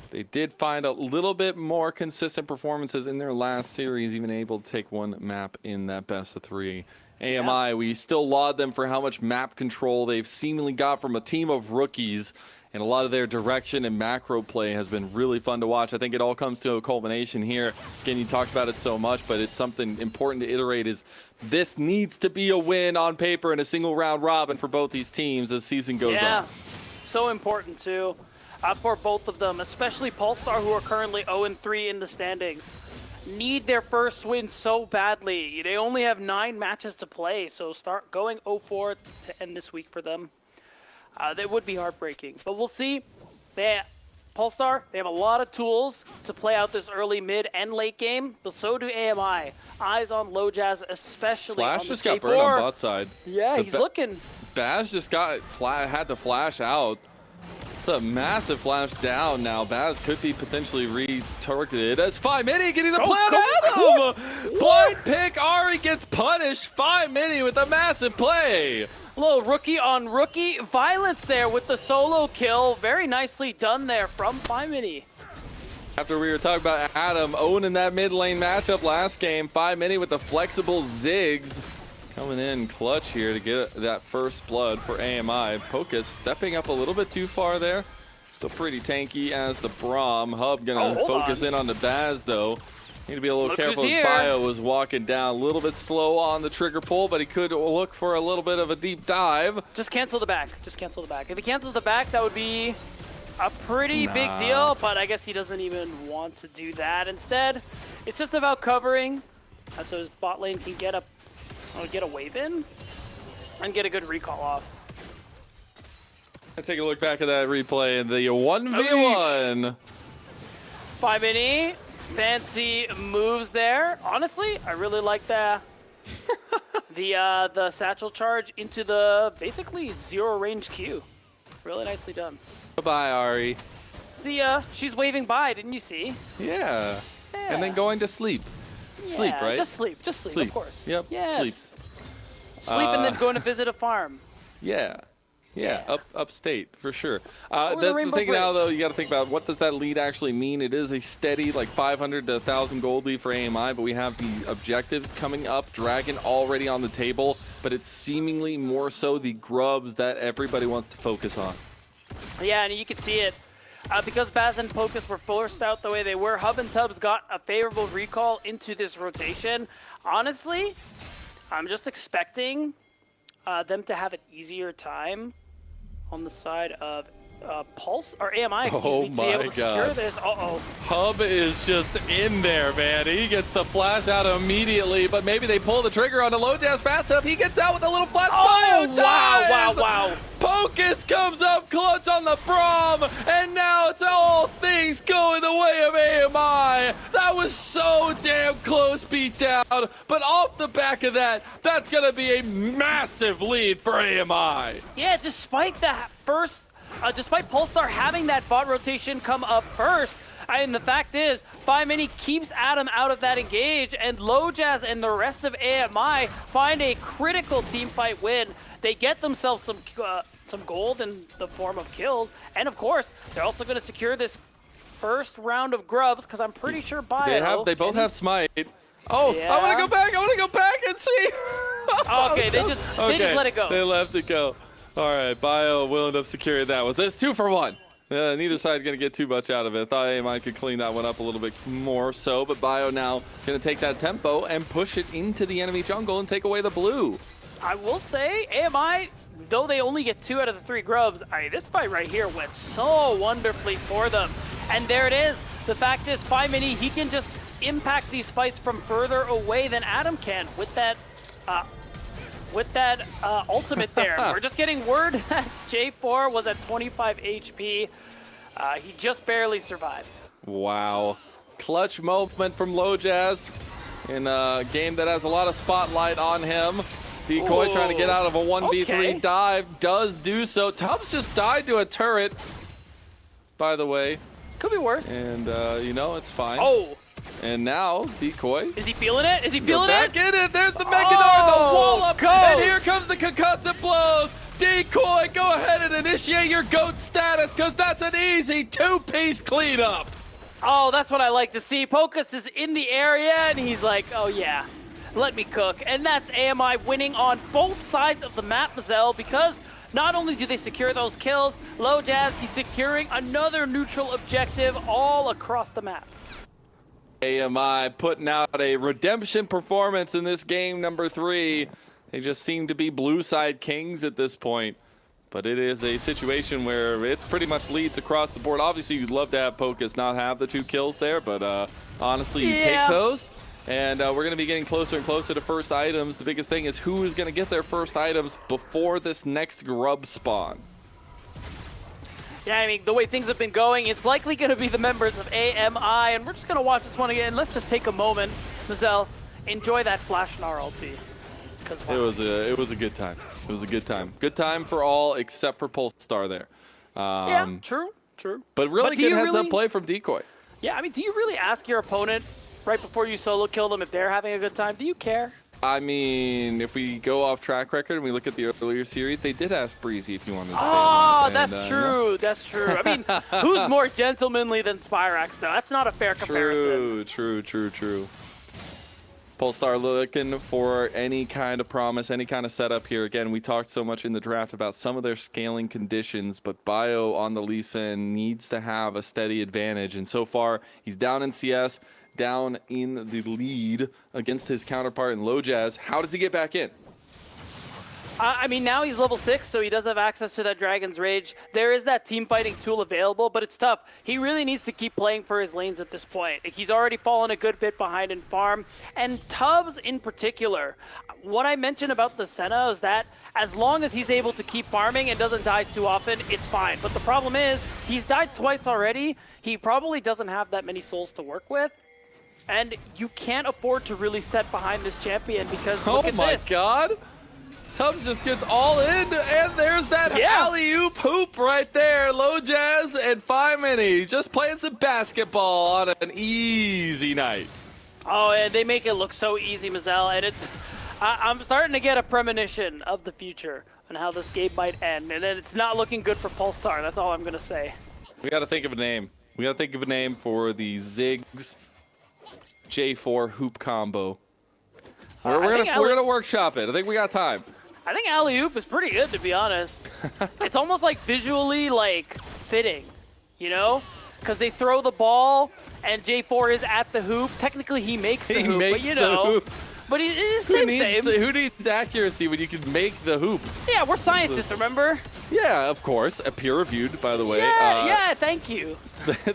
D: they did find a little bit more consistent performances in their last series, even able to take one map in that best of 3. AMI, we still laud them for how much map control they've seemingly got from a team of rookies, and a lot of their direction and macro play has been really fun to watch. I think it all comes to a culmination here. Again, you talked about it so much, but it's something important to iterate is this needs to be a win on paper in a single round robin for both these teams as season goes on.
F: Yeah, so important too. for both of them, especially Polestar, who are currently 0-3 in the standings. Need their first win so badly. They only have 9 matches to play, so start going 0-4 to end this week for them. That would be heartbreaking, but we'll see. Polestar, they have a lot of tools to play out this early, mid, and late game, but so do AMI. Eyes on Lojaz, especially
D: Flash
F: on the
D: just got
F: J4.
D: burned on bot side.
F: Yeah, he's looking.
D: Baz just had to flash out. It's a massive flash down now. Baz could be potentially re-targeted as 5mini getting the plant out of him. Blind pick, Ari gets punished. 5mini with a massive play.
F: Little rookie on rookie violence there with the solo kill. Very nicely done there from 5mini.
D: After we were talking about Adam owning that mid lane matchup last game, 5mini with the flexible zigs. Coming in clutch here to get that first blood for AMI. Pocus stepping up a little bit too far there. Still pretty tanky as the Braum. Hub gonna focus in on the Baz though. Need to be a little careful as Bio was walking down. A little bit slow on the trigger pull, but he could look for a little bit of a deep dive.
F: Just cancel the back. Just cancel the back. If he cancels the back, that would be a pretty big deal, but I guess he doesn't even want to do that. Instead, it's just about covering so his bot lane can get a wave in and get a good recall off.
D: Let's take a look back at that replay in the 1v1.
F: 5mini, fancy moves there. Honestly, I really like the satchel charge into the basically zero range Q. Really nicely done.
D: Bye-bye, Ari.
F: See ya. She's waving by, didn't you see?
D: Yeah. And then going to sleep. Sleep, right?
F: Just sleep, of course.
D: Yep,
F: yes.
D: sleep.
F: Sleep and then going to visit a farm.
D: Yeah. Upstate for sure.
F: The
D: The thing now, though, you got to think about what does that lead actually mean. It is a steady like 500 to 1,000 gold lead for AMI, but we have the objectives coming up. Dragon already on the table, but it's seemingly more so the grubs that everybody wants to focus on.
F: Yeah, and you can see it. Because Baz and Pocus were forced out the way they were, Hub and Tubbs got a favorable recall into this rotation. Honestly, I'm just expecting them to have an easier time on the side of Pulse or AMI, excuse me, to be able to secure this.
D: Hub is just in there, man. He gets the flash out immediately, but maybe they pull the trigger on the Lojaz pass up. He gets out with a little flash.
F: Wow.
D: Pocus comes up clutch on the Braum, and now it's all things going the way of AMI. That was so damn close beat down, but off the back of that, that's going to be a massive lead for AMI.
F: Yeah, despite that despite Polestar having that bot rotation come up first, and the fact is, 5mini keeps Adam out of that engage, and Lojaz and the rest of AMI find a critical team fight win. They get themselves some gold in the form of kills, and of course, they're also going to secure this first round of grubs, because I'm pretty sure Bio...
D: They both have smite. Oh, yeah. I want to go back and see.
F: Okay, they just let it go.
D: They left it go. All right, Bio will end up securing that one. So it's 2 for 1. Neither side going to get too much out of it. Thought AMI could clean that one up a little bit more so, but Bio now going to take that tempo and push it into the enemy jungle and take away the blue.
F: I will say, AMI, though they only get 2 out of the 3 grubs, this fight right here went so wonderfully for them. And there it is. The fact is, 5mini, he can just impact these fights from further away than Adam can with that ultimate there. We're just getting word that J4 was at 25 HP. He just barely survived.
D: Wow. Clutch moment from Lojaz in a game that has a lot of spotlight on him. Decoy trying to get out of a 1v3 dive, does do so. Tubbs just died to a turret, by the way.
F: Could be worse.
D: And, it's fine. And now, Decoy.
F: Is he feeling it? Is he feeling it?
D: Back in it. There's the Megadar, the wall up. And here comes the concussive blows. Decoy, go ahead and initiate your GOAT status, because that's an easy 2-piece cleanup.
F: Oh, that's what I like to see. Pocus is in the area, and he's like, oh, yeah, let me cook. And that's AMI winning on both sides of the map, Mazel, because not only do they secure those kills, Lojaz, he's securing another neutral objective all across the map.
D: AMI putting out a redemption performance in this game number 3. They just seem to be blue side kings at this point. But it is a situation where it's pretty much leads across the board. Obviously, you'd love to have Pocus not have the 2 kills there, but honestly, you take those. And we're going to be getting closer and closer to first items. The biggest thing is who is going to get their first items before this next grub spawn.
F: Yeah, I mean, the way things have been going, it's likely going to be the members of AMI, and we're just going to watch this one again. Let's just take a moment. Mazel, enjoy that Flash RLT.
D: It was a good time. It was a good time. Good time for all except for Polestar there.
F: Yeah, true.
D: But really good heads-up play from Decoy.
F: Yeah, I mean, do you really ask your opponent right before you solo kill them if they're having a good time? Do you care?
D: I mean, if we go off track record and we look at the earlier series, they did ask Breezy if you wanted to stay
F: on.
D: And,
F: that's true. No. That's true. I mean, who's more gentlemanly than Spyrax, though? That's not a fair comparison.
D: True. Polestar looking for any kind of promise, any kind of setup here. Again, we talked so much in the draft about some of their scaling conditions, but Bio on the Lee Sin needs to have a steady advantage. And so far, he's down in CS, down in the lead against his counterpart in Lojaz. How does he get back in?
F: I mean, now he's level 6, so he does have access to that Dragon's Rage. There is that team fighting tool available, but it's tough. He really needs to keep playing for his lanes at this point. He's already fallen a good bit behind in farm. And Tubbs in particular, what I mentioned about the Senna is that as long as he's able to keep farming and doesn't die too often, it's fine. But the problem is, he's died twice already. He probably doesn't have that many souls to work with. And you can't afford to really set behind this champion because look at this.
D: Oh my god! Tubbs just gets all in, and there's that alley-oop hoop right there. Lojaz and 5mini just playing some basketball on an easy night.
F: Oh, and they make it look so easy, Mazel, and I'm starting to get a premonition of the future and how this game might end, and then it's not looking good for Polestar. That's all I'm going to say.
D: We got to think of a name. We got to think of a name for the Ziggs J4 hoop combo. We're gonna workshop it. I think we got time.
F: I think alley-oop is pretty good, to be honest. It's almost like visually like fitting, you know? Because they throw the ball and J4 is at the hoop. Technically, he makes the hoop, but you know. But it's same.
D: Who needs accuracy when you can make the hoop?
F: Yeah, we're scientists, remember?
D: Yeah, of course. Peer-reviewed, by the way.
F: Yeah, thank you.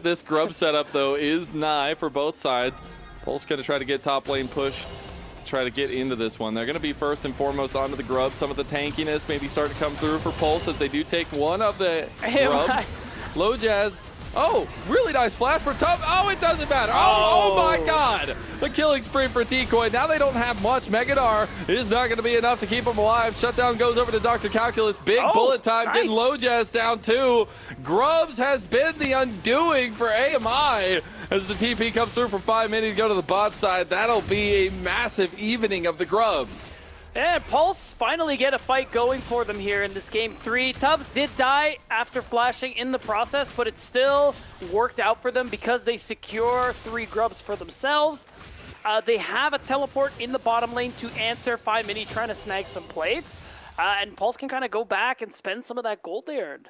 D: This grub setup, though, is nigh for both sides. Pulse going to try to get top lane push. Try to get into this one. They're going to be first and foremost onto the grub. Some of the tankiness maybe start to come through for Pulse as they do take one of the grubs. Lojaz. Oh, really nice flash for Tubbs. Oh, it doesn't matter. Oh my god. The killing spree for Decoy. Now they don't have much. Megadar is not going to be enough to keep him alive. Shutdown goes over to Dr. Calculus. Big bullet time getting Lojaz down too. Grubs has been the undoing for AMI. As the TP comes through for 5 minutes to go to the bot side, that'll be a massive evening of the grubs.
F: And Pulse finally get a fight going for them here in this game 3. Tubbs did die after flashing in the process, but it still worked out for them because they secure 3 grubs for themselves. They have a teleport in the bottom lane to answer 5mini trying to snag some plates. And Pulse can kind of go back and spend some of that gold they earned.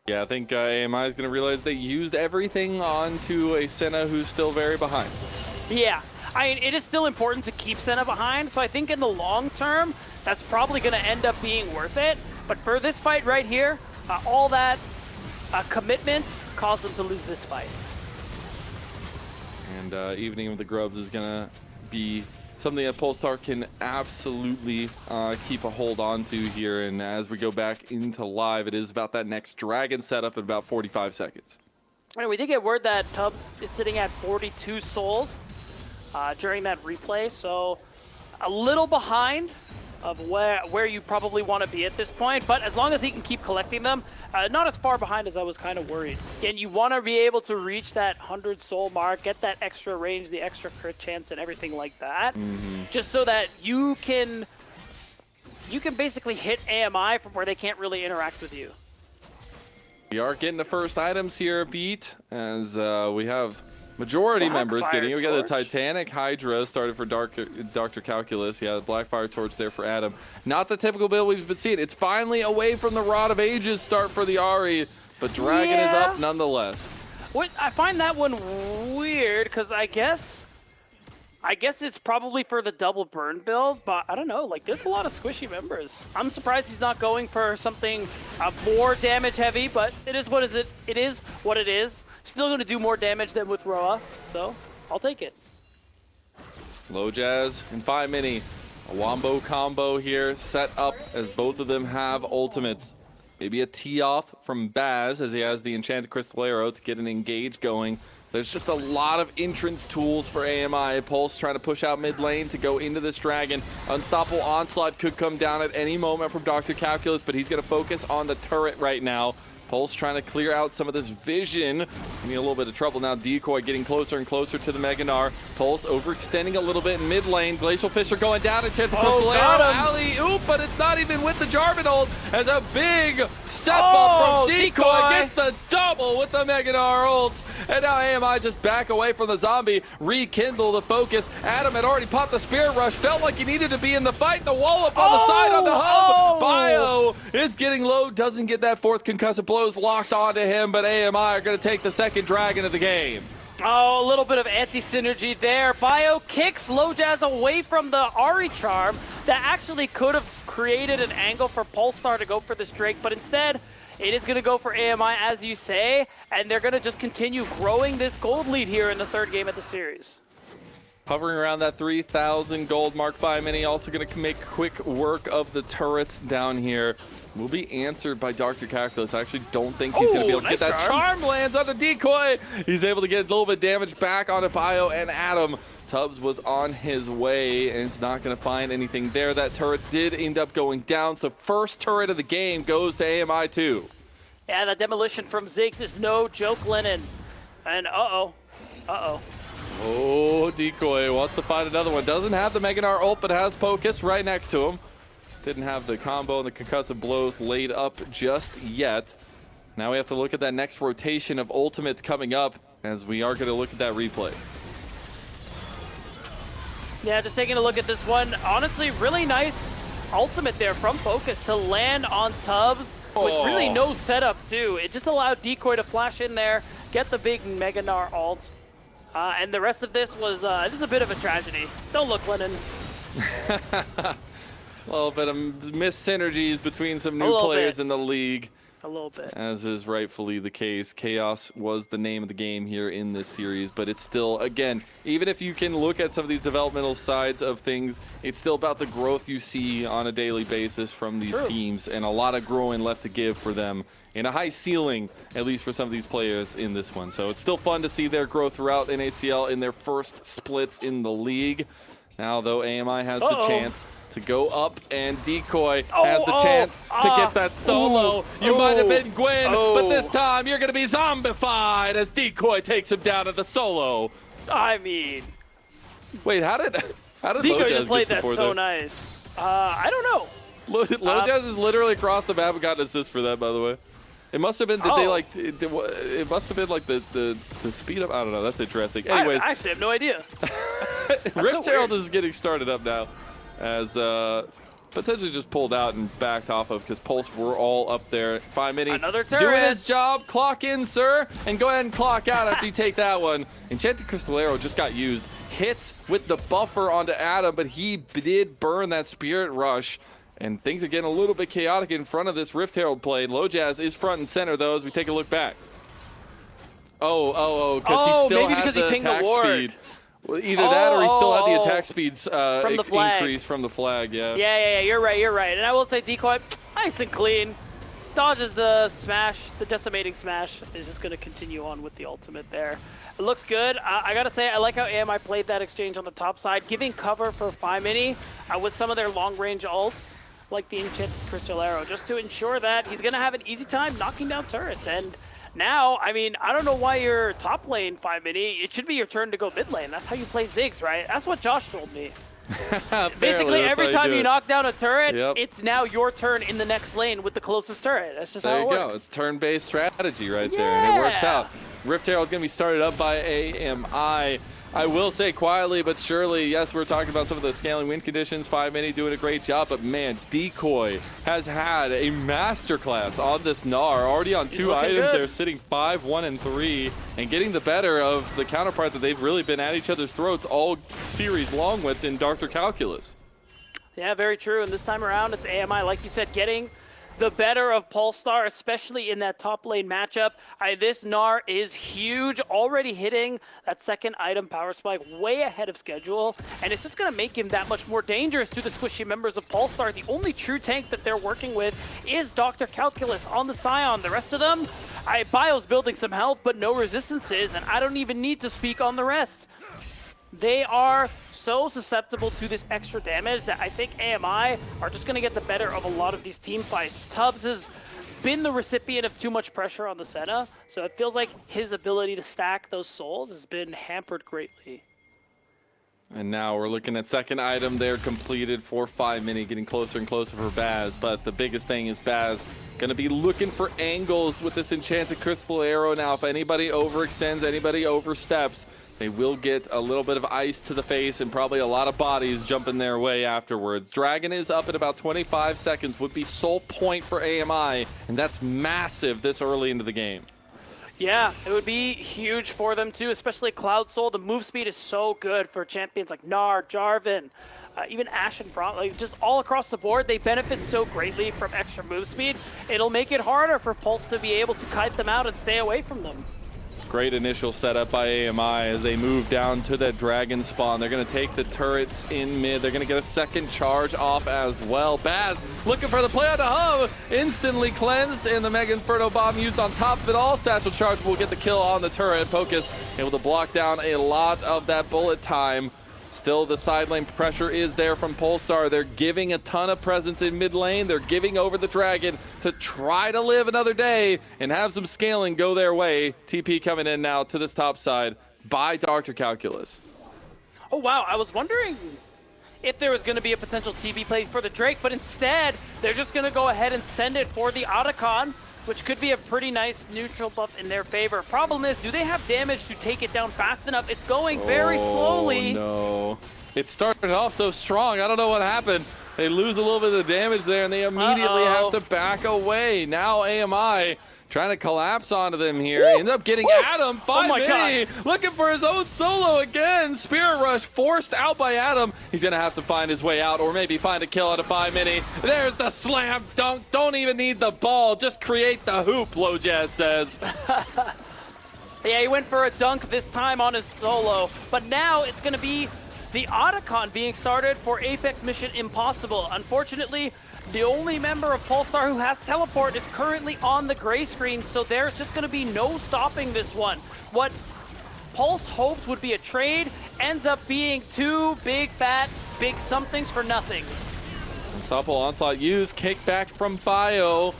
D: Yeah, I think AMI is going to realize they used everything onto a Senna who's still very behind.
F: Yeah, I mean, it is still important to keep Senna behind, so I think in the long term, that's probably going to end up being worth it. But for this fight right here, all that commitment caused them to lose this fight.
D: And Evening of the Grubs is going to be something that Polestar can absolutely keep a hold on to here. And as we go back into live, it is about that next Dragon setup in about 45 seconds.
F: And we did get word that Tubbs is sitting at 42 souls during that replay, so a little behind of where you probably want to be at this point, but as long as he can keep collecting them, not as far behind as I was kind of worried. Again, you want to be able to reach that 100 soul mark, get that extra range, the extra crit chance, and everything like that, just so that you can basically hit AMI from where they can't really interact with you.
D: We are getting the first items here, Beat, as we have majority members getting it. We got the Titanic Hydra started for Dr. Calculus. Yeah, the Blackfire Torch there for Adam. Not the typical build we've been seeing. It's finally away from the Rod of Ages start for the Ahri, but Dragon is up nonetheless.
F: I find that one weird because I guess I guess it's probably for the double burn build, but I don't know. Like, there's a lot of squishy members. I'm surprised he's not going for something more damage heavy, but it is what it is what it is. Still going to do more damage than with Roa, so I'll take it.
D: Low Jazz and 5 Mini. A wombo combo here set up as both of them have ultimates. Maybe a tee off from Baz as he has the Enchanted Crystal Arrow to get an engage going. There's just a lot of entrance tools for AMI. Pulse trying to push out mid lane to go into this dragon. Unstoppable Onslaught could come down at any moment from Dr. Calculus, but he's going to focus on the turret right now. Pulse trying to clear out some of this vision. Need a little bit of trouble now. Decoy getting closer and closer to the Meganar. Pulse overextending a little bit in mid lane. Glacial Fisher going down. A chance to Crystal Arrow. Alley-oop, but it's not even with the Jarvan ult. As a big step up from Decoy gets the double with the Meganar ult. And now AMI just back away from the zombie. Rekindle the focus. Adam had already popped the Spirit Rush. Felt like he needed to be in the fight. The wall up on the side on the hub. Bio is getting low. Doesn't get that fourth concussive blows locked onto him, but AMI are going to take the second dragon of the game.
F: Oh, a little bit of anti-synergy there. Bio kicks Low Jazz away from the Ari charm that actually could have created an angle for Polestar to go for this Drake, but instead it is going to go for AMI, as you say, and they're going to just continue growing this gold lead here in the third game of the series.
D: Hovering around that 3,000 gold mark. 5 Mini also going to make quick work of the turrets down here. Will be answered by Dr. Calculus. I actually don't think he's going to be able to get that charm. Lands on the Decoy. He's able to get a little bit of damage back onto Bio and Adam. Tubbs was on his way and is not going to find anything there. That turret did end up going down. So first turret of the game goes to AMI 2.
F: Yeah, that demolition from Ziggs is no joke, Lennon. And uh-oh.
D: Oh, Decoy wants to find another one. Doesn't have the Meganar ult, but has Pocus right next to him. Didn't have the combo and the concussive blows laid up just yet. Now we have to look at that next rotation of ultimates coming up, as we are going to look at that replay.
F: Yeah, just taking a look at this one. Honestly, really nice ultimate there from Focus to land on Tubbs with really no setup, too. It just allowed Decoy to flash in there, get the big Meganar ult. And the rest of this was just a bit of a tragedy. Don't look, Lennon.
D: A little bit of missed synergies between some new players in the league.
F: A little bit.
D: As is rightfully the case. Chaos was the name of the game here in this series, but it's still, again, even if you can look at some of these developmental sides of things, it's still about the growth you see on a daily basis from these teams, and a lot of growing left to give for them, and a high ceiling, at least for some of these players in this one. So it's still fun to see their growth throughout NACL in their first splits in the league. Now, though, AMI has the chance to go up, and Decoy has the chance to get that solo. You might have been Gwen, but this time you're going to be zombified as Decoy takes him down at the solo.
F: I mean,
D: wait, how did
F: Decoy just played that so nice. I don't know.
D: Low Jazz is literally across the map and got an assist for that, by the way. It must have been that they like. It must have been like the speed up. I don't know. That's interesting. Anyways,
F: I actually have no idea.
D: Rift Herald is getting started up now, as potentially just pulled out and backed off of because Pulse were all up there. 5 Mini
F: Another turret.
D: Doing his job. Clock in, sir, and go ahead and clock out after you take that one. Enchanted Crystal Arrow just got used. Hits with the buffer onto Adam, but he did burn that Spirit Rush. And things are getting a little bit chaotic in front of this Rift Herald play. Low Jazz is front and center, though, as we take a look back. Because he still had the attack speed. Well, either that or he still had the attack speeds
F: from the flag.
D: Increase from the flag,
F: Yeah, you're right. And I will say Decoy, nice and clean. Dodges the smash, the decimating smash. Is just going to continue on with the ultimate there. It looks good. I got to say, I like how AMI played that exchange on the top side, giving cover for 5 Mini with some of their long-range ults, like the Enchanted Crystal Arrow, just to ensure that he's going to have an easy time knocking down turrets. And now, I mean, I don't know why you're top lane 5 Mini. It should be your turn to go mid lane. That's how you play Ziggs, right? That's what Josh told me. Basically, every time you knock down a turret, it's now your turn in the next lane with the closest turret. That's just how it works.
D: There you go. It's turn-based strategy right there, and it works out. Rift Herald going to be started up by AMI. I will say quietly but surely, yes, we're talking about some of the scaling win conditions. 5 Mini doing a great job, but man, Decoy has had a masterclass on this Gnar. Already on 2 items, they're sitting 5, 1, and 3, and getting the better of the counterpart that they've really been at each other's throats all series long with in Dr. Calculus.
F: Yeah, very true. And this time around, it's AMI, like you said, getting the better of Polestar, especially in that top lane matchup. This Gnar is huge, already hitting that second item power spike way ahead of schedule, and it's just going to make him that much more dangerous to the squishy members of Polestar. The only true tank that they're working with is Dr. Calculus on the Scion. The rest of them, Bio's building some health, but no resistances, and I don't even need to speak on the rest. They are so susceptible to this extra damage that I think AMI are just going to get the better of a lot of these team fights. Tubbs has been the recipient of too much pressure on the Senna, so it feels like his ability to stack those souls has been hampered greatly.
D: And now we're looking at second item there completed for 5 Mini, getting closer and closer for Baz. But the biggest thing is Baz going to be looking for angles with this enchanted crystal arrow now. If anybody overextends, anybody oversteps, they will get a little bit of ice to the face and probably a lot of bodies jumping their way afterwards. Dragon is up at about 25 seconds, would be sole point for AMI, and that's massive this early into the game.
F: Yeah, it would be huge for them too, especially Cloud Soul. The move speed is so good for champions like Gnar, Jarvan, even Ashe and Braum, like just all across the board. They benefit so greatly from extra move speed. It'll make it harder for Pulse to be able to kite them out and stay away from them.
D: Great initial setup by AMI as they move down to that dragon spawn. They're going to take the turrets in mid. They're going to get a second charge off as well. Baz looking for the play on the hub. Instantly cleansed, and the Mega Inferno Bomb used on top of it all. Satchel Charge will get the kill on the turret. Pocus able to block down a lot of that bullet time. Still, the side lane pressure is there from Polestar. They're giving a ton of presence in mid lane. They're giving over the dragon to try to live another day and have some scaling go their way. TP coming in now to this top side by Dr. Calculus.
F: Oh, wow. I was wondering if there was going to be a potential TP play for the Drake, but instead, they're just going to go ahead and send it for the Otacon, which could be a pretty nice neutral buff in their favor. Problem is, do they have damage to take it down fast enough? It's going very slowly.
D: No. It started off so strong. I don't know what happened. They lose a little bit of the damage there, and they immediately have to back away. Now AMI trying to collapse onto them here. End up getting Adam. 5 Mini looking for his own solo again. Spirit Rush forced out by Adam. He's going to have to find his way out or maybe find a kill out of 5 Mini. There's the slam dunk. Don't even need the ball. Just create the hoop, LoJazz says.
F: Yeah, he went for a dunk this time on his solo. But now it's going to be the Otacon being started for Apex Mission Impossible. Unfortunately, the only member of Polestar who has teleport is currently on the gray screen, so there's just going to be no stopping this one. What Pulse hoped would be a trade ends up being 2 big somethings for nothings.
D: Unstoppable Onslaught used, kick back from Bio.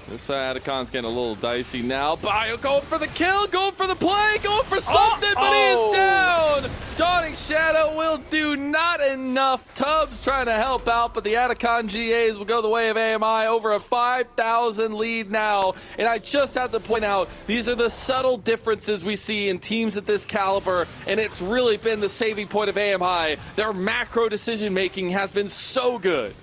D: This Otacon's getting a little dicey now. Bio going for the kill, going for the play, going for something, but he is down! Dawning Shadow will do not enough. Tubbs trying to help out, but the Otacon GAs will go the way of AMI. Over a 5,000 lead now. And I just have to point out, these are the subtle differences we see in teams at this caliber, and it's really been the saving point of AMI. Their macro decision-making has been so good.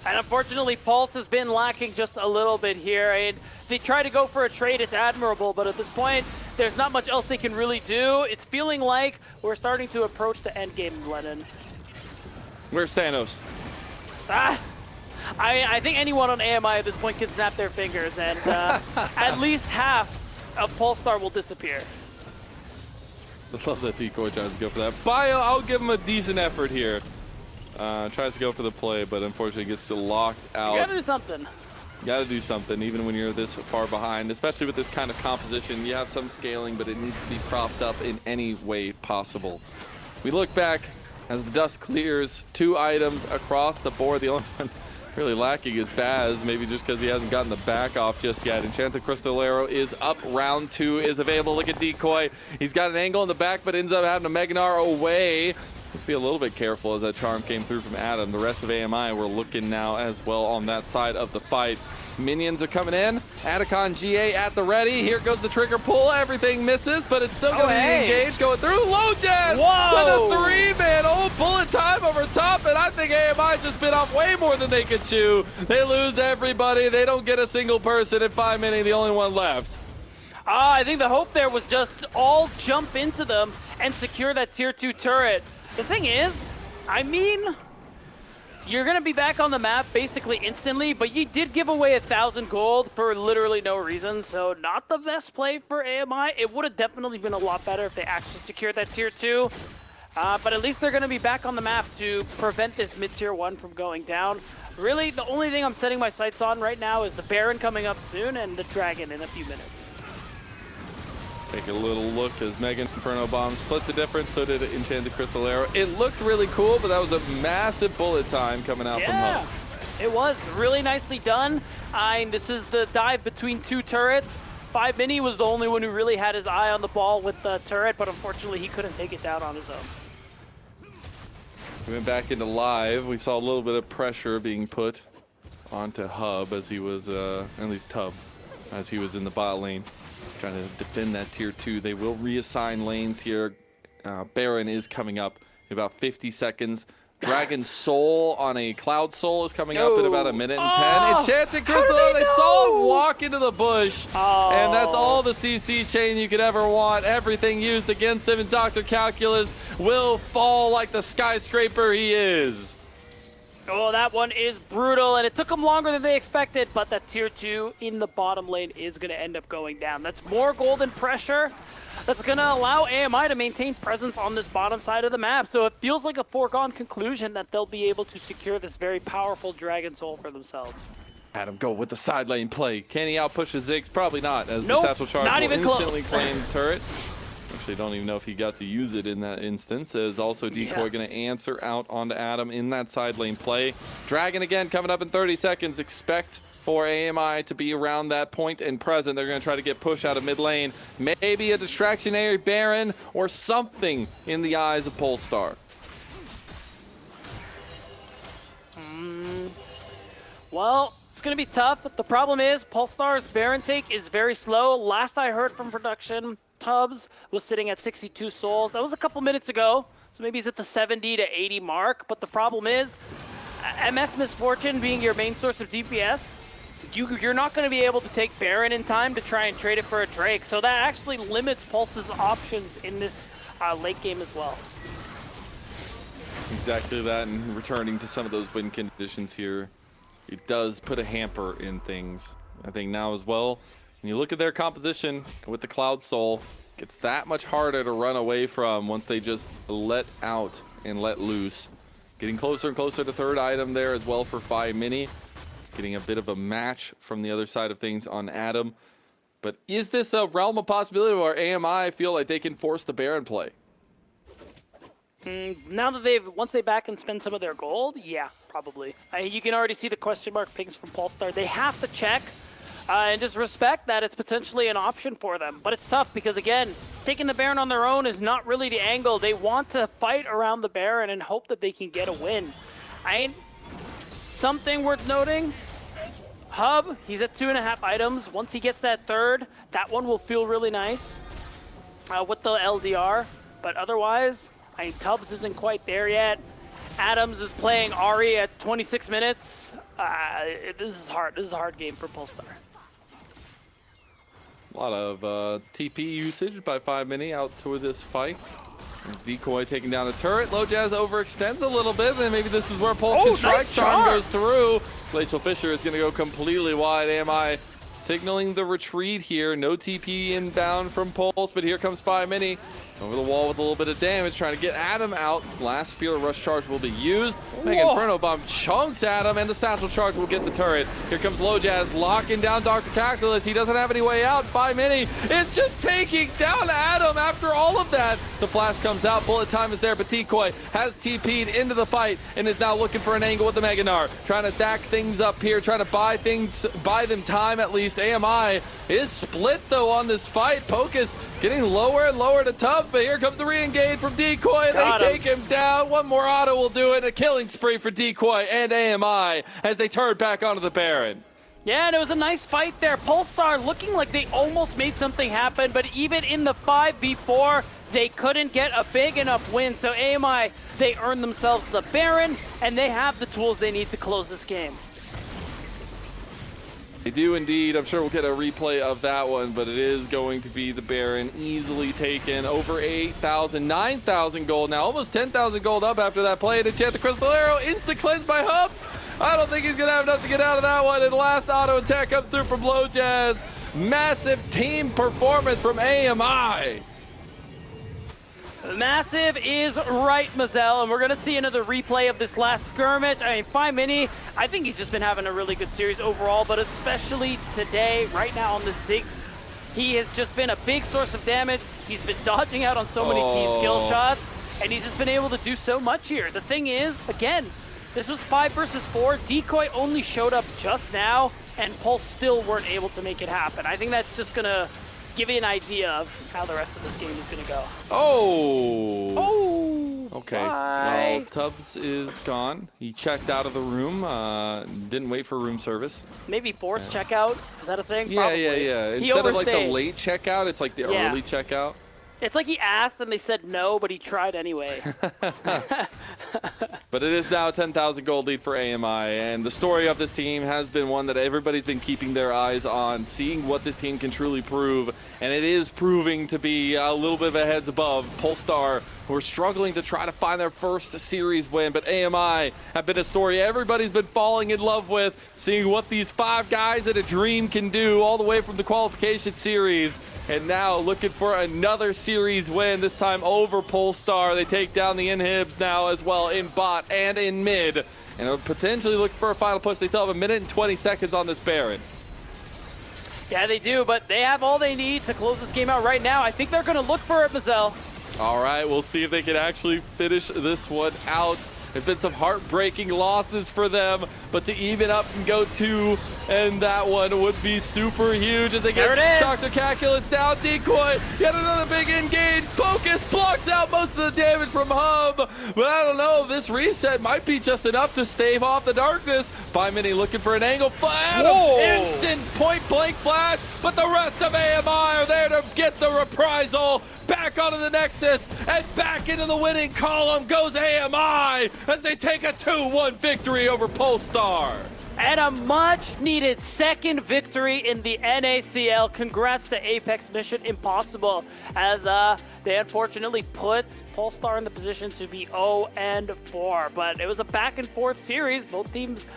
F: And unfortunately, Pulse has been lacking just a little bit here. And they try to go for a trade, it's admirable, but at this point, there's not much else they can really do. It's feeling like we're starting to approach the end game, Lennon.
D: Where's Thanos?
F: I think anyone on AMI at this point can snap their fingers, and at least half of Polestar will disappear.
D: I love that Decoy tries to go for that. Bio, I'll give him a decent effort here. Tries to go for the play, but unfortunately gets locked out.
F: You gotta do something.
D: You gotta do something, even when you're this far behind, especially with this kind of composition. You have some scaling, but it needs to be propped up in any way possible. We look back as the dust clears. 2 items across the board. The only one really lacking is Baz, maybe just because he hasn't gotten the back off just yet. Enchanted Crystal Arrow is up. Round 2 is available. Look at Decoy. He's got an angle in the back, but ends up having a Mega Gnar away. Let's be a little bit careful as that charm came through from Adam. The rest of AMI, we're looking now as well on that side of the fight. Minions are coming in. Atacon GA at the ready. Here goes the trigger pull. Everything misses, but it's still going to be engaged. Going through. Lojaz with a 3-man. Oh, bullet time over top, and I think AMI just bit off way more than they could chew. They lose everybody. They don't get a single person at 5 minutes, the only one left.
F: I think the hope there was just all jump into them and secure that tier 2 turret. The thing is, I mean, you're going to be back on the map basically instantly, but you did give away 1,000 gold for literally no reason, so not the best play for AMI. It would have definitely been a lot better if they actually secured that tier 2, but at least they're going to be back on the map to prevent this mid-tier 1 from going down. Really, the only thing I'm setting my sights on right now is the Baron coming up soon and the Dragon in a few minutes.
D: Take a little look as Mega Inferno Bomb split the difference, so did Enchanted Crystal Arrow. It looked really cool, but that was a massive bullet time coming out from Hub.
F: It was really nicely done. And this is the dive between 2 turrets. 5 Mini was the only one who really had his eye on the ball with the turret, but unfortunately he couldn't take it down on his own.
D: We went back into live. We saw a little bit of pressure being put onto Hub as he was, at least Tub, as he was in the bot lane, trying to defend that tier 2. They will reassign lanes here. Baron is coming up in about 50 seconds. Dragon Soul on a Cloud Soul is coming up in about 1 minute and 10. Enchanted Crystal, they saw him walk into the bush. And that's all the CC chain you could ever want. Everything used against him, and Dr. Calculus will fall like the skyscraper he is.
F: Oh, that one is brutal, and it took them longer than they expected, but that tier 2 in the bottom lane is going to end up going down. That's more golden pressure. That's going to allow AMI to maintain presence on this bottom side of the map, so it feels like a foregone conclusion that they'll be able to secure this very powerful Dragon Soul for themselves.
D: Adam go with the side lane play. Can he outpush his Ziggs? Probably not, as the Satchel Charge will instantly claim the turret. Actually, don't even know if he got to use it in that instance, as also Decoy going to answer out onto Adam in that side lane play. Dragon again coming up in 30 seconds. Expect for AMI to be around that point and present. They're going to try to get push out of mid lane. Maybe a distractionary Baron or something in the eyes of Polestar.
F: Well, it's going to be tough. The problem is Polestar's Baron take is very slow. Last I heard from production, Tubbs was sitting at 62 souls. That was a couple minutes ago, so maybe he's at the 70 to 80 mark. But the problem is, MF Misfortune being your main source of DPS, you're not going to be able to take Baron in time to try and trade it for a Drake. So that actually limits Pulse's options in this late game as well.
D: Exactly that, and returning to some of those win conditions here, it does put a hamper in things. I think now as well, when you look at their composition with the Cloud Soul, it's that much harder to run away from once they just let out and let loose. Getting closer and closer to third item there as well for 5 Mini. Getting a bit of a match from the other side of things on Adam. But is this a realm of possibility where AMI feel like they can force the Baron play?
F: Now that once they back and spend some of their gold, yeah, probably. You can already see the question mark pings from Polestar. They have to check and just respect that it's potentially an option for them. But it's tough because, again, taking the Baron on their own is not really the angle. They want to fight around the Baron and hope that they can get a win. Something worth noting, Hub, he's at 2.5 items. Once he gets that third, that one will feel really nice with the LDR. But otherwise, Tubbs isn't quite there yet. Adams is playing Ari at 26 minutes. This is hard. This is a hard game for Polestar.
D: A lot of TP usage by 5 Mini out toward this fight. As Decoy taking down a turret. Lojaz overextends a little bit, and maybe this is where Pulse can strike.
F: Nice
D: Charm goes through. Glacial Fisher is going to go completely wide. AMI signaling the retreat here. No TP inbound from Pulse, but here comes 5 Mini. Over the wall with a little bit of damage, trying to get Adam out. Last Spear Rush Charge will be used. Mega Inferno Bomb chunks Adam, and the Satchel Charge will get the turret. Here comes Lojaz locking down Dr. Calculus. He doesn't have any way out. 5 Mini is just taking down Adam after all of that. The flash comes out. Bullet time is there, but Decoy has TP'd into the fight and is now looking for an angle with the Meganar. Trying to stack things up here, trying to buy them time at least. AMI is split though on this fight. Pocus getting lower and lower to Tubbs. But here comes the re-engage from Decoy. They take him down. One more auto will do it. A killing spree for Decoy and AMI as they turn back onto the Baron.
F: Yeah, and it was a nice fight there. Polestar looking like they almost made something happen, but even in the 5v4, they couldn't get a big enough win. So AMI, they earned themselves the Baron, and they have the tools they need to close this game.
D: They do indeed. I'm sure we'll get a replay of that one, but it is going to be the Baron, easily taken. Over 8,000, 9,000 gold now, almost 10,000 gold up after that play. To enchant the Crystal Arrow, insta-cleanse by Hub. I don't think he's going to have enough to get out of that one. And last auto attack comes through from Blow Jazz. Massive team performance from AMI.
F: Massive is right, Mazel, and we're going to see another replay of this last skirmish. I mean, Mini, I think he's just been having a really good series overall, but especially today, right now on the Ziggs, he has just been a big source of damage. He's been dodging out on so many key skill shots, and he's just been able to do so much here. The thing is, again, this was 5 versus 4. Decoy only showed up just now, and Pulse still weren't able to make it happen. I think that's just going to give you an idea of how the rest of this game is going to go.
D: Oh! Okay,
F: bye.
D: well, Tubbs is gone. He checked out of the room, didn't wait for room service.
F: Maybe forced checkout? Is that a thing?
D: Yeah,
F: Probably.
D: yeah. Instead of like the late checkout, it's like the early checkout.
F: It's like he asked and they said no, but he tried anyway.
D: But it is now a 10,000 gold lead for AMI, and the story of this team has been one that everybody's been keeping their eyes on, seeing what this team can truly prove, and it is proving to be a little bit of a heads above. Polestar, who are struggling to try to find their first series win, but AMI have been a story everybody's been falling in love with, seeing what these 5 guys in a dream can do all the way from the qualification series, and now looking for another series win, this time over Polestar. They take down the inhibs now as well in bot and in mid, and it'll potentially look for a final push. They still have 1 minute and 20 seconds on this Baron.
F: Yeah, they do, but they have all they need to close this game out right now. I think they're going to look for it, Mazel.
D: All right, we'll see if they can actually finish this one out. There's been some heartbreaking losses for them, but to even up and go 2, and that one would be super huge as they get Dr. Calculus down. Decoy, yet another big engage. Focus blocks out most of the damage from Hub, but I don't know, this reset might be just enough to stave off the darkness. Mini looking for an angle. Instant point-blank flash, but the rest of AMI are there to get the reprisal. Back onto the Nexus, and back into the winning column goes AMI as they take a 2-1 victory over Polestar.
F: And a much-needed second victory in the NACL. Congrats to Apex Mission Impossible, as they unfortunately put Polestar in the position to be 0-4. But it was a back-and-forth series. Both teams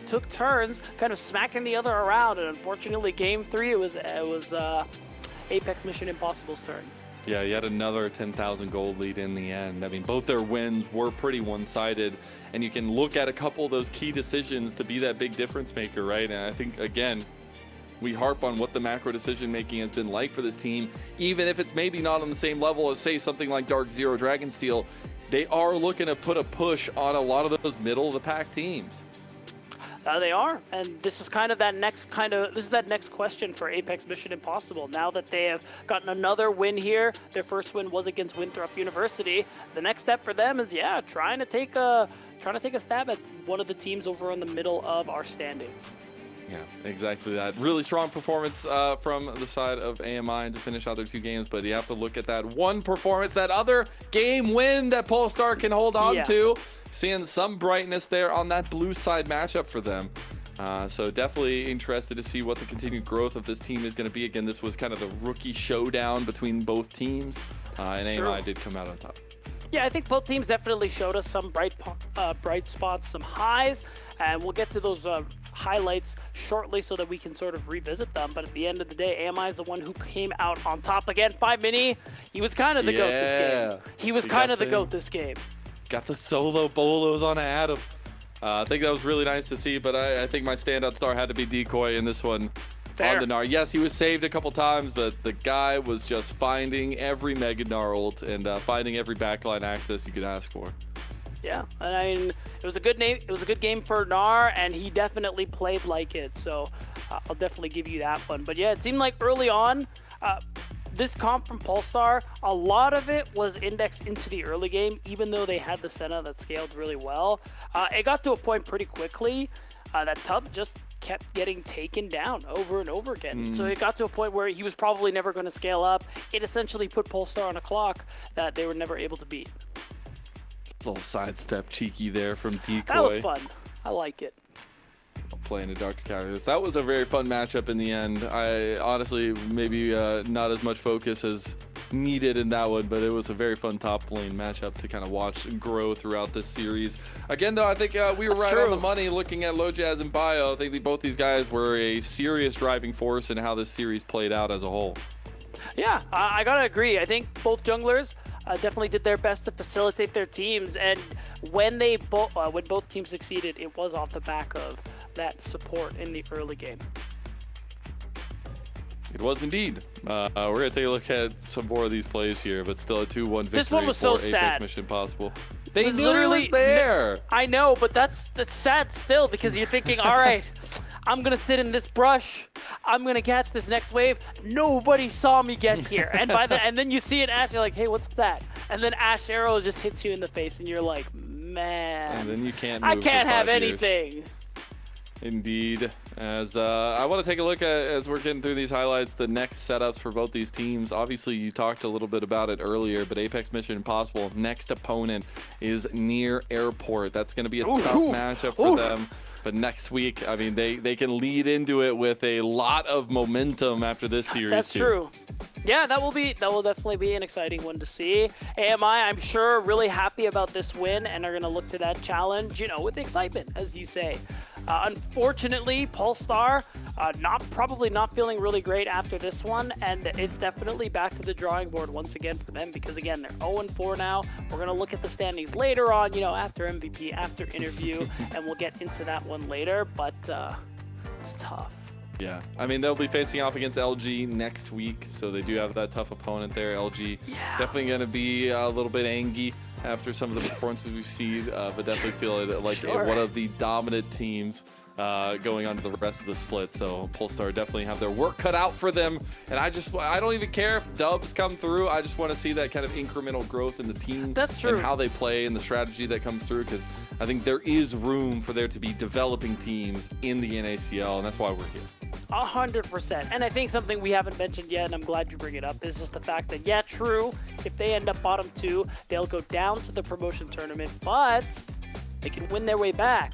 F: took turns, kind of smacking the other around. And unfortunately, Game 3, it was Apex Mission Impossible's turn.
D: Yeah, yet another 10,000 gold lead in the end. I mean, both their wins were pretty one-sided, and you can look at a couple of those key decisions to be that big difference maker, right? And I think, again, we harp on what the macro decision making has been like for this team, even if it's maybe not on the same level as, say, something like Dark Zero Dragonsteel. They are looking to put a push on a lot of those middle-of-the-pack teams.
F: They are, and this is kind of that next question for Apex Mission Impossible. Now that they have gotten another win here, their first win was against Winthrop University. The next step for them is, trying to take a stab at one of the teams over in the middle of our standings.
D: Yeah, exactly that. Really strong performance from the side of AMI to finish out their 2 games, but you have to look at that one performance, that other game win that Polestar can hold on to. Seeing some brightness there on that blue side matchup for them. So definitely interested to see what the continued growth of this team is going to be. Again, this was kind of the rookie showdown between both teams, and AMI did come out on top.
F: Yeah, I think both teams definitely showed us some bright spots, some highs, and we'll get to those highlights shortly so that we can sort of revisit them. But at the end of the day, AMI is the one who came out on top again. Mini, he was kind of the GOAT this game. He was kind of the GOAT this game.
D: Got the solo bolos on Adam. I think that was really nice to see, but I think my standout star had to be Decoy in this one. On the Gnar. Yes, he was saved a couple times, but the guy was just finding every Mega Gnar ult and finding every backline access you could ask for.
F: Yeah, and I mean, it was a good game for Gnar, and he definitely played like it. So I'll definitely give you that one. But yeah, it seemed like early on, this comp from Polestar, a lot of it was indexed into the early game, even though they had the Senna that scaled really well. It got to a point pretty quickly that Tub just kept getting taken down over and over again. So it got to a point where he was probably never going to scale up. It essentially put Polestar on a clock that they were never able to beat.
D: Little sidestep cheeky there from Decoy.
F: That was fun. I like it.
D: Playing a Dr. Calculus. That was a very fun matchup in the end. I honestly, maybe not as much focus as needed in that one, but it was a very fun top lane matchup to kind of watch grow throughout this series. Again, though, I think we were right on the money looking at Lojaz and Bio. I think that both these guys were a serious driving force in how this series played out as a whole.
F: Yeah, I gotta agree. I think both junglers definitely did their best to facilitate their teams, and when both teams succeeded, it was off the back of that support in the early game.
D: It was indeed. We're going to take a look at some more of these plays here, but still a 2-1 victory
F: This one was
D: for
F: so
D: Apex
F: sad.
D: Mission Possible. They
F: was
D: knew
F: literally
D: it was there.
F: I know, but that's sad still, because you're thinking, all right, I'm gonna sit in this brush. I'm gonna catch this next wave. Nobody saw me get here, and and then you see an Ashe, you're like, hey, what's that? And then Ashe arrow just hits you in the face, and you're like, man,
D: And then you can't.
F: I
D: move for
F: can't have
D: 5 years.
F: anything.
D: Indeed. As I want to take a look at, as we're getting through these highlights, the next setups for both these teams. Obviously, you talked a little bit about it earlier, but Apex Mission Impossible, next opponent is near Airport. That's going to be a tough matchup for them. But next week, I mean, they can lead into it with a lot of momentum after this series.
F: That's true. Yeah, that will definitely be an exciting one to see. AMI, I'm sure, really happy about this win and are going to look to that challenge, with excitement, as you say. Unfortunately, Polestar probably not feeling really great after this one, and it's definitely back to the drawing board once again for them, because again, they're 0-4 now. We're going to look at the standings later on, after MVP, after interview, and we'll get into that one later, but it's tough.
D: Yeah, I mean, they'll be facing off against LG next week, so they do have that tough opponent there. LG definitely going to be a little bit angry after some of the performances we've seen, but definitely feel it like one of the dominant teams going on to the rest of the split. So Polestar definitely have their work cut out for them, and I don't even care if dubs come through. I just want to see that kind of incremental growth in the team.
F: That's true.
D: And how they play and the strategy that comes through, because I think there is room for there to be developing teams in the NACL, and that's why we're here.
F: 100%. And I think something we haven't mentioned yet, and I'm glad you bring it up, is just the fact that, yeah, true, if they end up bottom 2, they'll go down to the promotion tournament, but they can win their way back.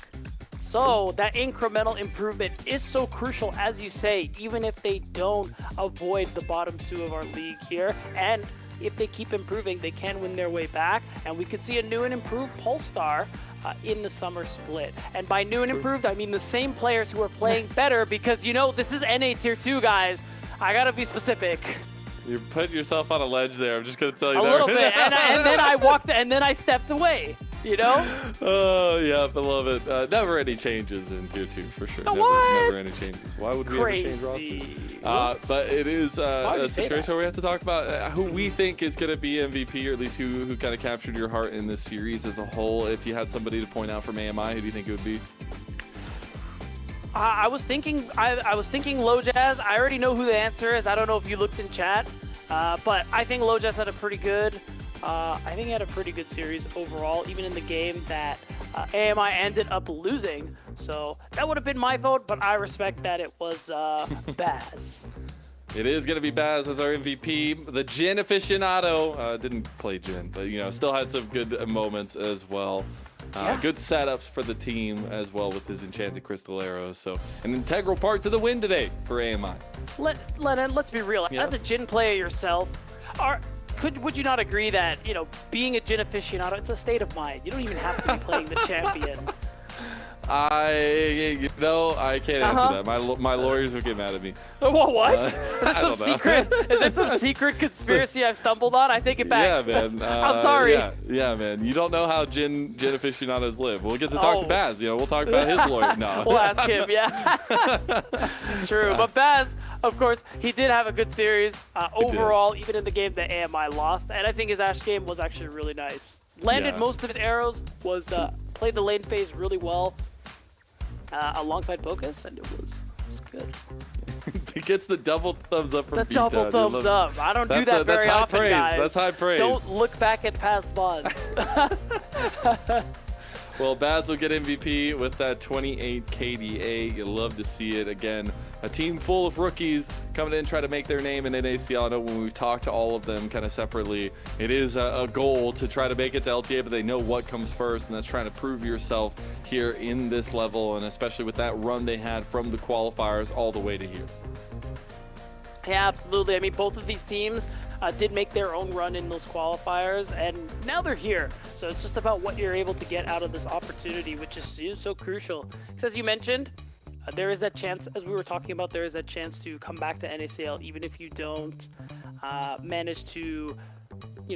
F: So that incremental improvement is so crucial, as you say, even if they don't avoid the bottom 2 of our league here. And if they keep improving, they can win their way back, and we could see a new and improved Polestar in the summer split. And by new and improved, I mean the same players who are playing better, because this is NA Tier 2, guys. I gotta be specific.
D: You're putting yourself on a ledge there. I'm just gonna tell you
F: a
D: that.
F: little bit, and then I walked, and then I stepped away.
D: Oh yeah, I love it. Never any changes in Tier 2 for sure. Never any changes. Why would we ever change rosters? But it is a situation where we have to talk about who we think is going to be MVP, or at least who kind of captured your heart in this series as a whole. If you had somebody to point out from AMI, who do you think it would be?
F: I was thinking Lojaz. I already know who the answer is. I don't know if you looked in chat, but I think Lojaz had a pretty good. I think he had a pretty good series overall, even in the game that AMI ended up losing. So that would have been my vote, but I respect that it was Baz.
D: It is going to be Baz as our MVP. The Jhin aficionado didn't play Jhin, but still had some good moments as well. Good setups for the team as well with his enchanted crystal arrows. So an integral part to the win today for AMI.
F: Lennon, let's be real. As a Jhin player yourself, would you not agree that, being a Jhin aficionado, it's a state of mind? You don't even have to be playing the champion.
D: I can't answer that. My lawyers would get mad at me.
F: What? Is there some secret conspiracy I've stumbled on? I take it back.
D: Yeah, man.
F: I'm sorry.
D: Yeah, man. You don't know how Jhin aficionados live. We'll get to talk to Baz. We'll talk about his lawyer. No.
F: We'll ask him. Yeah. True. But Baz, of course, he did have a good series overall, even in the game that AMI lost. And I think his Ashe game was actually really nice. Landed most of his arrows, played the lane phase really well alongside Pocus, and it was good.
D: He gets the double thumbs up from
F: the double thumbs up. I don't do that very often, guys.
D: That's high praise.
F: Don't look back at past VODs.
D: Well, Baz will get MVP with that 28 KDA. You'll love to see it again. A team full of rookies coming in, try to make their name in NACL. I know when we've talked to all of them kind of separately, it is a goal to try to make it to LTA, but they know what comes first, and that's trying to prove yourself here in this level, and especially with that run they had from the qualifiers all the way to here.
F: Yeah, absolutely. I mean, both of these teams did make their own run in those qualifiers, and now they're here. So it's just about what you're able to get out of this opportunity, which is so crucial. Because as you mentioned, there is that chance, as we were talking about, there is that chance to come back to NACL, even if you don't manage to,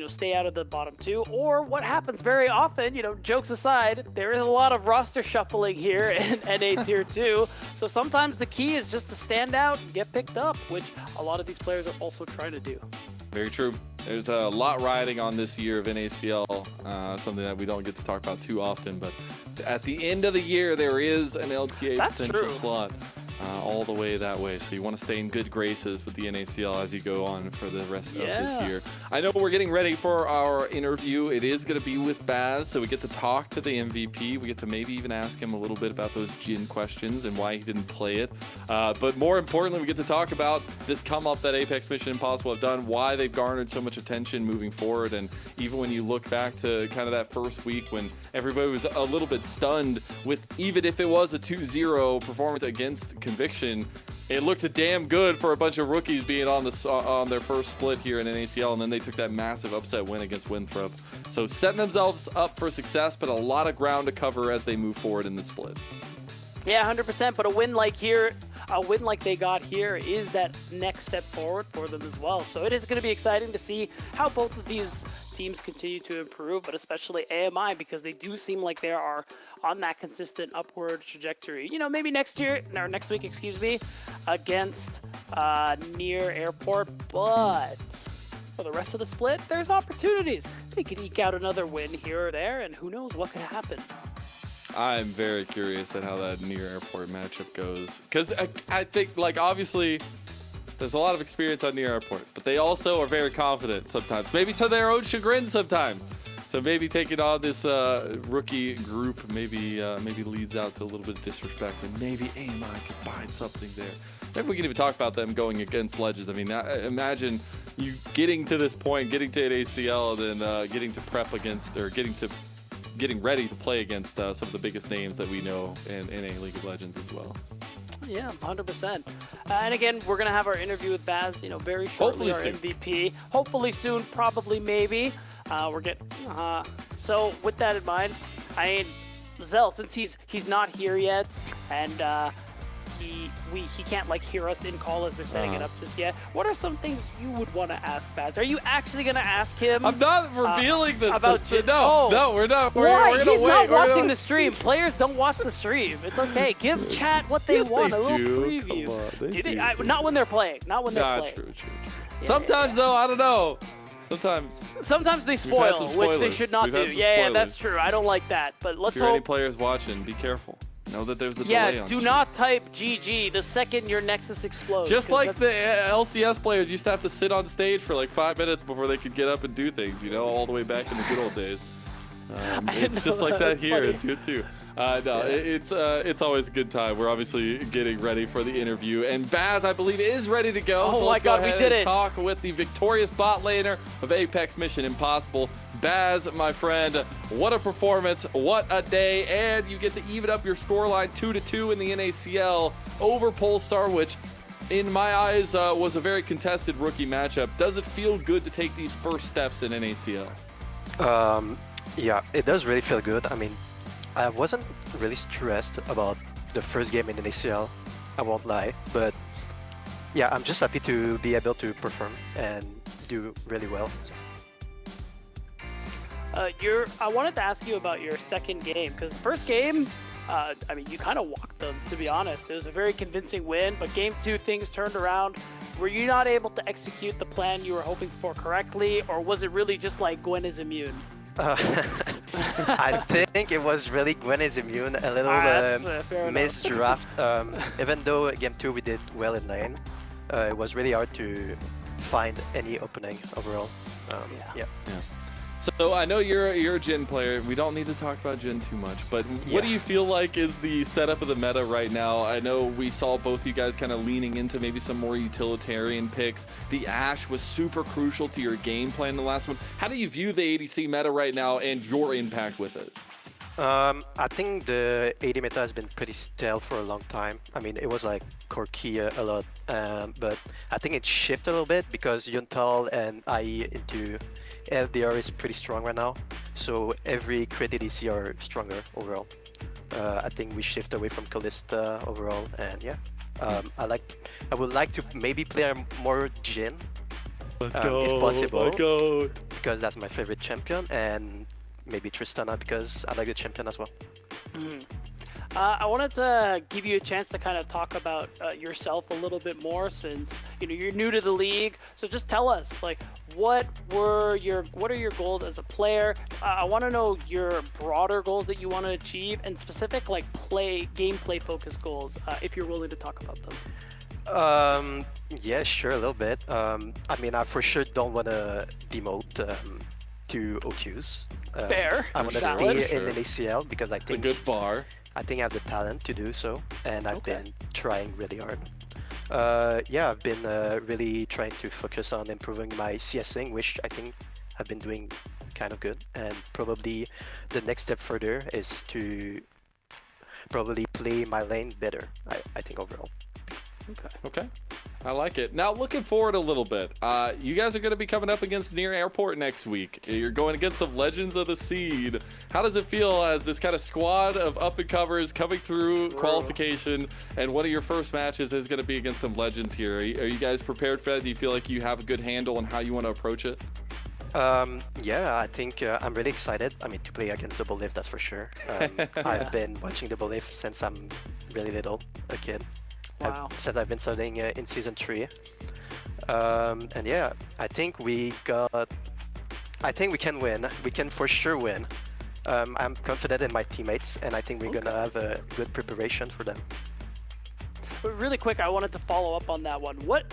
F: stay out of the bottom two. Or what happens very often, jokes aside, there is a lot of roster shuffling here in NA Tier 2. So sometimes the key is just to stand out and get picked up, which a lot of these players are also trying to do.
D: Very true. There's a lot riding on this year of NACL, something that we don't get to talk about too often, but at the end of the year, there is an LTA potential slot all the way that way. So you want to stay in good graces with the NACL as you go on for the rest of this year. I know we're getting ready for our interview. It is going to be with Baz, so we get to talk to the MVP. We get to maybe even ask him a little bit about those Jin questions and why he didn't play it. But more importantly, we get to talk about this come up that Apex Mission Impossible have done, why they've garnered so much attention moving forward. And even when you look back to kind of that first week when everybody was a little bit stunned with, even if it was a 2-0 performance against Conviction, it looked damn good for a bunch of rookies being on their first split here in NACL, and then they took that massive upset win against Winthrop. So setting themselves up for success, but a lot of ground to cover as they move forward in the split.
F: Yeah, 100%. But a win like they got here is that next step forward for them as well. So it is going to be exciting to see how both of these teams continue to improve, but especially AMI, because they do seem like they are on that consistent upward trajectory. Maybe next week, against Near Airport, but for the rest of the split, there's opportunities. They could eke out another win here or there, and who knows what could happen.
D: I'm very curious at how that Near Airport matchup goes, because I think, obviously, there's a lot of experience on Near Airport, but they also are very confident sometimes, maybe to their own chagrin sometimes. So maybe taking on this rookie group maybe leads out to a little bit of disrespect, and maybe AMI could find something there. Maybe we can even talk about them going against Legends. I mean, imagine you getting to this point, getting to an ACL, and then getting to prep against, or getting ready to play against some of the biggest names that we know in a League of Legends as well.
F: Yeah, 100%. And again, we're going to have our interview with Baz, very shortly, our MVP. Hopefully soon, probably, maybe. So with that in mind, Zell, since he's not here yet, and he can't hear us in call as they're setting it up just yet. What are some things you would want to ask Baz? Are you actually going to ask him?
D: I'm not revealing this.
F: About
D: no, we're not.
F: Why? He's not watching the stream. Players don't watch the stream. It's okay. Give chat what they want. A little preview. Not when they're playing. Not when they're playing. True.
D: Yeah, sometimes though, I don't know. Sometimes
F: they spoil, which they should not do. Yeah, that's true. I don't like that. But let's hope.
D: If you're any players watching, be careful. Know that there's a delay on
F: do not type GG the second your Nexus explodes.
D: Just like the LCS players used to have to sit on stage for 5 minutes before they could get up and do things, all the way back in the good old days. It's just like that here. It's good too. It's always a good time. We're obviously getting ready for the interview, and Baz, I believe, is ready to go.
F: Oh
D: so
F: my God, we did it!
D: Talk with the victorious bot laner of Apex Mission Impossible. Baz, my friend, what a performance, what a day, and you get to even up your scoreline 2-2 in the NACL over Polestar, which in my eyes was a very contested rookie matchup. Does it feel good to take these first steps in NACL?
M: Yeah, it does really feel good. I mean, I wasn't really stressed about the first game in NACL, I won't lie, but yeah, I'm just happy to be able to perform and do really well.
F: I wanted to ask you about your second game, because the first game, you kind of walked them, to be honest. It was a very convincing win, but game 2, things turned around. Were you not able to execute the plan you were hoping for correctly, or was it really just like Gwen is immune?
M: I think it was really Gwen is immune, a little missed draft. Even though game 2 we did well in lane, it was really hard to find any opening overall.
D: So I know you're a Jhin player. We don't need to talk about Jhin too much, but what do you feel like is the setup of the meta right now? I know we saw both you guys kind of leaning into maybe some more utilitarian picks. The Ashe was super crucial to your game plan in the last one. How do you view the ADC meta right now and your impact with it?
M: I think the AD meta has been pretty stale for a long time. I mean, it was like Corki a lot, but I think it shifted a little bit because Yuntal and IE into LDR is pretty strong right now. So every crit ADC are stronger overall. I think we shift away from Kalista overall, and yeah, I would like to maybe play a more Jhin, if possible, because that's my favorite champion, and maybe Tristana because I like the champion as well.
F: I wanted to give you a chance to kind of talk about yourself a little bit more, since you're new to the league. So just tell us, like, what are your goals as a player? I want to know your broader goals that you want to achieve, and specific like gameplay focused goals, if you're willing to talk about them.
M: Yeah, sure, a little bit. I mean, I for sure don't want to demote to OQs.
F: Fair.
M: I want to stay in an ACL because I think
D: a good bar.
M: I think I have the talent to do so, and I've been trying really hard. Yeah, I've been really trying to focus on improving my CSing, which I think I've been doing kind of good. And probably the next step further is to probably play my lane better, I think overall.
D: Okay. I like it. Now, looking forward a little bit, you guys are going to be coming up against Near Airport next week. You're going against some Legends of the Seed. How does it feel as this kind of squad of up-and-comers coming through qualification, and one of your first matches is going to be against some Legends here? Are you guys prepared for that? Do you feel like you have a good handle on how you want to approach it?
M: Yeah, I think I'm really excited. I mean, to play against Double Lift, that's for sure. I've been watching Double Lift since I'm really little, a kid.
F: Wow.
M: Since I've been studying in season 3. And yeah, I think we can win. We can for sure win. I'm confident in my teammates, and I think we're gonna have a good preparation for them.
F: But really quick, I wanted to follow up on that one. What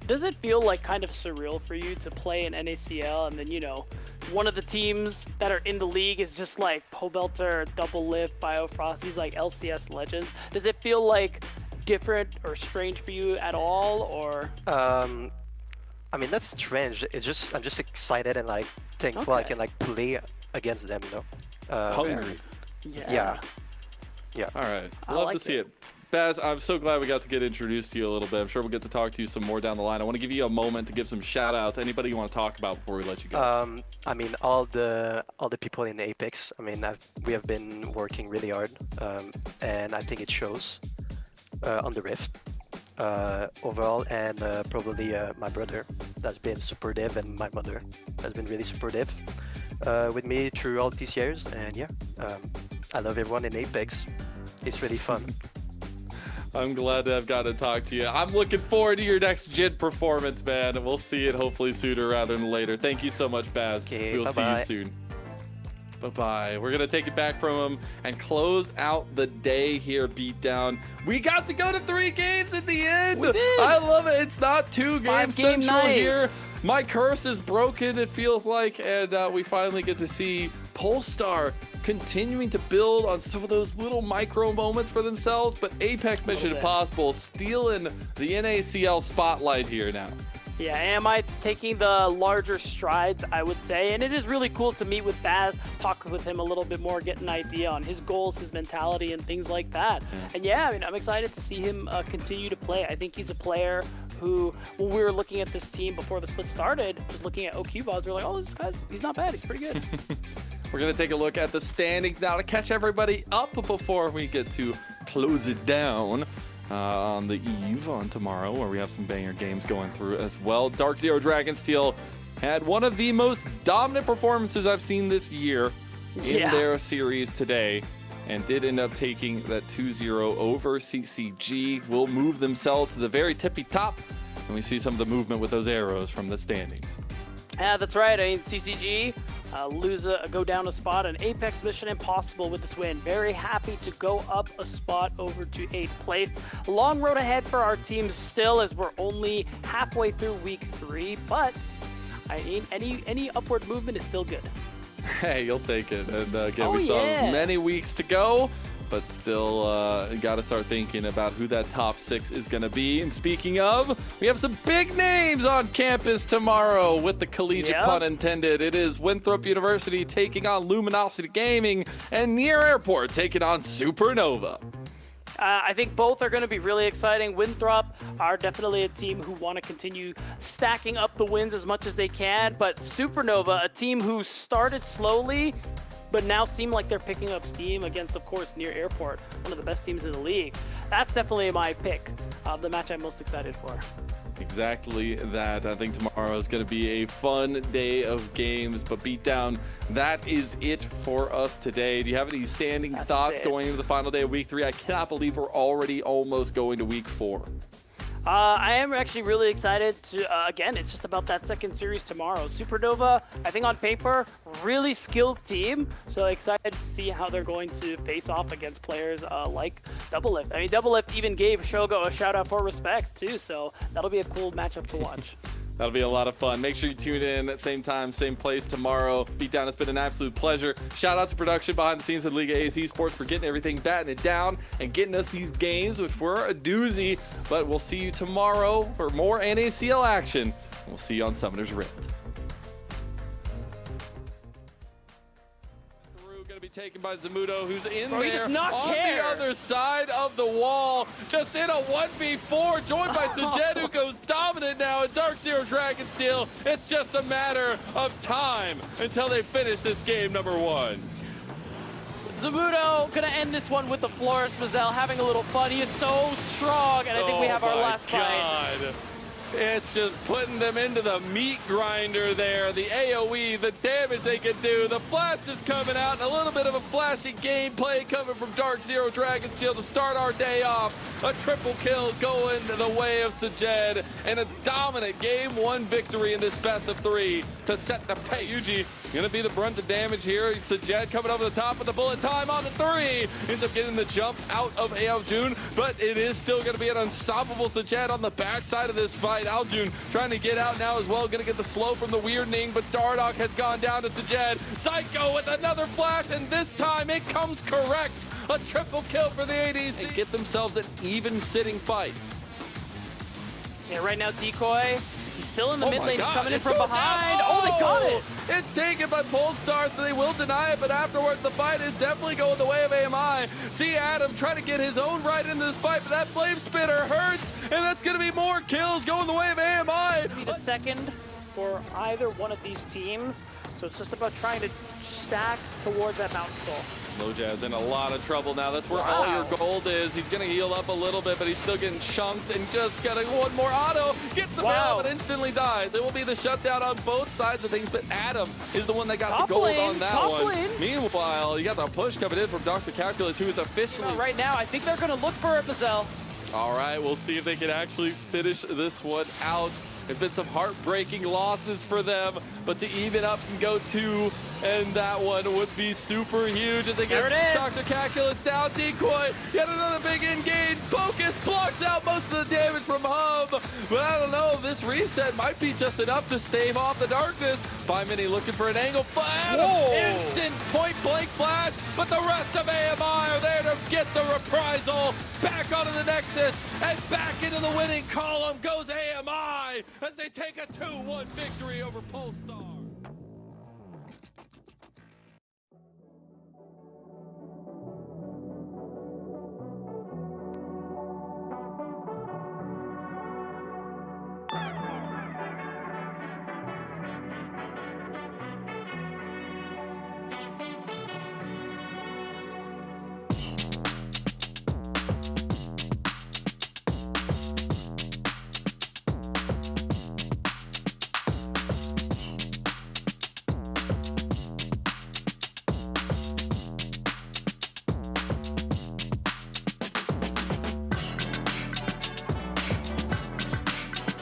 F: does it feel like, kind of surreal for you to play in NACL, and then one of the teams that are in the league is just like Pobelter, Double Lift, Biofrost, these like LCS legends? Does it feel like different or strange for you at all, or?
M: I mean, that's strange. It's just I'm just excited and like thankful I can like play against them,
D: Hungry.
M: Yeah.
D: All right. Love to see it. Baz, I'm so glad we got to get introduced to you a little bit. I'm sure we'll get to talk to you some more down the line. I want to give you a moment to give some shout outs. Anybody you want to talk about before we let you go?
M: I mean, all the people in Apex. I mean, we have been working really hard, and I think it shows on the Rift overall, and probably my brother that's been supportive, and my mother has been really supportive with me through all these years. And yeah, I love everyone in Apex. It's really fun.
D: I'm glad to have gotten to talk to you. I'm looking forward to your next Jhin performance, man, and we'll see it hopefully sooner rather than later. Thank you so much, Baz.
M: Okay,
D: we will see you soon. Bye-bye. We're going to take it back from him and close out the day here, Beatdown. We got to go to 3 games at the end.
F: We did.
D: I love it. It's not 2 game central
F: nights
D: here. My curse is broken, it feels like, and we finally get to see Polestar continuing to build on some of those little micro moments for themselves, but Apex Mission Impossible stealing the NACL spotlight here now.
F: Yeah, am I taking the larger strides, I would say. And it is really cool to meet with Baz, talk with him a little bit more, get an idea on his goals, his mentality, and things like that. And yeah, I mean, I'm excited to see him continue to play. I think he's a player who, when we were looking at this team before the split started, just looking at OQ VODs, we're like, oh, this guy's, he's not bad, he's pretty good.
D: We're going to take a look at the standings now to catch everybody up before we get to close it down. On the eve on tomorrow, where we have some banger games going through as well. Dark Zero Dragonsteel had one of the most dominant performances I've seen this year in their series today, and did end up taking that 2-0 over CCG. Will move themselves to the very tippy top, and we see some of the movement with those arrows from the standings.
F: Yeah, that's right. I mean, CCG go down a spot, and Apex Mission Impossible with this win. Very happy to go up a spot over to 8th place. A long road ahead for our teams still, as we're only halfway through week 3, but Any upward movement is still good.
D: Hey, you'll take it. And again,
F: Oh,
D: we still have
F: yeah.
D: many weeks to go, but still got to start thinking about who that top 6 is going to be. And speaking of, we have some big names on campus tomorrow with the collegiate pun intended. It is Winthrop University taking on Luminosity Gaming and Near Airport taking on Supernova.
F: I think both are going to be really exciting. Winthrop are definitely a team who want to continue stacking up the wins as much as they can, but Supernova, a team who started slowly, but now seem like they're picking up steam against, of course, Near Airport, one of the best teams in the league. That's definitely my pick of the match I'm most excited for.
D: Exactly that. I think tomorrow is going to be a fun day of games, but Beatdown, that is it for us today. Do you have any standing thoughts going into the final day of week 3? I cannot believe we're already almost going to week 4.
F: I am actually really excited to, again, it's just about that second series tomorrow. Supernova, I think on paper, really skilled team. So excited to see how they're going to face off against players like Doublelift. I mean, Doublelift even gave Shogo a shout out for respect too. So that'll be a cool matchup to watch.
D: That'll be a lot of fun. Make sure you tune in at same time, same place tomorrow. Beatdown, has been an absolute pleasure. Shout out to production behind the scenes at Liga AS Esports for getting everything batting it down and getting us these games, which were a doozy. But we'll see you tomorrow for more NACL action. We'll see you on Summoner's Rift. Going to be taken by Zamudo, who's in there on the other side of the wall, just in a 1v4, joined by Sajed, who goes dominant now at Dark Zero Dragonsteel. It's just a matter of time until they finish this game number 1.
F: Zamudo gonna end this one with the Flores Mazel, having a little fun. He is so strong, and I think we have our last fight.
D: It's just putting them into the meat grinder there. The AoE, the damage they can do. The flash is coming out, and a little bit of a flashy gameplay coming from Dark Zero Dragonsteel to start our day off. A triple kill going the way of Sajed, and a dominant Game 1 victory in this best of 3 to set the pace. Yuji gonna be the brunt of damage here. Sajed coming over the top with the bullet time on the 3. Ends up getting the jump out of Aljun, but it is still gonna be an unstoppable Sajed on the backside of this fight. Aljun trying to get out now as well, gonna get the slow from the Weirdning, but Dardoch has gone down to Sajed. Psycho with another flash, and this time it comes correct. A triple kill for the ADC. And get themselves an even sitting fight.
F: Yeah, right now Decoy, he's still in the mid lane, he's coming in from
D: goes
F: behind.
D: down.
F: Oh, they got it!
D: It's taken by Polestar, so they will deny it, but afterwards the fight is definitely going the way of AMI. See Adam trying to get his own right into this fight, but that flame spitter hurts, and that's going to be more kills going the way of AMI.
F: Need a second for either one of these teams, so it's just about trying to stack towards that Mount Soul.
D: Lojaz in a lot of trouble now. That's where all your gold is. He's going to heal up a little bit, but he's still getting chunked and just getting one more auto. Gets the barrel, but instantly dies. It will be the shutdown on both sides of things, but Adam is the one that got the gold on that one. Meanwhile, you got the push coming in from Dr. Calculus, who is officially...
F: Right now, I think they're going to look for it, Mazel.
D: All right, we'll see if they can actually finish this one out. There's been some heartbreaking losses for them, but to even up and go 2, and that one would be super huge. As they get Dr. Calculus down, Decoy, yet another big engage. Focus blocks out most of the damage from Hub, but I don't know, this reset might be just enough to stave off the darkness. 5 Mini looking for an angle, but Adam, instant point-blank flash, but the rest of AMI are there to get the reprisal. Back onto the Nexus, and back into the winning column goes AMI as they take a 2-1 victory over Polestar.